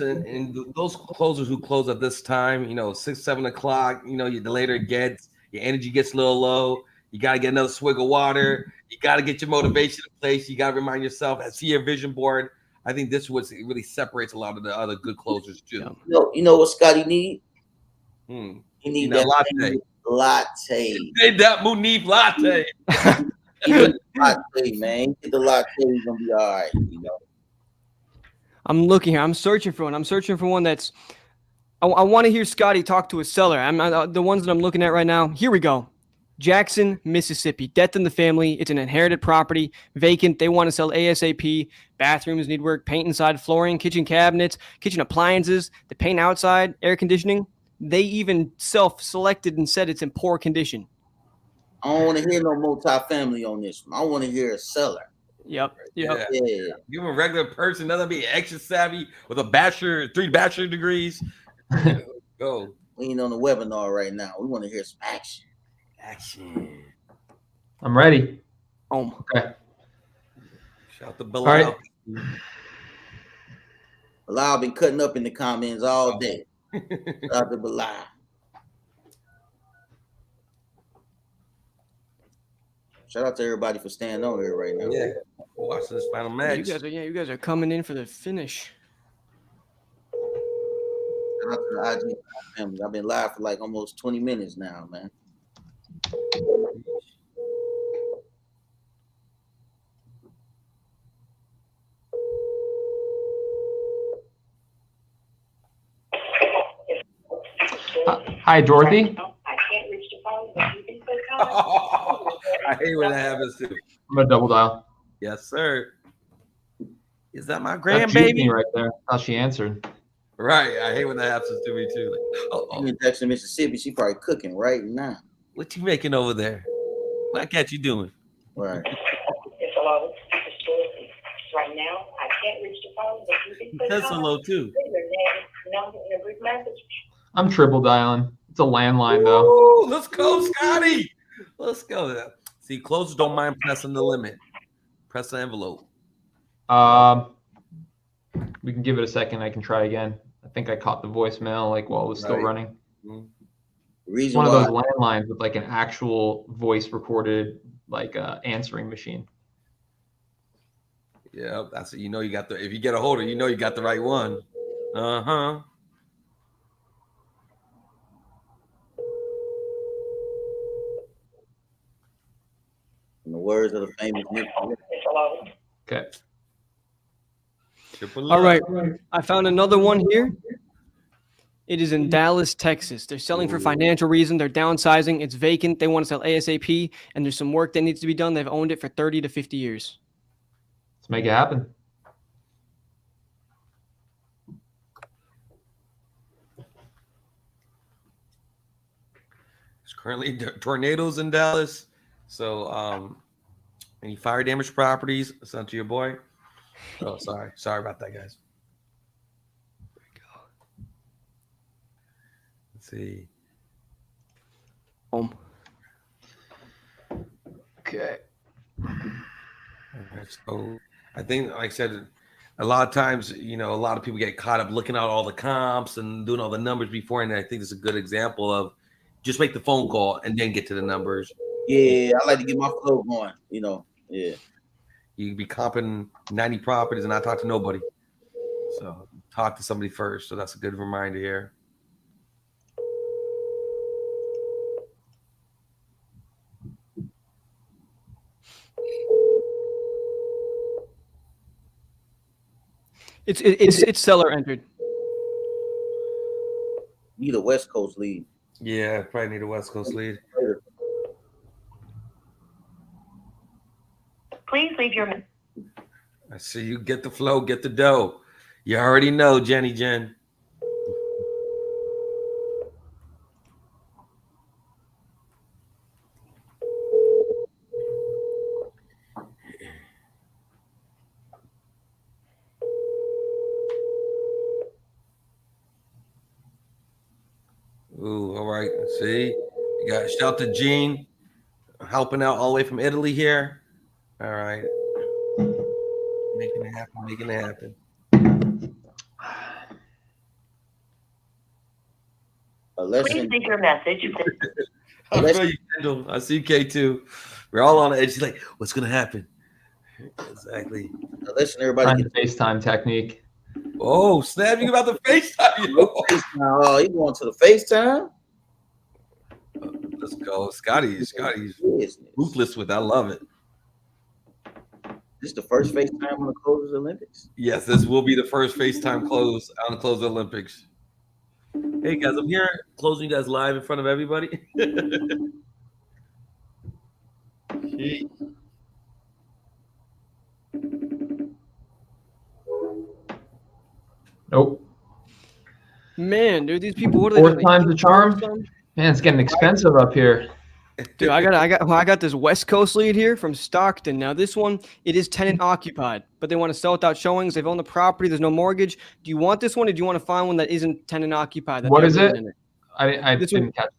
those closers who close at this time, 6, 7 o'clock, the later it gets, your energy gets a little low. You got to get another swig of water. You got to get your motivation in place. You got to remind yourself, see your vision board. I think this was it really separates a lot of the other good closers too. You know what Scotty need? He need that that latte. Need that Munif latte. He need the latte, man. Get the latte, he's gonna be all right. I'm looking here. I'm searching for one. I'm searching for one that's. I want to hear Scotty talk to a seller. The ones that I'm looking at right now. Here we go. Jackson, Mississippi. Death in the family. It's an inherited property, vacant. They want to sell ASAP. Bathrooms need work, paint inside, flooring, kitchen cabinets, kitchen appliances, the paint outside, air conditioning. They even self-selected and said it's in poor condition. I don't want to hear no multi-family on this one. I want to hear a seller. Yep. Yeah. Give a regular person, doesn't be extra savvy with a bachelor, 3 bachelor degrees. Go. We ain't on the webinar right now. We want to hear some action. I'm ready. Okay. Shout to Bilal. All right. Bilal been cutting up in the comments all day. Shout out to Bilal. Shout out to everybody for staying on here right now. Yeah. Watching this final match. You guys are coming in for the finish. Shout out to the IG family. I've been live for like almost 20 minutes now, man. Hi, Dorothy. I hate when that happens too. I'm gonna double dial. Yes, sir. Is that my That juiced grandbaby? me right there. How she answered. Right. I hate when that happens to me too. Like, in Jackson, Mississippi, she probably cooking right now. What you making over there? What I catch you doing? Right. Hello. Right now, I can't reach the phone, but you can put That's hello too. your name, number, and a brief message. I'm triple dialing. It's a landline though. Ooh, let's go, Scotty. Let's go. See, closers don't mind pressing the limit. Press the envelope. We can give it a second. I can try again. I think I caught the voicemail like while it was still running. It's one of those landlines with like an actual voice recorded like answering machine. Yeah, that's it. You know, you got the. If you get a hold of, you know, you got the right one. Uh-huh. In the words of the famous Nick. Okay. All right. I found another one here. It is in Dallas, Texas. They're selling for financial reason. They're downsizing. It's vacant. They want to sell ASAP, and there's some work that needs to be done. They've owned it for 30 to 50 years. Let's make it happen. There's currently tornadoes in Dallas. So, any fire damaged properties, sent to your boy. Oh, sorry. Sorry about that, guys. There we go. Let's see. Okay. So I think, like I said, a lot of times, you know, a lot of people get caught up looking at all the comps and doing all the numbers before. And I think it's a good example of just make the phone call and then get to the numbers. Yeah, I like to get my flow going, you know. Yeah. You be comping 90 properties and not talk to nobody. So talk to somebody first. So that's a good reminder here. It's seller entered. Need a West Coast lead. Yeah, probably need a West Coast lead. Please leave your. I see you. Get the flow, get the dough. You already know, Jenny Jen. Ooh, all right. See, you got shout to Gene helping out all the way from Italy here. All right. Making it happen, making it happen. Please leave your message. I feel you, Kendall. I see K2. We're all on the edge. She's like, what's going to happen? Exactly. Listen, everybody. FaceTime technique. Oh, snap. You about the FaceTime. Oh, you going to the FaceTime? Let's go. Scotty's ruthless with it. I love it. This is the first FaceTime on the Closers Olympics? Yes, this will be the first FaceTime close on the Closers Olympics. Hey, guys, I'm here closing you guys live in front of everybody. Nope. Man, dude, these people, what are they Fourth doing? time's the charm. Man, it's getting expensive up here. Dude, I got this West Coast lead here from Stockton. Now this one, it is tenant occupied, but they want to sell without showings. They've owned the property. There's no mortgage. Do you want this one, or do you want to find one that isn't tenant occupied? What is it? I didn't catch.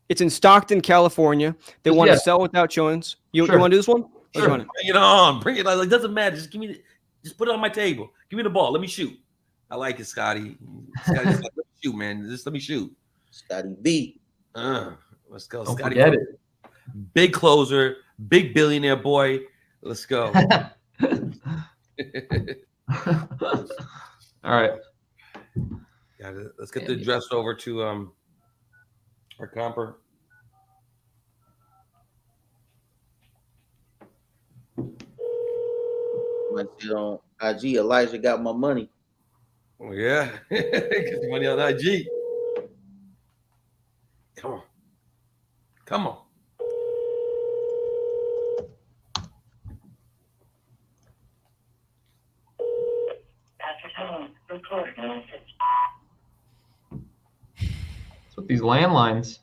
It's in Stockton, California. They want to sell without showings. You want to do this one? Sure. Bring it on. Bring it. Like, it doesn't matter. Just give me. Just put it on my table. Give me the ball. Let me shoot. I like it, Scotty. Scotty's like, let me shoot, man. Just let me shoot. Scotty B. Let's go. Don't Scotty. forget it. Big closer, big billionaire boy. Let's go. All right. Got it. Let's get the address over to our comper. Might see on IG, Elijah got my money. Oh, yeah. Get your money on IG. Come on. Come on. That's what these landlines.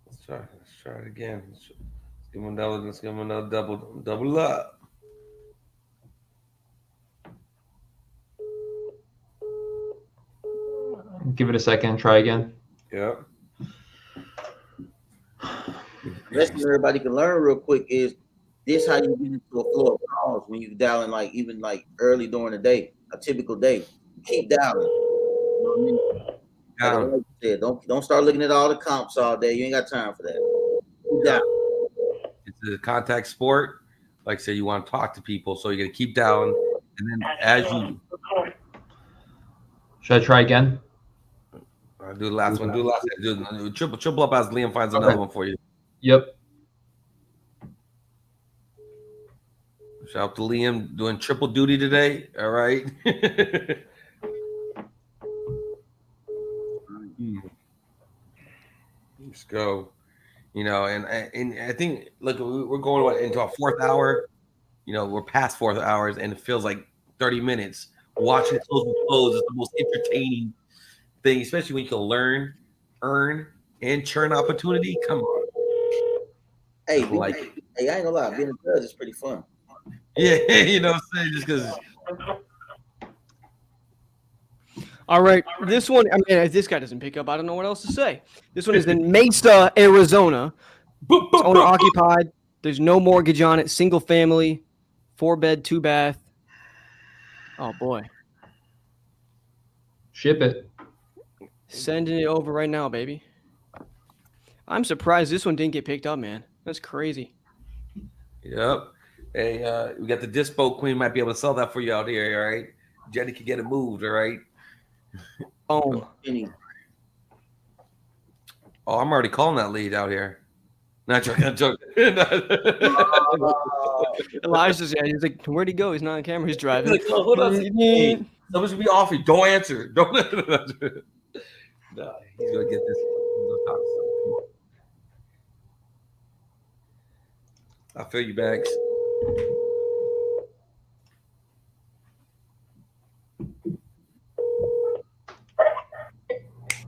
Let's try it again. Let's give him another double up. Give it a second and try again. Yep. Lesson everybody can learn real quick is This how you get into a flow of calls when you dialing like even like early during the day, a typical day. Keep dialing. You know what I mean? Like I like said, don't start looking at all the comps all day. You ain't got time for that. Keep dialing. It's a contact sport. Like I said, you want to talk to people, so you're gonna keep dialing, and then as you Should I try again? do the last one. Do the last one. Do triple up as Liam finds another one for you. Yep. Shout out to Liam doing triple duty today. All right. Let's go. You know, and I think look, we're going into our 4th hour. You know, we're past 4 hours, and it feels like 30 minutes. Watching close is the most entertaining thing, especially when you can learn, earn, and churn opportunity. Come on. Hey, I ain't gonna lie, being a judge is pretty fun. Yeah, you know what I'm saying? Just because. All right, this one, I mean, if this guy doesn't pick up, I don't know what else to say. This one is in Mesa, Arizona. It's owner occupied. There's no mortgage on it. Single family, 4-bed, 2-bath. Oh boy. Ship it. Sending it over right now, baby. I'm surprised this one didn't get picked up, man. That's crazy. Yep. Hey, we got the Dispo Queen might be able to sell that for you out here, all right? Jenny can get it moved, all right? Boom. Oh, I'm already calling that lead out here. Not joking. Not joking. Elijah's, yeah, he's like, where'd he go? He's not on camera. He's driving. Like, oh, hold on. Hey, someone should be off you. Don't answer. Don't. No, he's gonna get this. He's gonna talk to some people. I feel you, Bags.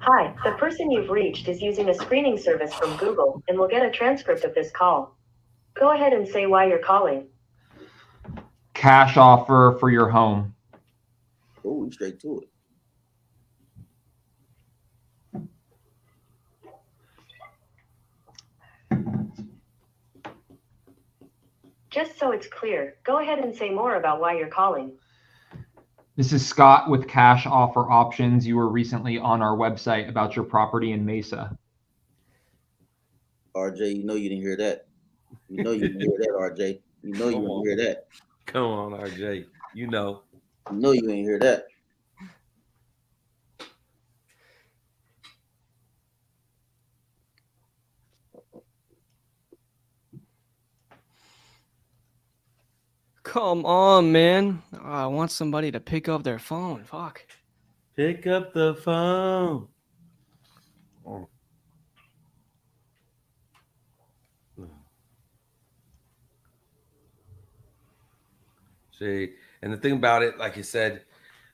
Hi, the person you've reached is using a screening service from Google and will get a transcript of this call. Go ahead and say why you're calling. Cash offer for your home. Oh, straight to it. Just so it's clear, go ahead and say more about why you're calling. This is Scott with Cash Offer Options. You were recently on our website about your property in Mesa. RJ, you know you didn't hear that. You know you didn't hear that, RJ. You know you didn't hear that. Come on, RJ. You know. You know you ain't hear that. Come on, man. Oh, I want somebody to pick up their phone. Fuck. Pick up the phone. Oh. See, and the thing about it, like you said,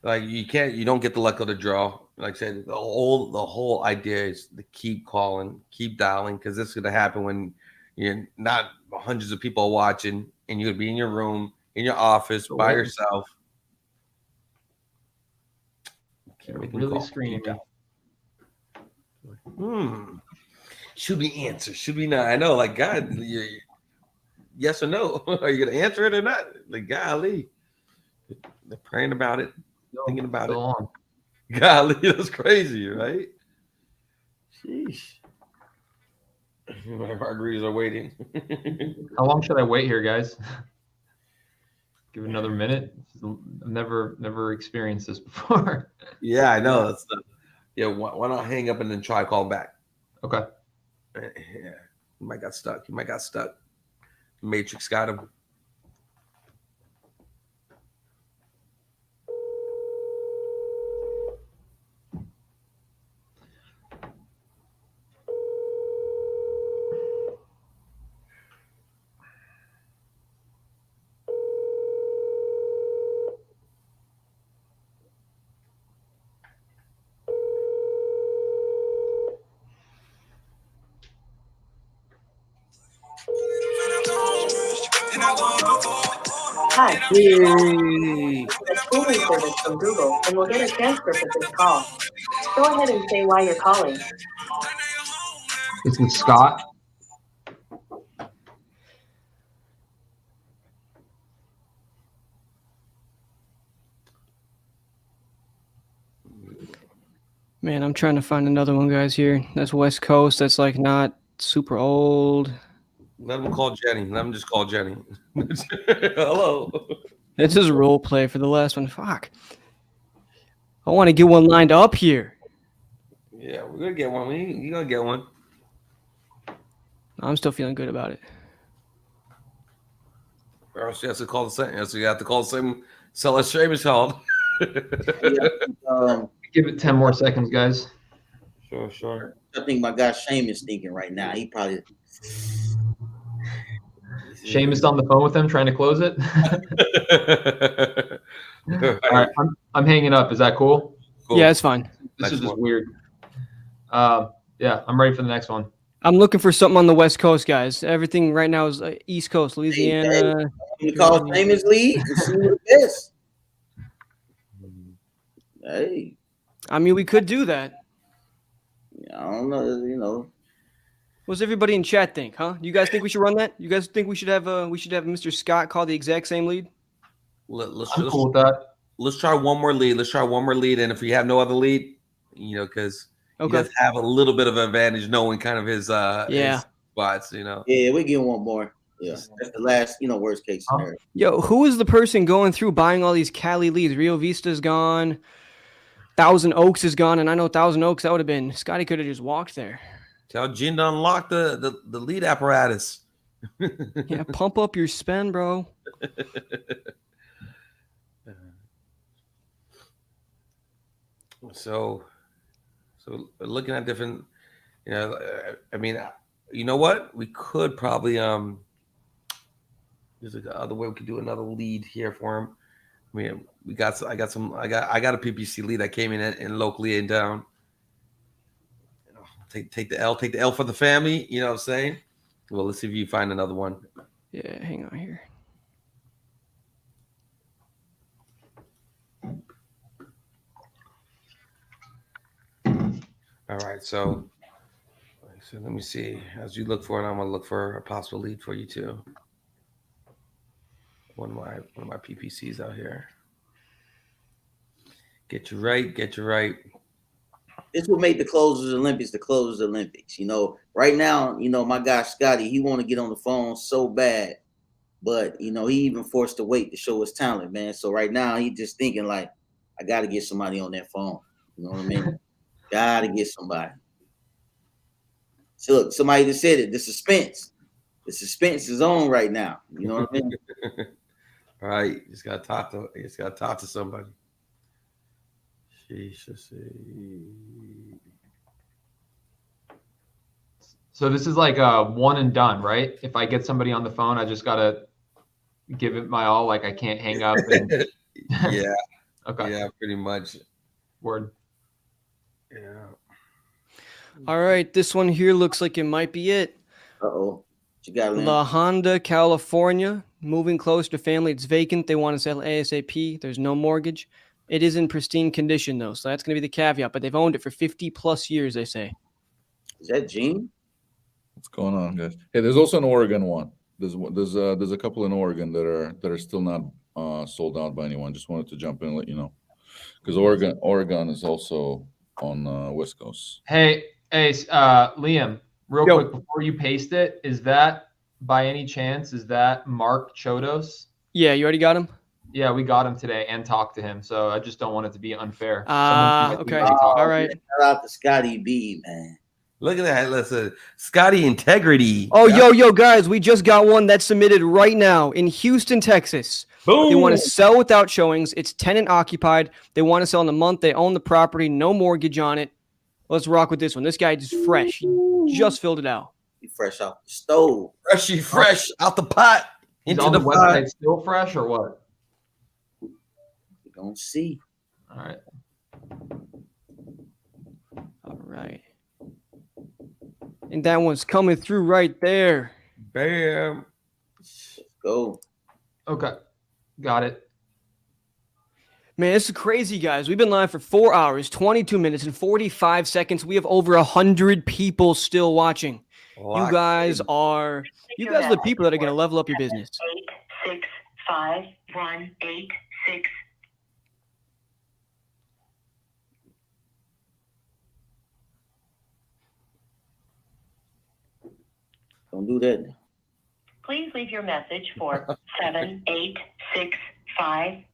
like you don't get the luck of the draw. Like I said, the whole idea is to keep calling, keep dialing, because this is gonna happen when you're not hundreds of people watching, and you're gonna be in your room, in your office, by yourself. Keep making really calls. screening me. Should we answer? Should we not? I know, like God, yes or no? Are you gonna answer it or not? Like golly, they're praying about it, thinking about it. On. Golly, that's crazy, right? Sheesh. My margaritas are waiting. How long should I wait here, guys? Give it another minute. I've never experienced this before. Yeah, I know. That's why not hang up and then try call back? Okay. Yeah, you might got stuck. Matrix got him. Hi, a screening service from Google and will get a transcript of this call. Go ahead and say why you're calling. This is Scott. Man, I'm trying to find another one, guys, here. That's West Coast. That's like not super old. Let them call Jenny. Let them just call Jenny. Hello. This is role play for the last one. Fuck. I want to get one lined up here. Yeah, we're gonna get one. You're gonna get one. I'm still feeling good about it. Or else you have to call the same. So you have to call the same seller Seamus called. Give it 10 more seconds, guys. Sure. I think my guy Seamus thinking right now. He probably. Seamus on the phone with him trying to close it. All right, I'm hanging up. Is that cool? Yeah, it's fine. This is just weird. Yeah, I'm ready for the next one. I'm looking for something on the West Coast, guys. Everything right now is East Coast, Louisiana. You call Seamus lead and see what it is. Hey. I mean, we could do that. I don't know, What's everybody in chat think, huh? You guys think we should run that? You guys think we should have Mr. Scott call the exact same lead? Let's cool with that. Let's try one more lead. And if we have no other lead, because he does have a little bit of an advantage knowing kind of his his spots, Yeah, we get one more. Yeah, that's the last, worst case scenario. Yo, who is the person going through buying all these Cali leads? Rio Vista's gone. Thousand Oaks is gone, and I know Thousand Oaks, that would have been Scotty could have just walked there. Tell Gene to unlock the lead apparatus. Yeah, pump up your spend, bro. So looking at different, I mean, you know what? We could probably there's another way we could do another lead here for him. I mean, I got a PPC lead that came in locally in town. Take the L for the family. You know what I'm saying? Well, let's see if you find another one. Yeah, hang on here. All right, so let me see. As you look for it, I'm gonna look for a possible lead for you too. One of my PPCs out here. Get you right. This will make the Closers Olympics the Closers Olympics. Right now, my guy Scotty, he want to get on the phone so bad, but he even forced to wait to show his talent, man. So right now, he just thinking like, I got to get somebody on that phone. You know what I mean? Got to get somebody. So look, somebody just said it. The suspense is on right now. You know what I mean? All right, you just gotta talk to somebody. So this is like a one and done, right? If I get somebody on the phone, I just gotta give it my all. Like I can't hang up. And... Yeah. Okay. Yeah, pretty much. Word. Yeah. All right, this one here looks like it might be it. Uh-oh. You got La Honda, California, moving close to family. It's vacant. They want to sell ASAP. There's no mortgage. It is in pristine condition, though, so that's going to be the caveat. But they've owned it for 50-plus years, they say. Is that Gene? What's going on, guys? Hey, there's also an Oregon one. There's a couple in Oregon that are still not sold out by anyone. Just wanted to jump in and let you know, because Oregon is also on West Coast. Hey, Liam, real quick before you paste it, is that by any chance Mark Chodos? Yeah, you already got him. Yeah, we got him today and talked to him. So I just don't want it to be unfair. Okay. All right. Shout out to Scotty B, man. Look at that. Listen, Scotty Integrity. Oh, yo, guys, we just got one that's submitted right now in Houston, Texas. Boom. They want to sell without showings. It's tenant occupied. They want to sell in a month. They own the property, no mortgage on it. Let's rock with this one. This guy is fresh. He just filled it out. He fresh off the stove. Fresh out the pot. Into on the website still fresh or what? We're going to see. All right. All right. And that one's coming through right there. Bam. Let's go. Okay. Got it. Man, this is crazy, guys. We've been live for 4 hours, 22 minutes, and 45 seconds. We have over 100 people still watching. You guys are the people that are going to level up your business. 865-186. Don't do that. Please leave your message for 7865.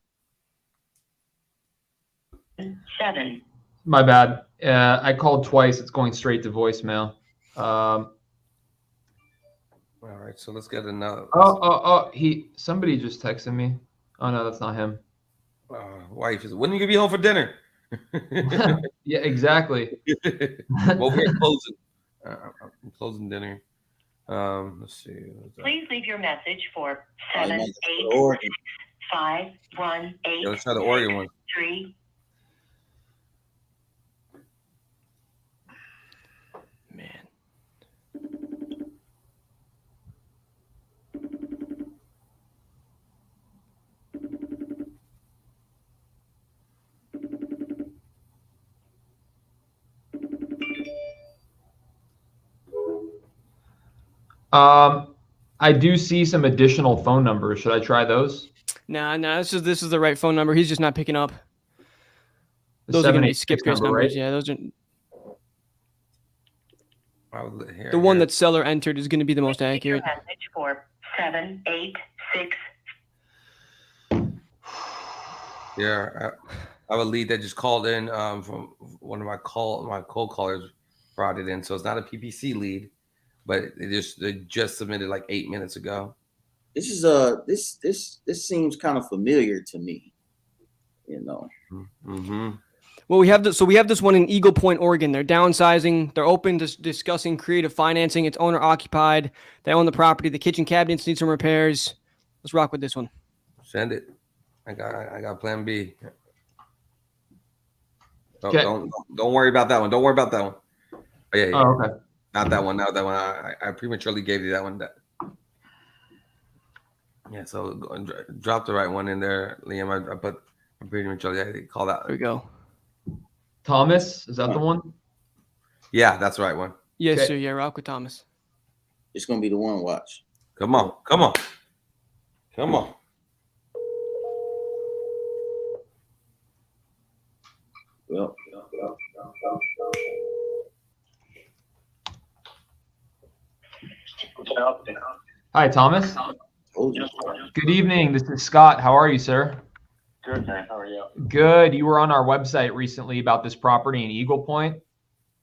My bad. I called twice. It's going straight to voicemail. All right, so let's get another. Somebody just texted me. Oh no, that's not him. Wife is. When are you gonna be home for dinner? Yeah, exactly. Well, we're closing. I'm closing dinner. Let's see. Please leave your message for Oregon. 786518. Yeah, let's try the Oregon one. 3. I do see some additional phone numbers. Should I try those? Nah. This is the right phone number. He's just not picking up. Those are going to be skip trace numbers. Right? Yeah, those are. The one that seller entered is going to be the most accurate. Message for 786. Yeah, I have a lead that just called in from one of my cold callers brought it in. So it's not a PPC lead, but they just submitted like 8 minutes ago. This is this seems kind of familiar to me, you know. Mm-hmm. Well, we have this one in Eagle Point, Oregon. They're downsizing. They're open to discussing creative financing. It's owner occupied. They own the property. The kitchen cabinets need some repairs. Let's rock with this one. Send it. I got plan B. Okay. Don't worry about that one. Don't worry about that one. Oh, yeah. Oh, okay. Not that one. Not that one. I prematurely gave you that one. Yeah. So drop the right one in there, Liam. I prematurely. I call that. There we go. Thomas, is that the one? Yeah, that's the right one. Yes, Okay. sir. Yeah, rock with Thomas. It's gonna be the one. Watch. Come on. Well. Hi, Thomas. Good evening. This is Scott. How are you, sir? Good, man. How are you? Good. You were on our website recently about this property in Eagle Point.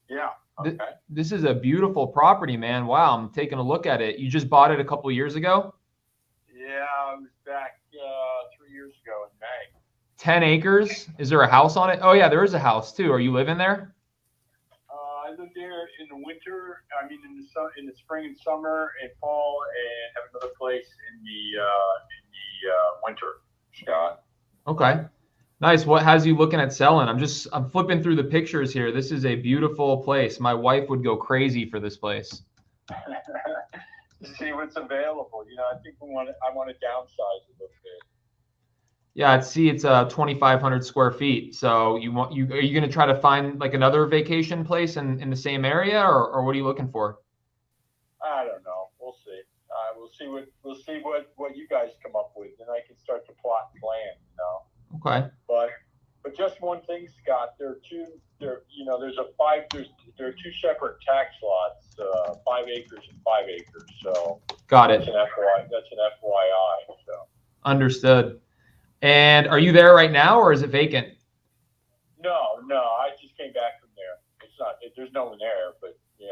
Yeah. Okay. This is a beautiful property, man. Wow, I'm taking a look at it. You just bought it a couple of years ago? Yeah, I was back 3 years ago in May. 10 acres. Is there a house on it? Oh, yeah, there is a house, too. Are you living there? I live there in the winter. I mean, in the spring and summer and fall, and have another place in the winter, Scott. Okay. Nice. What has you looking at selling? I'm flipping through the pictures here. This is a beautiful place. My wife would go crazy for this place. To see what's available. You know, I think I want to downsize a little bit. Yeah, it's 2,500 square feet. So are you going to try to find like another vacation place in the same area, or what are you looking for? I don't know. We'll see. We'll see what you guys come up with, and I can start to plot and plan. You know. Okay. But just one thing, Scott. There are two separate tax lots, 5 acres and 5 acres. So Got it. That's an FYI. So. Understood. And are you there right now, or is it vacant? No. I just came back from there. It's not. There's no one there, but yeah.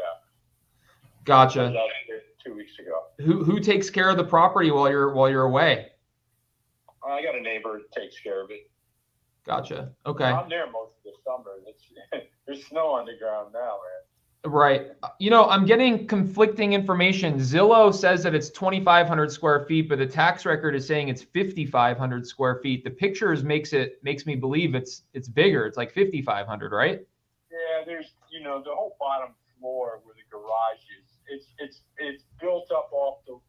Gotcha. I was out there 2 weeks ago. Who takes care of the property while you're away? I got a neighbor who takes care of it. Gotcha. Okay. I'm there most of the summer. There's snow on the ground now, man. Right. You know, I'm getting conflicting information. Zillow says that it's 2,500 square feet, but the tax record is saying it's 5,500 square feet. The pictures makes me believe it's bigger. It's like 5,500, right? Yeah, there's the whole bottom floor where the garage is. It's built up off the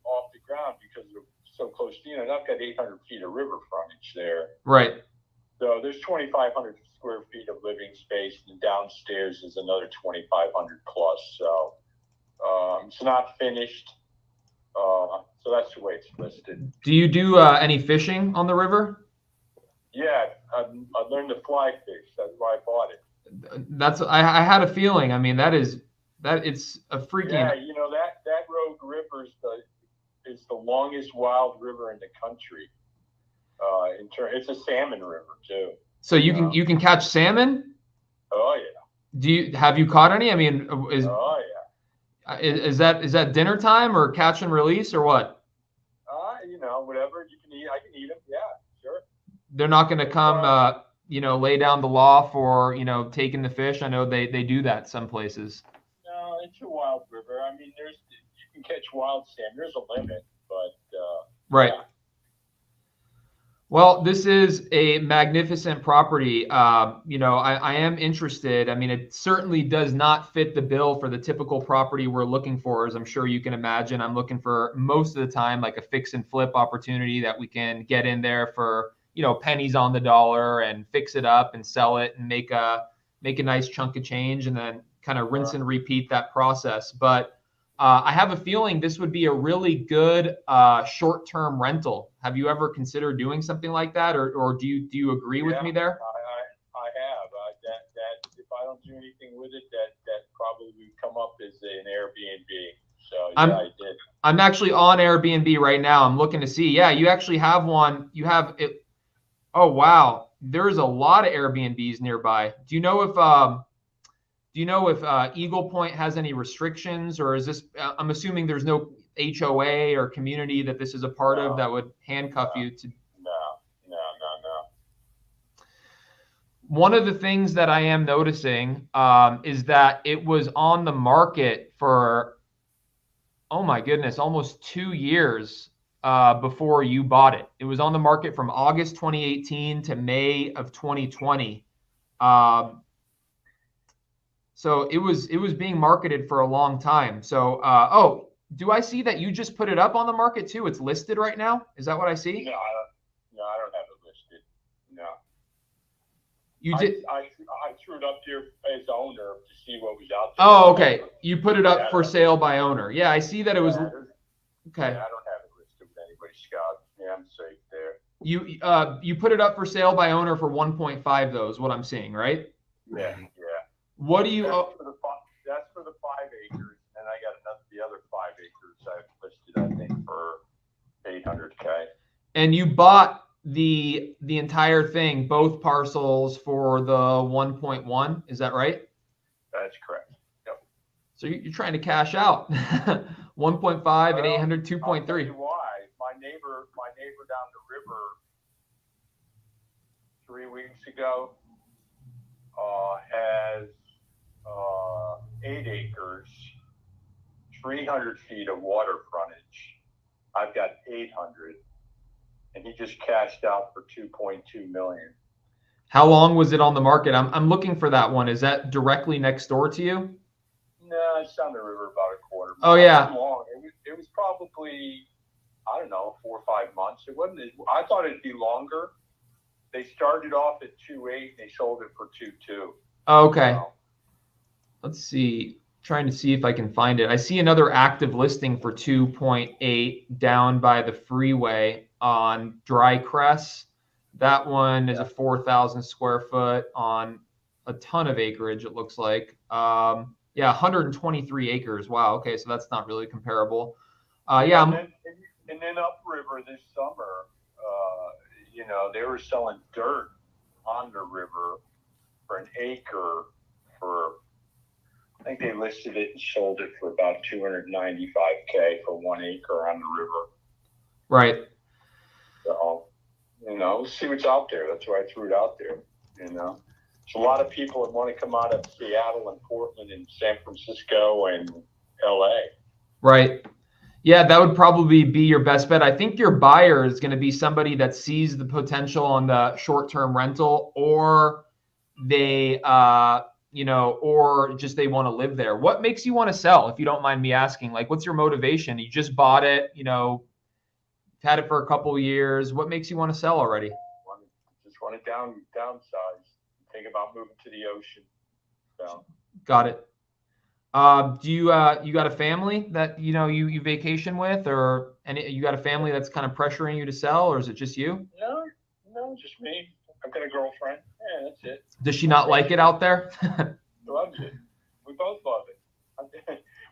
ground because they're so close. I've got 800 feet of river frontage there. Right. So there's 2,500 square feet of living space, and downstairs is another 2,500 plus. So it's not finished. So that's the way it's listed. Do you do any fishing on the river? Yeah, I learned to fly fish. That's why I bought it. I had a feeling. I mean, it's a freaking. Yeah, that road River is the longest wild river in the country. It's a salmon river too. So you can catch salmon? Oh yeah. Have you caught any? I mean, Oh yeah. Is that dinner time or catch and release or what? Whatever you can eat, I can eat them. Yeah, sure. They're not going to come, lay down the law for taking the fish. I know they do that some places. No, it's a wild river. I mean, you can catch wild salmon. There's a limit, but right. Yeah. Well, this is a magnificent property. I am interested. I mean, it certainly does not fit the bill for the typical property we're looking for, as I'm sure you can imagine. I'm looking for most of the time like a fix and flip opportunity that we can get in there for, pennies on the dollar and fix it up and sell it and make a nice chunk of change and then kind of rinse and repeat that process. But I have a feeling this would be a really good short-term rental. Have you ever considered doing something like that, or do you agree with me there? I have. That if I don't do anything with it, that probably would come up as an Airbnb. So I did. I'm actually on Airbnb right now. I'm looking to see. Yeah, you actually have one. You have it. Oh wow, there's a lot of Airbnbs nearby. Do you know if Eagle Point has any restrictions, or is this? I'm assuming there's no HOA or community that this is a part of that would handcuff you to. No. One of the things that I am noticing is that it was on the market for, oh my goodness, almost 2 years before you bought it. It was on the market from August 2018 to May of 2020. So it was being marketed for a long time. So, do I see that you just put it up on the market too? It's listed right now. Is that what I see? No, I don't have it listed. No. You did. I threw it up there as owner to see what was out there. Oh, okay. You put it up for sale by owner. Yeah, I see that it was. Okay. Yeah, I don't have it listed with anybody, Scott. Yeah, I'm safe there. You put it up for sale by owner for 1.5 though, is what I'm seeing, right? Yeah. What do you? That's for the 5 acres, and I got the other 5 acres I've listed, I think, for $800K. And you bought the entire thing, both parcels for the 1.1. Is that right? That's correct. Yep. So you're trying to cash out 1.5 and 800, 2.3. I'll tell you why. My neighbor down the river 3 weeks ago has 8 acres, 300 feet of water frontage. I've got 800, and he just cashed out for $2.2 million. How long was it on the market? I'm looking for that one. Is that directly next door to you? No, it's down the river about a quarter. Oh yeah. Long. It was probably, I don't know, 4 or 5 months. It wasn't. I thought it'd be longer. They started off at 2.8. They sold it for 2.2. Okay. Let's see. Trying to see if I can find it. I see another active listing for 2.8 down by the freeway on Dry Crest. That one is a 4,000 square foot on a ton of acreage, it looks like. 123 acres. Wow. Okay, so that's not really comparable. And then upriver this summer, they were selling dirt on the river for an acre for, I think they listed it and sold it for about $295K for 1 acre on the river. Right. So, we'll see what's out there. That's why I threw it out there. There's a lot of people that want to come out of Seattle and Portland and San Francisco and LA. Right. Yeah, that would probably be your best bet. I think your buyer is going to be somebody that sees the potential on the short-term rental, or they, or just they want to live there. What makes you want to sell, if you don't mind me asking? Like, what's your motivation? You just bought it, had it for a couple of years. What makes you want to sell already? Just want to downsize. Think about moving to the ocean. So. Got it. Do you got a family that you vacation with, or you got a family that's kind of pressuring you to sell, or is it just you? No, just me. I've got a girlfriend. Yeah, that's it. Does she not like it out there? Loves it. We both love it.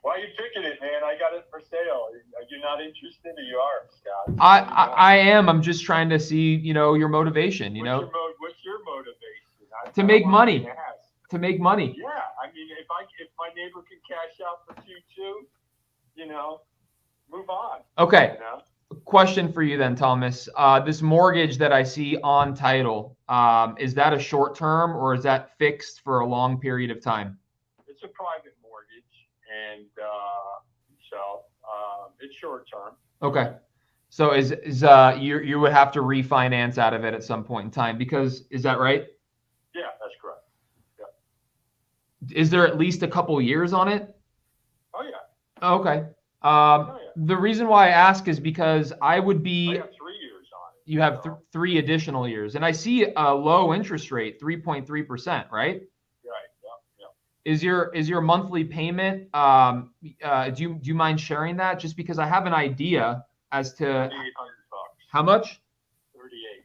Why are you picking it, man? I got it for sale. Are you not interested, or you are, Scott? I am. I'm just trying to see, your motivation. What's your motivation? To make money. To make money. Yeah, I mean, if my neighbor can cash out for 2.2, move on. Okay. Question for you then, Thomas. This mortgage that I see on title, is that a short term or is that fixed for a long period of time? It's a private mortgage, and so it's short term. Okay. So is you would have to refinance out of it at some point in time, because is that right? Yeah, that's correct. Yeah. Is there at least a couple years on it? Oh yeah. Okay. The reason why I ask is because I would be. I have 3 years on it. You have 3 additional years, and I see a low interest rate, 3.3%, right? Right. Yeah. Is your monthly payment? Do you mind sharing that? Just because I have an idea as to $3,800. how much. 38.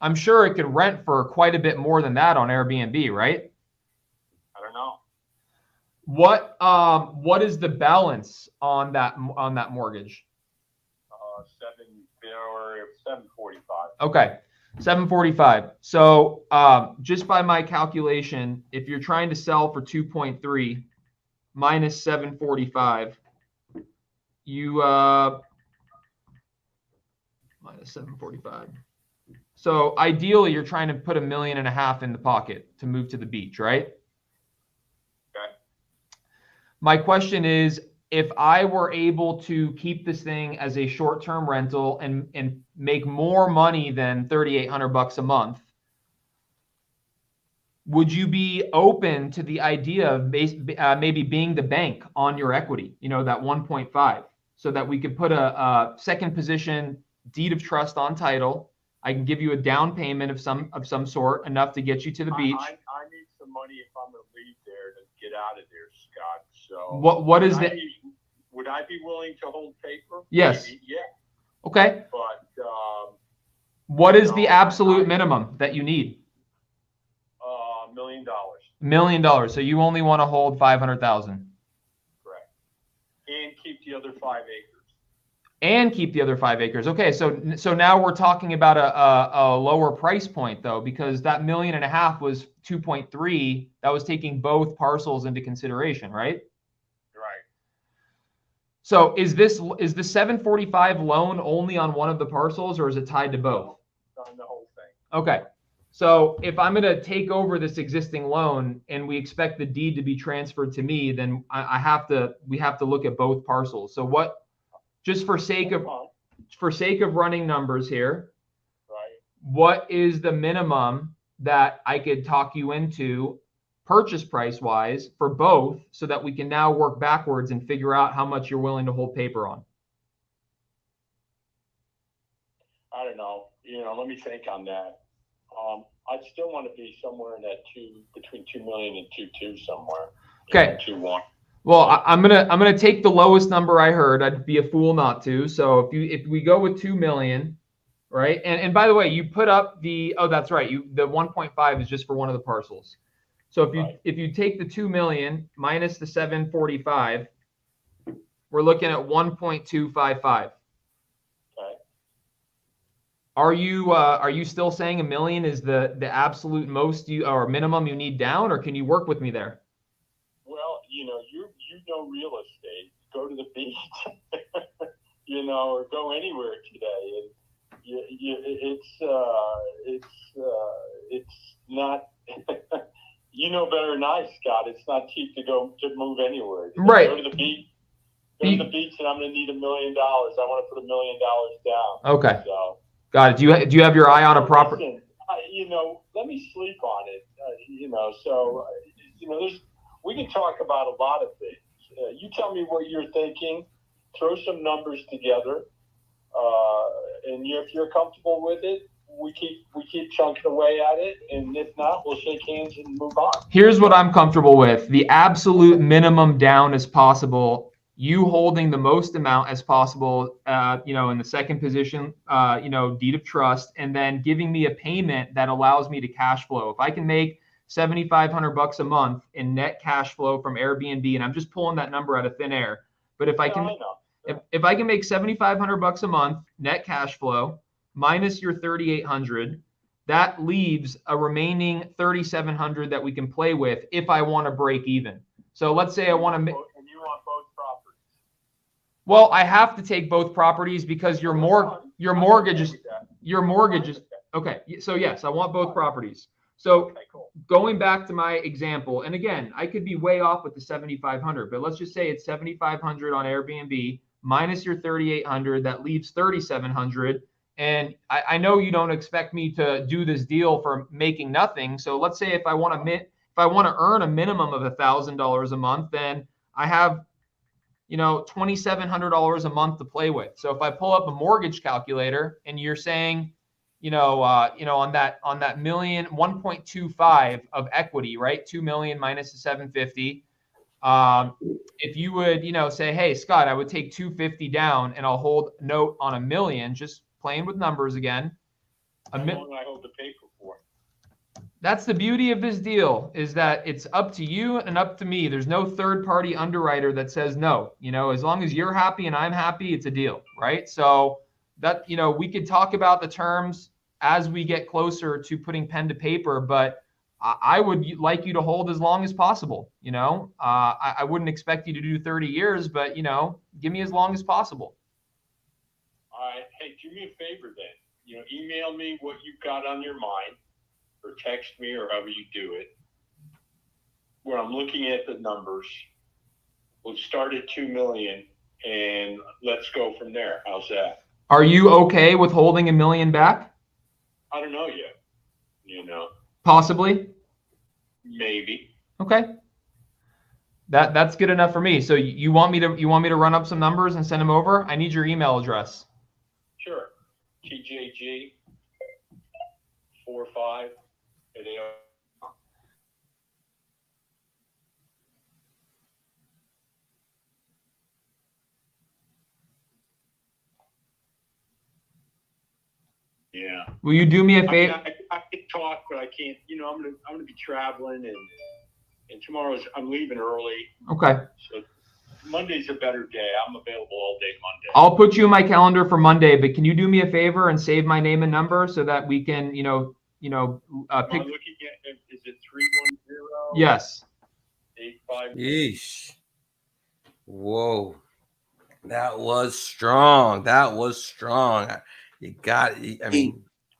I'm sure it could rent for quite a bit more than that on Airbnb, right? I don't know. What is the balance on that mortgage? 745. Okay, 745. So just by my calculation, if you're trying to sell for 2.3 minus 745, you minus 745. So ideally, you're trying to put $1.5 million in the pocket to move to the beach, right? Okay. My question is, if I were able to keep this thing as a short-term rental and make more money than $3,800 a month, would you be open to the idea of maybe being the bank on your equity, that 1.5, so that we could put a second position deed of trust on title? I can give you a down payment of some sort, enough to get you to the beach. I need some money if I'm going to leave there to get out of there, Scott. So What is the? Would I be willing to hold paper? Yes. Maybe, yeah. Okay. But what is the absolute minimum that you need? $1 million. $1 million. So you only want to hold 500,000. Correct. And keep the other 5 acres. And keep the other 5 acres. Okay, so now we're talking about a lower price point, though, because that $1.5 million was 2.3. That was taking both parcels into consideration, right? Right. So is the 745 loan only on one of the parcels, or is it tied to both? On the whole thing. Okay. So if I'm going to take over this existing loan and we expect the deed to be transferred to me, then we have to look at both parcels. So what? Just for sake of running numbers here, right? What is the minimum that I could talk you into purchase price wise for both, so that we can now work backwards and figure out how much you're willing to hold paper on? I don't know. Let me think on that. I'd still want to be somewhere in that between 2 million and 2.2 somewhere. Okay. 2.1. Well, I'm gonna take the lowest number I heard. I'd be a fool not to. So if we go with 2 million, right? And by the way, you put up that's right. The 1.5 is just for one of the parcels. So if you take the 2 million minus the 745, we're looking at 1.255. Okay. Are you still saying $1 million is the absolute most or minimum you need down, or can you work with me there? Well, you know real estate. Go to the beach, or go anywhere today, and it's not. Better than I, Scott. It's not cheap to move anywhere. Right. Go to the beach. Go to the beach, and I'm going to need $1 million. I want to put $1 million down. Okay. So. Got it. Do you have your eye on a property? Listen, let me sleep on it. We can talk about a lot of things. You tell me what you're thinking. Throw some numbers together, and if you're comfortable with it, we keep chunking away at it. And if not, we'll shake hands and move on. Here's what I'm comfortable with: the absolute minimum down as possible. You holding the most amount as possible, in the second position, deed of trust, and then giving me a payment that allows me to cash flow. If I can make $7,500 a month in net cash flow from Airbnb, and I'm just pulling that number out of thin air. But if I can, if I can make $7,500 a month net cash flow minus your 3,800, that leaves a remaining 3,700 that we can play with if I want to break even. So let's say I want to. And you want both properties. Well, I have to take both properties because your mortgage is okay. So yes, I want both properties. So going back to my example, and again, I could be way off with the 7,500, but let's just say it's 7,500 on Airbnb minus your 3,800. That leaves 3,700. And I know you don't expect me to do this deal for making nothing. So let's say if I want to earn a minimum of $1,000 a month, then I have, $2,700 a month to play with. So if I pull up a mortgage calculator and you're saying, on that million, 1.25 of equity, right? 2 million minus the 750. If you would, say, hey, Scott, I would take 250 down and I'll hold note on $1 million, just playing with numbers again. How long I hold the paper for? That's the beauty of this deal, is that it's up to you and up to me. There's no third party underwriter that says no. As long as you're happy and I'm happy, it's a deal, right? So that, we could talk about the terms as we get closer to putting pen to paper, but I would like you to hold as long as possible. I wouldn't expect you to do 30 years, but give me as long as possible. All right. Hey, do me a favor then. Email me what you've got on your mind, or text me, or however you do it, where I'm looking at the numbers. We'll start at 2 million and let's go from there. How's that? Are you okay with holding $1 million back? I don't know yet. Possibly. Maybe. Okay. That's good enough for me. So you want me to run up some numbers and send them over? I need your email address. Sure. TJG 45 at AOL. Yeah. Will you do me a favor? I can talk, but I can't. I'm gonna be traveling, and tomorrow's I'm leaving early. Okay. So Monday's a better day. I'm available all day Monday. I'll put you in my calendar for Monday, but can you do me a favor and save my name and number so that we can, pick. I'm looking at, is it 310? Yes. 85. Yeesh. Whoa. That was strong. You got it.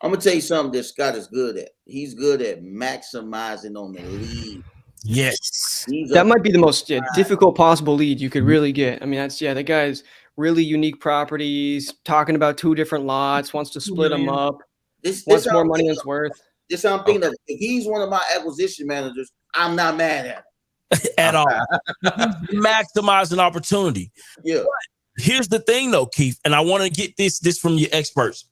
I'm gonna tell you something that Scott is good at. He's good at maximizing on the lead. Yes. That might be the most difficult possible lead you could really get. I mean, that guy's really unique properties, talking about 2 different lots, wants to split them up, wants more money than it's worth. This how I'm thinking of. If he's one of my acquisition managers, I'm not mad at him. At all. Maximizing opportunity. Yeah. But here's the thing though, Keith, and I want to get this from your experts.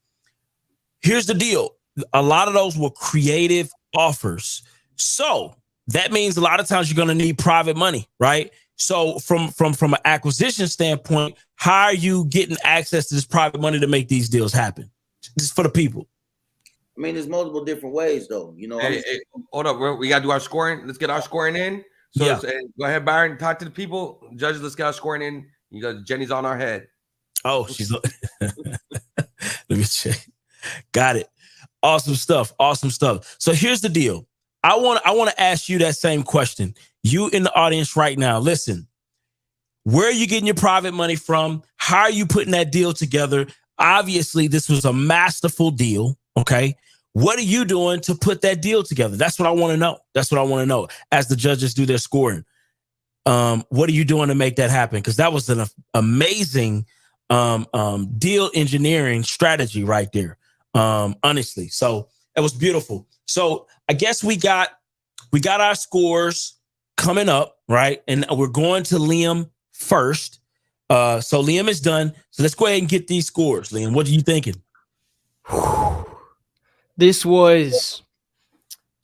Here's the deal. A lot of those were creative offers. So that means a lot of times you're going to need private money, right? So from an acquisition standpoint, how are you getting access to this private money to make these deals happen? Just for the people. I mean, there's multiple different ways though. Hey, hold up. We got to do our scoring. Let's get our scoring in. So yeah. Go ahead, Byron. Talk to the people. Judges, let's get our scoring in. You got Jenny's on our head. Oh, she's let me check. Got it. Awesome stuff. So here's the deal. I want to ask you that same question. You in the audience right now, listen, where are you getting your private money from? How are you putting that deal together? Obviously, this was a masterful deal. Okay. What are you doing to put that deal together? That's what I want to know. As the judges do their scoring. What are you doing to make that happen? Because that was an amazing deal engineering strategy right there. Honestly. So it was beautiful. So I guess we got our scores coming up, right? And we're going to Liam first. So Liam is done. So let's go ahead and get these scores. Liam, what are you thinking? This was,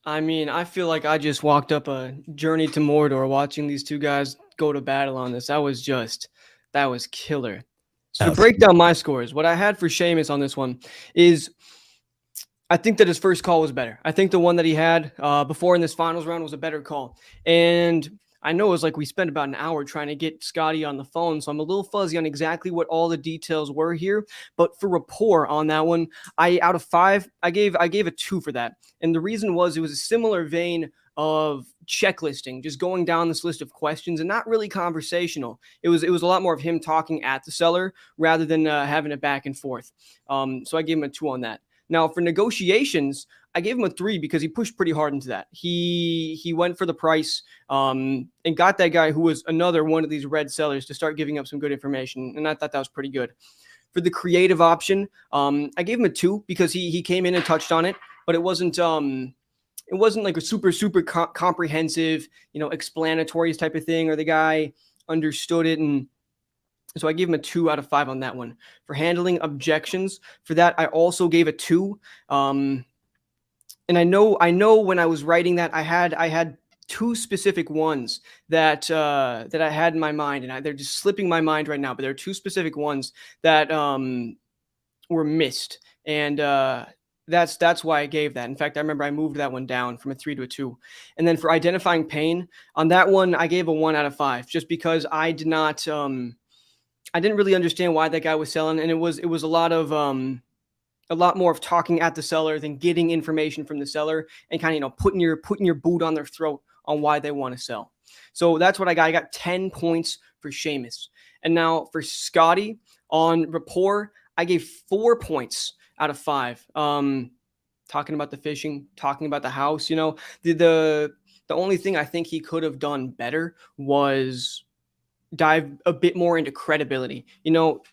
I feel like I just walked up a journey to Mordor watching these 2 guys go to battle on this. That was killer. So to break down my scores, what I had for Seamus on this one is I think that his first call was better. I think the one that he had before in this finals round was a better call. And I know it was like we spent about an hour trying to get Scotty on the phone, so I'm a little fuzzy on exactly what all the details were here. But for rapport on that one, out of 5, I gave a 2 for that. And the reason was it was a similar vein of checklisting, just going down this list of questions and not really conversational. It was a lot more of him talking at the seller rather than having it back and forth. So I gave him a 2 on that. Now for negotiations, I gave him a 3 because he pushed pretty hard into that. He went for the price and got that guy who was another one of these red sellers to start giving up some good information, and I thought that was pretty good. For the creative option, I gave him a 2 because he came in and touched on it, but it wasn't like a super comprehensive, explanatory type of thing, or the guy understood it. And so I gave him a 2 out of 5 on that one. For handling objections, for that, I also gave a 2. And I know when I was writing that, I had 2 specific ones that I had in my mind, and they're just slipping my mind right now. But there are 2 specific ones that were missed, and that's why I gave that. In fact, I remember I moved that one down from a 3 to a 2. And then for identifying pain, on that one, I gave a 1 out of 5, just because I didn't really understand why that guy was selling, and it was a lot more of talking at the seller than getting information from the seller and kind of putting your boot on their throat on why they want to sell. So that's what I got. I got 10 points for Seamus. And now for Scotty on rapport, I gave 4 points out of 5. Talking about the fishing, talking about the house, the only thing I think he could have done better was dive a bit more into credibility.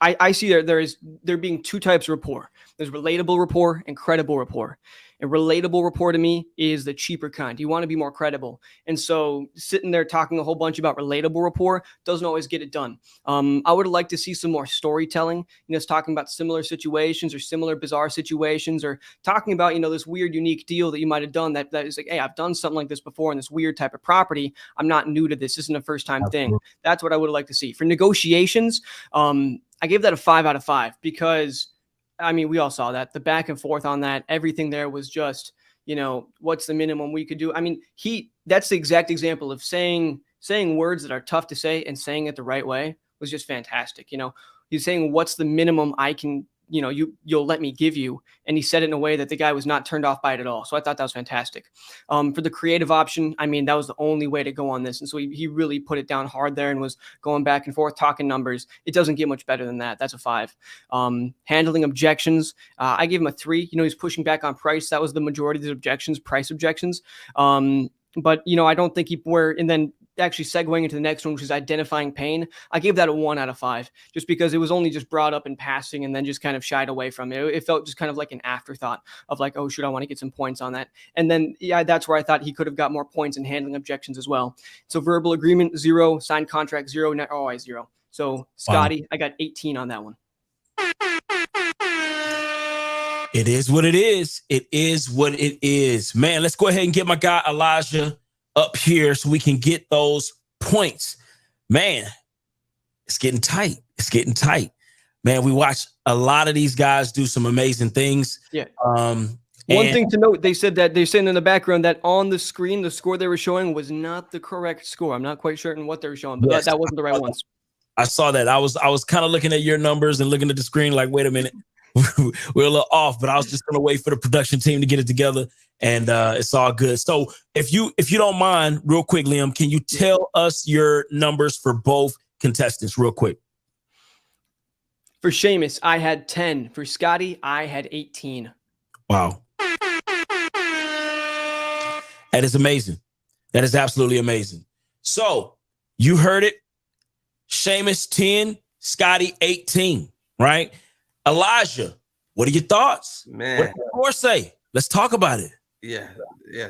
I see there being 2 types of rapport. There's relatable rapport and credible rapport. And relatable rapport to me is the cheaper kind. You want to be more credible. And so sitting there talking a whole bunch about relatable rapport doesn't always get it done. I would like to see some more storytelling, it's talking about similar situations or similar bizarre situations, or talking about, this weird, unique deal that you might have done that is like, hey, I've done something like this before in this weird type of property. I'm not new to this. This isn't a first time thing. That's what I would like to see. For negotiations, I gave that a 5 out of 5 because we all saw that the back and forth on that, everything there was just, what's the minimum we could do? That's the exact example of saying words that are tough to say and saying it the right way was just fantastic. He's saying, what's the minimum I can, you'll let me give you. And he said it in a way that the guy was not turned off by it at all. So I thought that was fantastic. For the creative option, that was the only way to go on this. And so he really put it down hard there and was going back and forth, talking numbers. It doesn't get much better than that. That's a 5. Handling objections, I gave him a 3. He's pushing back on price. That was the majority of the objections, price objections. But, I don't think and then actually segueing into the next one, which is identifying pain, I gave that a 1 out of 5, just because it was only just brought up in passing and then just kind of shied away from it. It felt just kind of like an afterthought of like, oh, shoot, I want to get some points on that. And then, that's where I thought he could have got more points in handling objections as well. So verbal agreement, 0, signed contract, 0, net ROI, 0. So Scotty, wow. I got 18 on that one. It is what it is. It is what it is. Man, let's go ahead and get my guy Elijah up here so we can get those points. Man, it's getting tight. It's getting tight. Man, we watch a lot of these guys do some amazing things. Yeah. One thing to note, they're saying in the background that on the screen, the score they were showing was not the correct score. I'm not quite certain what they were showing, but that wasn't the right ones. I saw that. I was kind of looking at your numbers and looking at the screen like, wait a minute. We're a little off, but I was just going to wait for the production team to get it together, and it's all good. So if you don't mind, real quick, Liam, can you tell us your numbers for both contestants real quick? For Seamus, I had 10. For Scotty, I had 18. Wow. That is amazing. That is absolutely amazing. So you heard it. Seamus 10, Scotty 18, right? Elijah, what are your thoughts? Man, what did the score say? Let's talk about it. Yeah.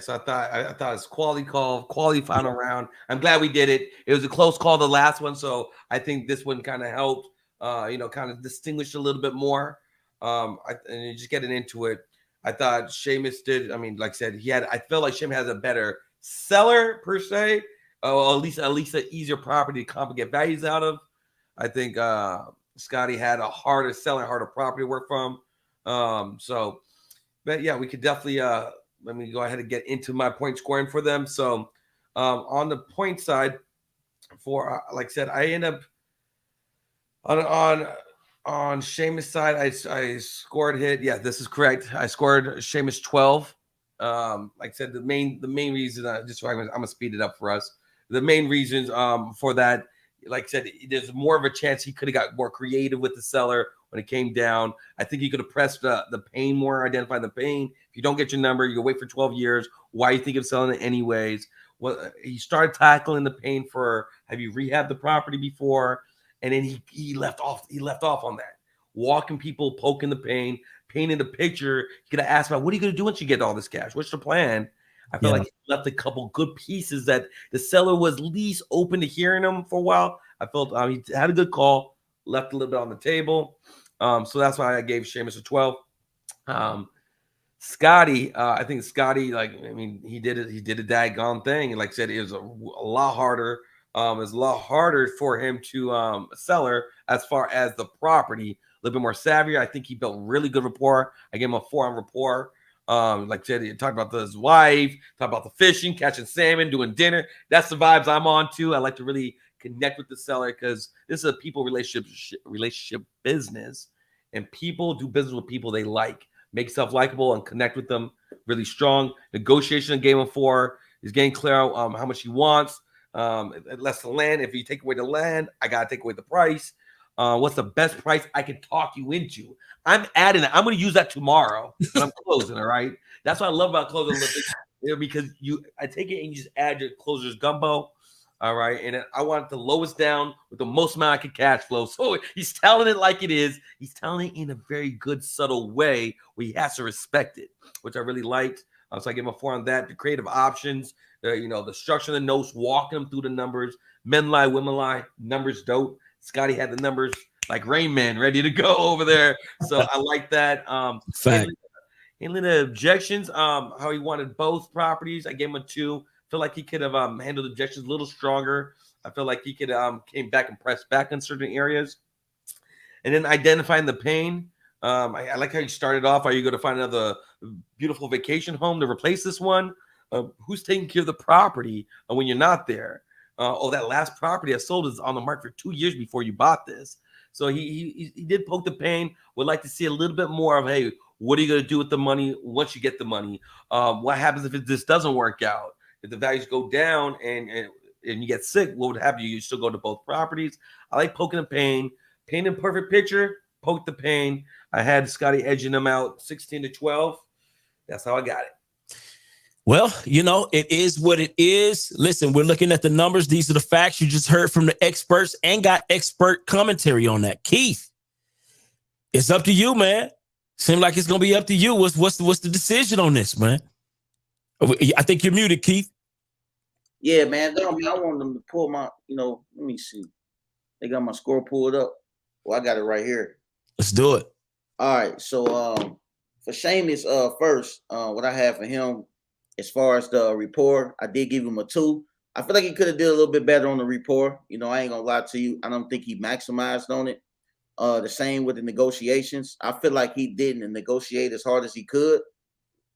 So I thought it's quality call, quality final round. I'm glad we did it. It was a close call, the last one, so I think this one kind of helped, kind of distinguish a little bit more. And just getting into it, I thought Seamus did. Like I said, I feel like Seamus has a better seller per se, or at least an easier property to get values out of. I think Scotty had a harder property to work from. So but yeah, we could definitely let me go ahead and get into my point scoring for them. So on the point side, for like I said, I end up on Seamus side, I scored hit. Yeah, this is correct. I scored Seamus 12. Like I said, the main reason, just so I'm gonna speed it up for us. The main reasons for that, like I said, there's more of a chance he could have got more creative with the seller when it came down. I think he could have pressed the pain more, identified the pain. If you don't get your number, you wait for 12 years. Why you think of selling it anyways? Well, he started tackling the pain for, have you rehabbed the property before? And then he left off. He left off on that, walking people, poking the pain, painting the picture. You could have asked about, what are you going to do once you get all this cash? What's the plan? I felt like he left a couple good pieces that the seller was least open to hearing them for a while. I felt he had a good call, left a little bit on the table. So that's why I gave Seamus a 12. Scotty, I think Scotty, he did it. He did a daggone thing. And like I said, it was a lot harder. It's a lot harder for him to seller as far as the property. A little bit more savvier. I think he built really good rapport. I gave him a 4 on rapport. Like I said, he talked about his wife, talked about the fishing, catching salmon, doing dinner. That's the vibes I'm on too. I like to really connect with the seller because this is a people relationship business, and people do business with people they like. Make yourself likable and connect with them really strong. Negotiation in game of 4 is getting clear out how much he wants. Less the land. If you take away the land, I gotta take away the price. What's the best price I can talk you into? I'm adding that. I'm going to use that tomorrow when I'm closing. All right. That's what I love about closing Olympics, because I take it and you just add your closer's gumbo. All right. And I want the lowest down with the most amount I can cash flow. So he's telling it like it is. He's telling it in a very good, subtle way where he has to respect it, which I really liked. So I give him a 4 on that. The creative options, the structure of the notes, walking them through the numbers. Men lie, women lie, numbers dope. Scotty had the numbers like Rain Man ready to go over there. So I like that. Handling the objections, how he wanted both properties. I gave him a 2. Feel like he could have handled objections a little stronger. I feel like he could came back and pressed back in certain areas. And then identifying the pain. I like how you started off. Are you going to find another beautiful vacation home to replace this one? Who's taking care of the property when you're not there? That last property I sold is on the market for 2 years before you bought this. So he did poke the pain. Would like to see a little bit more of, hey, what are you going to do with the money once you get the money? What happens if this doesn't work out? If the values go down and you get sick, what would happen? You still go to both properties. I like poking the pain. Painting a perfect picture, poke the pain. I had Scotty edging them out 16-12. That's how I got it. Well, it is what it is. Listen, we're looking at the numbers. These are the facts you just heard from the experts and got expert commentary on that. Keith, it's up to you, man. Seems like it's going to be up to you. What's the decision on this, man? I think you're muted, Keith. Yeah, man. I want them to pull my, let me see. They got my score pulled up. Well, I got it right here. Let's do it. All right. So for Seamus, first, what I have for him, as far as the rapport, I did give him a 2. I feel like he could have did a little bit better on the rapport. I ain't gonna lie to you. I don't think he maximized on it. The same with the negotiations. I feel like he didn't negotiate as hard as he could.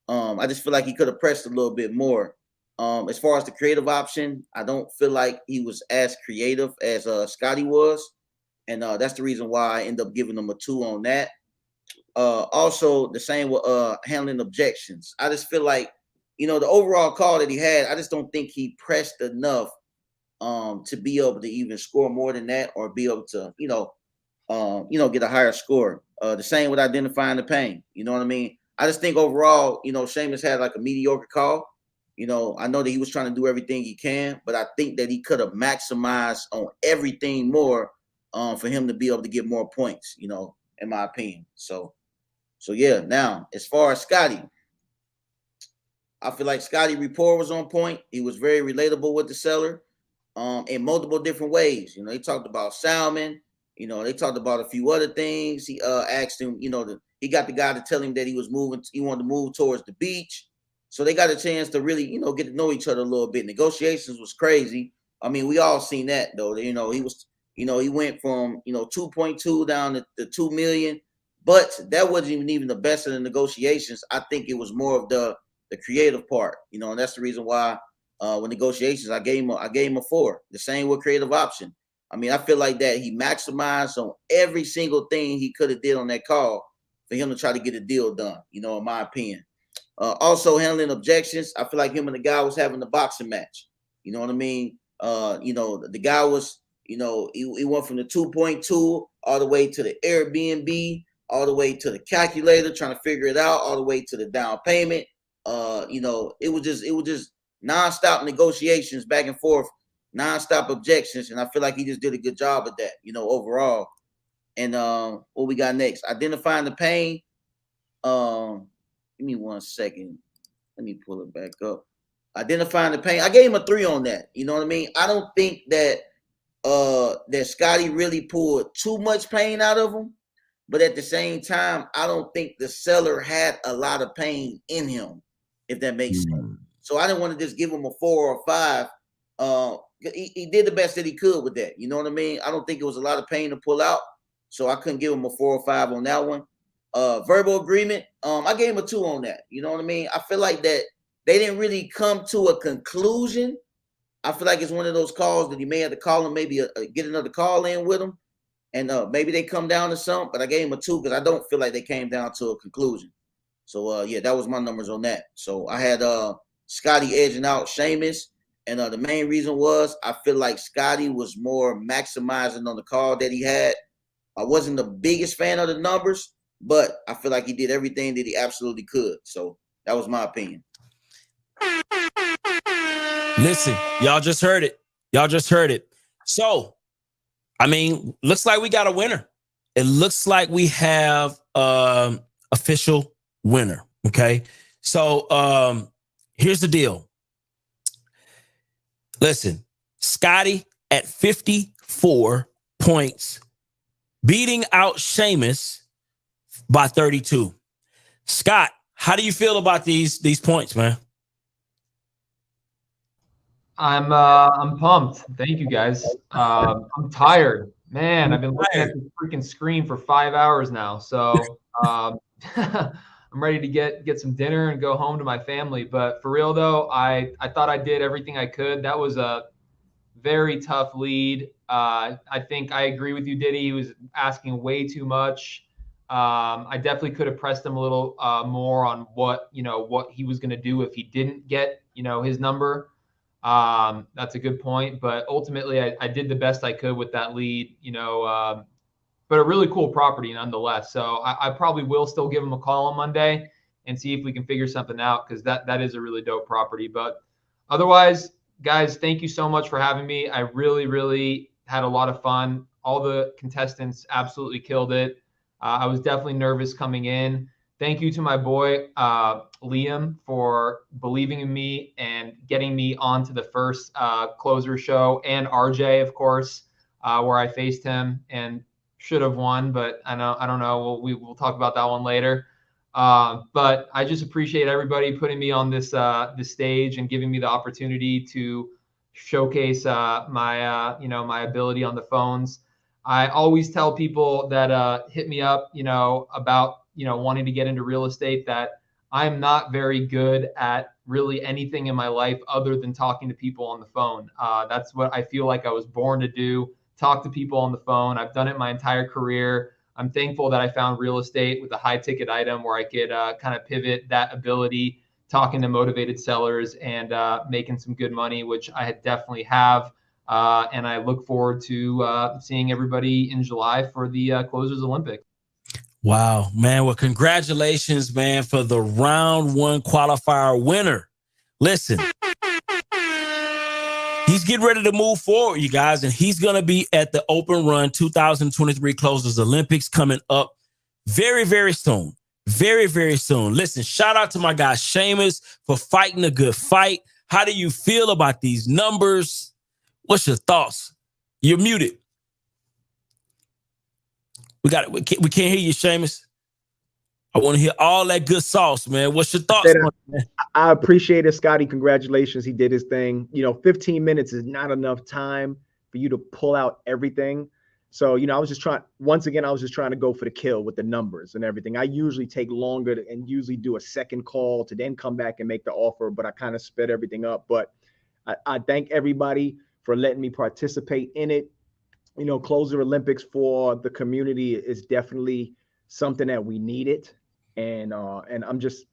I just feel like he could have pressed a little bit more. As far as the creative option, I don't feel like he was as creative as Scotty was. And that's the reason why I end up giving him a 2 on that. Also, the same with handling objections. I just feel like, the overall call that he had, I just don't think he pressed enough to be able to even score more than that or be able to, get a higher score. The same with identifying the pain. You know what I mean? I just think overall, Seamus had like a mediocre call. I know that he was trying to do everything he can, but I think that he could have maximized on everything more for him to be able to get more points, in my opinion. So yeah. Now, as far as Scotty, I feel like Scotty rapport was on point. He was very relatable with the seller in multiple different ways. He talked about salmon. They talked about a few other things. He asked him, he got the guy to tell him that he wanted to move towards the beach. So they got a chance to really, get to know each other a little bit. Negotiations was crazy. I mean, we all seen that though. He was, he went from, 2.2 down to 2 million. But that wasn't even the best of the negotiations. I think it was more of the creative part, you know, and that's the reason why with negotiations I gave him a 4. The same with creative option. I mean, I feel like that he maximized on every single thing he could have did on that call for him to try to get a deal done, you know, in my opinion. Also handling objections. I feel like him and the guy was having a boxing match. You know what I mean? You know, the guy was, you know, he went from the 2.2 all the way to the Airbnb, all the way to the calculator, trying to figure it out, all the way to the down payment. You know, it was just nonstop negotiations back and forth, nonstop objections, and I feel like he just did a good job of that, you know, overall. And what we got next? Identifying the pain. Give me 1 second. Let me pull it back up. Identifying the pain. I gave him a 3 on that. You know what I mean? I don't think that that Scotty really pulled too much pain out of him, but at the same time, I don't think the seller had a lot of pain in him, if that makes sense. So I didn't want to just give him a 4 or 5. He did the best that he could with that. You know what I mean? I don't think it was a lot of pain to pull out, so I couldn't give him a 4 or 5 on that one. Verbal agreement, I gave him a 2 on that. You know what I mean? I feel like that they didn't really come to a conclusion. I feel like it's one of those calls that he may have to call him, maybe get another call in with him, and maybe they come down to something. But I gave him a 2 because I don't feel like they came down to a conclusion. So yeah, that was my numbers on that. So I had Scotty edging out Sheamus, and the main reason was I feel like Scotty was more maximizing on the call that he had. I wasn't the biggest fan of the numbers, but I feel like he did everything that he absolutely could. So that was my opinion. Listen, y'all just heard it. Y'all just heard it. So, I mean, looks like we got a winner. It looks like we have official winner. Okay. So here's the deal. Listen, Scotty at 54 points, beating out Sheamus by 32. Scott, how do you feel about these points, man? I'm pumped. Thank you, guys. I'm tired, man. I've been looking at the freaking screen for 5 hours now, so I'm ready to get some dinner and go home to my family. But for real though, I thought I did everything I could. That was a very tough lead. I think I agree with you, Diddy. He was asking way too much. I definitely could have pressed him a little more on what he was going to do if he didn't get his number. That's a good point, but ultimately I did the best I could with that lead, but a really cool property nonetheless. So I probably will still give him a call on Monday and see if we can figure something out, because that is a really dope property. But otherwise, guys, thank you so much for having me. I really, really had a lot of fun. All the contestants absolutely killed it. I was definitely nervous coming in. Thank you to my boy, Liam, for believing in me and getting me onto the first closer show, and RJ, of course, where I faced him and should have won, but I don't know. We'll talk about that one later. But I just appreciate everybody putting me on this stage and giving me the opportunity to showcase my my ability on the phones. I always tell people that hit me up, about wanting to get into real estate, that I'm not very good at really anything in my life other than talking to people on the phone. That's what I feel like I was born to do, talk to people on the phone. I've done it my entire career. I'm thankful that I found real estate with a high ticket item where I could kind of pivot that ability, talking to motivated sellers and making some good money, which I definitely have. And I look forward to seeing everybody in July for the Closers Olympics. Wow, man. Well, congratulations, man, for the round 1 qualifier winner. Listen, he's getting ready to move forward, you guys, and he's going to be at the Open Run 2023 Closers Olympics coming up very, very soon. Very, very soon. Listen, shout out to my guy Sheamus for fighting a good fight. How do you feel about these numbers? What's your thoughts? You're muted. We can't hear you, Sheamus. I want to hear all that good sauce, man. What's your thoughts on it, man? I appreciate it, Scotty. Congratulations. He did his thing. 15 minutes is not enough time for you to pull out everything. So, I was just trying to go for the kill with the numbers and everything. I usually take longer and usually do a second call to then come back and make the offer, but I kind of sped everything up. But I thank everybody for letting me participate in it. Closer Olympics for the community is definitely something that we needed. And I'm just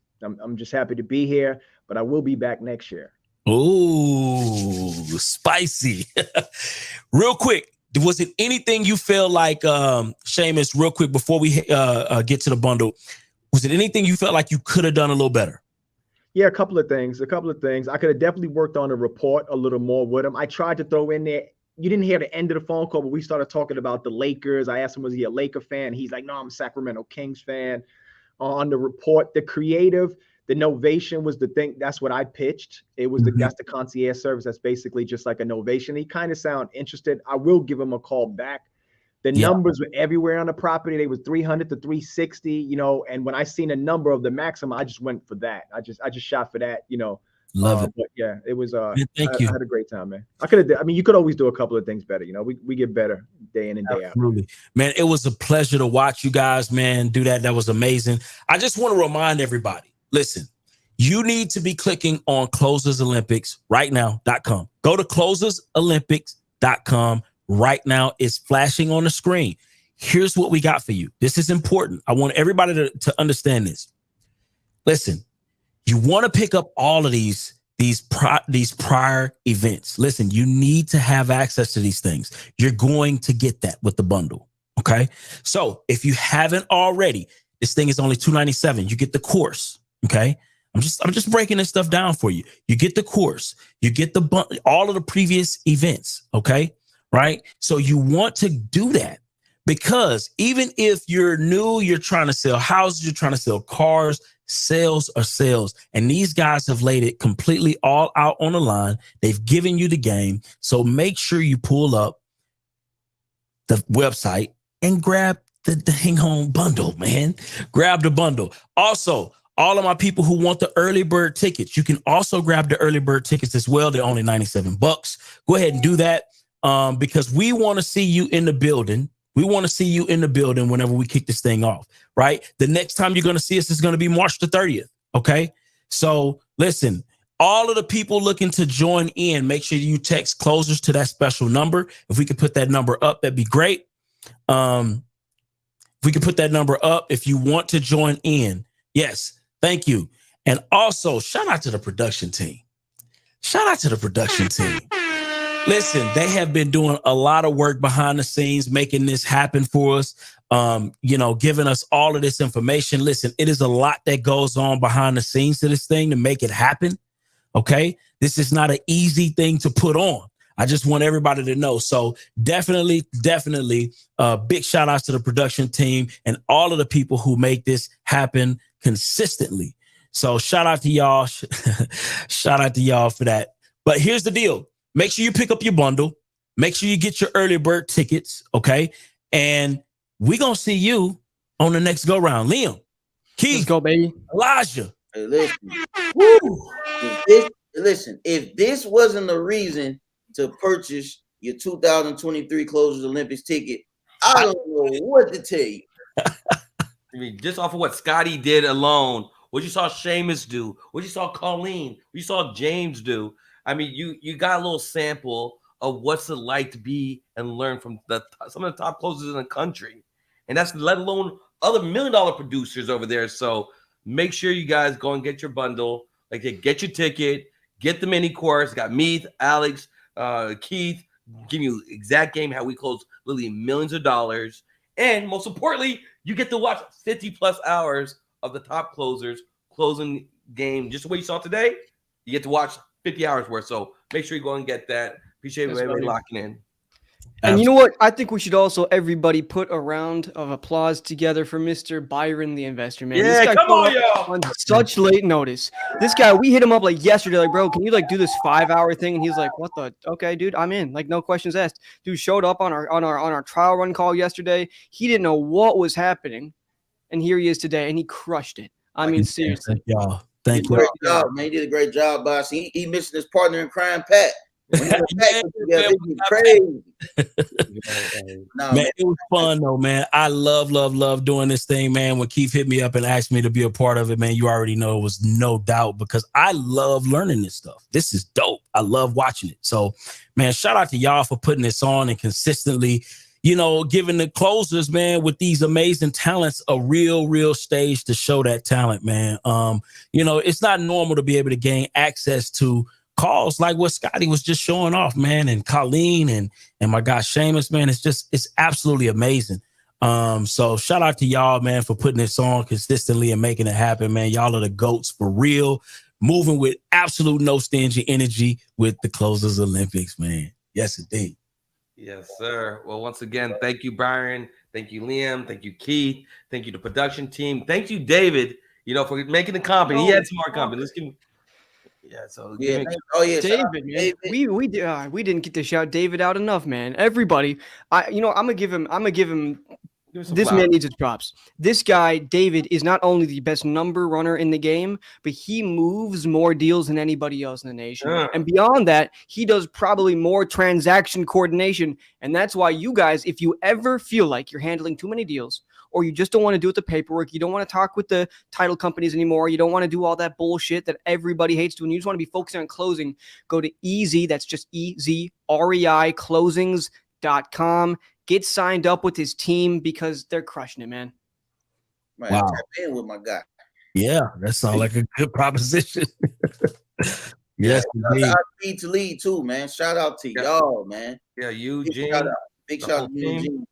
happy to be here, but I will be back next year. Ooh, spicy. Real quick, was it anything you feel like, Seamus, real quick, before we get to the bundle, was it anything you felt like you could have done a little better? Yeah, a couple of things. I could have definitely worked on the report a little more with him. I tried to throw in there. You didn't hear the end of the phone call, but we started talking about the Lakers. I asked him, was he a Laker fan? He's like, no, I'm a Sacramento Kings fan. On the report, the creative, the novation was the thing. That's what I pitched. It was that's the concierge service. That's basically just like a novation. He kind of sounded interested. I will give him a call back. The numbers were everywhere on the property. They was 300 to 360, and when I seen a number of the maximum, I just went for that. I just shot for that, Love it. But yeah, it was Man, thank you. I had a great time, man. You could always do a couple of things better, we get better day in and day out. Absolutely. Man, it was a pleasure to watch you guys, man, do that. That was amazing. I just want to remind everybody, listen, you need to be clicking on closersolympics right now.com. Go to closersolympics.com right now. It's flashing on the screen. Here's what we got for you. This is important. I want everybody to understand this. Listen, you want to pick up all of these prior events. Listen, you need to have access to these things. You're going to get that with the bundle. Okay. So if you haven't already, this thing is only $297. You get the course. Okay. I'm just breaking this stuff down for you. You get the course, you get all of the previous events. Okay. Right. So you want to do that because even if you're new, you're trying to sell houses, you're trying to sell cars, sales are sales. And these guys have laid it completely all out on the line. They've given you the game. So make sure you pull up the website and grab the dang home bundle, man. Grab the bundle. Also, all of my people who want the early bird tickets, you can also grab the early bird tickets as well. They're only $97. Go ahead and do that because we want to see you in the building. We want to see you in the building whenever we kick this thing off, right? The next time you're going to see us is going to be March the 30th, okay? So listen, all of the people looking to join in, make sure you text closers to that special number. If we could put that number up, that'd be great. If we could put that number up, if you want to join in, yes, thank you. And also, shout out to the production team. Shout out to the production team. Listen, they have been doing a lot of work behind the scenes, making this happen for us, giving us all of this information. Listen, it is a lot that goes on behind the scenes to this thing to make it happen. Okay. This is not an easy thing to put on. I just want everybody to know. So definitely, big shout outs to the production team and all of the people who make this happen consistently. So shout out to y'all. Shout out to y'all for that. But here's the deal. Make sure you pick up your bundle. Make sure you get your early bird tickets. Okay. And we're going to see you on the next go round. Liam, Keith, let's go, baby. Elijah. Hey, listen, if this wasn't a reason to purchase your 2023 Closers Olympics ticket, I don't know what to tell you. I mean, just off of what Scotty did alone, what you saw Seamus do, what you saw Colleen, what you saw James do. I mean, you got a little sample of what's it like to be and learn from some of the top closers in the country. And that's let alone other $1 million producers over there. So make sure you guys go and get your bundle. Like, get your ticket, get the mini course. Got me, Alex, Keith, giving you exact game how we close literally millions of dollars. And most importantly, you get to watch 50 plus hours of the top closers closing game. Just the way you saw today, you get to watch 50 hours worth. So make sure you go and get that. Appreciate everybody locking in. And you know what? I think we should also, everybody, put a round of applause together for Mr. Byron, the investor, man. Yeah, this guy come on, y'all. on such late notice. This guy, we hit him up like yesterday, like, bro, can you like do this 5-hour thing? And he's like, what the? Okay, dude, I'm in. Like, no questions asked. Dude showed up on our trial run call yesterday. He didn't know what was happening, and here he is today, and he crushed it. I mean, seriously. Thank y'all. Thank you. Great job, man. He did a great job, boss. He missing his partner in crime, Pat. Crazy. Man, it was fun though, man. I love doing this thing, man. When Keith hit me up and asked me to be a part of it, man, you already know it was no doubt because I love learning this stuff. This is dope. I love watching it. So, man, shout out to y'all for putting this on and consistently, giving the closers, man, with these amazing talents, a real stage to show that talent, man. It's not normal to be able to gain access to calls like what Scotty was just showing off, man, and Colleen and my guy Seamus, man. It's absolutely amazing. So shout out to y'all, man, for putting this on consistently and making it happen, man. Y'all are the GOATs for real, moving with absolute no stingy energy with the Closers Olympics, man. Yes, indeed. Yes, sir. Well, once again, thank you, Byron. Thank you, Liam. Thank you, Keith. Thank you, the production team. Thank you, David, for making the comment. He had some more comment. Let's give him. Yeah, so David, man. David. We didn't get to shout David out enough, man. Everybody, I'm gonna give him. This man needs his props. This guy, David, is not only the best number runner in the game, but he moves more deals than anybody else in the nation. Yeah. And beyond that, he does probably more transaction coordination. And that's why you guys, if you ever feel like you're handling too many deals, or you just don't want to do with the paperwork, you don't want to talk with the title companies anymore, you don't want to do all that bullshit that everybody hates doing, you just want to be focusing on closing, go to EZ, that's just EZREI closings.com. Get signed up with his team because they're crushing it, man. Man, Wow. tap in with my guy. Yeah, that sounds like a good proposition. Yes, indeed. iSpeedToLead too, man. Shout out to y'all, man. Yeah, Eugene. Big shout out to Eugene.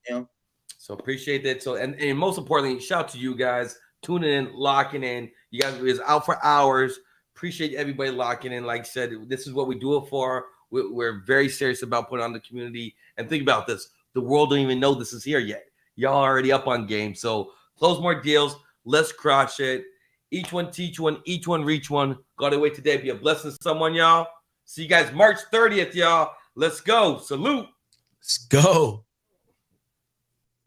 So appreciate that. So and most importantly, shout out to you guys tuning in, locking in. You guys is out for hours. Appreciate everybody locking in. Like I said, this is what we do it for. We're very serious about putting on the community. And think about this. The world don't even know this is here yet. Y'all already up on game. So close more deals. Let's crush it. Each one teach one. Each one reach one. Got away today. Be a blessing to someone, y'all. See you guys March 30th, y'all. Let's go. Salute. Let's go.